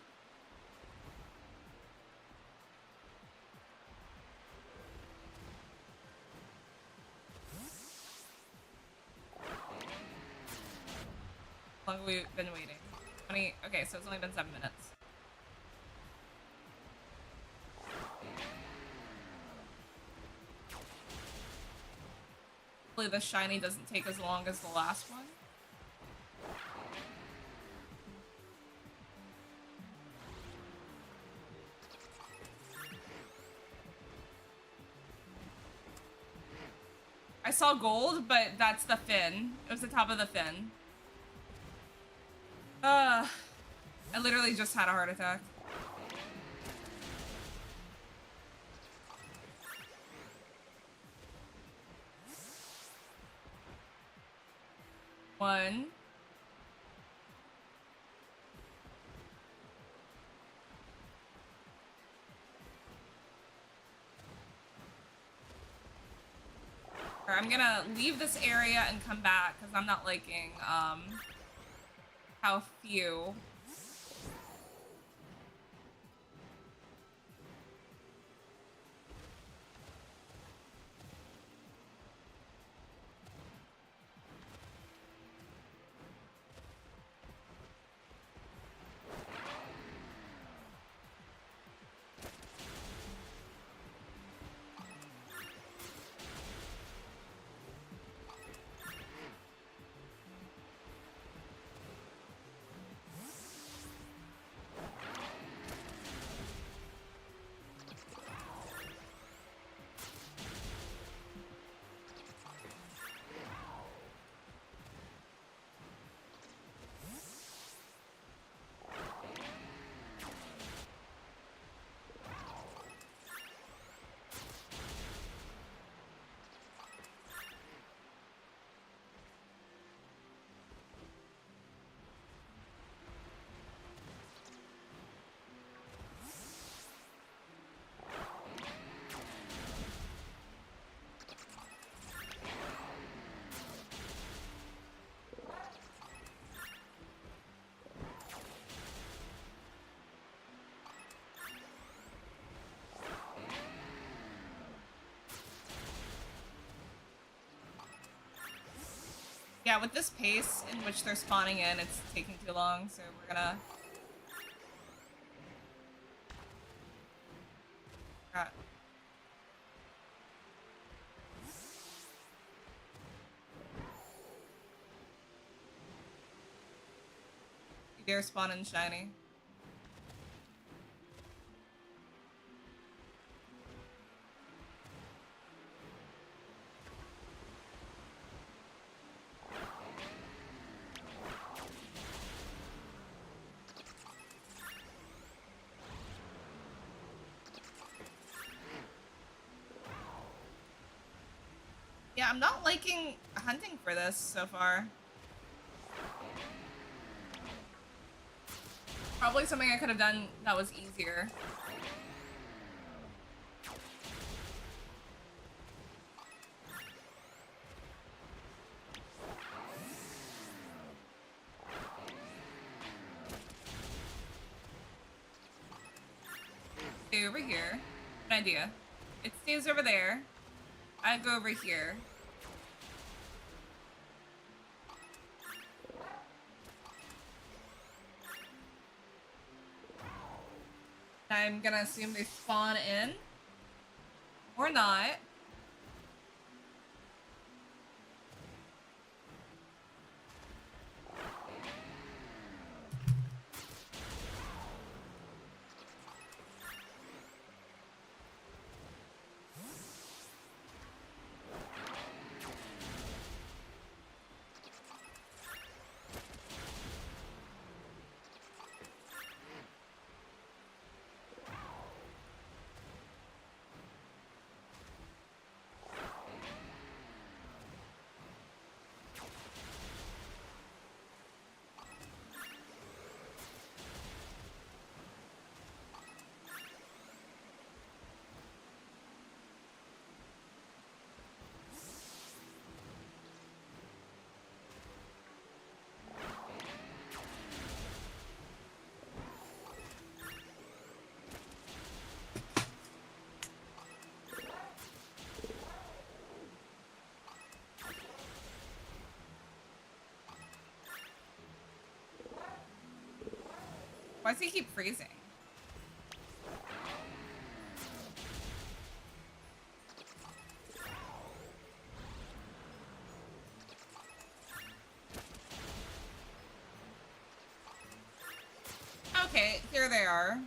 How long have we been waiting? 20. Okay, so it's only been 7 minutes. Hopefully the shiny doesn't take as long as the last one. I saw gold, but that's the fin. It was the top of the fin. I literally just had a heart attack. One. I'm gonna leave this area and come back because I'm not liking how few. Yeah, with this pace in which they're spawning in, it's taking too long, so we're gonna... You dare spawn in shiny. Yeah, I'm not liking hunting for this so far. Probably something I could have done that was easier. Stay over here. An idea. It stays over there. I go over here. I'm gonna assume they spawn in. Or not. Why does he keep freezing? Okay, here they are.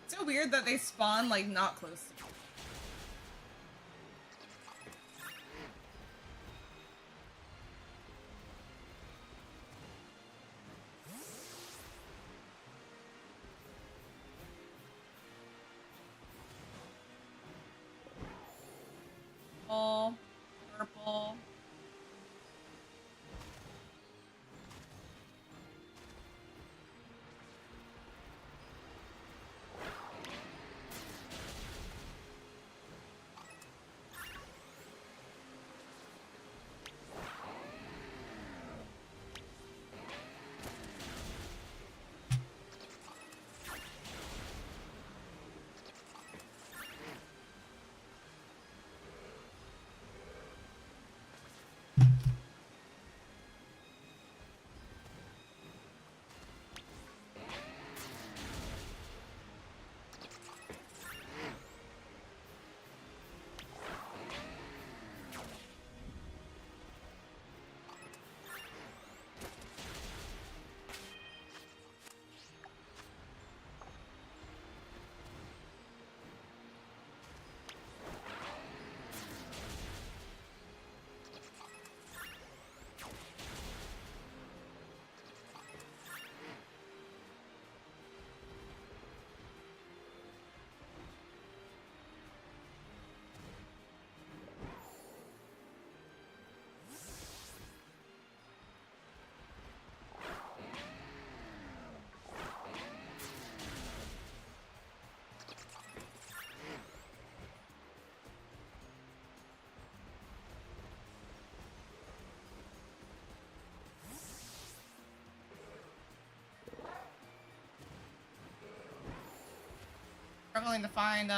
So weird that they spawn like not close to me. Purple, purple. struggling to find,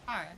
Alright.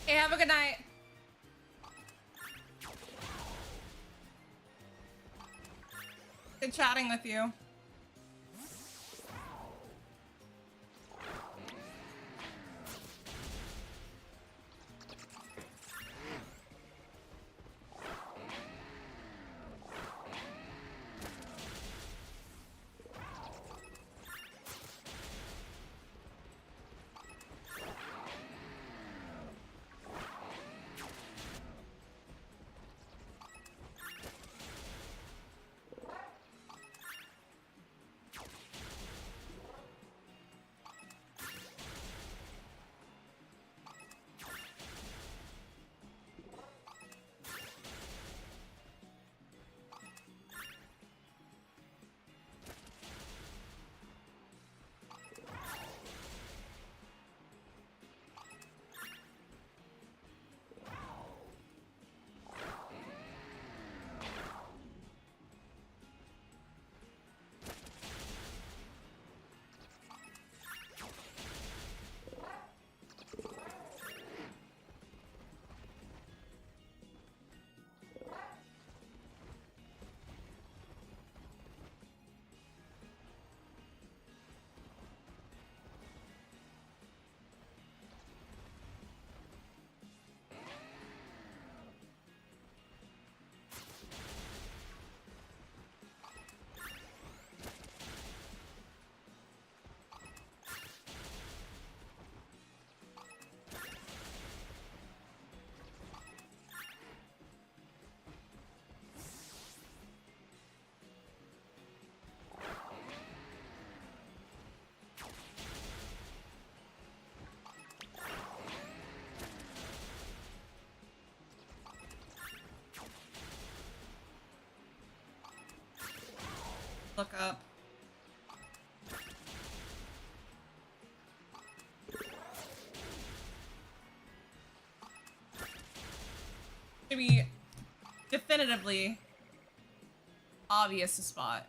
Hey, have a good night. Good chatting with you. Look up. To be definitively obvious to spot.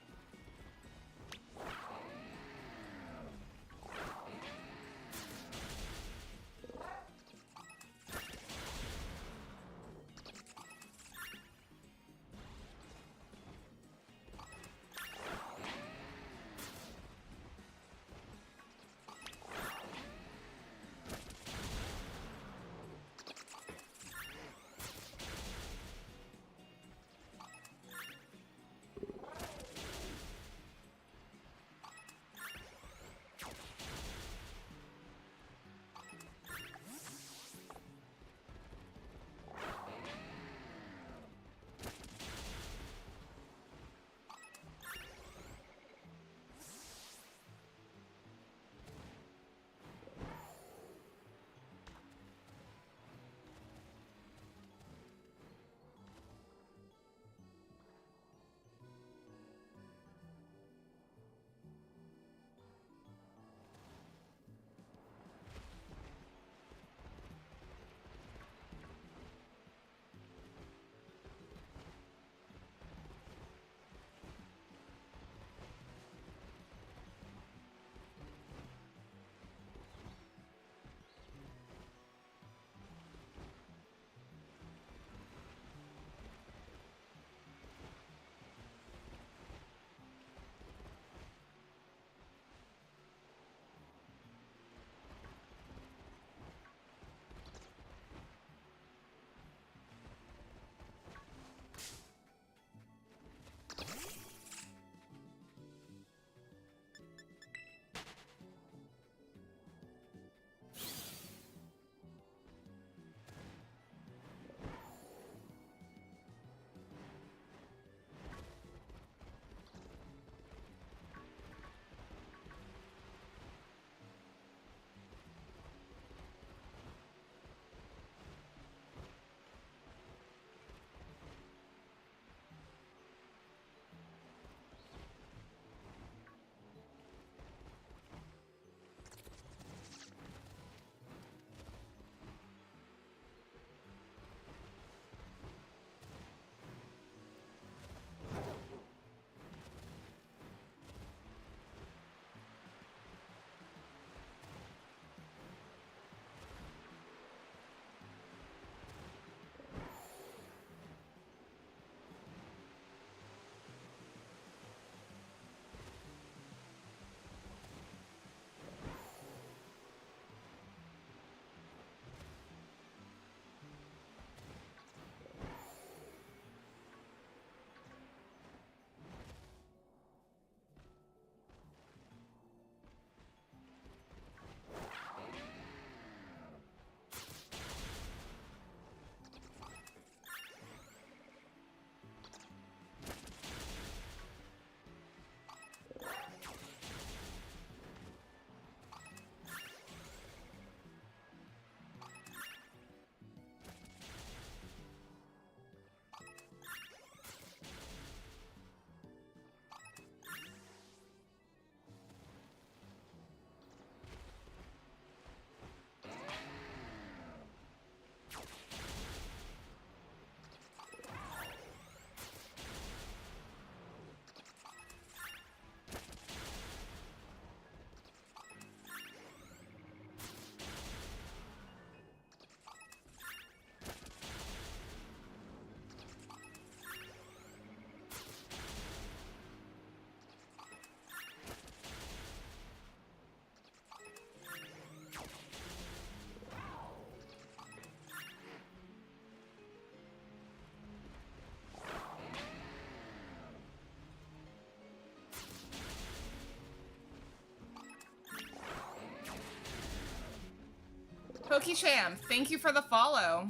Pokecham, thank you for the follow.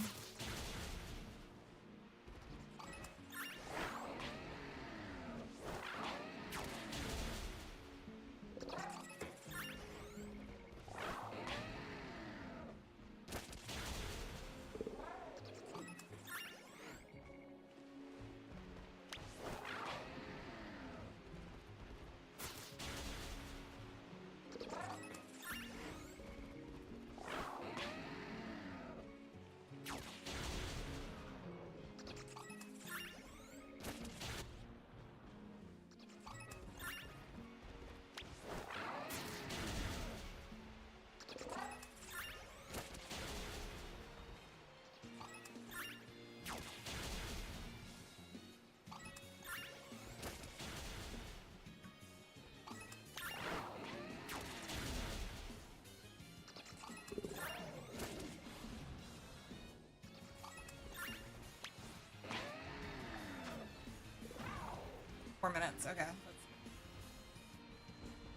Minutes. Okay.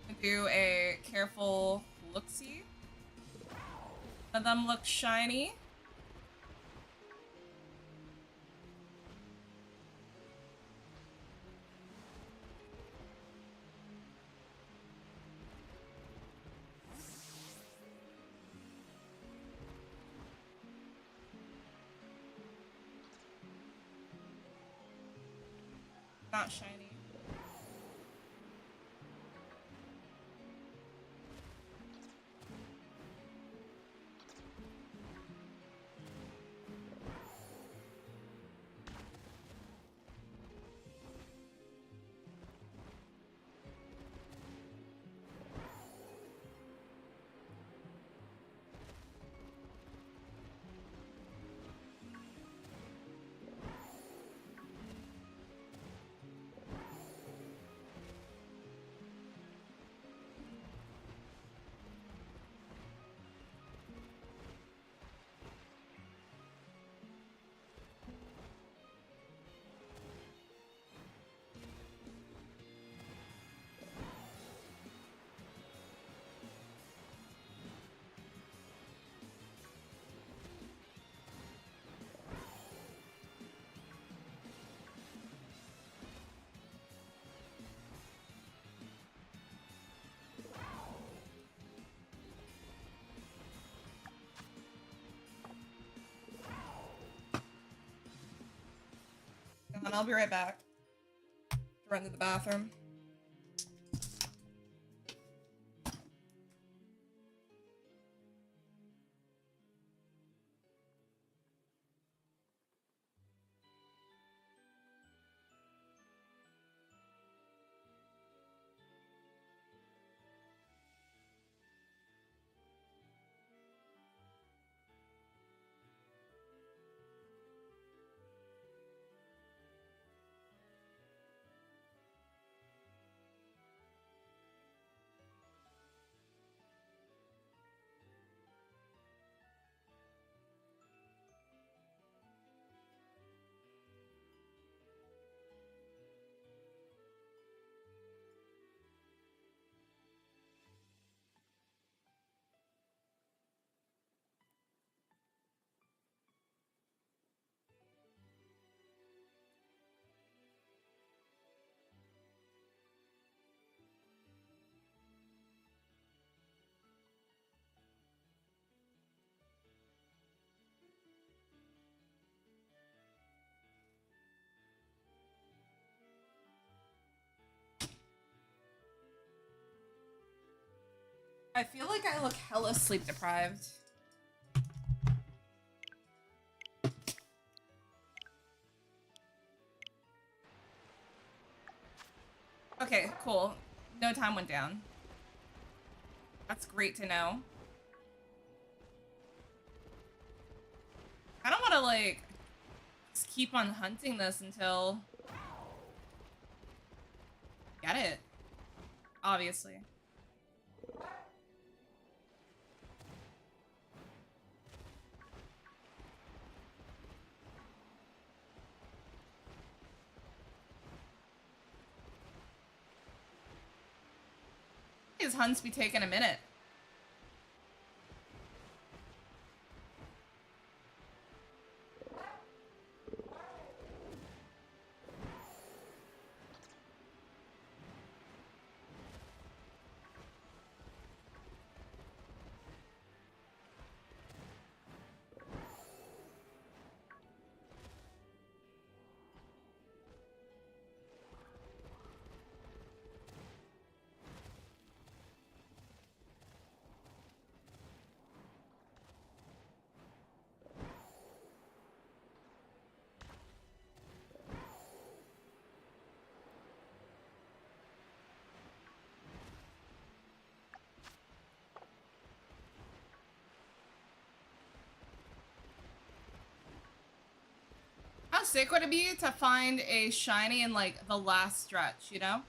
Let's do a careful look-see. Let them look shiny. Not shiny. And I'll be right back. Run to the bathroom. I feel like I look hella sleep deprived. Okay, cool. No time went down. That's great to know. I don't want to, like, just keep on hunting this until... Get it. Obviously. These hunts be taking a minute. sick would it be to find a shiny in like the last stretch, you know?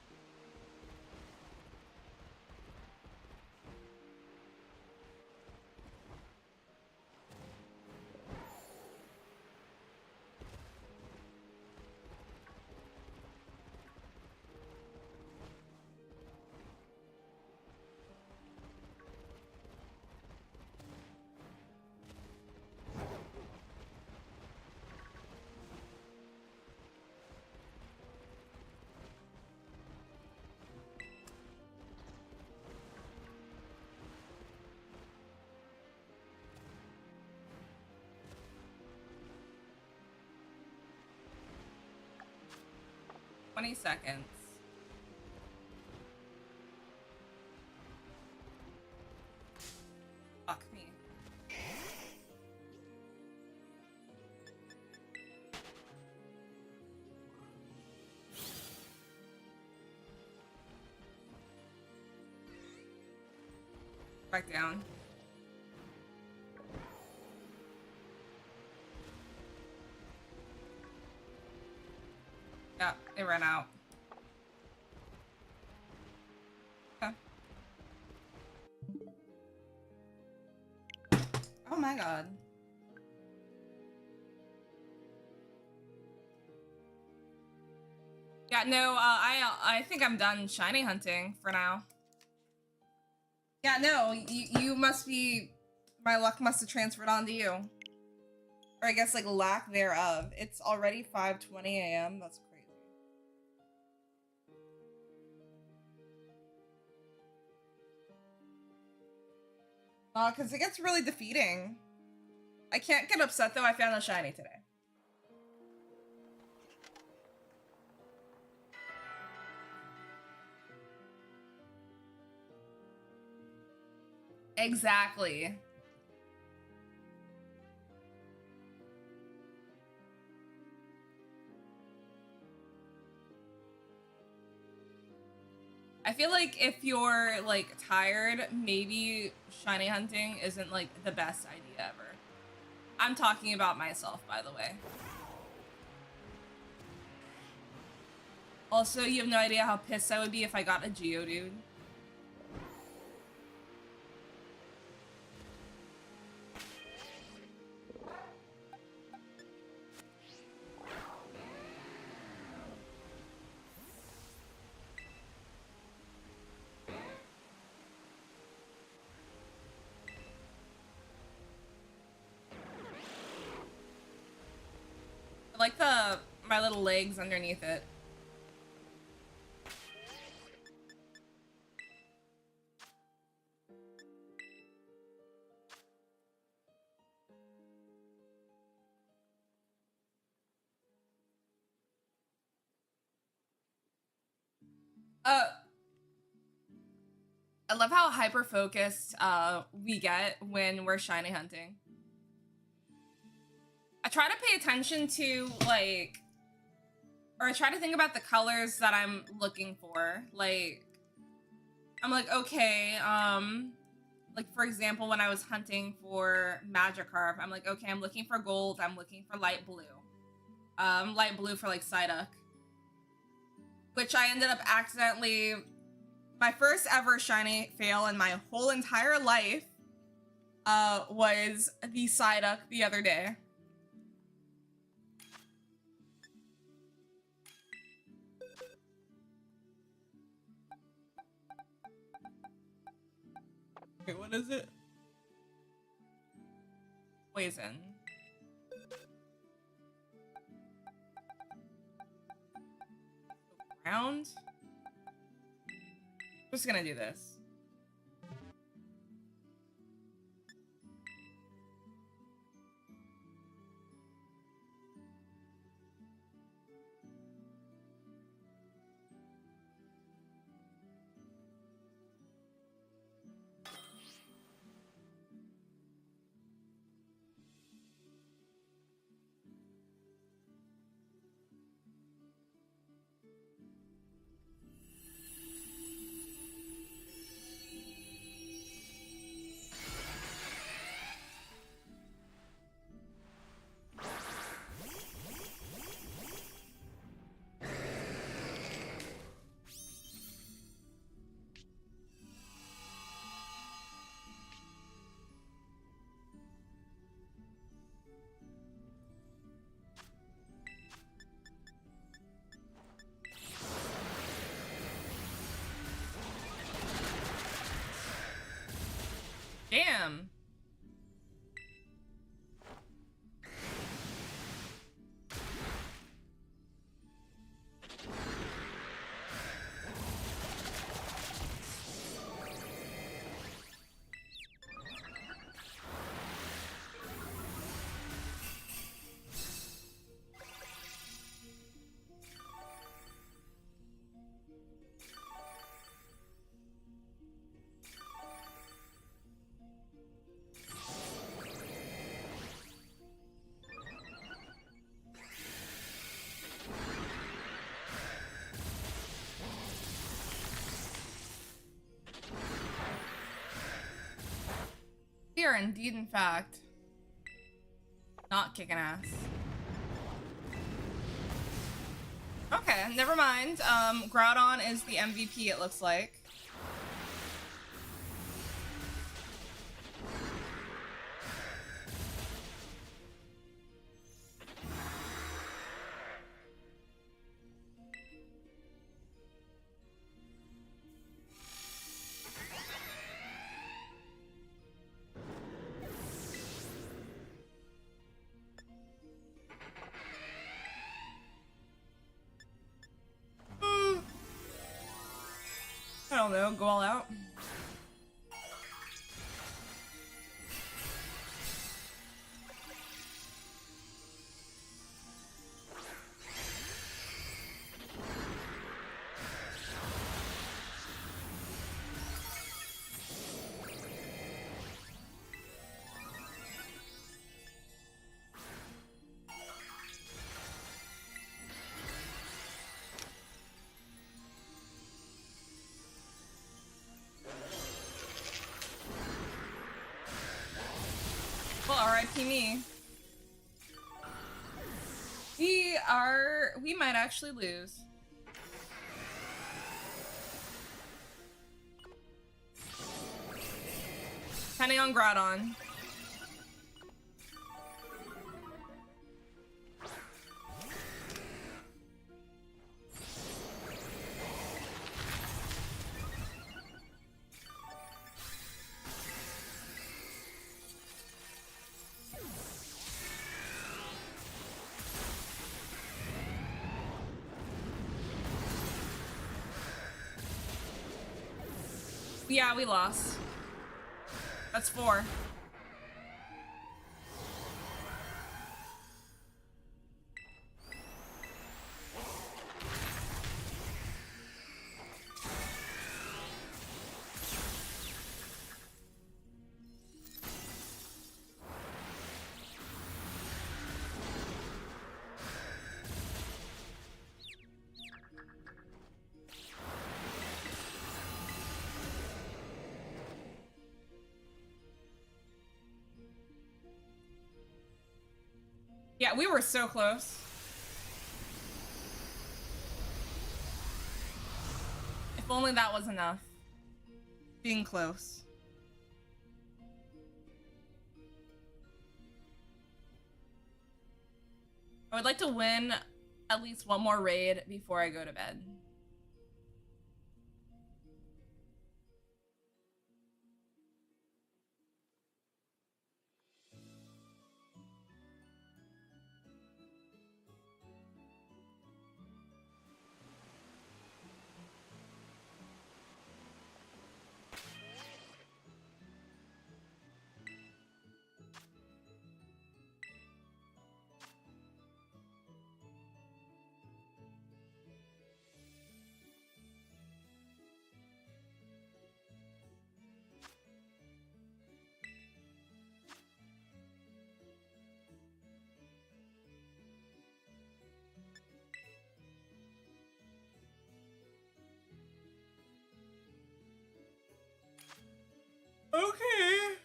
Seconds. Fuck me. Back down. Yeah, it ran out. Okay. Oh my god. Yeah, no, I think I'm done shiny hunting for now. Yeah, no, you must be, my luck must have transferred onto you. Or I guess like lack thereof. It's already 5:20 a.m. That's crazy. Because it gets really defeating. I can't get upset though, I found a shiny today. Exactly. I feel like if you're like tired, maybe shiny hunting isn't like the best idea ever. I'm talking about myself, by the way. Also, you have no idea how pissed I would be if I got a Geodude. I like my little legs underneath it. I love how hyper-focused we get when we're shiny hunting. I try to pay attention to, like, or I try to think about the colors that I'm looking for. Like, I'm like, okay, like, for example, when I was hunting for Magikarp, I'm like, okay, I'm looking for gold, I'm looking for light blue. Light blue for, like, Psyduck. Which I ended up accidentally... My first ever shiny fail in my whole entire life was the Psyduck the other day. Wait, what is it? Poison. Round? Just gonna do this. are indeed, in fact, not kicking ass. Okay, never mind. Groudon is the MVP, it looks like. I don't know, go all out. RIP me. We might actually lose. Depending on Groudon. Yeah, we lost. That's 4. Yeah, we were so close. If only that was enough. Being close. I would like to win at least one more raid before I go to bed. Okay.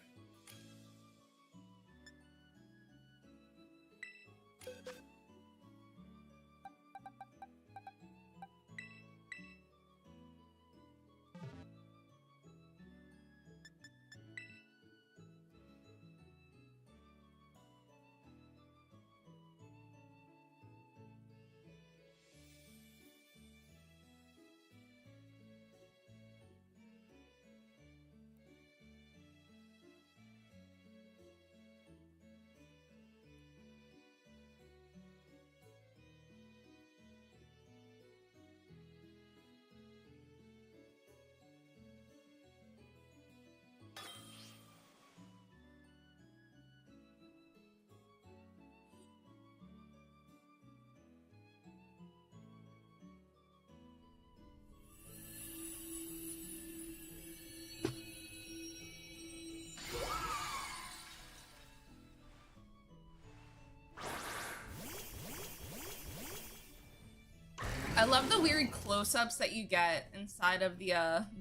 I love the weird close-ups that you get inside of the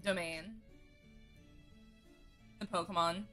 domain. The Pokemon.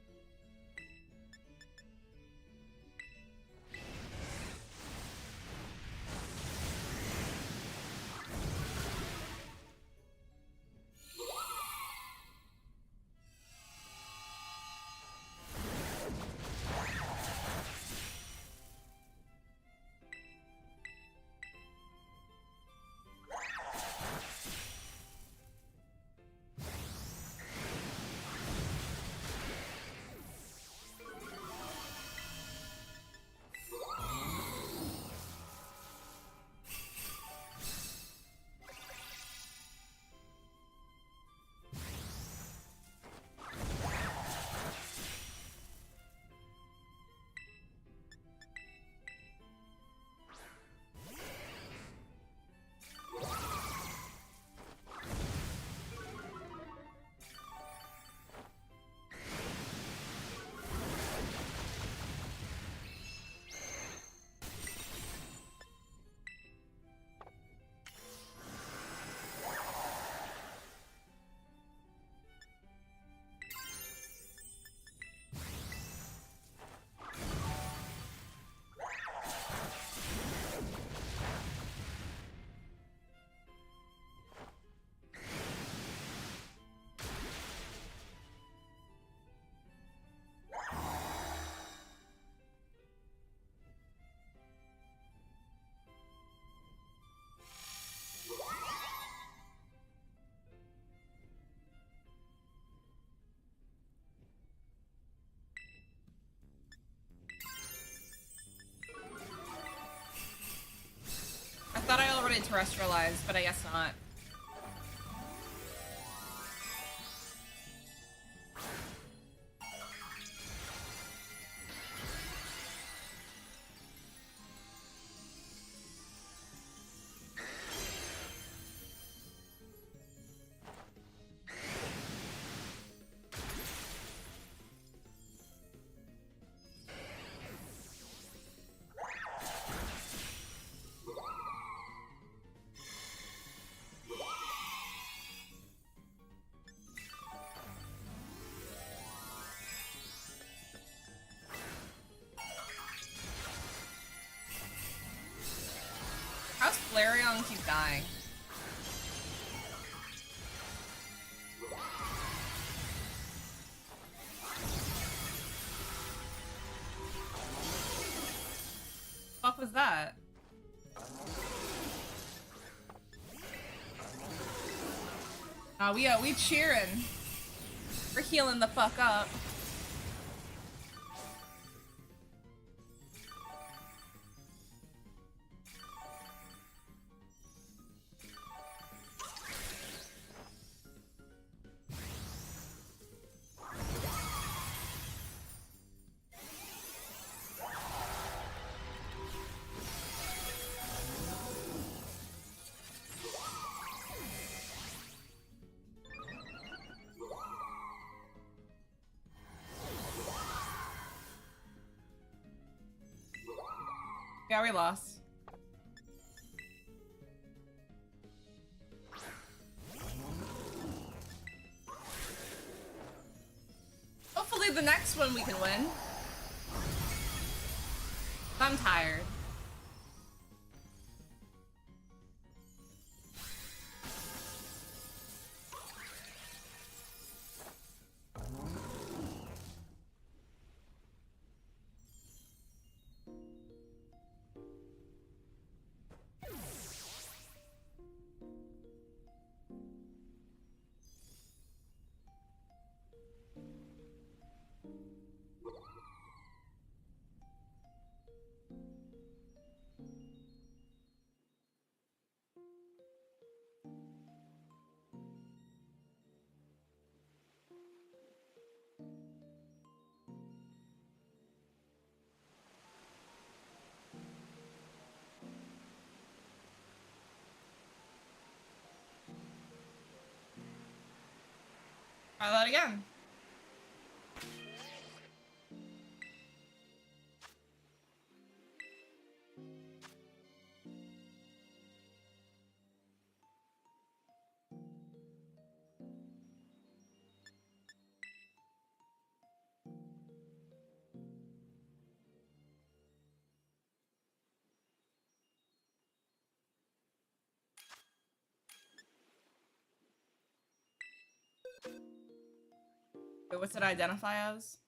it terrestrialized, but I guess not. How's Flareon keep dying? What was that? We cheering. We're healing the fuck up. Yeah, we lost. Hopefully the next one we can win. I'm tired. Try that again. Wait, what's it identify as?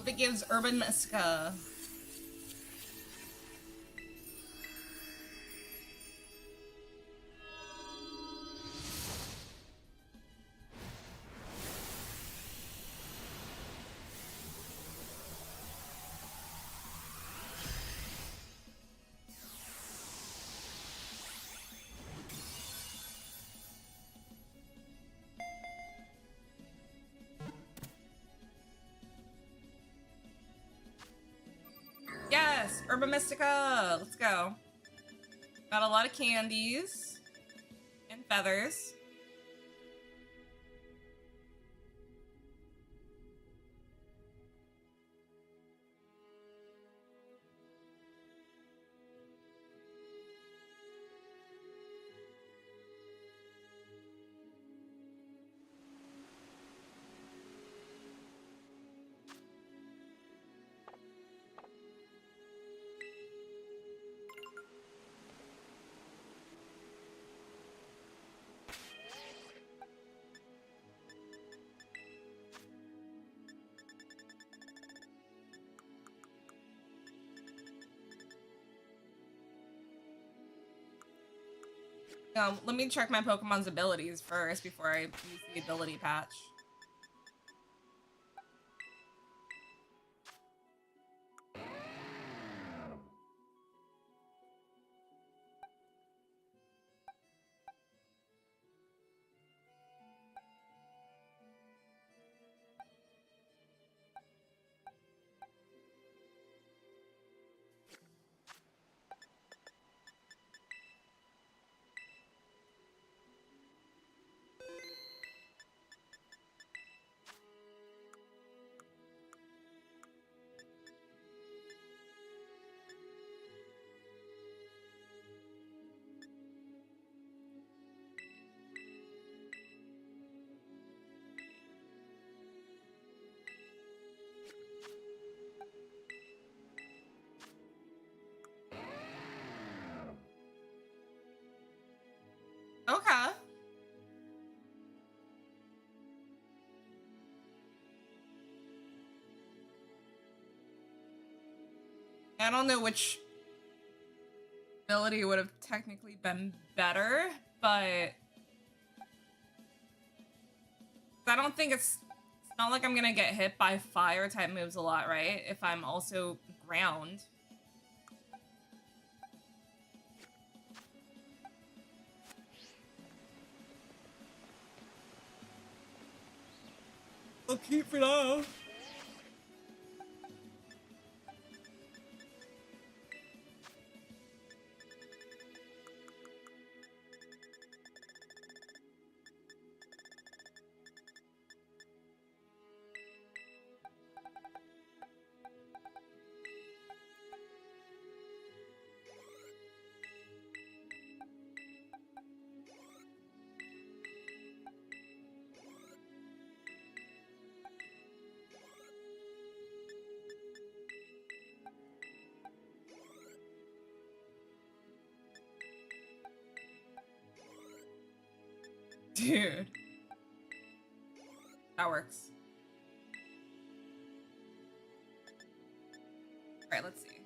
Hope it gives Urban Mystica. Yes, Urban Mystica. Let's go. Got a lot of candies and feathers. Let me check my Pokemon's abilities first before I use the ability patch. Okay. I don't know which ability would have technically been better, but I don't think it's not like I'm gonna get hit by fire type moves a lot, right? If I'm also ground. I'll keep it off. Dude. That works. Alright, let's see.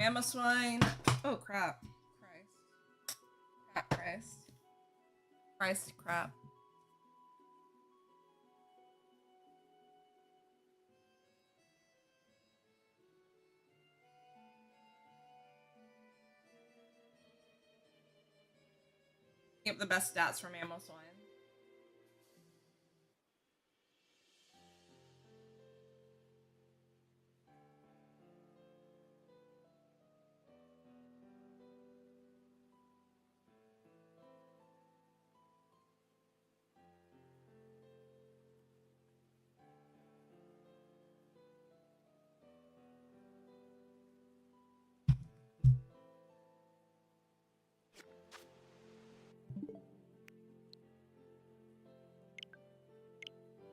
Mamoswine. Oh, crap. Christ. Crap, Christ. Christ, crap. Get the best stats from Mamoswine.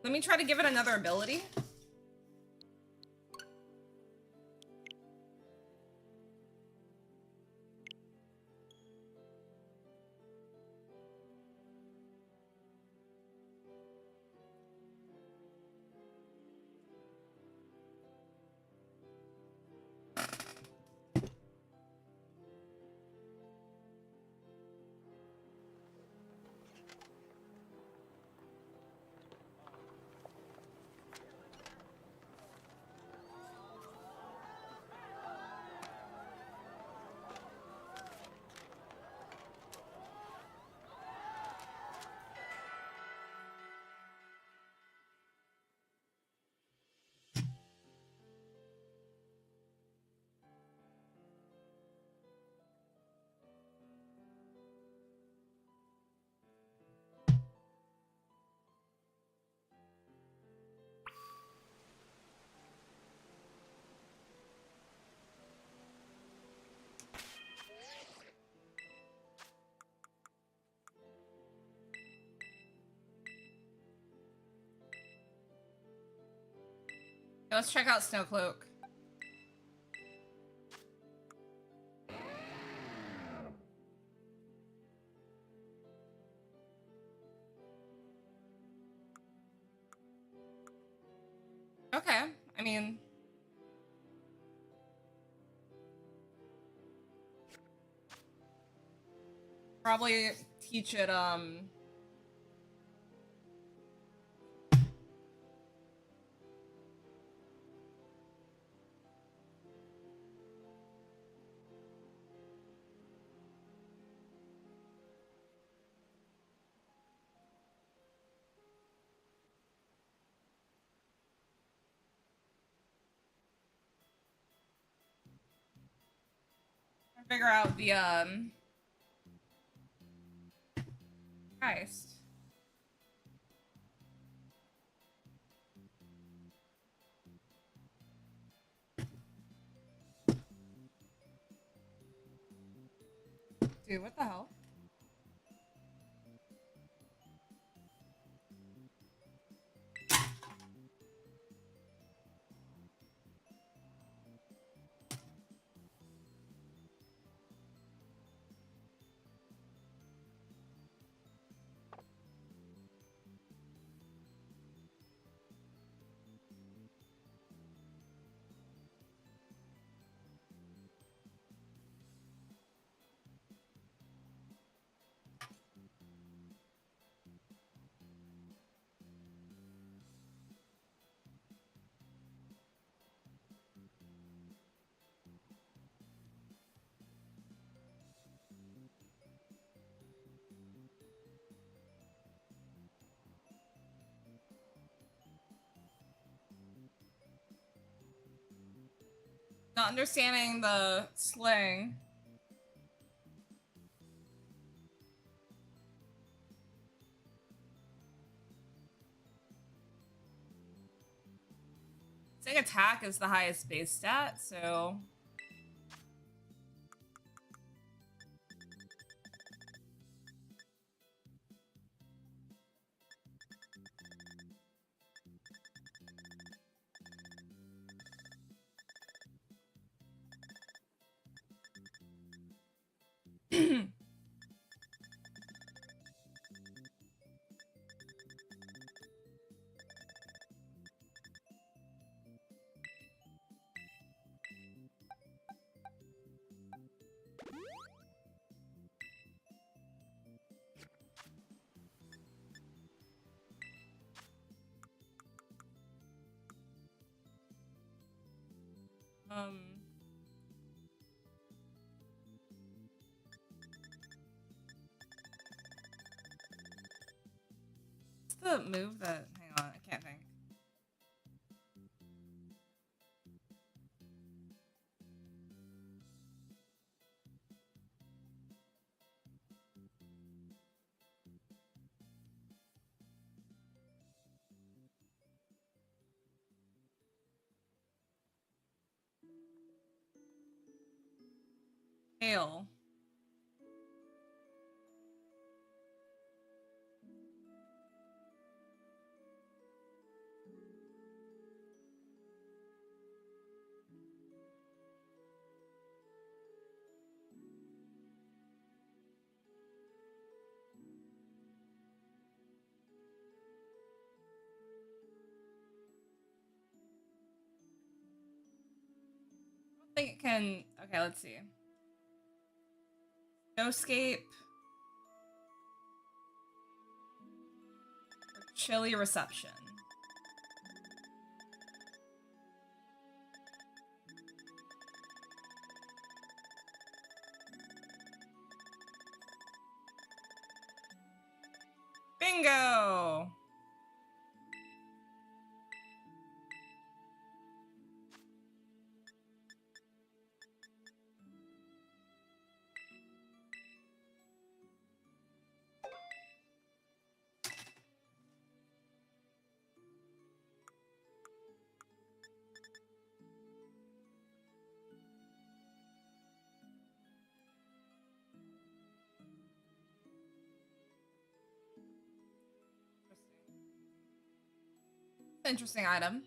Let me try to give it another ability. let's check out Snowcloak. Okay, I mean... Probably teach it, figure out the, Christ. Dude, what the hell? Not understanding the slang. Saying attack is the highest base stat, so... What's the move that... Hang on, I can't think. Hail. I don't think it can... Okay, let's see. Snowscape. Chilly reception. Bingo! Interesting item.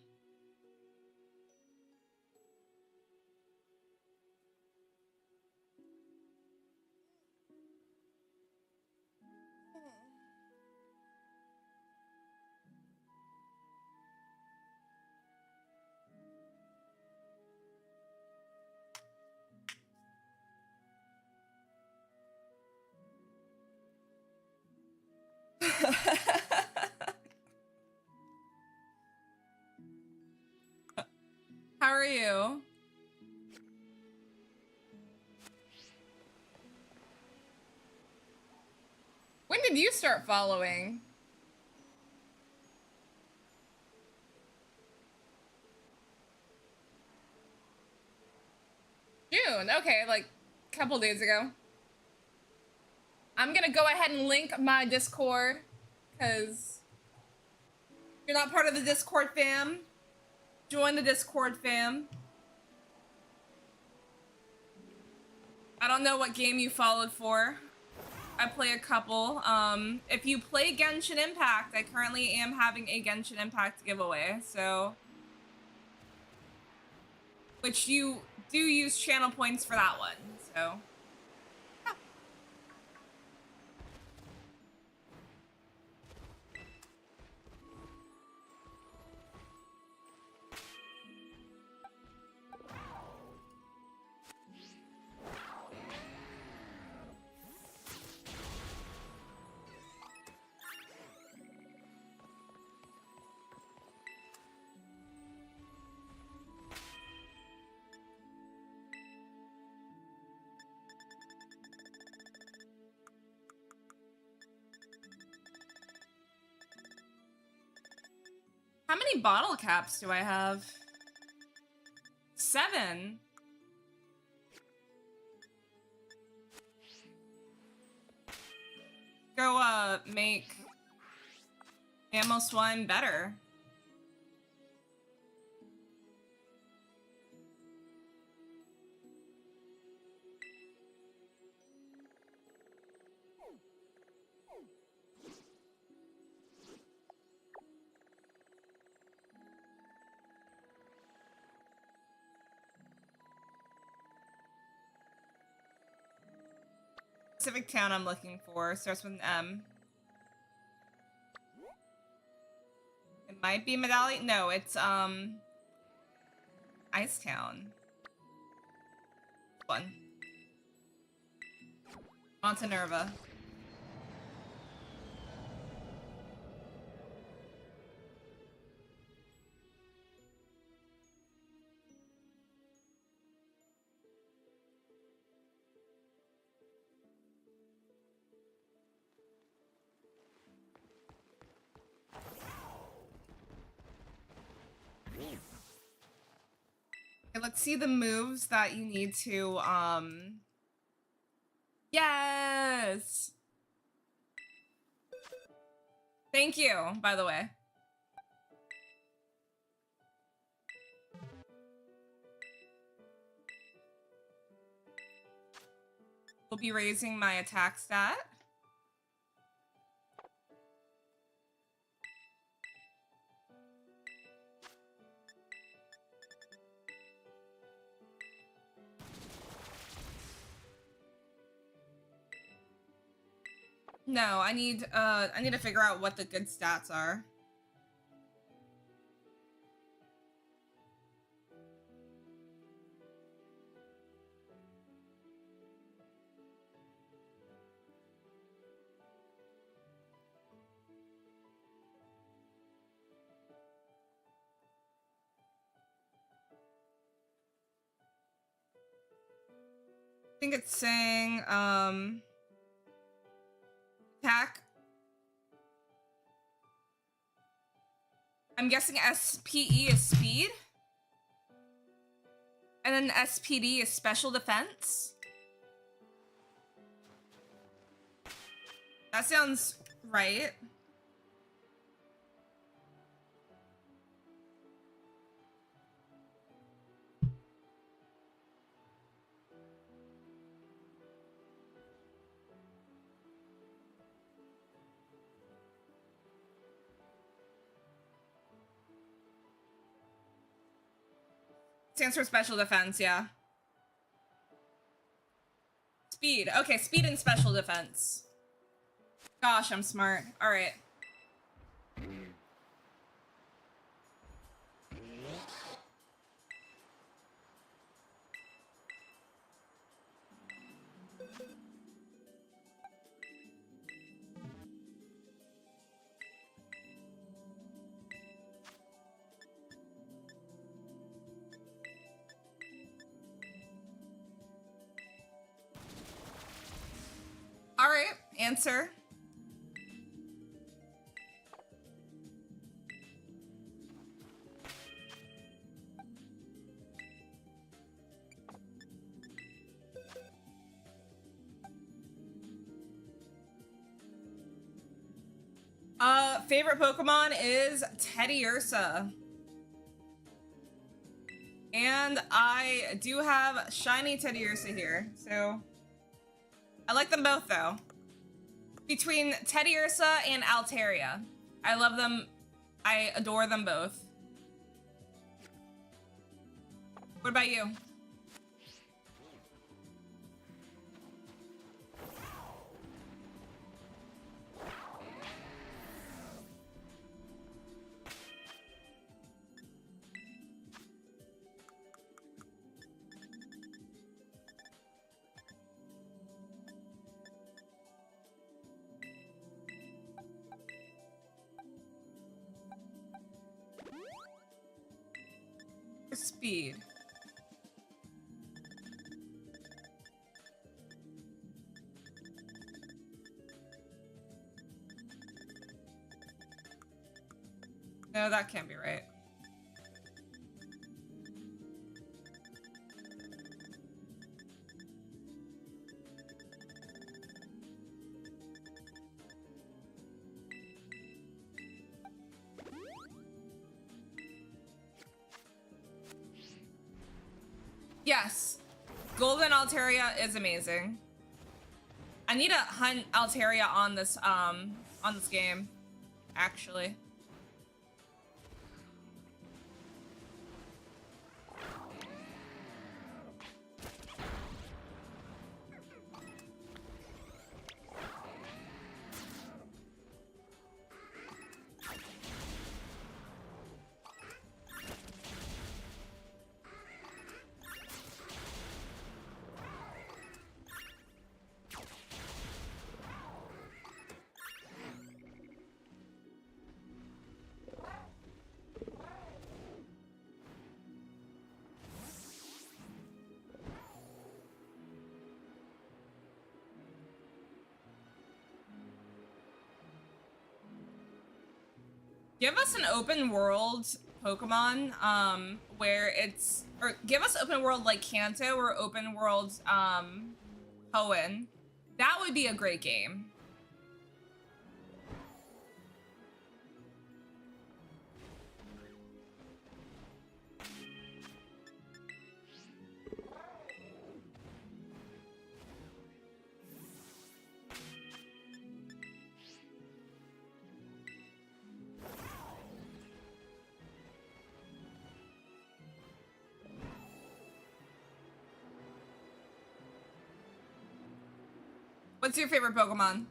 How are you? When did you start following? June, okay, like a couple days ago. I'm gonna go ahead and link my Discord, because you're not part of the Discord fam. Join the Discord fam. I don't know what game you followed for. I play a couple. If you play Genshin Impact, I currently am having a Genshin Impact giveaway, so... Which you do use channel points for that one, so... How many bottle caps do I have? 7. Go, make ammo swine better. Specific town I'm looking for starts with an M. It might be Medallion. No, it's Icetown. One. Montenerva. Okay, let's see the moves that you need to, Yes! Thank you, by the way. We'll be raising my attack stat. No, I need to figure out what the good stats are. I think it's saying, attack. I'm guessing SPE is speed. And then SPD is special defense. That sounds right. Stands for special defense, yeah. Speed. Okay, speed and special defense. Gosh, I'm smart. All right. answer. Favorite Pokemon is Teddiursa. And I do have shiny Teddiursa here, so I like them both though. Between Teddiursa and Altaria. I love them. I adore them both. What about you? Speed. No, that can't be right. Yes, Golden Altaria is amazing. I need to hunt Altaria on this game, actually. Give us an open world Pokemon, where it's, or give us open world like Kanto or open world, Hoenn. That would be a great game. What's your favorite Pokemon?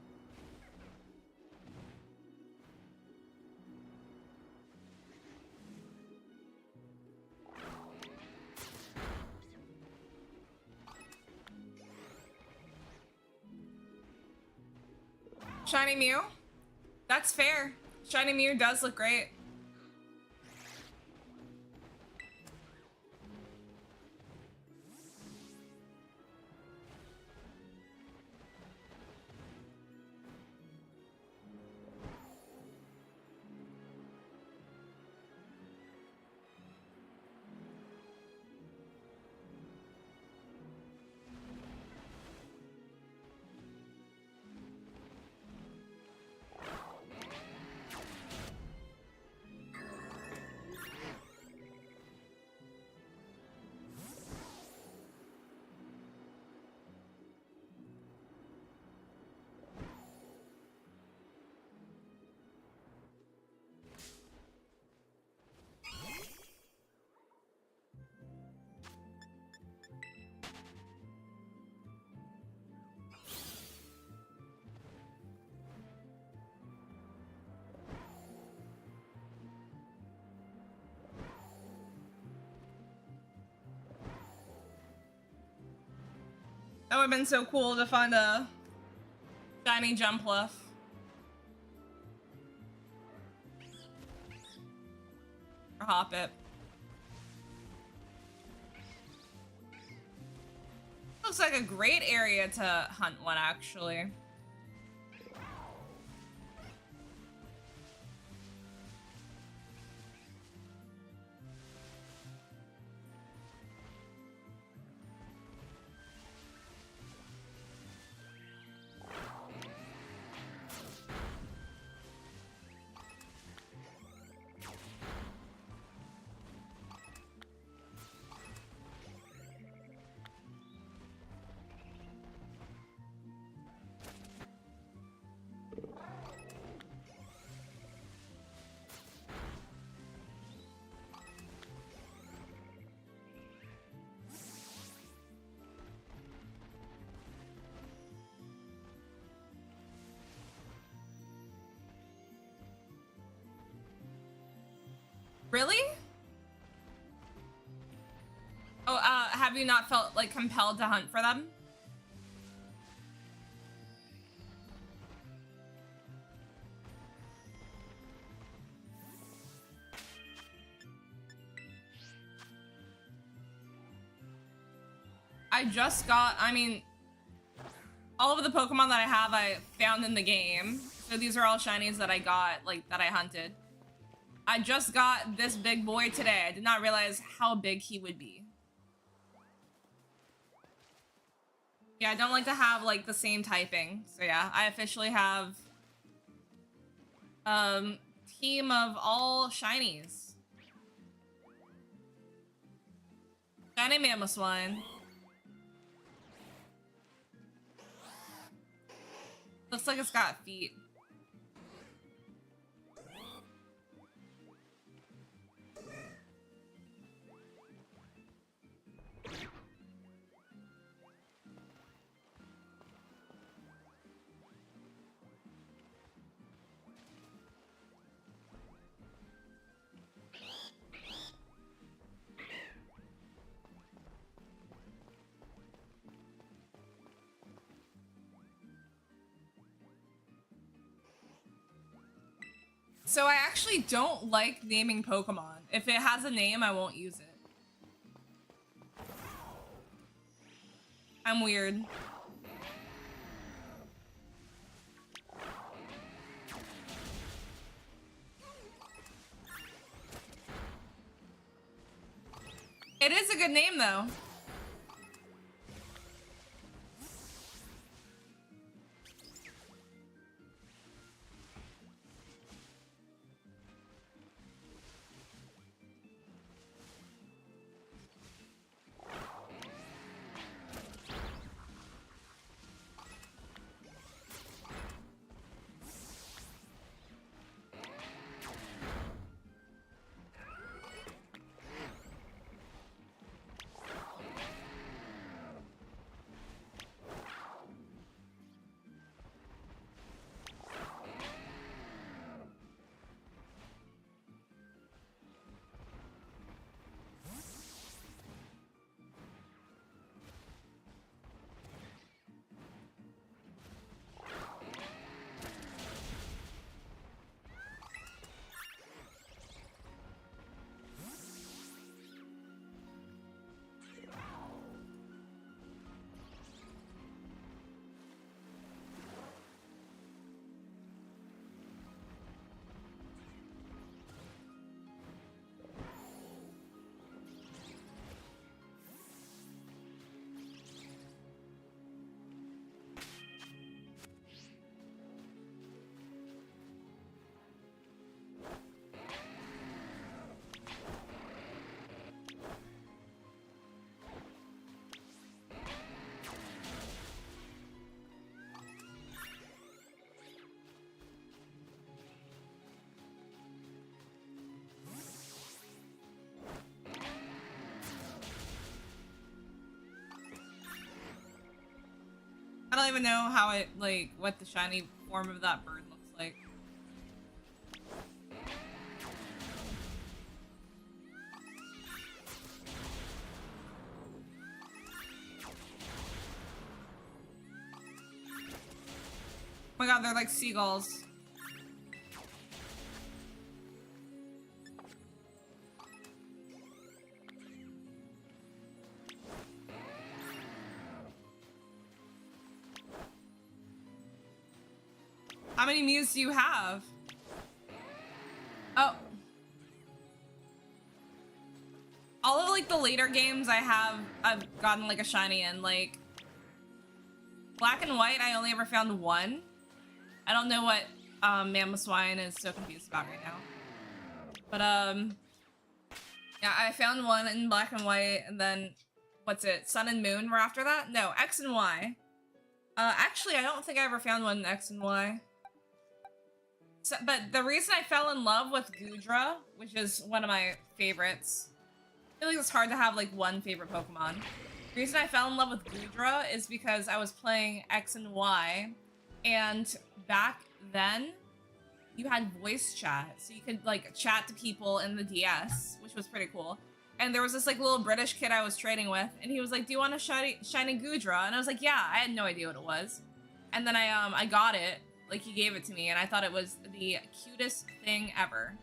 Shiny Mew? That's fair. Shiny Mew does look great. That would have been so cool to find a shiny Jumpluff. Or Hoppip. Looks like a great area to hunt one, actually. Really? Oh, have you not felt like compelled to hunt for them? I just got, I mean, all of the Pokemon that I have, I found in the game. So these are all shinies that I got, like, that I hunted. I just got this big boy today. I did not realize how big he would be. Yeah, I don't like to have, like, the same typing. So yeah, I officially have, team of all shinies. Shiny Mamoswine. Looks like it's got feet. So I actually don't like naming Pokemon. If it has a name, I won't use it. I'm weird. It is a good name though. I don't even know how it, like, what the shiny form of that bird looks like. Oh my god, they're like seagulls. How many Mews do you have? Oh. All of like the later games I've gotten like a shiny in. Like Black and White, I only ever found one. I don't know what Mamoswine is so confused about right now. But yeah, I found one in Black and White, and then what's it? Sun and Moon were after that? No, X and Y. Actually, I don't think I ever found one in X and Y. So, but the reason I fell in love with Goodra, which is one of my favorites, I feel like it's hard to have like one favorite Pokemon. The reason I fell in love with Goodra is because I was playing X and Y, and back then, you had voice chat, so you could like chat to people in the DS, which was pretty cool. And there was this like little British kid I was trading with, and he was like, "Do you want a shiny Gudra?" And I was like, "Yeah." I had no idea what it was, and then I got it. Like he gave it to me, and I thought it was the cutest thing ever.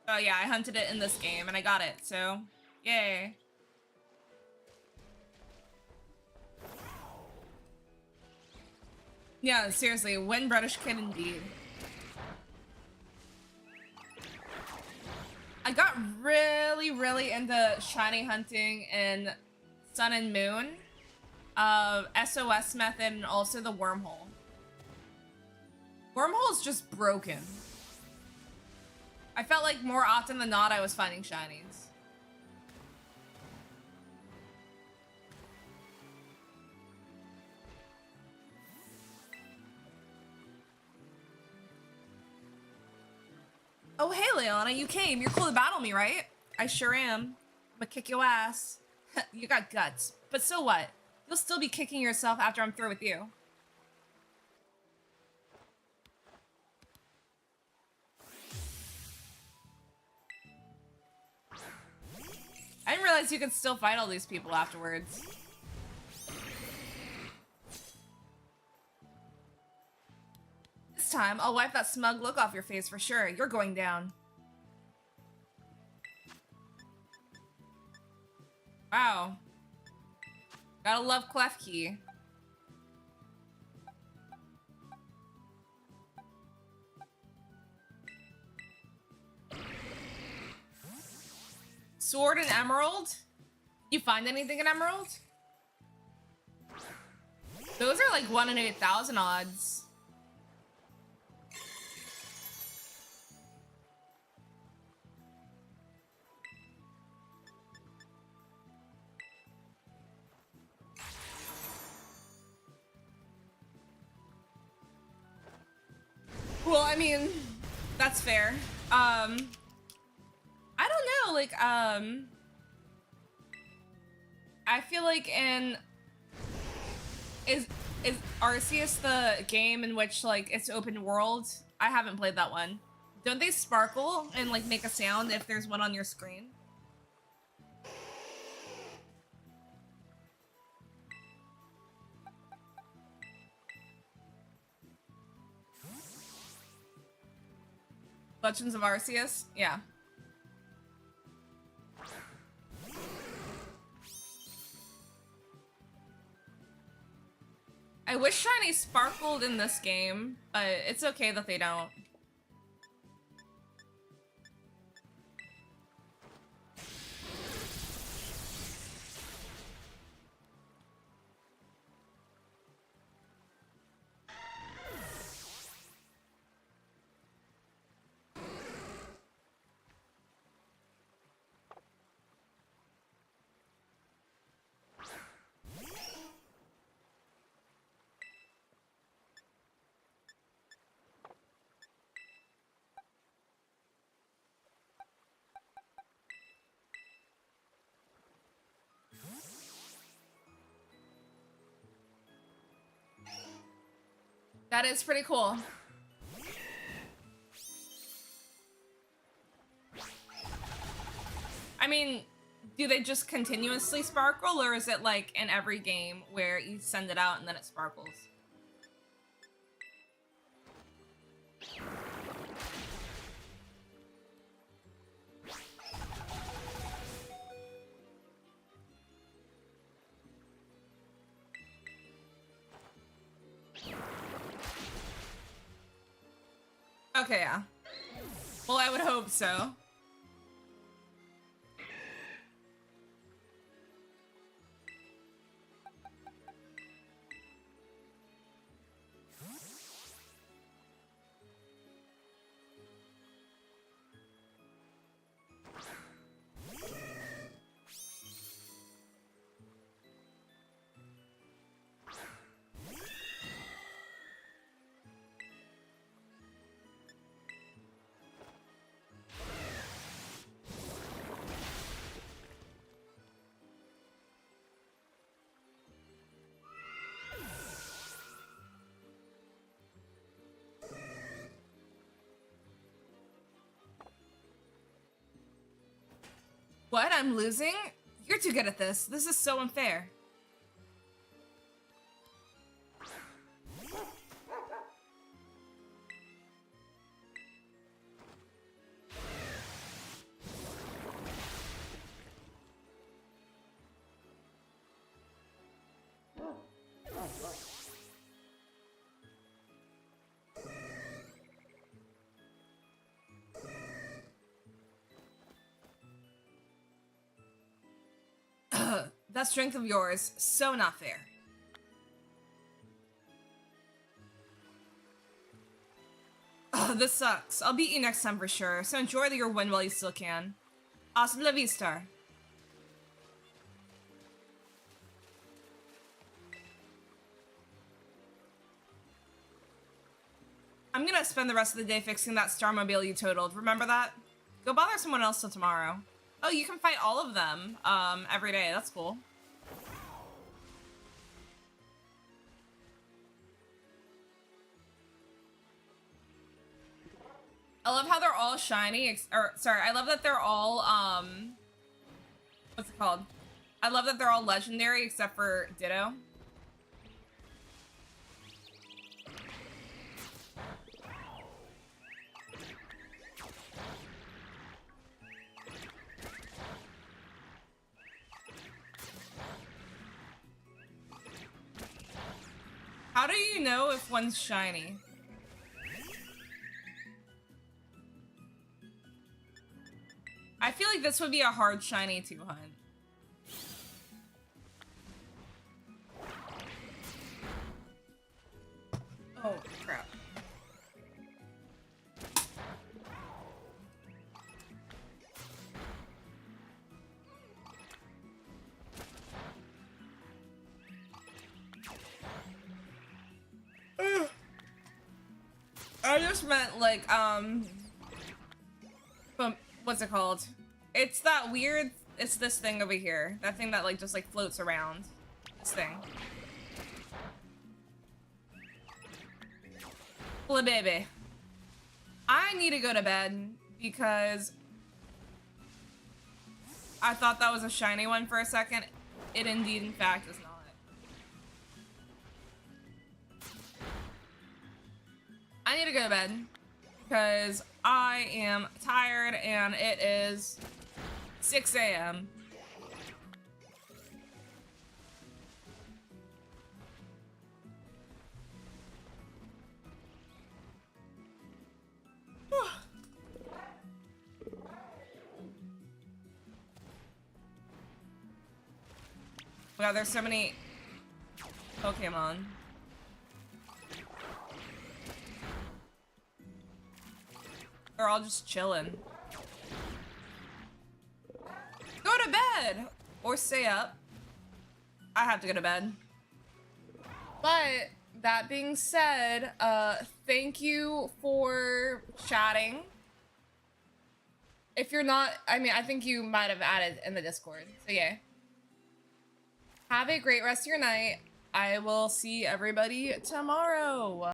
Oh yeah, I hunted it in this game, and I got it. So, yay. Yeah, seriously, win British kid indeed. I got really, really into shiny hunting in Sun and Moon, SOS method, and also the wormhole. Wormhole is just broken. I felt like more often than not I was finding shinies. Oh, hey, Leona, you came. You're cool to battle me, right? I sure am. I'm gonna kick your ass. You got guts. But so what? You'll still be kicking yourself after I'm through with you. I didn't realize you could still fight all these people afterwards. This time, I'll wipe that smug look off your face for sure. You're going down. Wow. Gotta love Klefki. Sword and Emerald? You find anything in Emerald? Those are like 1 in 8,000 odds. Well, I mean, that's fair. I don't know, like, I feel like is Arceus the game in which, like, it's open world? I haven't played that one. Don't they sparkle and, like, make a sound if there's one on your screen? Legends of Arceus? Yeah. I wish shiny sparkled in this game, but it's okay that they don't. That is pretty cool. I mean, do they just continuously sparkle, or is it like in every game where you send it out and then it sparkles? Okay, yeah. Well, I would hope so. What? I'm losing? You're too good at this. This is so unfair. That strength of yours, so not fair. Oh, this sucks. I'll beat you next time for sure, so enjoy your win while you still can. Hasta la vista. I'm gonna spend the rest of the day fixing that Starmobile you totaled. Remember that? Go bother someone else till tomorrow. Oh, you can fight all of them every day. That's cool. I love how they're all shiny, sorry, I love that they're all, what's it called? I love that they're all legendary except for Ditto. How do you know if one's shiny? I feel like this would be a hard shiny to hunt. Oh, crap. I just meant like, what's it called? It's that weird, it's this thing over here. That thing that like just like floats around. This thing. Well, baby. I need to go to bed because I thought that was a shiny one for a second. It indeed, in fact, is not. I need to go to bed because I am tired and it is 6 a.m. Wow, there's so many Pokemon. They're all just chilling. Go to bed! Or stay up. I have to go to bed. But, that being said, thank you for chatting. If you're not, I mean, I think you might have added in the Discord. So yeah. Have a great rest of your night. I will see everybody tomorrow.